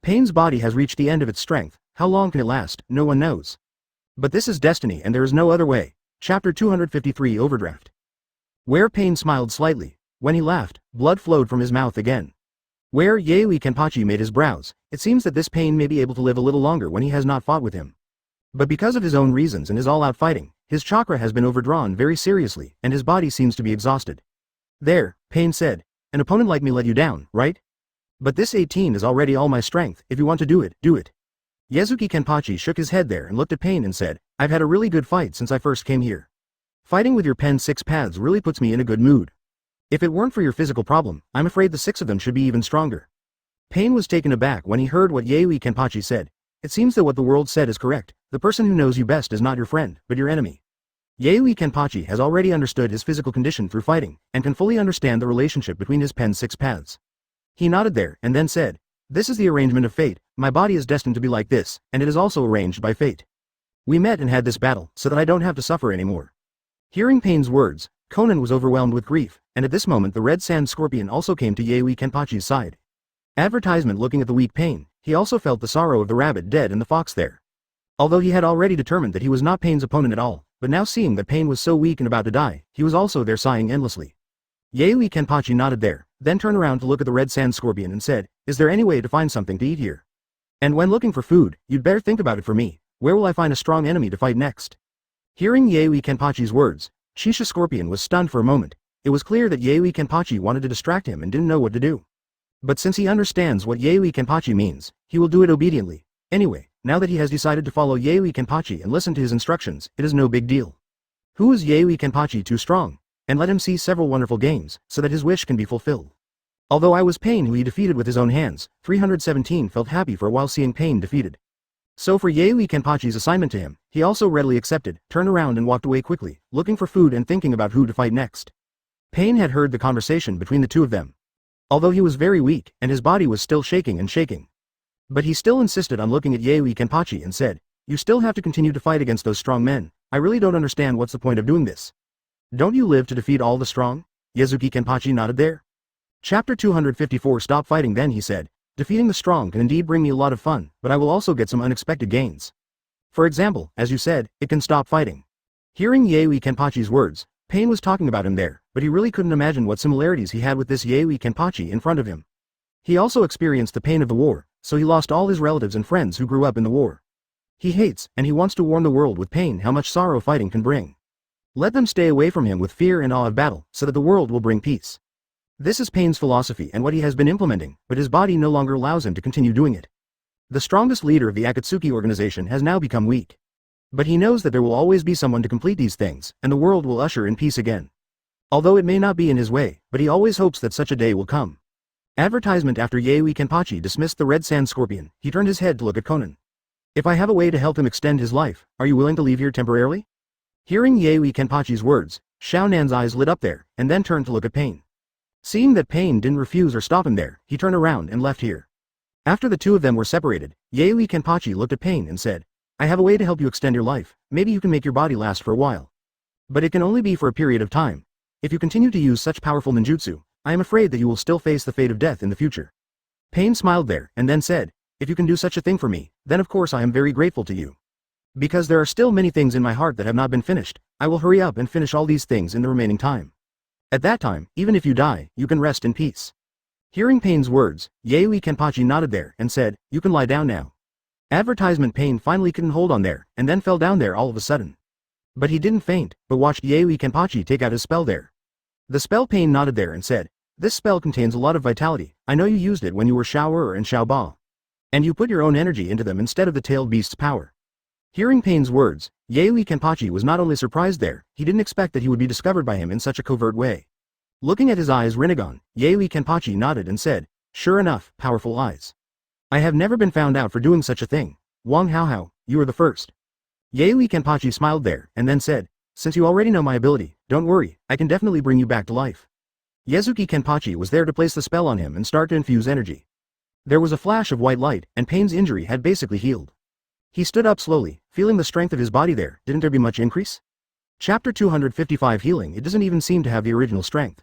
Pain's body has reached the end of its strength. How long can it last? No one knows. But this is destiny and there is no other way. Chapter 253 Overdraft. Where Pain smiled slightly. When he laughed, blood flowed from his mouth again. Where Yaoi Kenpachi made his brows, it seems that this Pain may be able to live a little longer when he has not fought with him. But because of his own reasons and his all-out fighting, his chakra has been overdrawn very seriously and his body seems to be exhausted. There, Pain said, "An opponent like me let you down, right? But this 18 is already all my strength. If you want to do it, do it." Yazuki Kenpachi shook his head there and looked at Pain and said, "I've had a really good fight since I first came here. Fighting with your pen 6 paths really puts me in a good mood. If it weren't for your physical problem, I'm afraid the 6 of them should be even stronger." Pain was taken aback when he heard what Yaoi Kenpachi said. It seems that what the world said is correct. The person who knows you best is not your friend, but your enemy. Yaoi Kenpachi has already understood his physical condition through fighting, and can fully understand the relationship between his pen 6 paths. He nodded there, and then said, "This is the arrangement of fate. My body is destined to be like this, and it is also arranged by fate. We met and had this battle, so that I don't have to suffer anymore." Hearing Pain's words, Conan was overwhelmed with grief, and at this moment the red sand scorpion also came to Yaoi Kenpachi's side. Advertisement looking at the weak Pain, he also felt the sorrow of the rabbit dead and the fox there. Although he had already determined that he was not Pain's opponent at all, but now seeing that Pain was so weak and about to die, he was also there sighing endlessly. Yaoi Kenpachi nodded there, then turned around to look at the red sand scorpion and said, "Is there any way to find something to eat here? And when looking for food, you'd better think about it for me. Where will I find a strong enemy to fight next?" Hearing Yaoi Kenpachi's words, Shisha Scorpion was stunned for a moment. It was clear that Yaoi Kenpachi wanted to distract him and didn't know what to do. But since he understands what Yaoi Kenpachi means, he will do it obediently. Anyway, now that he has decided to follow Yaoi Kenpachi and listen to his instructions, it is no big deal. Who is Yaoi Kenpachi too strong? And let him see several wonderful games, so that his wish can be fulfilled. Although I was Pain who he defeated with his own hands, 317 felt happy for a while seeing Pain defeated. So for Yaoi Kenpachi's assignment to him, he also readily accepted, turned around and walked away quickly, looking for food and thinking about who to fight next. Pain had heard the conversation between the two of them. Although he was very weak, and his body was still shaking and shaking. But he still insisted on looking at Yaoi Kenpachi and said, "You still have to continue to fight against those strong men. I really don't understand what's the point of doing this. Don't you live to defeat all the strong?" Yazuki Kenpachi nodded there. Chapter 254 Stop fighting then, he said. "Defeating the strong can indeed bring me a lot of fun, but I will also get some unexpected gains. For example, as you said, it can stop fighting." Hearing Yaoi Kenpachi's words, Pain was talking about him there, but he really couldn't imagine what similarities he had with this Yaoi Kenpachi in front of him. He also experienced the pain of the war, so he lost all his relatives and friends who grew up in the war. He hates, and he wants to warn the world with Pain how much sorrow fighting can bring. Let them stay away from him with fear and awe of battle, so that the world will bring peace. This is Pain's philosophy and what he has been implementing, but his body no longer allows him to continue doing it. The strongest leader of the Akatsuki organization has now become weak. But he knows that there will always be someone to complete these things, and the world will usher in peace again. Although it may not be in his way, but he always hopes that such a day will come. Advertisement after Yaoi Kenpachi dismissed the red sand scorpion, he turned his head to look at Conan. "If I have a way to help him extend his life, are you willing to leave here temporarily?" Hearing Yaoi Kenpachi's words, Xiaonan's eyes lit up there, and then turned to look at Pain. Seeing that Pain didn't refuse or stop him there, he turned around and left here. After the two of them were separated, Yaoi Kenpachi looked at Pain and said, "I have a way to help you extend your life. Maybe you can make your body last for a while. But it can only be for a period of time. If you continue to use such powerful ninjutsu, I am afraid that you will still face the fate of death in the future." Pain smiled there, and then said, "If you can do such a thing for me, then of course I am very grateful to you. Because there are still many things in my heart that have not been finished, I will hurry up and finish all these things in the remaining time." At that time, even if you die, you can rest in peace. Hearing Pain's words, Yayoi Kenpachi nodded there and said, you can lie down now. Advertisement Pain finally couldn't hold on there, and then fell down there all of a sudden. But he didn't faint, but watched Yayoi Kenpachi take out his spell there. The spell Pain nodded there and said, this spell contains a lot of vitality, I know you used it when you were Xiaoer and Xiaoba. And you put your own energy into them instead of the tailed beast's power. Hearing Pain's words, Yayoi Kenpachi was not only surprised there, he didn't expect that he would be discovered by him in such a covert way. Looking at his eyes Rinnegan, Yayoi Kenpachi nodded and said, sure enough, powerful eyes. I have never been found out for doing such a thing. Wang Haohao, you are the first. Yayoi Kenpachi smiled there, and then said, since you already know my ability, don't worry, I can definitely bring you back to life. Yazuki Kenpachi was there to place the spell on him and start to infuse energy. There was a flash of white light, and Pain's injury had basically healed. He stood up slowly, feeling the strength of his body there. Didn't there be much increase? Chapter 255 Healing. It doesn't even seem to have the original strength.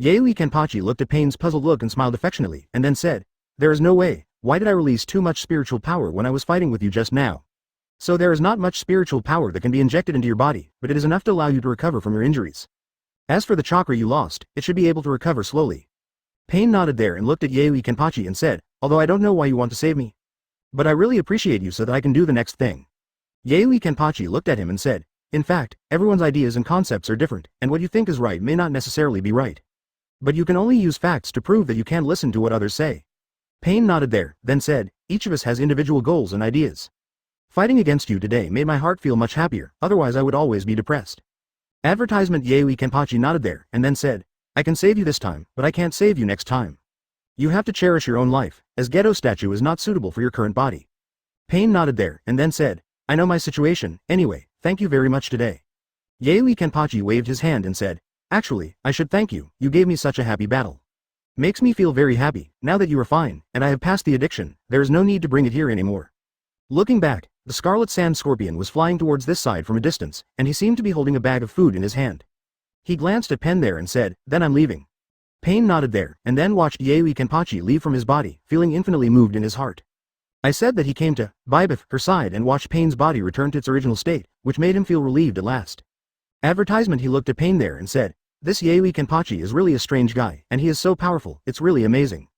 Yayoi Kenpachi looked at Pain's puzzled look and smiled affectionately, and then said, there is no way, why did I release too much spiritual power when I was fighting with you just now? So there is not much spiritual power that can be injected into your body, but it is enough to allow you to recover from your injuries. As for the chakra you lost, it should be able to recover slowly. Pain nodded there and looked at Yayoi Kenpachi and said, although I don't know why you want to save me. But I really appreciate you so that I can do the next thing. Yayoi Kenpachi looked at him and said, in fact, everyone's ideas and concepts are different, and what you think is right may not necessarily be right. But you can only use facts to prove that you can't listen to what others say. Pain nodded there, then said, each of us has individual goals and ideas. Fighting against you today made my heart feel much happier, otherwise I would always be depressed. Advertisement Yayoi Kenpachi nodded there, and then said, I can save you this time, but I can't save you next time. You have to cherish your own life, as Ghetto statue is not suitable for your current body. Pain nodded there, and then said, I know my situation, anyway, thank you very much today. Yayoi Kenpachi waved his hand and said, actually, I should thank you, you gave me such a happy battle. Makes me feel very happy, now that you are fine, and I have passed the addiction, there is no need to bring it here anymore. Looking back, the Scarlet Sand Scorpion was flying towards this side from a distance, and he seemed to be holding a bag of food in his hand. He glanced at Pen there and said, then I'm leaving. Pain nodded there, and then watched Yayoi Kenpachi leave from his body, feeling infinitely moved in his heart. I said that he came to Bibeth, her side, and watched Pain's body return to its original state, which made him feel relieved at last. Advertisement. He looked at Pain there and said, this Yayoi Kenpachi is really a strange guy, and he is so powerful, it's really amazing.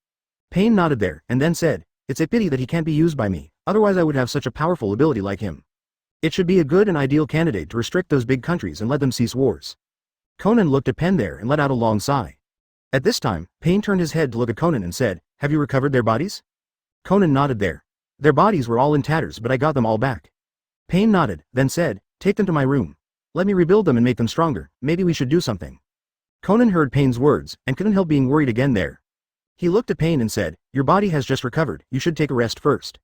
Pain nodded there, and then said, it's a pity that he can't be used by me, otherwise I would have such a powerful ability like him. It should be a good and ideal candidate to restrict those big countries and let them cease wars. Conan looked at Pen there and let out a long sigh. At this time, Pain turned his head to look at Conan and said, have you recovered their bodies? Conan nodded there. Their bodies were all in tatters, but I got them all back. Pain nodded, then said, take them to my room. Let me rebuild them and make them stronger, maybe we should do something. Conan heard Pain's words, and couldn't help being worried again there. He looked at Pain and said, your body has just recovered, you should take a rest first.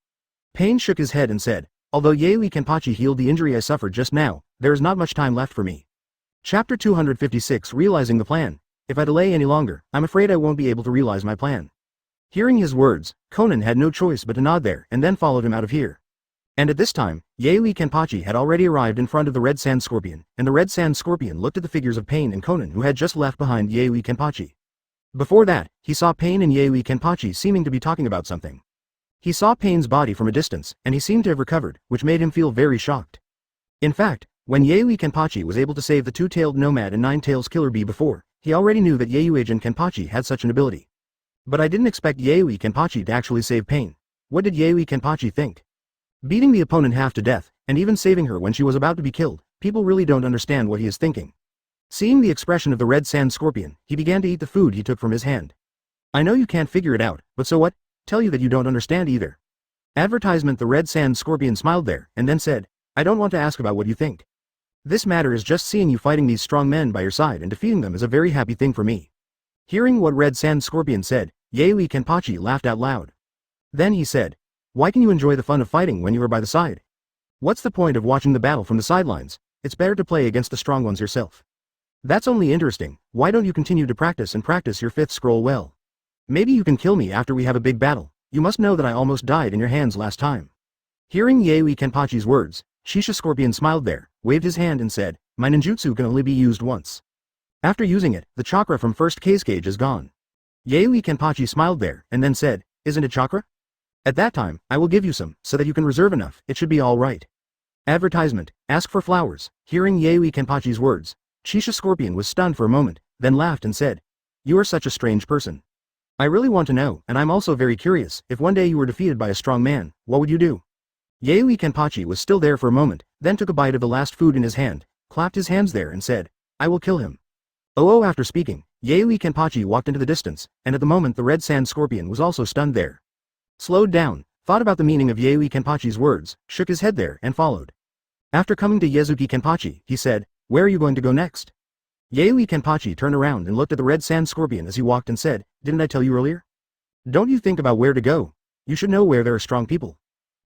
Pain shook his head and said, although Yayoi Kenpachi healed the injury I suffered just now, there is not much time left for me. Chapter 256 Realizing the Plan. If I delay any longer, I'm afraid I won't be able to realize my plan. Hearing his words, Conan had no choice but to nod there and then followed him out of here. And at this time, Yayoi Kenpachi had already arrived in front of the Red Sand Scorpion, and the Red Sand Scorpion looked at the figures of Pain and Conan who had just left behind Yayoi Kenpachi. Before that, he saw Pain and Yayoi Kenpachi seeming to be talking about something. He saw Pain's body from a distance, and he seemed to have recovered, which made him feel very shocked. In fact, when Yayoi Kenpachi was able to save the two-tailed nomad and nine-tails killer bee before, he already knew that Yayoi Kenpachi had such an ability. But I didn't expect Yayoi Kenpachi to actually save Pain. What did Yayoi Kenpachi think? Beating the opponent half to death, and even saving her when she was about to be killed, people really don't understand what he is thinking. Seeing the expression of the Red Sand Scorpion, he began to eat the food he took from his hand. I know you can't figure it out, but so what? Tell you that you don't understand either. Advertisement. The Red Sand Scorpion smiled there, and then said, I don't want to ask about what you think. This matter is just seeing you fighting these strong men by your side and defeating them is a very happy thing for me. Hearing what Red Sand Scorpion said, Yayoi Kenpachi laughed out loud. Then he said, why can you enjoy the fun of fighting when you are by the side? What's the point of watching the battle from the sidelines? It's better to play against the strong ones yourself. That's only interesting. Why don't you continue to practice and practice your fifth scroll well? Maybe you can kill me after we have a big battle. You must know that I almost died in your hands last time. Hearing Yayoi Kenpachi's words, Shisha Scorpion smiled there, waved his hand and said, my ninjutsu can only be used once. After using it, the chakra from first Kazekage is gone. Yayoi Kenpachi smiled there, and then said, isn't it chakra? At that time, I will give you some, so that you can reserve enough, it should be all right. Advertisement, ask for flowers. Hearing Yayoi Kenpachi's words, Shisha Scorpion was stunned for a moment, then laughed and said, "You are such a strange person. I really want to know, and I'm also very curious, if one day you were defeated by a strong man, what would you do?" Yayoi Kenpachi was still there for a moment, then took a bite of the last food in his hand, clapped his hands there and said, "I will kill him." Oh, after speaking, Yayoi Kenpachi walked into the distance, and at the moment the red sand scorpion was also stunned there. Slowed down, thought about the meaning of Yayoi Kenpachi's words, shook his head there and followed. After coming to Yazuki Kenpachi, he said, "Where are you going to go next?" Yayoi Kenpachi turned around and looked at the red sand scorpion as he walked and said, "Didn't I tell you earlier? Don't you think about where to go? You should know where there are strong people."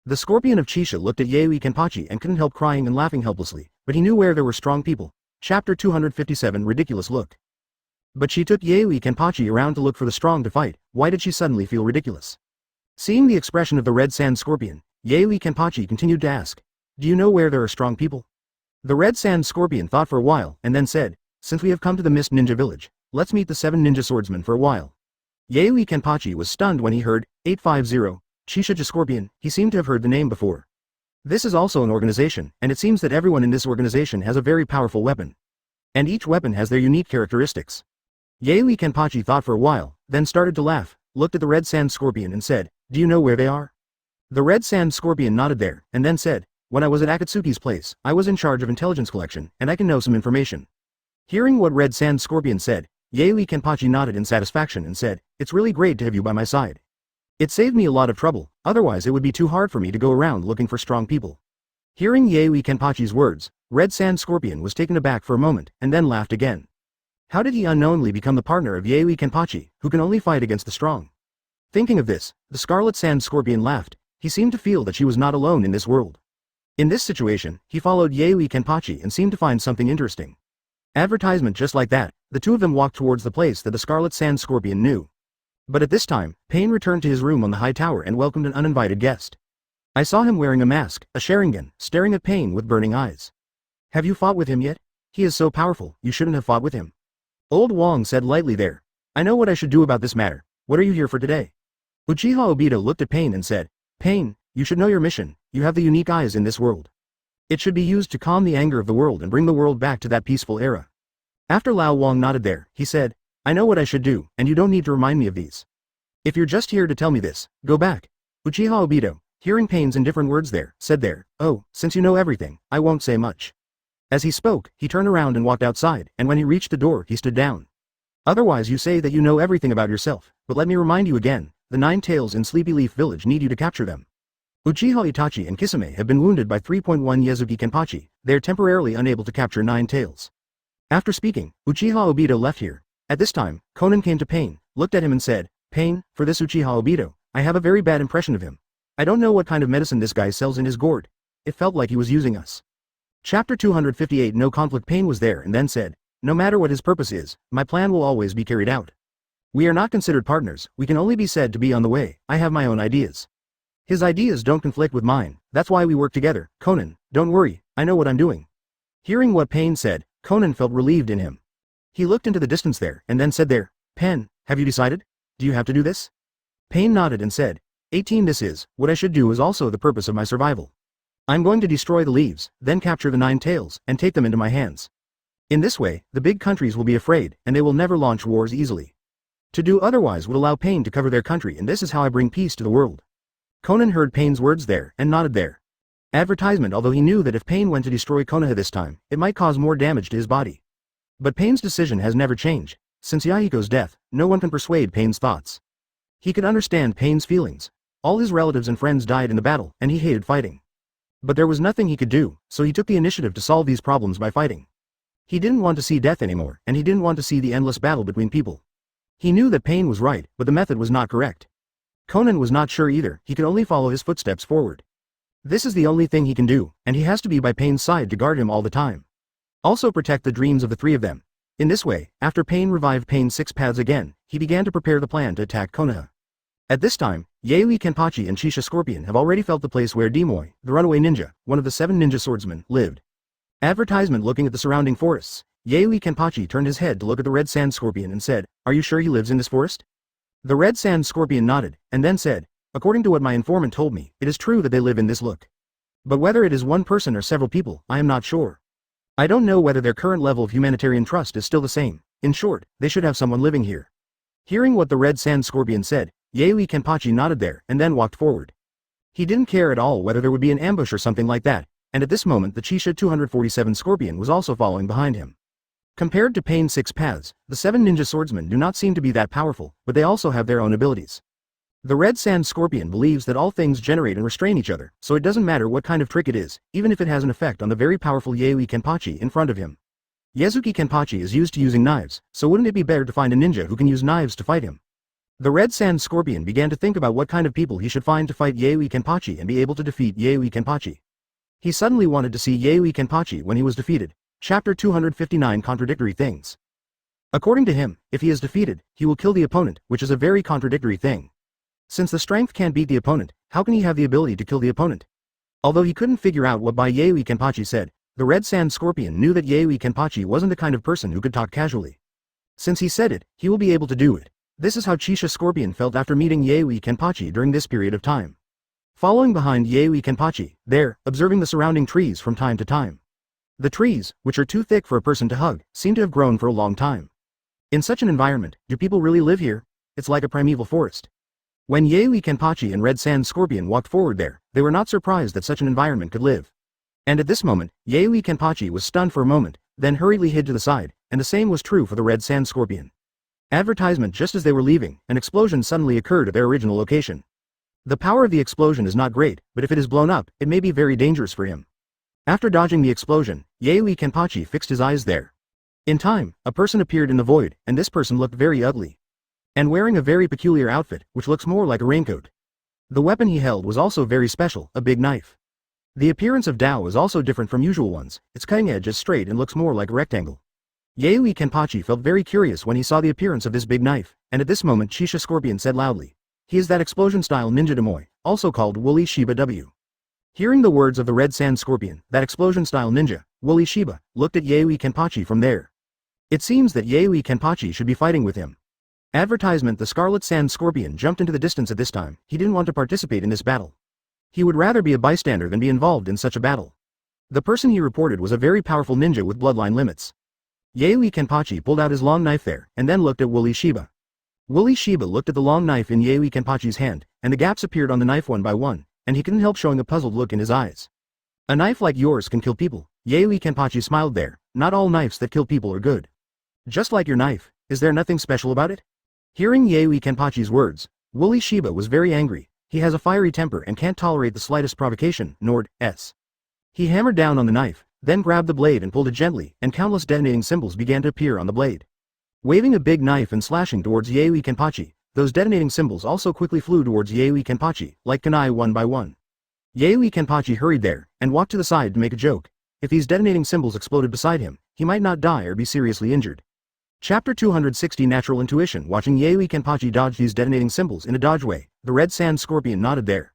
The scorpion of Chisha looked at Yayoi Kenpachi and couldn't help crying and laughing helplessly, but he knew where there were strong people. Chapter 257 Ridiculous Look. But she took Yayoi Kenpachi around to look for the strong to fight. Why did she suddenly feel ridiculous? Seeing the expression of the red sand scorpion, Yayoi Kenpachi continued to ask, "Do you know where there are strong people?" The red sand scorpion thought for a while and then said, "Since we have come to the Mist Ninja Village, let's meet the 7 ninja swordsmen for a while." Yayoi Kenpachi was stunned when he heard 850, Chisha Scorpion. He seemed to have heard the name before. This is also an organization, and it seems that everyone in this organization has a very powerful weapon. And each weapon has their unique characteristics. Yayoi Kenpachi thought for a while, then started to laugh, looked at the red sand scorpion and said, "Do you know where they are?" The red sand scorpion nodded there, and then said, "When I was at Akatsuki's place, I was in charge of intelligence collection, and I can know some information." Hearing what red sand scorpion said, Yayoi Kenpachi nodded in satisfaction and said, "It's really great to have you by my side. It saved me a lot of trouble, otherwise it would be too hard for me to go around looking for strong people." Hearing Yayoi Kenpachi's words, red sand scorpion was taken aback for a moment, and then laughed again. How did he unknowingly become the partner of Yayoi Kenpachi, who can only fight against the strong? Thinking of this, the scarlet sand scorpion laughed. He seemed to feel that she was not alone in this world. In this situation, he followed Yayoi Kenpachi and seemed to find something interesting. Advertisement. Just like that, the two of them walked towards the place that the scarlet sand scorpion knew. But at this time, Pain returned to his room on the high tower and welcomed an uninvited guest. I saw him wearing a mask, a Sharingan, staring at Pain with burning eyes. "Have you fought with him yet? He is so powerful, you shouldn't have fought with him." Old Wong said lightly there. "I know what I should do about this matter. What are you here for today?" Uchiha Obito looked at Pain and said, "Pain, you should know your mission. You have the unique eyes in this world. It should be used to calm the anger of the world and bring the world back to that peaceful era." After Lao Wong nodded there, he said, "I know what I should do, and you don't need to remind me of these. If you're just here to tell me this, go back." Uchiha Obito, hearing Pain's indifferent words there, said there, "Oh, since you know everything, I won't say much." As he spoke, he turned around and walked outside, and when he reached the door, he stood down. "Otherwise you say that you know everything about yourself, but let me remind you again, the 9 tails in Sleepy Leaf Village need you to capture them. Uchiha Itachi and Kisame have been wounded by 3.1 Yazuki Kenpachi. They are temporarily unable to capture 9 tails." After speaking, Uchiha Obito left here. At this time, Conan came to Pain, looked at him and said, "Pain, for this Uchiha Obito, I have a very bad impression of him. I don't know what kind of medicine this guy sells in his gourd. It felt like he was using us." Chapter 258 No conflict. Pain was there and then said, "No matter what his purpose is, my plan will always be carried out. We are not considered partners, we can only be said to be on the way. I have my own ideas. His ideas don't conflict with mine, that's why we work together. Conan, don't worry, I know what I'm doing." Hearing what Pain said, Conan felt relieved in him. He looked into the distance there and then said there, "Pen, have you decided? Do you have to do this?" Pain nodded and said, 18 This is, what I should do is also the purpose of my survival. I'm going to destroy the leaves, then capture the 9 tails, and take them into my hands. In this way, the big countries will be afraid, and they will never launch wars easily. To do otherwise would allow Pain to cover their country, and this is how I bring peace to the world." Conan heard Pain's words there, and nodded there. Advertisement. Although he knew that if Pain went to destroy Konoha this time, it might cause more damage to his body. But Pain's decision has never changed. Since Yahiko's death, no one can persuade Pain's thoughts. He could understand Pain's feelings. All his relatives and friends died in the battle, and he hated fighting. But there was nothing he could do, so he took the initiative to solve these problems by fighting. He didn't want to see death anymore, and he didn't want to see the endless battle between people. He knew that Pain was right, but the method was not correct. Conan was not sure either, he could only follow his footsteps forward. This is the only thing he can do, and he has to be by Pain's side to guard him all the time. Also protect the dreams of the 3 of them. In this way, after Pain revived Pain's 6 paths again, he began to prepare the plan to attack Konoha. At this time, Yayoi Kenpachi and Chisha Scorpion have already felt the place where Demoy, the runaway ninja, one of the 7 ninja swordsmen, lived. Advertisement. Looking at the surrounding forests, Yayoi Kenpachi turned his head to look at the red sand scorpion and said, "Are you sure he lives in this forest?" The red sand scorpion nodded, and then said, "According to what my informant told me, it is true that they live in this look. But whether it is one person or several people, I am not sure. I don't know whether their current level of humanitarian trust is still the same. In short, they should have someone living here. Hearing what the red sand scorpion said, Yaoi Kenpachi nodded there and then walked forward. He didn't care at all whether there would be an ambush or something like that, and at this moment the Chisha 247 scorpion was also following behind him. Compared to Pain 6 Paths, the 7 ninja swordsmen do not seem to be that powerful, but they also have their own abilities. The red sand scorpion believes that all things generate and restrain each other, so it doesn't matter what kind of trick it is, even if it has an effect on the very powerful Yaoi Kenpachi in front of him. Yazuki Kenpachi is used to using knives, so wouldn't it be better to find a ninja who can use knives to fight him? The red sand scorpion began to think about what kind of people he should find to fight Yaoi Kenpachi and be able to defeat Yaoi Kenpachi. He suddenly wanted to see Yaoi Kenpachi when he was defeated. Chapter 259 Contradictory Things. According to him, if he is defeated, he will kill the opponent, which is a very contradictory thing. Since the strength can't beat the opponent, how can he have the ability to kill the opponent? Although he couldn't figure out what Yaoi Kenpachi said, the red sand scorpion knew that Yaoi Kenpachi wasn't the kind of person who could talk casually. Since he said it, he will be able to do it. This is how Chisha Scorpion felt after meeting Yaoi Kenpachi during this period of time. Following behind Yaoi Kenpachi, there, observing the surrounding trees from time to time. The trees, which are too thick for a person to hug, seem to have grown for a long time. In such an environment, do people really live here? It's like a primeval forest. When Yaoi Kenpachi and Red Sand Scorpion walked forward there, they were not surprised that such an environment could live. And at this moment, Yaoi Kenpachi was stunned for a moment, then hurriedly hid to the side, and the same was true for the Red Sand Scorpion. Advertisement. Just as they were leaving, an explosion suddenly occurred at their original location. The power of the explosion is not great, but if it is blown up, it may be very dangerous for him. After dodging the explosion, Yaoi Kenpachi fixed his eyes there. In time, a person appeared in the void, and this person looked very ugly. And wearing a very peculiar outfit, which looks more like a raincoat. The weapon he held was also very special, a big knife. The appearance of Dao is also different from usual ones, its cutting edge is straight and looks more like a rectangle. Yaoi Kenpachi felt very curious when he saw the appearance of this big knife, and at this moment Chisha Scorpion said loudly. He is that explosion-style ninja demoy, also called Woolly Shiba W. Hearing the words of the Red Sand Scorpion, that explosion-style ninja, Woolly Shiba, looked at Yaoi Kenpachi from there. It seems that Yaoi Kenpachi should be fighting with him. Advertisement. The Scarlet Sand Scorpion jumped into the distance at this time. He didn't want to participate in this battle. He would rather be a bystander than be involved in such a battle. The person he reported was a very powerful ninja with bloodline limits. Yaoi Kenpachi pulled out his long knife there, and then looked at Woolly Shiba. Woolly Shiba looked at the long knife in Yaoi Kenpachi's hand, and the gaps appeared on the knife one by one, and he couldn't help showing a puzzled look in his eyes. A knife like yours can kill people. Yaoi Kenpachi smiled there. Not all knives that kill people are good. Just like your knife, is there nothing special about it? Hearing Yaoi Kenpachi's words, Woolly Shiba was very angry. He has a fiery temper and can't tolerate the slightest provocation, nor s. He hammered down on the knife, then grabbed the blade and pulled it gently, and countless detonating symbols began to appear on the blade. Waving a big knife and slashing towards Yaoi Kenpachi, those detonating symbols also quickly flew towards Yaoi Kenpachi, like kunai one by one. Yaoi Kenpachi hurried there, and walked to the side to make a joke. If these detonating symbols exploded beside him, he might not die or be seriously injured. Chapter 260 Natural Intuition. Watching Yaoi Kenpachi dodge these detonating symbols in a dodge way, the Red Sand Scorpion nodded there.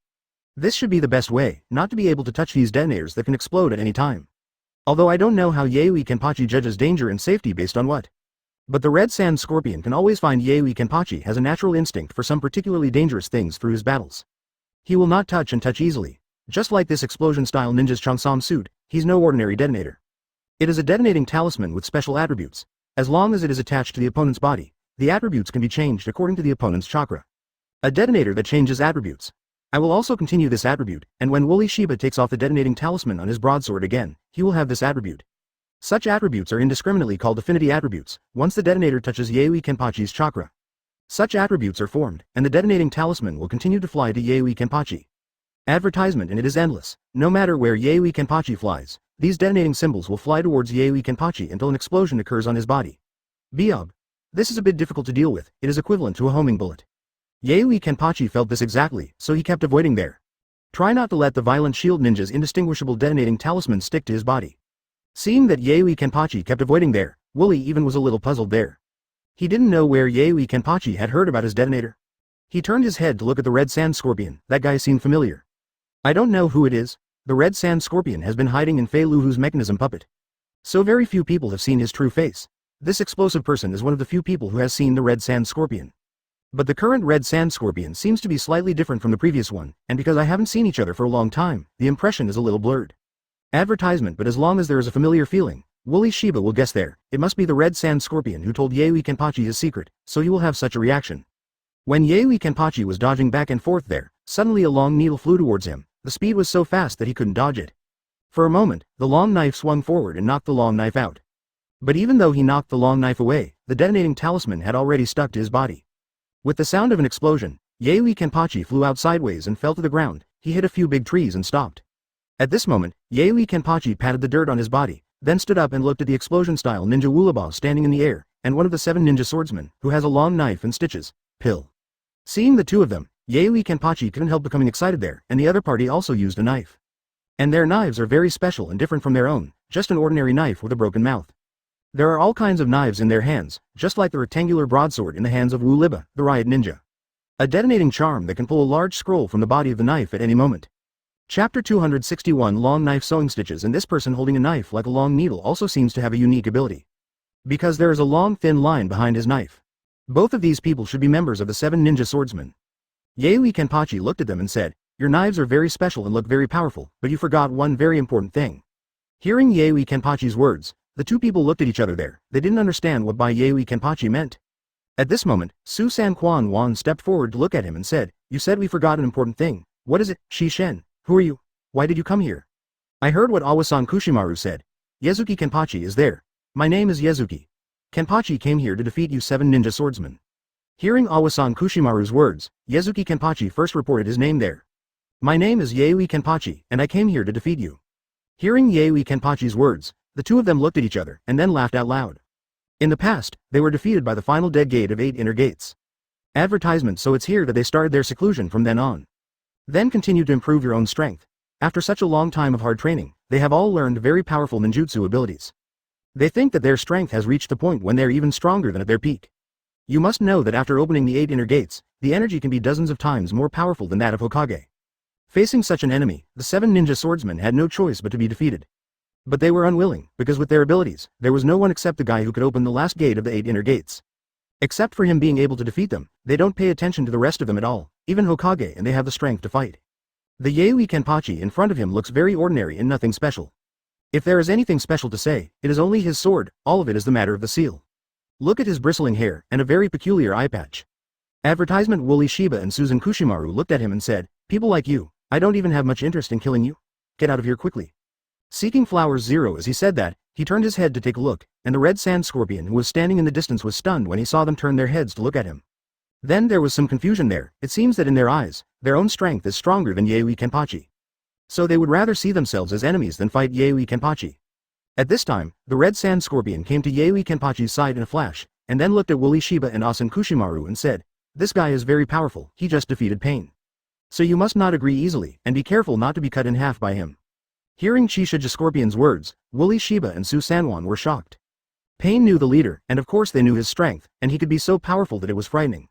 This should be the best way, not to be able to touch these detonators that can explode at any time. Although I don't know how Yaoi Kenpachi judges danger and safety based on what. But the Red Sand Scorpion can always find Yaoi Kenpachi has a natural instinct for some particularly dangerous things through his battles. He will not touch and touch easily. Just like this explosion-style ninja's Cheongsam suit, he's no ordinary detonator. It is a detonating talisman with special attributes. As long as it is attached to the opponent's body, the attributes can be changed according to the opponent's chakra. A detonator that changes attributes. I will also continue this attribute, and when Woolly Shiba takes off the detonating talisman on his broadsword again, he will have this attribute. Such attributes are indiscriminately called affinity attributes, once the detonator touches Yaoi Kenpachi's chakra. Such attributes are formed, and the detonating talisman will continue to fly to Yaoi Kenpachi. Advertisement. And it is endless. No matter where Yaoi Kenpachi flies, these detonating symbols will fly towards Yaoi Kenpachi until an explosion occurs on his body. Biob. This is a bit difficult to deal with, it is equivalent to a homing bullet. Yaoi Kenpachi felt this exactly, so he kept avoiding there. Try not to let the violent shield ninja's indistinguishable detonating talisman stick to his body. Seeing that Yaoi Kenpachi kept avoiding there, Woolly even was a little puzzled there. He didn't know where Yaoi Kenpachi had heard about his detonator. He turned his head to look at the Red Sand Scorpion. That guy seemed familiar. I don't know who it is. The Red Sand Scorpion has been hiding in Fei Luhu's mechanism puppet. So very few people have seen his true face. This explosive person is one of the few people who has seen the Red Sand Scorpion. But the current Red Sand Scorpion seems to be slightly different from the previous one, and because I haven't seen each other for a long time, the impression is a little blurred. Advertisement. But as long as there is a familiar feeling, Woolly Shiba will guess there, it must be the red sand scorpion who told Yaoi Kenpachi his secret, so he will have such a reaction. When Yaoi Kenpachi was dodging back and forth there, suddenly a long needle flew towards him, the speed was so fast that he couldn't dodge it. For a moment, the long knife swung forward and knocked the long knife out. But even though he knocked the long knife away, the detonating talisman had already stuck to his body. With the sound of an explosion, Yaoi Kenpachi flew out sideways and fell to the ground. He hit a few big trees and stopped. At this moment, Yaoi Kenpachi patted the dirt on his body, then stood up and looked at the explosion-style ninja Woolaba standing in the air, and one of the 7 ninja swordsmen, who has a long knife and stitches, pill. Seeing the two of them, Yaoi Kenpachi couldn't help becoming excited there, and the other party also used a knife. And their knives are very special and different from their own, just an ordinary knife with a broken mouth. There are all kinds of knives in their hands, just like the rectangular broadsword in the hands of Wooliba, the riot ninja. A detonating charm that can pull a large scroll from the body of the knife at any moment. Chapter 261 Long Knife Sewing Stitches, and this person holding a knife like a long needle also seems to have a unique ability. Because there is a long thin line behind his knife. Both of these people should be members of the 7 ninja swordsmen. Yaoi Kenpachi looked at them and said, "Your knives are very special and look very powerful, but you forgot one very important thing." Hearing Yaoi Kenpachi's words, the two people looked at each other there. They didn't understand what by Yaoi Kenpachi meant. At this moment, Su San Quan Wan stepped forward to look at him and said, "You said we forgot an important thing. What is it, Shi Shen? Who are you? Why did you come here?" "I heard what Awasan Kushimaru said. Yezuki Kenpachi is there. My name is Yezuki. Kenpachi came here to defeat you 7 ninja swordsmen." Hearing Awasan Kushimaru's words, Yezuki Kenpachi first reported his name there. "My name is Yaoi Kenpachi, and I came here to defeat you." Hearing Yaoi Kenpachi's words, the two of them looked at each other, and then laughed out loud. In the past, they were defeated by the final dead gate of 8 inner gates. Advertisement, so it's here that they started their seclusion from then on. Then continue to improve your own strength. After such a long time of hard training, they have all learned very powerful ninjutsu abilities. They think that their strength has reached the point when they are even stronger than at their peak. You must know that after opening the 8 inner gates, the energy can be dozens of times more powerful than that of Hokage. Facing such an enemy, the 7 ninja swordsmen had no choice but to be defeated. But they were unwilling, because with their abilities, there was no one except the guy who could open the last gate of the 8 inner gates. Except for him being able to defeat them, they don't pay attention to the rest of them at all, even Hokage, and they have the strength to fight. The Yaoi Kenpachi in front of him looks very ordinary and nothing special. If there is anything special to say, it is only his sword. All of it is the matter of the seal. Look at his bristling hair, and a very peculiar eye patch. Advertisement Woolly Shiba and Susan Kushimaru looked at him and said, "People like you, I don't even have much interest in killing you. Get out of here quickly." Seeking Flowers Zero as he said that, he turned his head to take a look, and the red sand scorpion who was standing in the distance was stunned when he saw them turn their heads to look at him. Then there was some confusion there. It seems that in their eyes, their own strength is stronger than Yaoi Kenpachi. So they would rather see themselves as enemies than fight Yaoi Kenpachi. At this time, the red sand scorpion came to Yaoi Kenpachi's side in a flash, and then looked at Woolly Shiba and Asan Kushimaru and said, "This guy is very powerful, he just defeated Pain. So you must not agree easily, and be careful not to be cut in half by him." Hearing Chisha Scorpion's words, Woolly Shiba and Su Sanwan were shocked. Pain knew the leader, and of course they knew his strength, and he could be so powerful that it was frightening.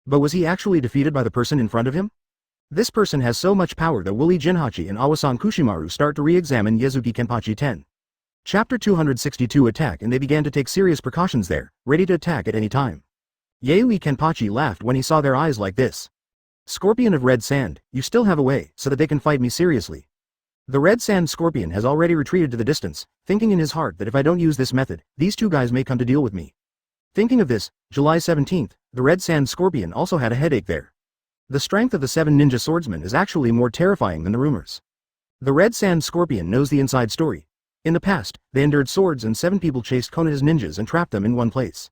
But was he actually defeated by the person in front of him? This person has so much power that Woolly Jinhachi and Awasan Kushimaru start to re-examine Yezuki Kenpachi 10. Chapter 262 Attack, and they began to take serious precautions there, ready to attack at any time. Yaoi Kenpachi laughed when he saw their eyes like this. "Scorpion of Red Sand, you still have a way, so that they can fight me seriously." The Red Sand Scorpion has already retreated to the distance, thinking in his heart that if I don't use this method, these two guys may come to deal with me. Thinking of this, July 17th, the Red Sand Scorpion also had a headache there. The strength of the 7 ninja swordsmen is actually more terrifying than the rumors. The Red Sand Scorpion knows the inside story. In the past, they endured swords and 7 people chased Konoha's ninjas and trapped them in one place.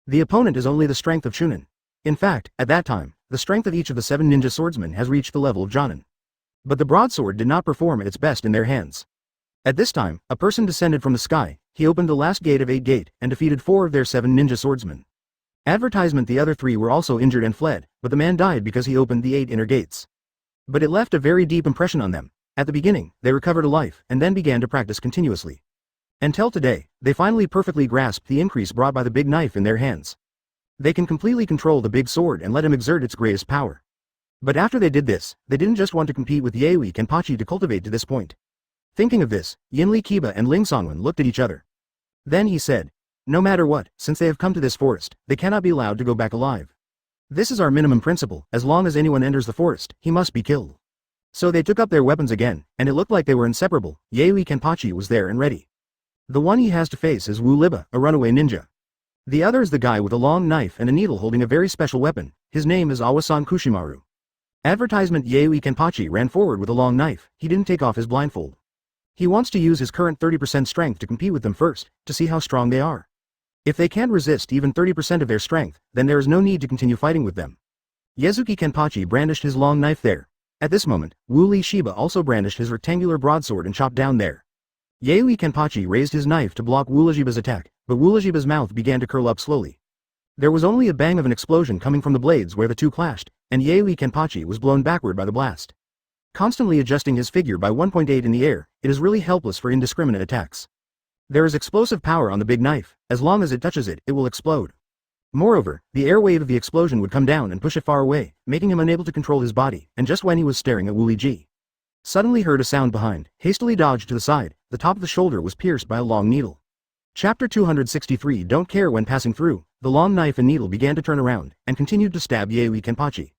The opponent is only the strength of Chunin. In fact, at that time, the strength of each of the 7 ninja swordsmen has reached the level of Jonin. But the broadsword did not perform at its best in their hands. At this time, a person descended from the sky. He opened the last gate of 8 gate, and defeated 4 of their 7 ninja swordsmen. Advertisement the other 3 were also injured and fled, but the man died because he opened the 8 inner gates. But it left a very deep impression on them. At the beginning, they recovered a life, and then began to practice continuously. Until today, they finally perfectly grasped the increase brought by the big knife in their hands. They can completely control the big sword and let him exert its greatest power. But after they did this, they didn't just want to compete with Yaoi Kenpachi to cultivate to this point. Thinking of this, Yinli Kiba and Ling Songwen looked at each other. Then he said, "No matter what, since they have come to this forest, they cannot be allowed to go back alive. This is our minimum principle. As long as anyone enters the forest, he must be killed." So they took up their weapons again, and it looked like they were inseparable. Yaoi Kenpachi was there and ready. The one he has to face is Wu Liba, a runaway ninja. The other is the guy with a long knife and a needle holding a very special weapon. His name is Awasan Kushimaru. Advertisement. Yaoi Kenpachi ran forward with a long knife. He didn't take off his blindfold. He wants to use his current 30% strength to compete with them first, to see how strong they are. If they can't resist even 30% of their strength, then there is no need to continue fighting with them. Yazuki Kenpachi brandished his long knife there. At this moment, Wu Li Shiba also brandished his rectangular broadsword and chopped down there. Yaoi Kenpachi raised his knife to block Wu Lijiba's attack, but Wu Lijiba's mouth began to curl up slowly. There was only a bang of an explosion coming from the blades where the two clashed, and Yaoi Kenpachi was blown backward by the blast. Constantly adjusting his figure by 1.8 in the air, it is really helpless for indiscriminate attacks. There is explosive power on the big knife. As long as it touches it, it will explode. Moreover, the air wave of the explosion would come down and push it far away, making him unable to control his body, and just when he was staring at Wu Liji, suddenly heard a sound behind, hastily dodged to the side. The top of the shoulder was pierced by a long needle. Chapter 263. Don't care when passing through. The long knife and needle began to turn around, and continued to stab Yaoi Kenpachi.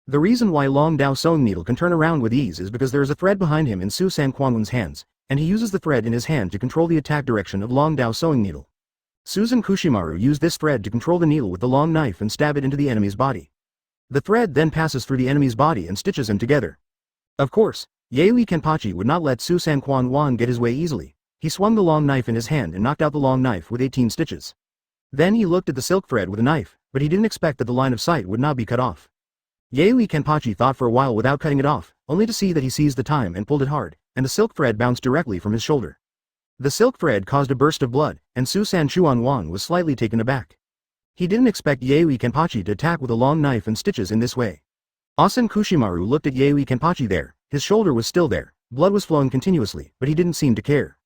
The reason why Long Dao sewing needle can turn around with ease is because there is a thread behind him in Su San Quanwen's hands, and he uses the thread in his hand to control the attack direction of Long Dao sewing needle. Susan Kushimaru used this thread to control the needle with the long knife and stab it into the enemy's body. The thread then passes through the enemy's body and stitches him together. Of course, Yaoi Kenpachi would not let Su San Quanwen get his way easily. He swung the long knife in his hand and knocked out the long knife with 18 stitches. Then he looked at the silk thread with a knife, but he didn't expect that the line of sight would not be cut off. Yaoi Kenpachi thought for a while without cutting it off, only to see that he seized the time and pulled it hard, and the silk thread bounced directly from his shoulder. The silk thread caused a burst of blood, and Su San Chuanwan was slightly taken aback. He didn't expect Yaoi Kenpachi to attack with a long knife and stitches in this way. Asen Kushimaru looked at Yaoi Kenpachi there. His shoulder was still there, blood was flowing continuously, but he didn't seem to care.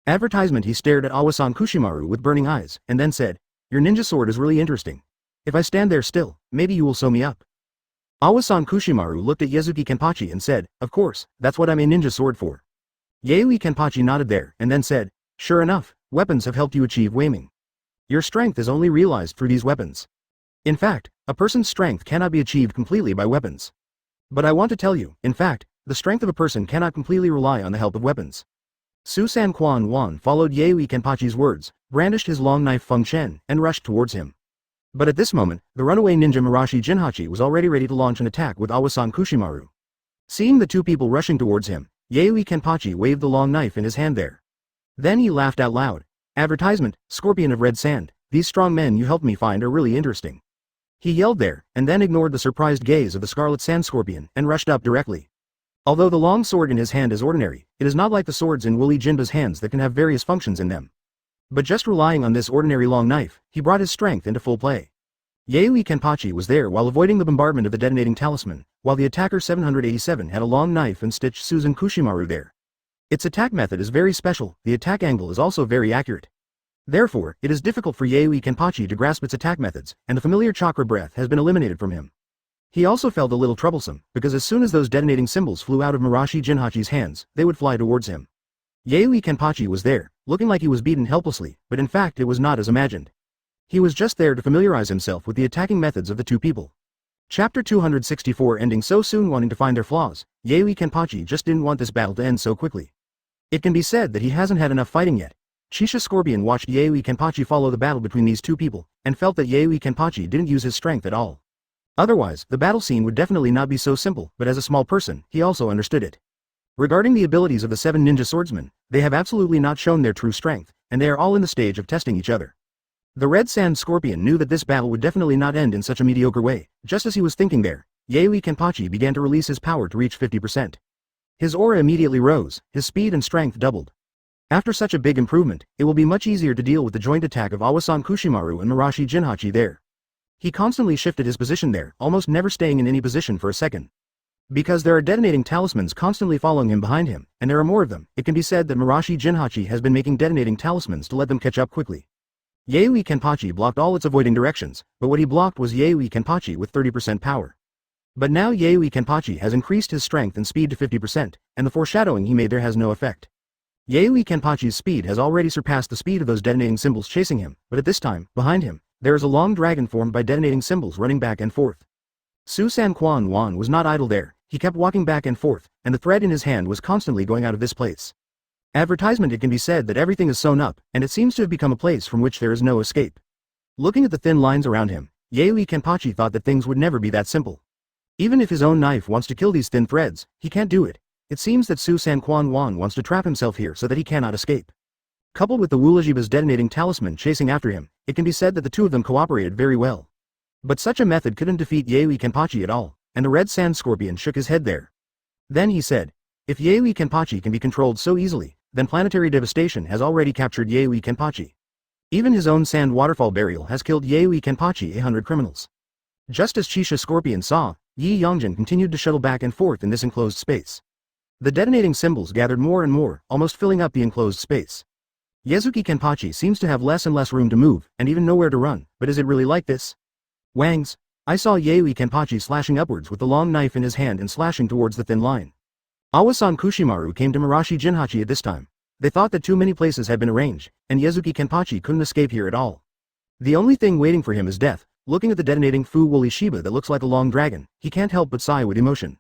Advertisement. He stared at Awasan Kushimaru with burning eyes, and then said, "Your ninja sword is really interesting. If I stand there still, maybe you will sew me up." Awasan Kushimaru looked at Yazuki Kenpachi and said, "Of course, that's what I'm a ninja sword for." Yaoi Kenpachi nodded there, and then said, "Sure enough, weapons have helped you achieve Weiming. Your strength is only realized through these weapons. In fact, a person's strength cannot be achieved completely by weapons. But I want to tell you, in fact, the strength of a person cannot completely rely on the help of weapons." Su San Quanwen followed Yaoi Kenpachi's words, brandished his long knife Feng Shen, and rushed towards him. But at this moment, the runaway ninja Marashi Jinhachi was already ready to launch an attack with Awasan Kushimaru. Seeing the two people rushing towards him, Yaoi Kenpachi waved the long knife in his hand there. Then he laughed out loud. Advertisement. Scorpion of red sand. These strong men you helped me find are really interesting. He yelled there, and then ignored the surprised gaze of the scarlet sand scorpion, and rushed up directly. Although the long sword in his hand is ordinary, it is not like the swords in Wooly Jinba's hands that can have various functions in them. But just relying on this ordinary long knife, he brought his strength into full play. Yaoi Kenpachi was there while avoiding the bombardment of the detonating talisman, while the attacker 787 had a long knife and stitched Susan Kushimaru there. Its attack method is very special. The attack angle is also very accurate. Therefore, it is difficult for Yaoi Kenpachi to grasp its attack methods, and the familiar chakra breath has been eliminated from him. He also felt a little troublesome, because as soon as those detonating symbols flew out of Marashi Jinhachi's hands, they would fly towards him. Yaoi Kenpachi was there, looking like he was beaten helplessly, but in fact it was not as imagined. He was just there to familiarize himself with the attacking methods of the two people. Chapter 264. Ending so soon. Wanting to find their flaws, Yaoi Kenpachi just didn't want this battle to end so quickly. It can be said that he hasn't had enough fighting yet. Shisha Scorpion watched Yaoi Kenpachi follow the battle between these two people, and felt that Yaoi Kenpachi didn't use his strength at all. Otherwise, the battle scene would definitely not be so simple, but as a small person, he also understood it. Regarding the abilities of the 7 ninja swordsmen, they have absolutely not shown their true strength, and they are all in the stage of testing each other. The Red Sand Scorpion knew that this battle would definitely not end in such a mediocre way. Just as he was thinking there, Yaoi Kenpachi began to release his power to reach 50%. His aura immediately rose, his speed and strength doubled. After such a big improvement, it will be much easier to deal with the joint attack of Awasan Kushimaru and Marashi Jinhachi there. He constantly shifted his position there, almost never staying in any position for a second. Because there are detonating talismans constantly following him behind him, and there are more of them, it can be said that Marashi Jinhachi has been making detonating talismans to let them catch up quickly. Yaoi Kenpachi blocked all its avoiding directions, but what he blocked was Yaoi Kenpachi with 30% power. But now Yaoi Kenpachi has increased his strength and speed to 50%, and the foreshadowing he made there has no effect. Yaoi Kenpachi's speed has already surpassed the speed of those detonating symbols chasing him, but at this time, behind him, there is a long dragon formed by detonating symbols running back and forth. Su San Quanwen was not idle there, he kept walking back and forth, and the thread in his hand was constantly going out of this place. Advertisement. It can be said that everything is sewn up, and it seems to have become a place from which there is no escape. Looking at the thin lines around him, Zaraki Kenpachi thought that things would never be that simple. Even if his own knife wants to kill these thin threads, he can't do it. It seems that Susan Quan Wan wants to trap himself here so that he cannot escape. Coupled with the Wulajiba's detonating talisman chasing after him, it can be said that the two of them cooperated very well. But such a method couldn't defeat Zaraki Kenpachi at all, and the red sand scorpion shook his head there. Then he said, if Zaraki Kenpachi can be controlled so easily, then planetary devastation has already captured Zaraki Kenpachi. Even his own sand waterfall burial has killed Zaraki Kenpachi 100 criminals. Just as Chisha Scorpion saw, Yi Yongjin continued to shuttle back and forth in this enclosed space. The detonating symbols gathered more and more, almost filling up the enclosed space. Zaraki Kenpachi seems to have less and less room to move, and even nowhere to run, but is it really like this? Wangs, I saw Zaraki Kenpachi slashing upwards with the long knife in his hand and slashing towards the thin line. Awasan Kushimaru came to Marashi Jinhachi at this time. They thought that too many places had been arranged, and Zaraki Kenpachi couldn't escape here at all. The only thing waiting for him is death. Looking at the detonating Fu Woolly Shiba that looks like a long dragon, he can't help but sigh with emotion.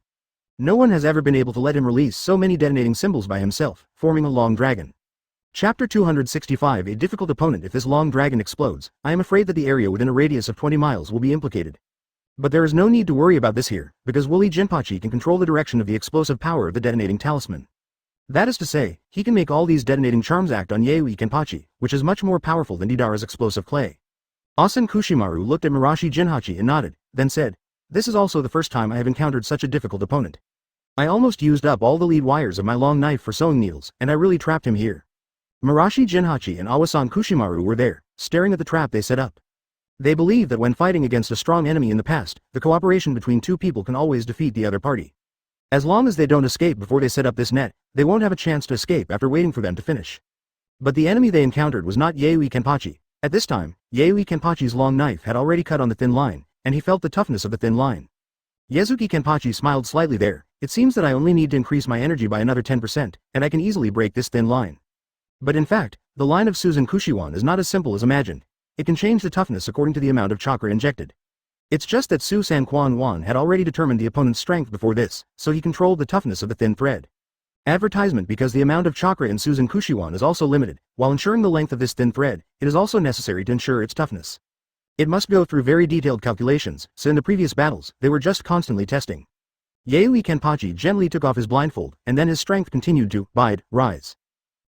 No one has ever been able to let him release so many detonating symbols by himself, forming a long dragon. Chapter 265. A difficult opponent. If this long dragon explodes, I am afraid that the area within a radius of 20 miles will be implicated. But there is no need to worry about this here, because Woolly Jinpachi can control the direction of the explosive power of the detonating talisman. That is to say, he can make all these detonating charms act on Zaraki Kenpachi, which is much more powerful than Deidara's explosive clay. Asan Kushimaru looked at Marashi Jinhachi and nodded, then said, this is also the first time I have encountered such a difficult opponent. I almost used up all the lead wires of my long knife for sewing needles, and I really trapped him here. Marashi Jinhachi and Awasan Kushimaru were there, staring at the trap they set up. They believe that when fighting against a strong enemy in the past, the cooperation between two people can always defeat the other party. As long as they don't escape before they set up this net, they won't have a chance to escape after waiting for them to finish. But the enemy they encountered was not Zaraki Kenpachi. At this time, Zaraki Kenpachi's long knife had already cut on the thin line, and he felt the toughness of the thin line. Zaraki Kenpachi smiled slightly there. It seems that I only need to increase my energy by another 10%, and I can easily break this thin line. But in fact, the line of Susan Kushiwan is not as simple as imagined. It can change the toughness according to the amount of chakra injected. It's just that Susan Quan Wan had already determined the opponent's strength before this, so he controlled the toughness of the thin thread. Advertisement. Because the amount of chakra in Susan Kushiwan is also limited, while ensuring the length of this thin thread, it is also necessary to ensure its toughness. It must go through very detailed calculations, so in the previous battles, they were just constantly testing. Zaraki Kenpachi gently took off his blindfold, and then his strength continued to rise.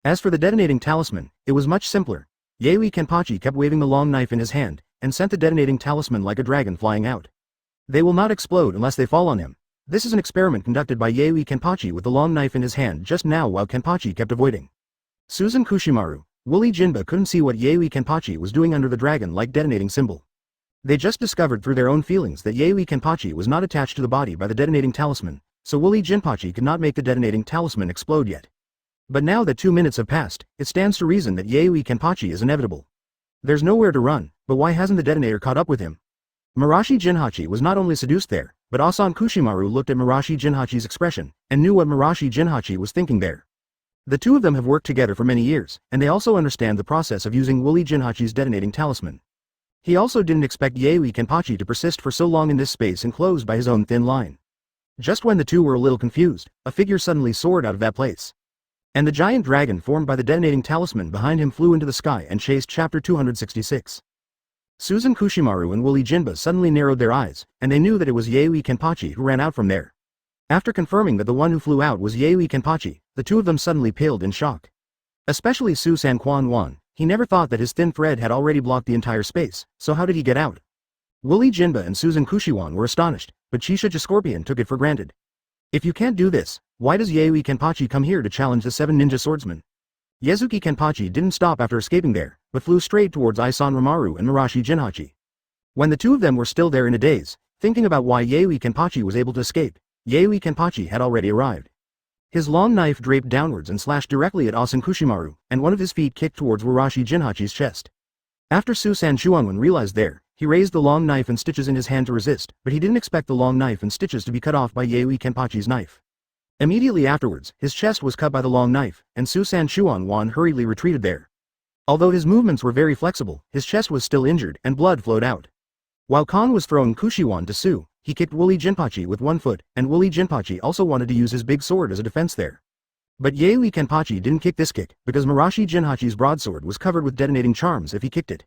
As for the detonating talisman, it was much simpler. Zaraki Kenpachi kept waving the long knife in his hand, and sent the detonating talisman like a dragon flying out. They will not explode unless they fall on him. This is an experiment conducted by Zaraki Kenpachi with the long knife in his hand just now while Kenpachi kept avoiding. Susan Kushimaru, Woolly Jinba couldn't see what Zaraki Kenpachi was doing under the dragon-like detonating symbol. They just discovered through their own feelings that Zaraki Kenpachi was not attached to the body by the detonating talisman, so Woolly Jinpachi could not make the detonating talisman explode yet. But now that 2 minutes have passed, it stands to reason that Zaraki Kenpachi is inevitable. There's nowhere to run, but why hasn't the detonator caught up with him? Marashi Jinhachi was not only seduced there, but Asan Kushimaru looked at Marashi Jinhachi's expression, and knew what Marashi Jinhachi was thinking there. The two of them have worked together for many years, and they also understand the process of using Woolly Jinhachi's detonating talisman. He also didn't expect Zaraki Kenpachi to persist for so long in this space enclosed by his own thin line. Just when the two were a little confused, a figure suddenly soared out of that place. And the giant dragon formed by the detonating talisman behind him flew into the sky and chased Chapter 266. Susan Kushimaru and Woolly Jinba suddenly narrowed their eyes, and they knew that it was Zaraki Kenpachi who ran out from there. After confirming that the one who flew out was Zaraki Kenpachi, the two of them suddenly paled in shock. Especially Susan Quan Wan, he never thought that his thin thread had already blocked the entire space, so how did he get out? Woolly Jinba and Susan Kushiwan were astonished, but Chisha Scorpion took it for granted. If you can't do this, why does Zaraki Kenpachi come here to challenge the 7 ninja swordsmen? Zaraki Kenpachi didn't stop after escaping there, but flew straight towards Isan Ramaru and Marashi Jinhachi. When the two of them were still there in a daze, thinking about why Zaraki Kenpachi was able to escape, Zaraki Kenpachi had already arrived. His long knife draped downwards and slashed directly at Asan Kushimaru, and one of his feet kicked towards Marashi Jinhachi's chest. After Susan Chuanwen realized there, he raised the long knife and stitches in his hand to resist, but he didn't expect the long knife and stitches to be cut off by Zaraki Kenpachi's knife. Immediately afterwards, his chest was cut by the long knife, and Susan Chuanwen hurriedly retreated there. Although his movements were very flexible, his chest was still injured, and blood flowed out. While Khan was throwing Kushiwan to Su, he kicked Woolly Jinpachi with one foot, and Woolly Jinpachi also wanted to use his big sword as a defense there. But Yaoi Kenpachi didn't kick this kick, because Marashi Jinhachi's broadsword was covered with detonating charms if he kicked it.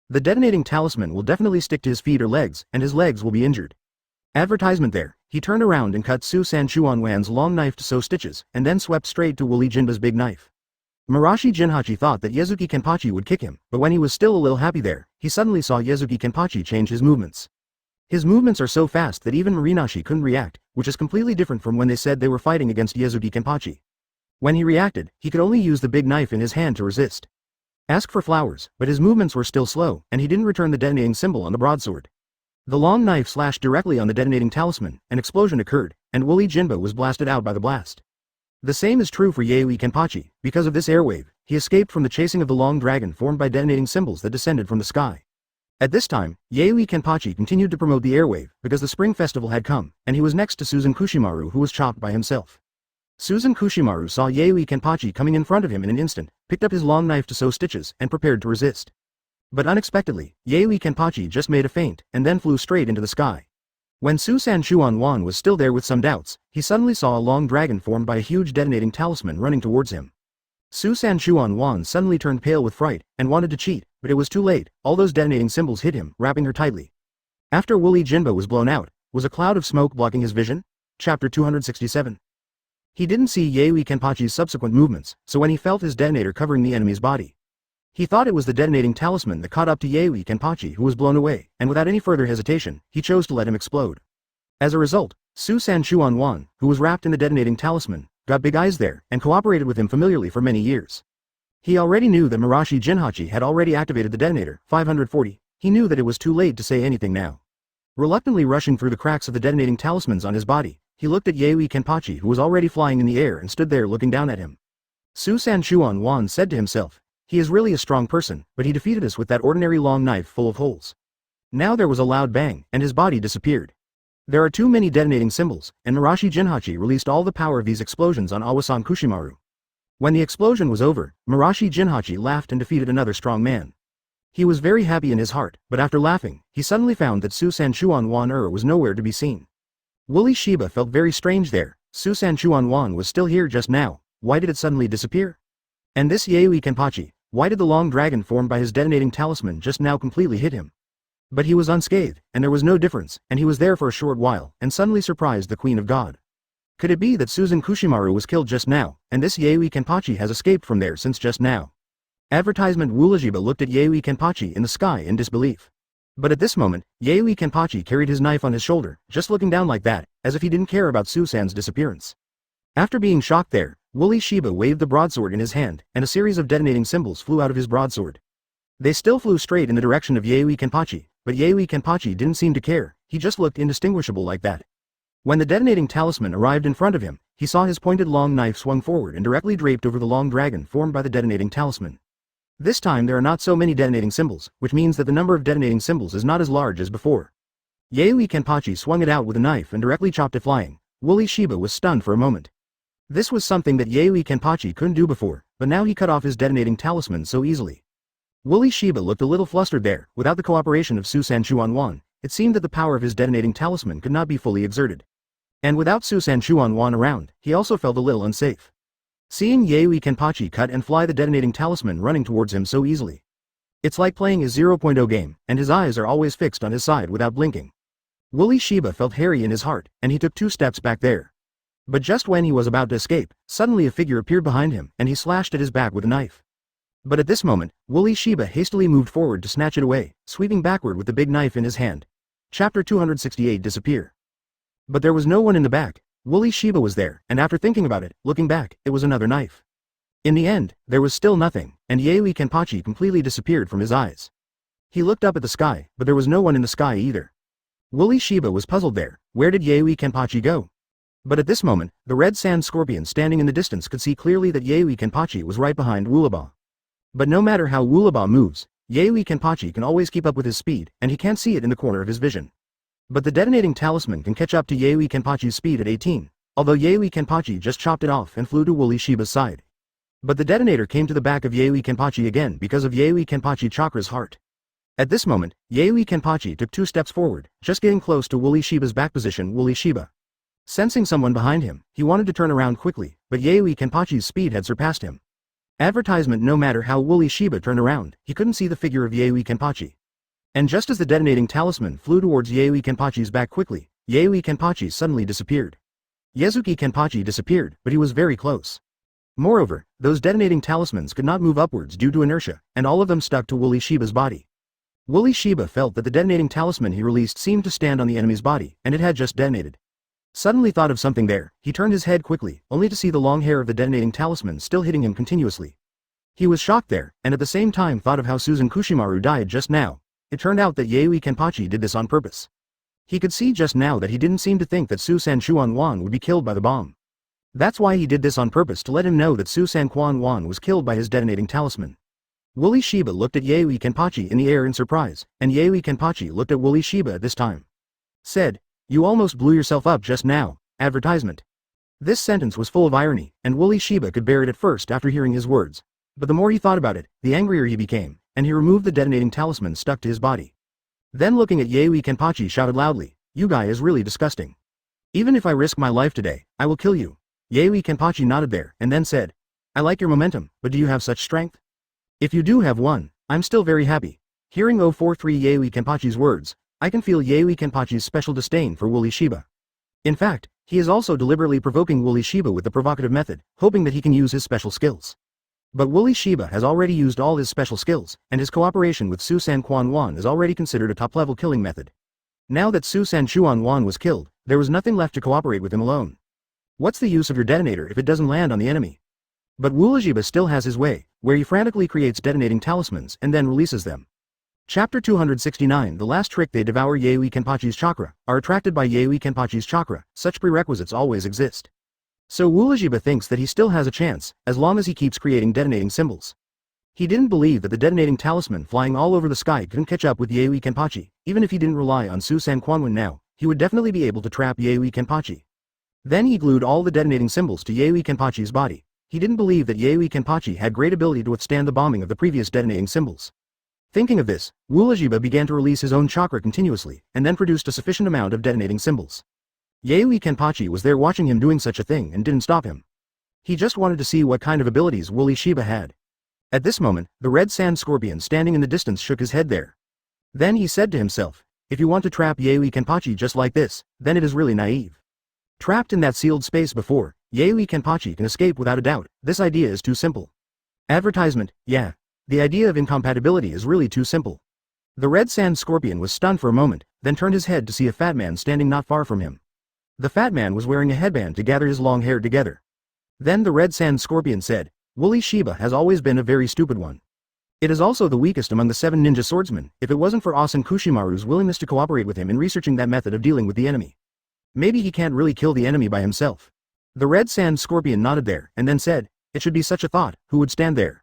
The detonating talisman will definitely stick to his feet or legs, and his legs will be injured. Advertisement there. He turned around and cut Susan Chuanwan's long knife to sew stitches, and then swept straight to Wooly Jinba's big knife. Marashi Jinhachi thought that Yazuki Kenpachi would kick him, but when he was still a little happy there, he suddenly saw Yazuki Kenpachi change his movements. His movements are so fast that even Marinashi couldn't react, which is completely different from when they said they were fighting against Yazuki Kenpachi. When he reacted, he could only use the big knife in his hand to resist. Ask for flowers, but his movements were still slow, and he didn't return the detonating symbol on the broadsword. The long knife slashed directly on the detonating talisman, an explosion occurred, and Wooly Jinba was blasted out by the blast. The same is true for Yaoi Kenpachi. Because of this airwave, he escaped from the chasing of the long dragon formed by detonating symbols that descended from the sky. At this time, Yaoi Kenpachi continued to promote the airwave because the spring festival had come, and he was next to Susan Kushimaru, who was chopped by himself. Susan Kushimaru saw Yaoi Kenpachi coming in front of him in an instant, picked up his long knife to sew stitches, and prepared to resist. But unexpectedly, Yaoi Kenpachi just made a feint, and then flew straight into the sky. When Susan Chuanwan was still there with some doubts, he suddenly saw a long dragon formed by a huge detonating talisman running towards him. Susan Chuanwan suddenly turned pale with fright, and wanted to cheat, but it was too late. All those detonating symbols hit him, wrapping her tightly. After Wooly Jinba was blown out, was a cloud of smoke blocking his vision? Chapter 267. He didn't see Yaoi Kenpachi's subsequent movements, so when he felt his detonator covering the enemy's body, he thought it was the detonating talisman that caught up to Yaoi Kenpachi, who was blown away, and without any further hesitation, he chose to let him explode. As a result, Susan Chuanwan, who was wrapped in the detonating talisman, got big eyes there, and cooperated with him familiarly for many years. He already knew that Marashi Jinhachi had already activated the detonator, 540, he knew that it was too late to say anything now. Reluctantly rushing through the cracks of the detonating talismans on his body, he looked at Yaoi Kenpachi, who was already flying in the air and stood there looking down at him. Susan Chuanwan said to himself, "He is really a strong person, but he defeated us with that ordinary long knife full of holes." Now there was a loud bang, and his body disappeared. There are too many detonating symbols, and Marashi Jinhachi released all the power of these explosions on Awasan Kushimaru. When the explosion was over, Marashi Jinhachi laughed and defeated another strong man. He was very happy in his heart, but after laughing, he suddenly found that Susan Chuanwan was nowhere to be seen. Wooly Shiba felt very strange there. Susan Chuanwan was still here just now. Why did it suddenly disappear? And this Yaoi Kenpachi, why did the long dragon formed by his detonating talisman just now completely hit him? But he was unscathed, and there was no difference, and he was there for a short while, and suddenly surprised the Queen of God. Could it be that Susan Kushimaru was killed just now, and this Yaoi Kenpachi has escaped from there since just now? Advertisement. Woolajiba looked at Yaoi Kenpachi in the sky in disbelief. But at this moment, Yaoi Kenpachi carried his knife on his shoulder, just looking down like that, as if he didn't care about Susan's disappearance. After being shocked there, Wooly Shiba waved the broadsword in his hand, and a series of detonating symbols flew out of his broadsword. They still flew straight in the direction of Yaoi Kenpachi, but Yaoi Kenpachi didn't seem to care, he just looked indistinguishable like that. When the detonating talisman arrived in front of him, he saw his pointed long knife swung forward and directly draped over the long dragon formed by the detonating talisman. This time there are not so many detonating symbols, which means that the number of detonating symbols is not as large as before. Yaoi Kenpachi swung it out with a knife and directly chopped it flying. Wooly Shiba was stunned for a moment. This was something that Yaoi Kenpachi couldn't do before, but now he cut off his detonating talisman so easily. Wooly Shiba looked a little flustered there. Without the cooperation of Susan Chuanwan, it seemed that the power of his detonating talisman could not be fully exerted. And without Susan Chuanwan around, he also felt a little unsafe. Seeing Yaoi Kenpachi cut and fly the detonating talisman running towards him so easily. It's like playing a 0.0 game, and his eyes are always fixed on his side without blinking. Wooly Shiba felt hairy in his heart, and he took 2 steps back there. But just when he was about to escape, suddenly a figure appeared behind him, and he slashed at his back with a knife. But at this moment, Wooly Shiba hastily moved forward to snatch it away, sweeping backward with the big knife in his hand. Chapter 268. Disappear. But there was no one in the back. Wooly Shiba was there, and after thinking about it, looking back, it was another knife. In the end, there was still nothing, and Yaoi Kenpachi completely disappeared from his eyes. He looked up at the sky, but there was no one in the sky either. Wooly Shiba was puzzled there. Where did Yaoi Kenpachi go? But at this moment, the red sand scorpion standing in the distance could see clearly that Yaoi Kenpachi was right behind Woolaba. But no matter how Woolaba moves, Yaoi Kenpachi can always keep up with his speed, and he can't see it in the corner of his vision. But the detonating talisman can catch up to Yaoi Kenpachi's speed at 18, although Yaoi Kenpachi just chopped it off and flew to Wooly Shiba's side. But the detonator came to the back of Yaoi Kenpachi again because of Yaoi Kenpachi Chakra's heart. At this moment, Yaoi Kenpachi took 2 steps forward, just getting close to Wooly Shiba's back position. Wooly Shiba, sensing someone behind him, he wanted to turn around quickly, but but Yaoi Kenpachi's speed had surpassed him. Advertisement. No matter how Wooly Shiba turned around, he couldn't see the figure of Yaoi Kenpachi. And just as the detonating talisman flew towards Yaoi Kenpachi's back quickly, Yaoi Kenpachi suddenly disappeared. Yazuki Kenpachi disappeared, but he was very close. Moreover, those detonating talismans could not move upwards due to inertia, and all of them stuck to Wooly Shiba's body. Wooly Shiba felt that the detonating talisman he released seemed to stand on the enemy's body, and it had just detonated. Suddenly thought of something there, he turned his head quickly, only to see the long hair of the detonating talisman still hitting him continuously. He was shocked there, and at the same time thought of how Susan Kushimaru died just now. It turned out that Yaoi Kenpachi did this on purpose. He could see just now that he didn't seem to think that Susan Chuan-wan would be killed by the bomb. That's why he did this on purpose, to let him know that Susan Chuan-wan was killed by his detonating talisman. Wooly Shiba looked at Yaoi Kenpachi in the air in surprise, and Yaoi Kenpachi looked at Wooly Shiba at this time. Said, "You almost blew yourself up just now." Advertisement. This sentence was full of irony, and Wooly Shiba could bear it at first after hearing his words. But the more he thought about it, the angrier he became, and he removed the detonating talisman stuck to his body. Then looking at Yaoi Kenpachi shouted loudly, "You guy is really disgusting. Even if I risk my life today, I will kill you." Yaoi Kenpachi nodded there, and then said, "I like your momentum, but do you have such strength? If you do have one, I'm still very happy." Hearing 043 Yaoi Kenpachi's words, I can feel Yaoi Kenpachi's special disdain for Wooly Shiba. In fact, he is also deliberately provoking Wooly Shiba with the provocative method, hoping that he can use his special skills. But Wooly Shiba has already used all his special skills, and his cooperation with Susan Chuan-wan is already considered a top-level killing method. Now that Susan Chuan-wan was killed, there was nothing left to cooperate with him alone. What's the use of your detonator if it doesn't land on the enemy? But Wooly Shiba still has his way, where he frantically creates detonating talismans and then releases them. Chapter 269. The last trick. They devour Yaoi Kenpachi's chakra, are attracted by Yaoi Kenpachi's chakra. Such prerequisites always exist. So Wooly Shiba thinks that he still has a chance, as long as he keeps creating detonating symbols. He didn't believe that the detonating talisman flying all over the sky couldn't catch up with Yaoi Kenpachi. Even if he didn't rely on Susan Chuan-wan now, he would definitely be able to trap Yaoi Kenpachi. Then he glued all the detonating symbols to Yaoi Kenpachi's body. He didn't believe that Yaoi Kenpachi had great ability to withstand the bombing of the previous detonating symbols. Thinking of this, Wooly Shiba began to release his own chakra continuously, and then produced a sufficient amount of detonating symbols. Yaoi Kenpachi was there watching him doing such a thing and didn't stop him. He just wanted to see what kind of abilities Wooly Shiba had. At this moment, the red sand scorpion standing in the distance shook his head there. Then he said to himself, "If you want to trap Yaoi Kenpachi just like this, then it is really naive. Trapped in that sealed space before, Yaoi Kenpachi can escape without a doubt. This idea is too simple." Advertisement. Yeah. The idea of incompatibility is really too simple. The red sand scorpion was stunned for a moment, then turned his head to see a fat man standing not far from him. The fat man was wearing a headband to gather his long hair together. Then the red sand scorpion said, "Wooly Shiba has always been a very stupid one. It is also the weakest among the 7 ninja swordsmen. If it wasn't for Asen Kushimaru's willingness to cooperate with him in researching that method of dealing with the enemy, maybe he can't really kill the enemy by himself." The red sand scorpion nodded there, and then said, "It should be such a thought. Who would stand there?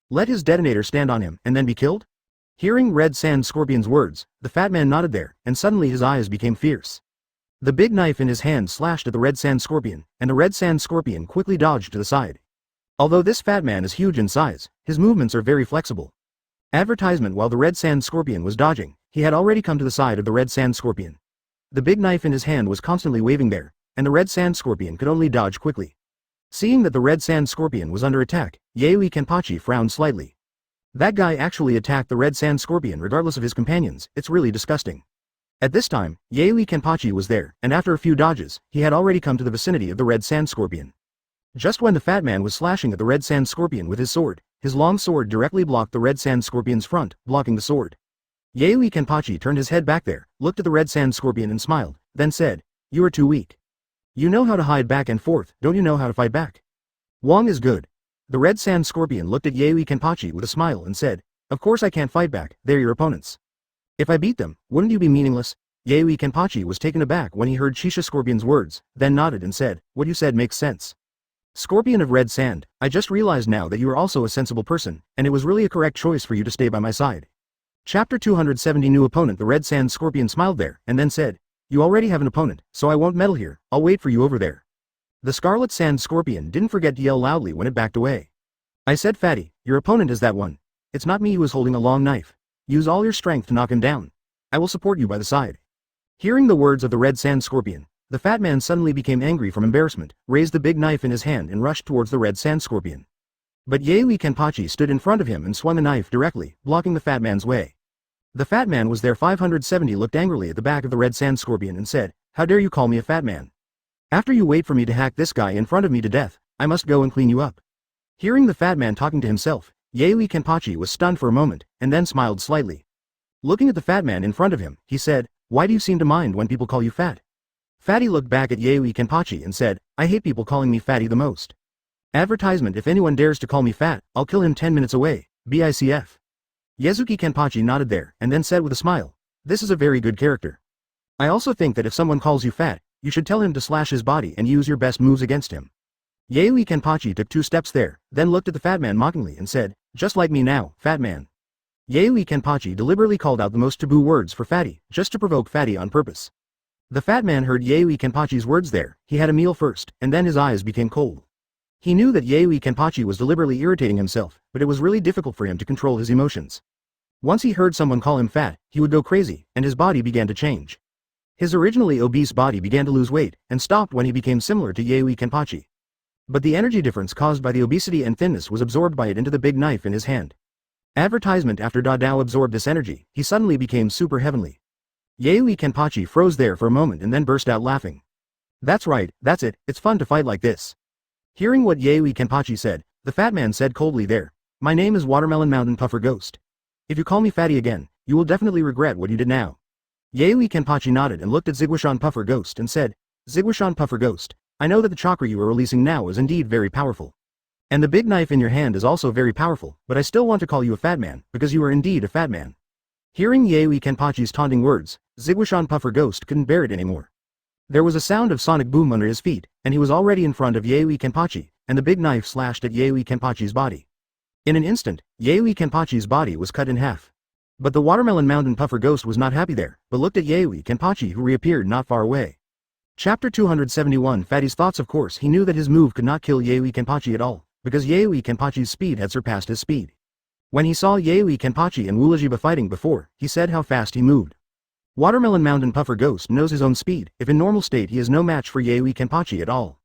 Let his detonator stand on him and then be killed?" Hearing red sand scorpion's words, the fat man nodded there, and suddenly his eyes became fierce. The big knife in his hand slashed at the red sand scorpion, and the red sand scorpion quickly dodged to the side. Although this fat man is huge in size, his movements are very flexible. Advertisement. While the red sand scorpion was dodging, he had already come to the side of the red sand scorpion. The big knife in his hand was constantly waving there, and the red sand scorpion could only dodge quickly. Seeing that the red sand scorpion was under attack, Yaoi Kenpachi frowned slightly. That guy actually attacked the red sand scorpion regardless of his companions. It's really disgusting. At this time, Yaoi Kenpachi was there, and after a few dodges, he had already come to the vicinity of the red sand scorpion. Just when the fat man was slashing at the red sand scorpion with his sword, his long sword directly blocked the red sand scorpion's front, blocking the sword. Yaoi Kenpachi turned his head back there, looked at the red sand scorpion and smiled, then said, "You are too weak. You know how to hide back and forth, don't you know how to fight back? Wong is good." The red sand scorpion looked at Yaoi Kenpachi with a smile and said, "Of course I can't fight back, they're your opponents. If I beat them, wouldn't you be meaningless?" Yaoi Kenpachi was taken aback when he heard Shisha Scorpion's words, then nodded and said, "What you said makes sense. Scorpion of red sand, I just realized now that you are also a sensible person, and it was really a correct choice for you to stay by my side." Chapter 270. New opponent. The red sand scorpion smiled there, and then said, "You already have an opponent, so I won't meddle here, I'll wait for you over there." The scarlet sand scorpion didn't forget to yell loudly when it backed away. "I said, Fatty, your opponent is that one. It's not me who is holding a long knife. Use all your strength to knock him down. I will support you by the side." Hearing the words of the red sand scorpion, The fat man suddenly became angry from embarrassment, raised the big knife in his hand and rushed towards the red sand scorpion. But Yaoi Kenpachi stood in front of him and swung the knife directly, blocking the fat man's way. The fat man was there. 570 looked angrily at the back of the red sand scorpion and said, "How dare you call me a fat man? After you wait for me to hack this guy in front of me to death, I must go and clean you up." Hearing the fat man talking to himself, Yaoi Kenpachi was stunned for a moment, and then smiled slightly. Looking at the fat man in front of him, he said, "Why do you seem to mind when people call you fat?" Fatty looked back at Yaoi Kenpachi and said, "I hate people calling me fatty the most. Advertisement: if anyone dares to call me fat, I'll kill him 10 minutes away, BICF. Yazuki Kenpachi nodded there, and then said with a smile, "This is a very good character. I also think that if someone calls you fat, you should tell him to slash his body and use your best moves against him." Yaoi Kenpachi took 2 steps there, then looked at the fat man mockingly and said, "Just like me now, fat man." Yaoi Kenpachi deliberately called out the most taboo words for Fatty, just to provoke Fatty on purpose. The fat man heard Yaoi Kenpachi's words there. He had a meal first, and then his eyes became cold. He knew that Yaoi Kenpachi was deliberately irritating himself, but it was really difficult for him to control his emotions. Once he heard someone call him fat, he would go crazy, and his body began to change. His originally obese body began to lose weight, and stopped when he became similar to Yaoi Kenpachi. But the energy difference caused by the obesity and thinness was absorbed by it into the big knife in his hand. Advertisement: after Dadao absorbed this energy, he suddenly became super heavenly. Yaoi Kenpachi froze there for a moment and then burst out laughing. "That's right, that's it, it's fun to fight like this." Hearing what Yaoi Kenpachi said, the fat man said coldly there, "My name is Watermelon Mountain Puffer Ghost. If you call me fatty again, you will definitely regret what you did now." Yaoi Kenpachi nodded and looked at Ziguishan Puffer Ghost and said, "Ziguishan Puffer Ghost, I know that the chakra you are releasing now is indeed very powerful. And the big knife in your hand is also very powerful, but I still want to call you a fat man, because you are indeed a fat man." Hearing Yaoi Kenpachi's taunting words, Ziguishan Puffer Ghost couldn't bear it anymore. There was a sound of sonic boom under his feet, and he was already in front of Yaoi Kenpachi, and the big knife slashed at Yaoi Kenpachi's body. In an instant, Yaoi Kenpachi's body was cut in half. But the Watermelon Mountain Puffer Ghost was not happy there, but looked at Yaoi Kenpachi, who reappeared not far away. Chapter 271. Fatty's thoughts. Of course he knew that his move could not kill Yaoi Kenpachi at all, because Yaoi Kenpachi's speed had surpassed his speed. When he saw Yaoi Kenpachi and Woolajiba fighting before, he said how fast he moved. Watermelon Mountain Puffer Ghost knows his own speed. If in normal state he is no match for Yaoi Kenpachi at all.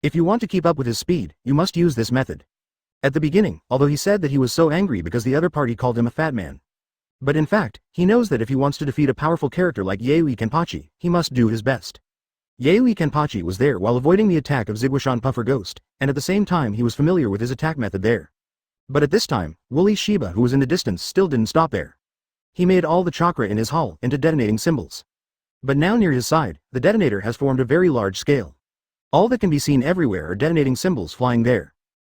If you want to keep up with his speed, you must use this method. At the beginning, although he said that he was so angry because the other party called him a fat man. But in fact, he knows that if he wants to defeat a powerful character like Yaoi Kenpachi, he must do his best. Yaoi Kenpachi was there while avoiding the attack of Ziguishan Puffer Ghost, and at the same time he was familiar with his attack method there. But at this time, Wooly Shiba, who was in the distance, still didn't stop there. He made all the chakra in his hull into detonating symbols. But now near his side, the detonator has formed a very large scale. All that can be seen everywhere are detonating symbols flying there.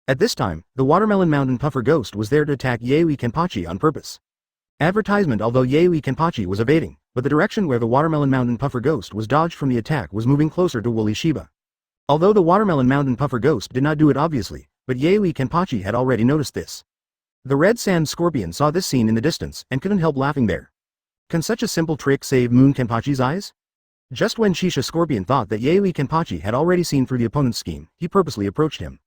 At this time, the Watermelon Mountain Puffer Ghost was there to attack Yaoi Kenpachi on purpose. Advertisement: although Yaoi Kenpachi was evading, but the direction where the Watermelon Mountain Puffer Ghost was dodged from the attack was moving closer to Wooly Shiba. Although the Watermelon Mountain Puffer Ghost did not do it obviously, but Yaoi Kenpachi had already noticed this. The red sand scorpion saw this scene in the distance and couldn't help laughing there. Can such a simple trick save Moon Kenpachi's eyes? Just when Shisha Scorpion thought that Yaoi Kenpachi had already seen through the opponent's scheme, he purposely approached him.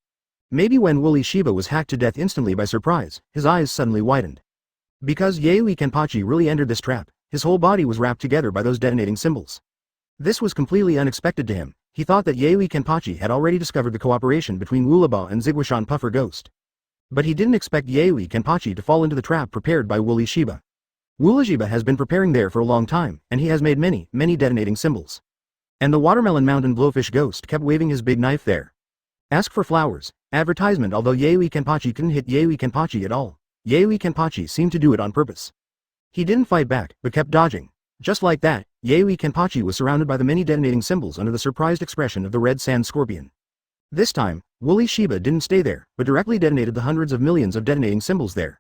Maybe when Wooly Shiba was hacked to death instantly by surprise, his eyes suddenly widened. Because Yaoi Kenpachi really entered this trap, his whole body was wrapped together by those detonating symbols. This was completely unexpected to him. He thought that Yaoi Kenpachi had already discovered the cooperation between Woolaba and Ziguishan Puffer Ghost. But he didn't expect Yaoi Kenpachi to fall into the trap prepared by Wooly Shiba. Woolajiba has been preparing there for a long time, and he has made many detonating symbols. And the Watermelon Mountain Blowfish Ghost kept waving his big knife there. Ask for flowers. Advertisement: although Yaoi Kenpachi couldn't hit Yaoi Kenpachi at all, Yaoi Kenpachi seemed to do it on purpose. He didn't fight back, but kept dodging. Just like that, Yaoi Kenpachi was surrounded by the many detonating symbols under the surprised expression of the red sand scorpion. This time, Wooly Shiba didn't stay there, but directly detonated the hundreds of millions of detonating symbols there.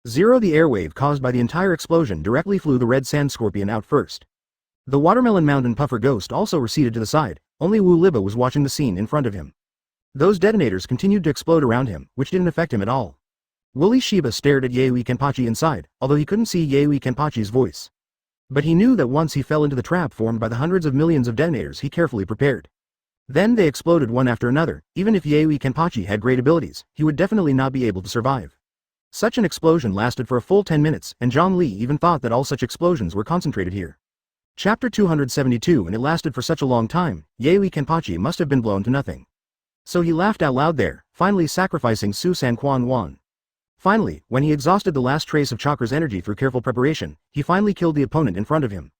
The airwave caused by the entire explosion directly flew the red sand scorpion out first. The Watermelon Mountain Puffer Ghost also receded to the side. Only Wooliba was watching the scene in front of him. Those detonators continued to explode around him, which didn't affect him at all. Wooly Shiba stared at Yaoi Kenpachi inside, although he couldn't see Yaoi Kenpachi's voice. But he knew that once he fell into the trap formed by the hundreds of millions of detonators he carefully prepared. Then they exploded one after another. Even if Yaoi Kenpachi had great abilities, he would definitely not be able to survive. Such an explosion lasted for a full 10 minutes, and Zhang Li even thought that all such explosions were concentrated here. Chapter 272 And it lasted for such a long time, Yaoi Kenpachi must have been blown to nothing. So he laughed out loud there, finally sacrificing Su San Quan Wan. Finally, when he exhausted the last trace of Chakra's energy through careful preparation, he finally killed the opponent in front of him.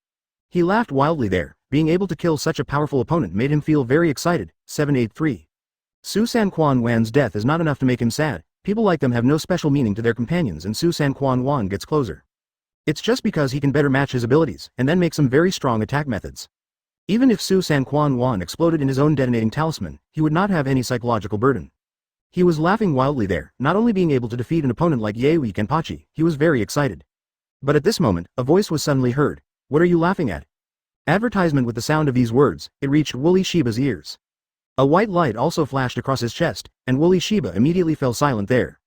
He laughed wildly there, being able to kill such a powerful opponent made him feel very excited. 783. Su San Quan Wan's death is not enough to make him sad, people like them have no special meaning to their companions and Su San Quan Wan gets closer. It's just because he can better match his abilities and then make some very strong attack methods. Even if Su San Quan Wan exploded in his own detonating talisman, he would not have any psychological burden. He was laughing wildly there, not only being able to defeat an opponent like Yaoi Kenpachi, he was very excited. But at this moment, a voice was suddenly heard. What are you laughing at? Advertisement. With the sound of these words, it reached Wooly Shiba's ears. A white light also flashed across his chest, and Wooly Shiba immediately fell silent there.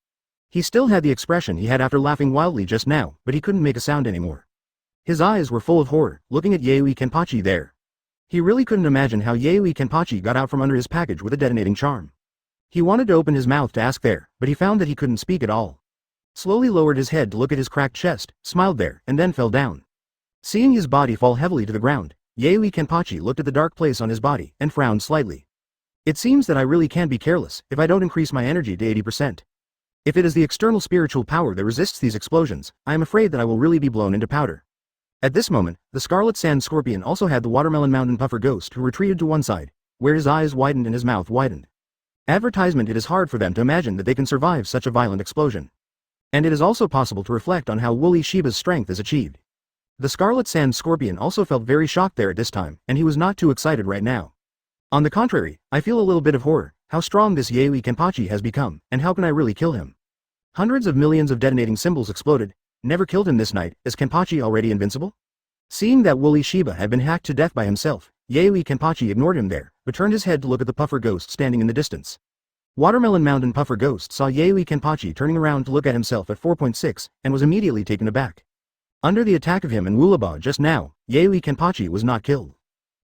He still had the expression he had after laughing wildly just now, but he couldn't make a sound anymore. His eyes were full of horror, looking at Yaoi Kenpachi there. He really couldn't imagine how Yaoi Kenpachi got out from under his package with a detonating charm. He wanted to open his mouth to ask there, but he found that he couldn't speak at all. Slowly lowered his head to look at his cracked chest, smiled there, and then fell down. Seeing his body fall heavily to the ground, Yaoi Kenpachi looked at the dark place on his body, and frowned slightly. It seems that I really can't be careless if I don't increase my energy to 80%. If it is the external spiritual power that resists these explosions, I am afraid that I will really be blown into powder. At this moment, the Scarlet Sand Scorpion also had the Watermelon Mountain Puffer Ghost who retreated to one side, where his eyes widened and his mouth widened. Advertisement. It is hard for them to imagine that they can survive such a violent explosion. And it is also possible to reflect on how Wooly Shiba's strength is achieved. The Scarlet Sand Scorpion also felt very shocked there at this time, and he was not too excited right now. On the contrary, I feel a little bit of horror, how strong this Yaoi Kenpachi has become, and how can I really kill him? Hundreds of millions of detonating symbols exploded, never killed him this night, is Kenpachi already invincible? Seeing that Wooly Shiba had been hacked to death by himself, Yaoi Kenpachi ignored him there, but turned his head to look at the Puffer Ghost standing in the distance. Watermelon Mountain Puffer Ghost saw Yaoi Kenpachi turning around to look at himself at 4.6, and was immediately taken aback. Under the attack of him and Woolaba just now, Yaoi Kenpachi was not killed.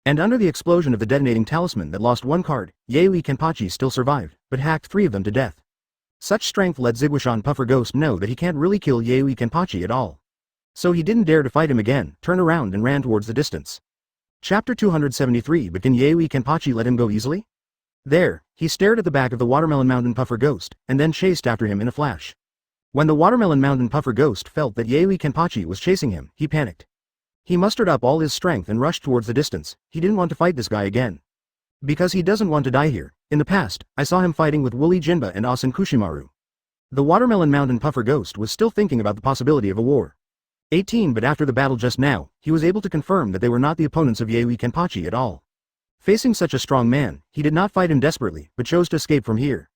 And under the explosion of the detonating talisman that lost one card, Yaoi Kenpachi still survived, but hacked 3 of them to death. Such strength let Ziguishan Puffer Ghost know that he can't really kill Yaoi Kenpachi at all. So he didn't dare to fight him again, turned around and ran towards the distance. Chapter 273 But can Yaoi Kenpachi let him go easily? There, he stared at the back of the Watermelon Mountain Puffer Ghost, and then chased after him in a flash. When the Watermelon Mountain Puffer Ghost felt that Yaoi Kenpachi was chasing him, he panicked. He mustered up all his strength and rushed towards the distance. He didn't want to fight this guy again. Because he doesn't want to die here. In the past, I saw him fighting with Wooly Jinba and Asen Kushimaru. The Watermelon Mountain Puffer Ghost was still thinking about the possibility of a war. 18 But after the battle just now, he was able to confirm that they were not the opponents of Yaoi Kenpachi at all. Facing such a strong man, he did not fight him desperately, but chose to escape from here.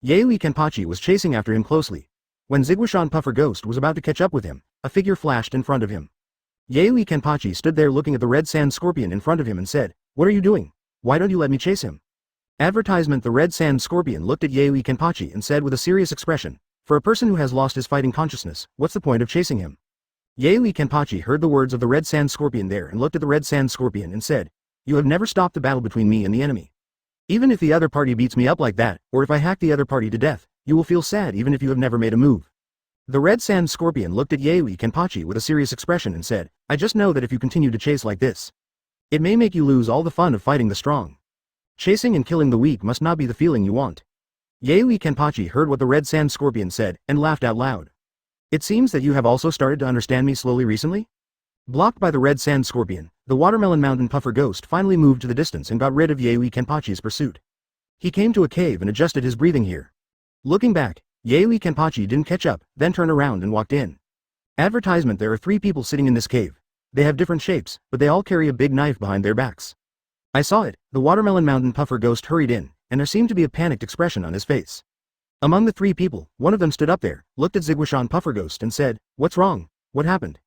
Yaoi Kenpachi was chasing after him closely. When Ziguishan Puffer Ghost was about to catch up with him, a figure flashed in front of him. Yaoi Kenpachi stood there looking at the Red Sand Scorpion in front of him and said, "What are you doing? Why don't you let me chase him?" Advertisement. The Red Sand Scorpion looked at Yaoi Kenpachi and said with a serious expression, "For a person who has lost his fighting consciousness, what's the point of chasing him?" Yaoi Kenpachi heard the words of the Red Sand Scorpion there and looked at the Red Sand Scorpion and said, "You have never stopped the battle between me and the enemy. Even if the other party beats me up like that, or if I hack the other party to death, you will feel sad even if you have never made a move." The Red Sand Scorpion looked at Yaoi Kenpachi with a serious expression and said, "I just know that if you continue to chase like this, it may make you lose all the fun of fighting the strong. Chasing and killing the weak must not be the feeling you want." Yaoi Kenpachi heard what the Red Sand Scorpion said, and laughed out loud. "It seems that you have also started to understand me slowly recently?" Blocked by the Red Sand Scorpion, the Watermelon Mountain Puffer Ghost finally moved to the distance and got rid of Yaoi Kenpachi's pursuit. He came to a cave and adjusted his breathing here. Looking back, Yaoi Kenpachi didn't catch up, then turned around and walked in. Advertisement. There are 3 people sitting in this cave. They have different shapes, but they all carry a big knife behind their backs. I saw it. The Watermelon Mountain Puffer Ghost hurried in, and there seemed to be a panicked expression on his face. Among the 3 people, one of them stood up there, looked at Ziguishan Puffer Ghost and said, "What's wrong? What happened?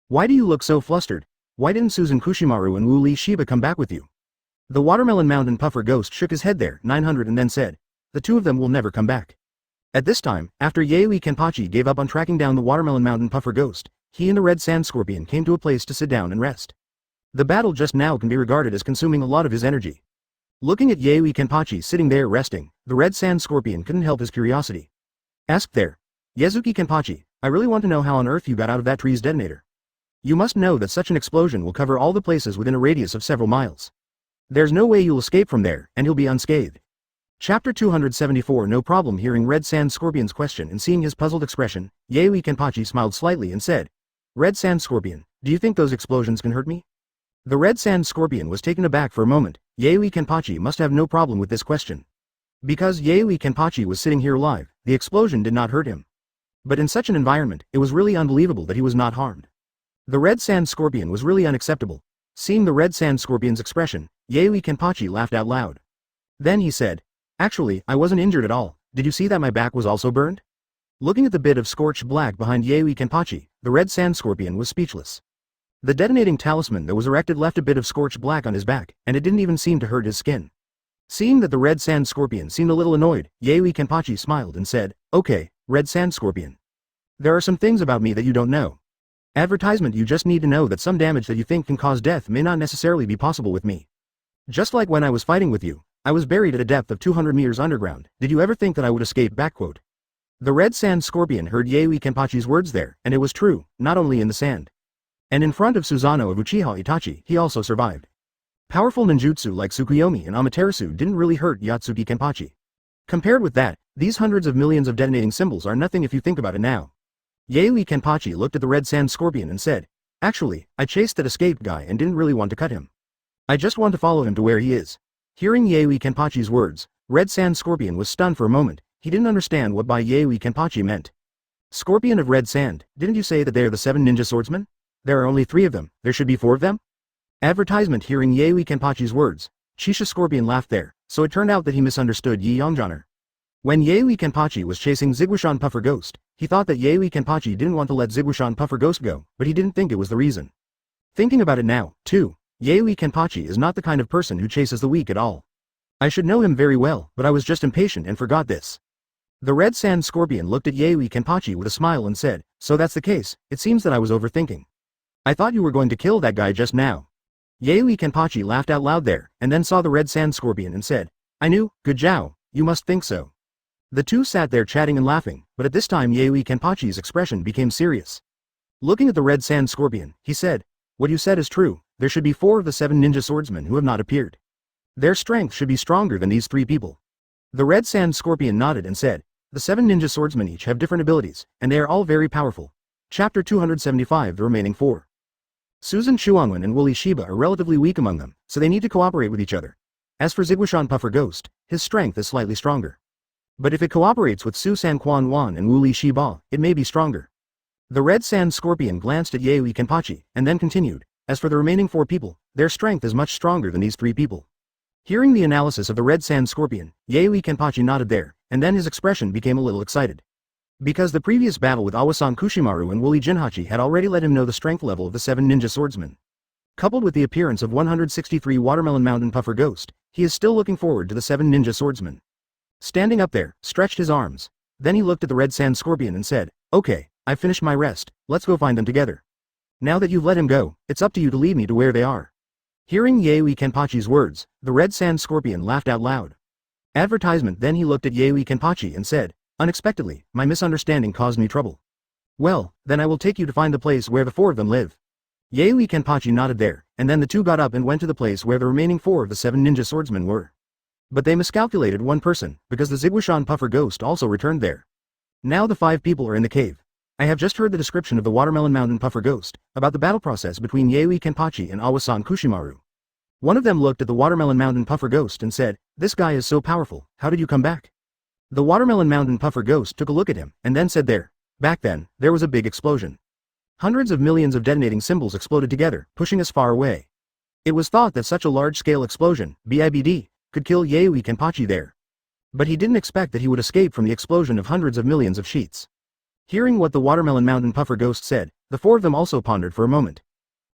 Why do you look so flustered? Why didn't Susan Kushimaru and Wooly Shiba come back with you?" The Watermelon Mountain Puffer Ghost shook his head there, 900, and then said, "The 2 of them will never come back." At this time, after Yaoi Kenpachi gave up on tracking down the Watermelon Mountain Puffer Ghost, he and the Red Sand Scorpion came to a place to sit down and rest. The battle just now can be regarded as consuming a lot of his energy. Looking at Yaoi Kenpachi sitting there resting, the Red Sand Scorpion couldn't help his curiosity. Asked there, "Yazuki Kenpachi, I really want to know how on earth you got out of that tree's detonator." You must know that such an explosion will cover all the places within a radius of several miles. There's no way you'll escape from there, and you'll be unscathed. Chapter 274. No problem. Hearing Red Sand Scorpion's question and seeing his puzzled expression, Yaoi Kenpachi smiled slightly and said, Red Sand Scorpion, do you think those explosions can hurt me? The Red Sand Scorpion was taken aback for a moment. Yaoi Kenpachi must have no problem with this question. Because Yaoi Kenpachi was sitting here alive, the explosion did not hurt him. But in such an environment, it was really unbelievable that he was not harmed. The Red Sand Scorpion was really unacceptable. Seeing the Red Sand Scorpion's expression, Yaoi Kenpachi laughed out loud. Then he said, Actually, I wasn't injured at all. Did you see that my back was also burned? Looking at the bit of scorched black behind Yaoi Kenpachi, the Red Sand Scorpion was speechless. The detonating talisman that was erected left a bit of scorched black on his back, and it didn't even seem to hurt his skin. Seeing that the Red Sand Scorpion seemed a little annoyed, Yaoi Kenpachi smiled and said, Okay, Red Sand Scorpion. There are some things about me that you don't know. Advertisement. You just need to know that some damage that you think can cause death may not necessarily be possible with me. Just like when I was fighting with you, I was buried at a depth of 200 meters underground. Did you ever think that I would escape? Backquote. The Red Sand Scorpion heard Yaoi Kenpachi's words there, and it was true, not only in the sand. And in front of Susanoo of Uchiha Itachi, he also survived. Powerful ninjutsu like Tsukuyomi and Amaterasu didn't really hurt Yatsuki Kenpachi. Compared with that, these hundreds of millions of detonating symbols are nothing if you think about it now. Yaoi Kenpachi looked at the Red Sand Scorpion and said, Actually, I chased that escaped guy and didn't really want to cut him. I just want to follow him to where he is. Hearing Yaoi Kenpachi's words, Red Sand Scorpion was stunned for a moment. He didn't understand what by Yaoi Kenpachi meant. Scorpion of Red Sand, didn't you say that they are the 7 ninja swordsmen? There are only 3 of them, there should be 4 of them? Advertisement. Hearing Yaoi Kenpachi's words, Shisha Scorpion laughed there, so it turned out that he misunderstood Yi Yongjoner. When Yaoi Kenpachi was chasing Ziguishan Puffer Ghost, he thought that Yaoi Kenpachi didn't want to let Ziguishan Puffer Ghost go, but he didn't think it was the reason. Thinking about it now, too, Yaoi Kenpachi is not the kind of person who chases the weak at all. I should know him very well, but I was just impatient and forgot this. The Red Sand Scorpion looked at Yaoi Kenpachi with a smile and said, So that's the case, it seems that I was overthinking. I thought you were going to kill that guy just now. Yaoi Kenpachi laughed out loud there, and then saw the Red Sand Scorpion and said, I knew, good job, you must think so. The two sat there chatting and laughing, but at this time Yaoi Kenpachi's expression became serious. Looking at the Red Sand Scorpion, he said, What you said is true, there should be 4 of the 7 ninja swordsmen who have not appeared. Their strength should be stronger than these 3 people. The Red Sand Scorpion nodded and said, The 7 ninja swordsmen each have different abilities, and they are all very powerful. Chapter 275. The remaining 4. Susan Chuangwen and Wooly Shiba are relatively weak among them, so they need to cooperate with each other. As for Ziguishan Puffer Ghost, his strength is slightly stronger. But if it cooperates with Su San Quan Wan and Wooly Shiba, it may be stronger. The Red Sand Scorpion glanced at Yaoi Kenpachi, and then continued, As for the remaining 4 people, their strength is much stronger than these 3 people. Hearing the analysis of the Red Sand Scorpion, Yaoi Kenpachi nodded there, and then his expression became a little excited. Because the previous battle with Awasan Kushimaru and Wooly Jinhachi had already let him know the strength level of the 7 ninja swordsmen. Coupled with the appearance of 163 Watermelon Mountain Puffer Ghost, he is still looking forward to the 7 ninja swordsmen. Standing up there, stretched his arms. Then he looked at the Red Sand Scorpion and said, Okay, I've finished my rest, let's go find them together. Now that you've let him go, it's up to you to lead me to where they are. Hearing Yaoi Kenpachi's words, the Red Sand Scorpion laughed out loud. Advertisement. Then he looked at Yaoi Kenpachi and said, Unexpectedly, my misunderstanding caused me trouble. Well, then I will take you to find the place where the 4 of them live. Yaoi Kenpachi nodded there, and then the two got up and went to the place where the remaining 4 of the 7 ninja swordsmen were. But they miscalculated one person, because the Ziguishan Puffer Ghost also returned there. Now the 5 people are in the cave. I have just heard the description of the Watermelon Mountain Puffer Ghost, about the battle process between Yaoi Kenpachi and Awasan Kushimaru. One of them looked at the Watermelon Mountain Puffer Ghost and said, This guy is so powerful, how did you come back? The Watermelon Mountain Puffer Ghost took a look at him, and then said back then, there was a big explosion. Hundreds of millions of detonating symbols exploded together, pushing us far away. It was thought that such a large-scale explosion, BIBD, could kill Yaoi Kenpachi there. But he didn't expect that he would escape from the explosion of hundreds of millions of sheets. Hearing what the Watermelon Mountain Puffer Ghost said, the 4 of them also pondered for a moment.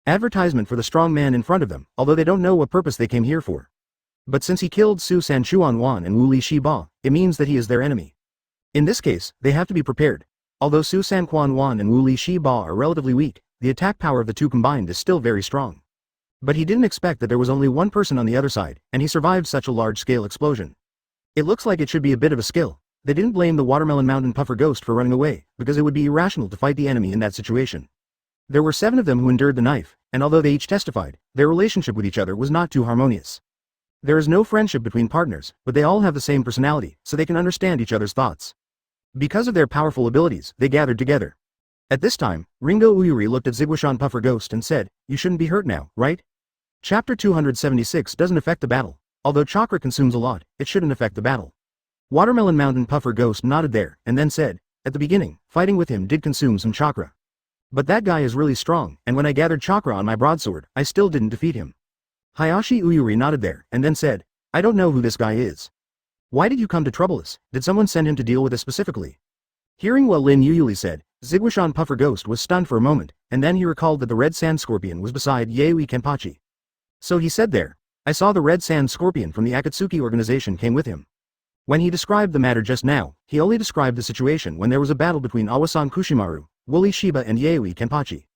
Advertisement for the strong man in front of them, although they don't know what purpose they came here for. But since he killed Su San Chuan Wan and Wooly Shiba, it means that he is their enemy. In this case, they have to be prepared. Although Su San Quan Wan and Wooly Shiba are relatively weak, the attack power of the two combined is still very strong. But he didn't expect that there was only one person on the other side, and he survived such a large-scale explosion. It looks like it should be a bit of a skill. They didn't blame the Watermelon Mountain Puffer Ghost for running away, because it would be irrational to fight the enemy in that situation. There were 7 of them who endured the knife, and although they each testified, their relationship with each other was not too harmonious. There is no friendship between partners, but they all have the same personality, so they can understand each other's thoughts. Because of their powerful abilities, they gathered together. At this time, Ringo Uyuri looked at Ziguishan Puffer Ghost and said, "You shouldn't be hurt now, right? Chapter 276 doesn't affect the battle. Although chakra consumes a lot, it shouldn't affect the battle." Watermelon Mountain Puffer Ghost nodded there, and then said, "At the beginning, fighting with him did consume some chakra. But that guy is really strong, and when I gathered chakra on my broadsword, I still didn't defeat him." Hayashi Uyuri nodded there, and then said, "I don't know who this guy is. Why did you come to trouble us? Did someone send him to deal with us specifically?" Hearing what Lin Yuyuli said, Ziguishan Puffer Ghost was stunned for a moment, and then he recalled that the red sand scorpion was beside Yaoi Kenpachi. So he said there, "I saw the red sand scorpion from the Akatsuki organization came with him." When he described the matter just now, he only described the situation when there was a battle between Awasan Kushimaru, Woolly Shiba and Yaoi Kenpachi.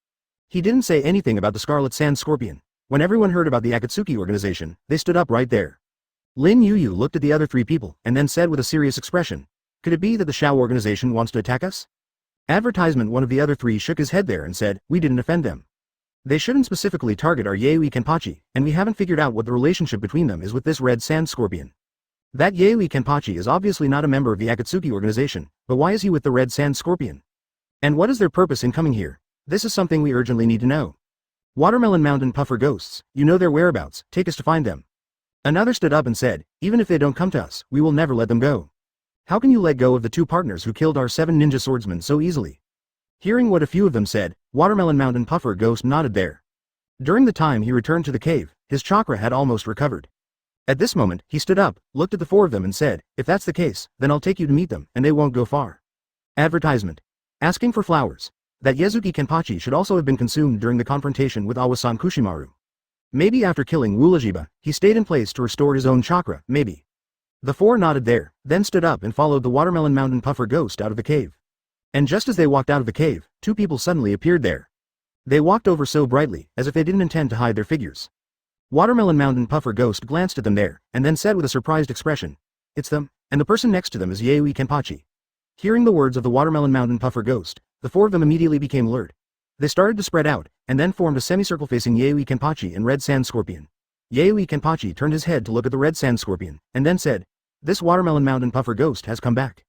He didn't say anything about the scarlet sand scorpion. When everyone heard about the Akatsuki organization, they stood up right there. Lin Yuyu looked at the other 3 people, and then said with a serious expression, "Could it be that the Shao organization wants to attack us?" Advertisement. One of the other 3 shook his head there and said, "We didn't offend them. They shouldn't specifically target our Yaoi Kenpachi, and we haven't figured out what the relationship between them is with this red sand scorpion. That Yaoi Kenpachi is obviously not a member of the Akatsuki organization, but why is he with the red sand scorpion? And what is their purpose in coming here? This is something we urgently need to know. Watermelon Mountain Puffer Ghosts, you know their whereabouts, take us to find them." Another stood up and said, "Even if they don't come to us, we will never let them go. How can you let go of the 2 partners who killed our 7 ninja swordsmen so easily?" Hearing what a few of them said, Watermelon Mountain Puffer Ghost nodded there. During the time he returned to the cave, his chakra had almost recovered. At this moment, he stood up, looked at the 4 of them and said, "If that's the case, then I'll take you to meet them, and they won't go far." Advertisement. Asking for flowers. That Yazuki Kenpachi should also have been consumed during the confrontation with Awasan Kushimaru. Maybe after killing Wulajiba, he stayed in place to restore his own chakra, maybe. The 4 nodded there, then stood up and followed the Watermelon Mountain Puffer Ghost out of the cave. And just as they walked out of the cave, 2 people suddenly appeared there. They walked over so brightly, as if they didn't intend to hide their figures. Watermelon Mountain Puffer Ghost glanced at them there, and then said with a surprised expression, "It's them, and the person next to them is Yaoi Kenpachi." Hearing the words of the Watermelon Mountain Puffer Ghost, the 4 of them immediately became alert. They started to spread out, and then formed a semicircle facing Yaoi Kenpachi and Red Sand Scorpion. Yaoi Kenpachi turned his head to look at the Red Sand Scorpion, and then said, "This Watermelon Mountain Puffer Ghost has come back.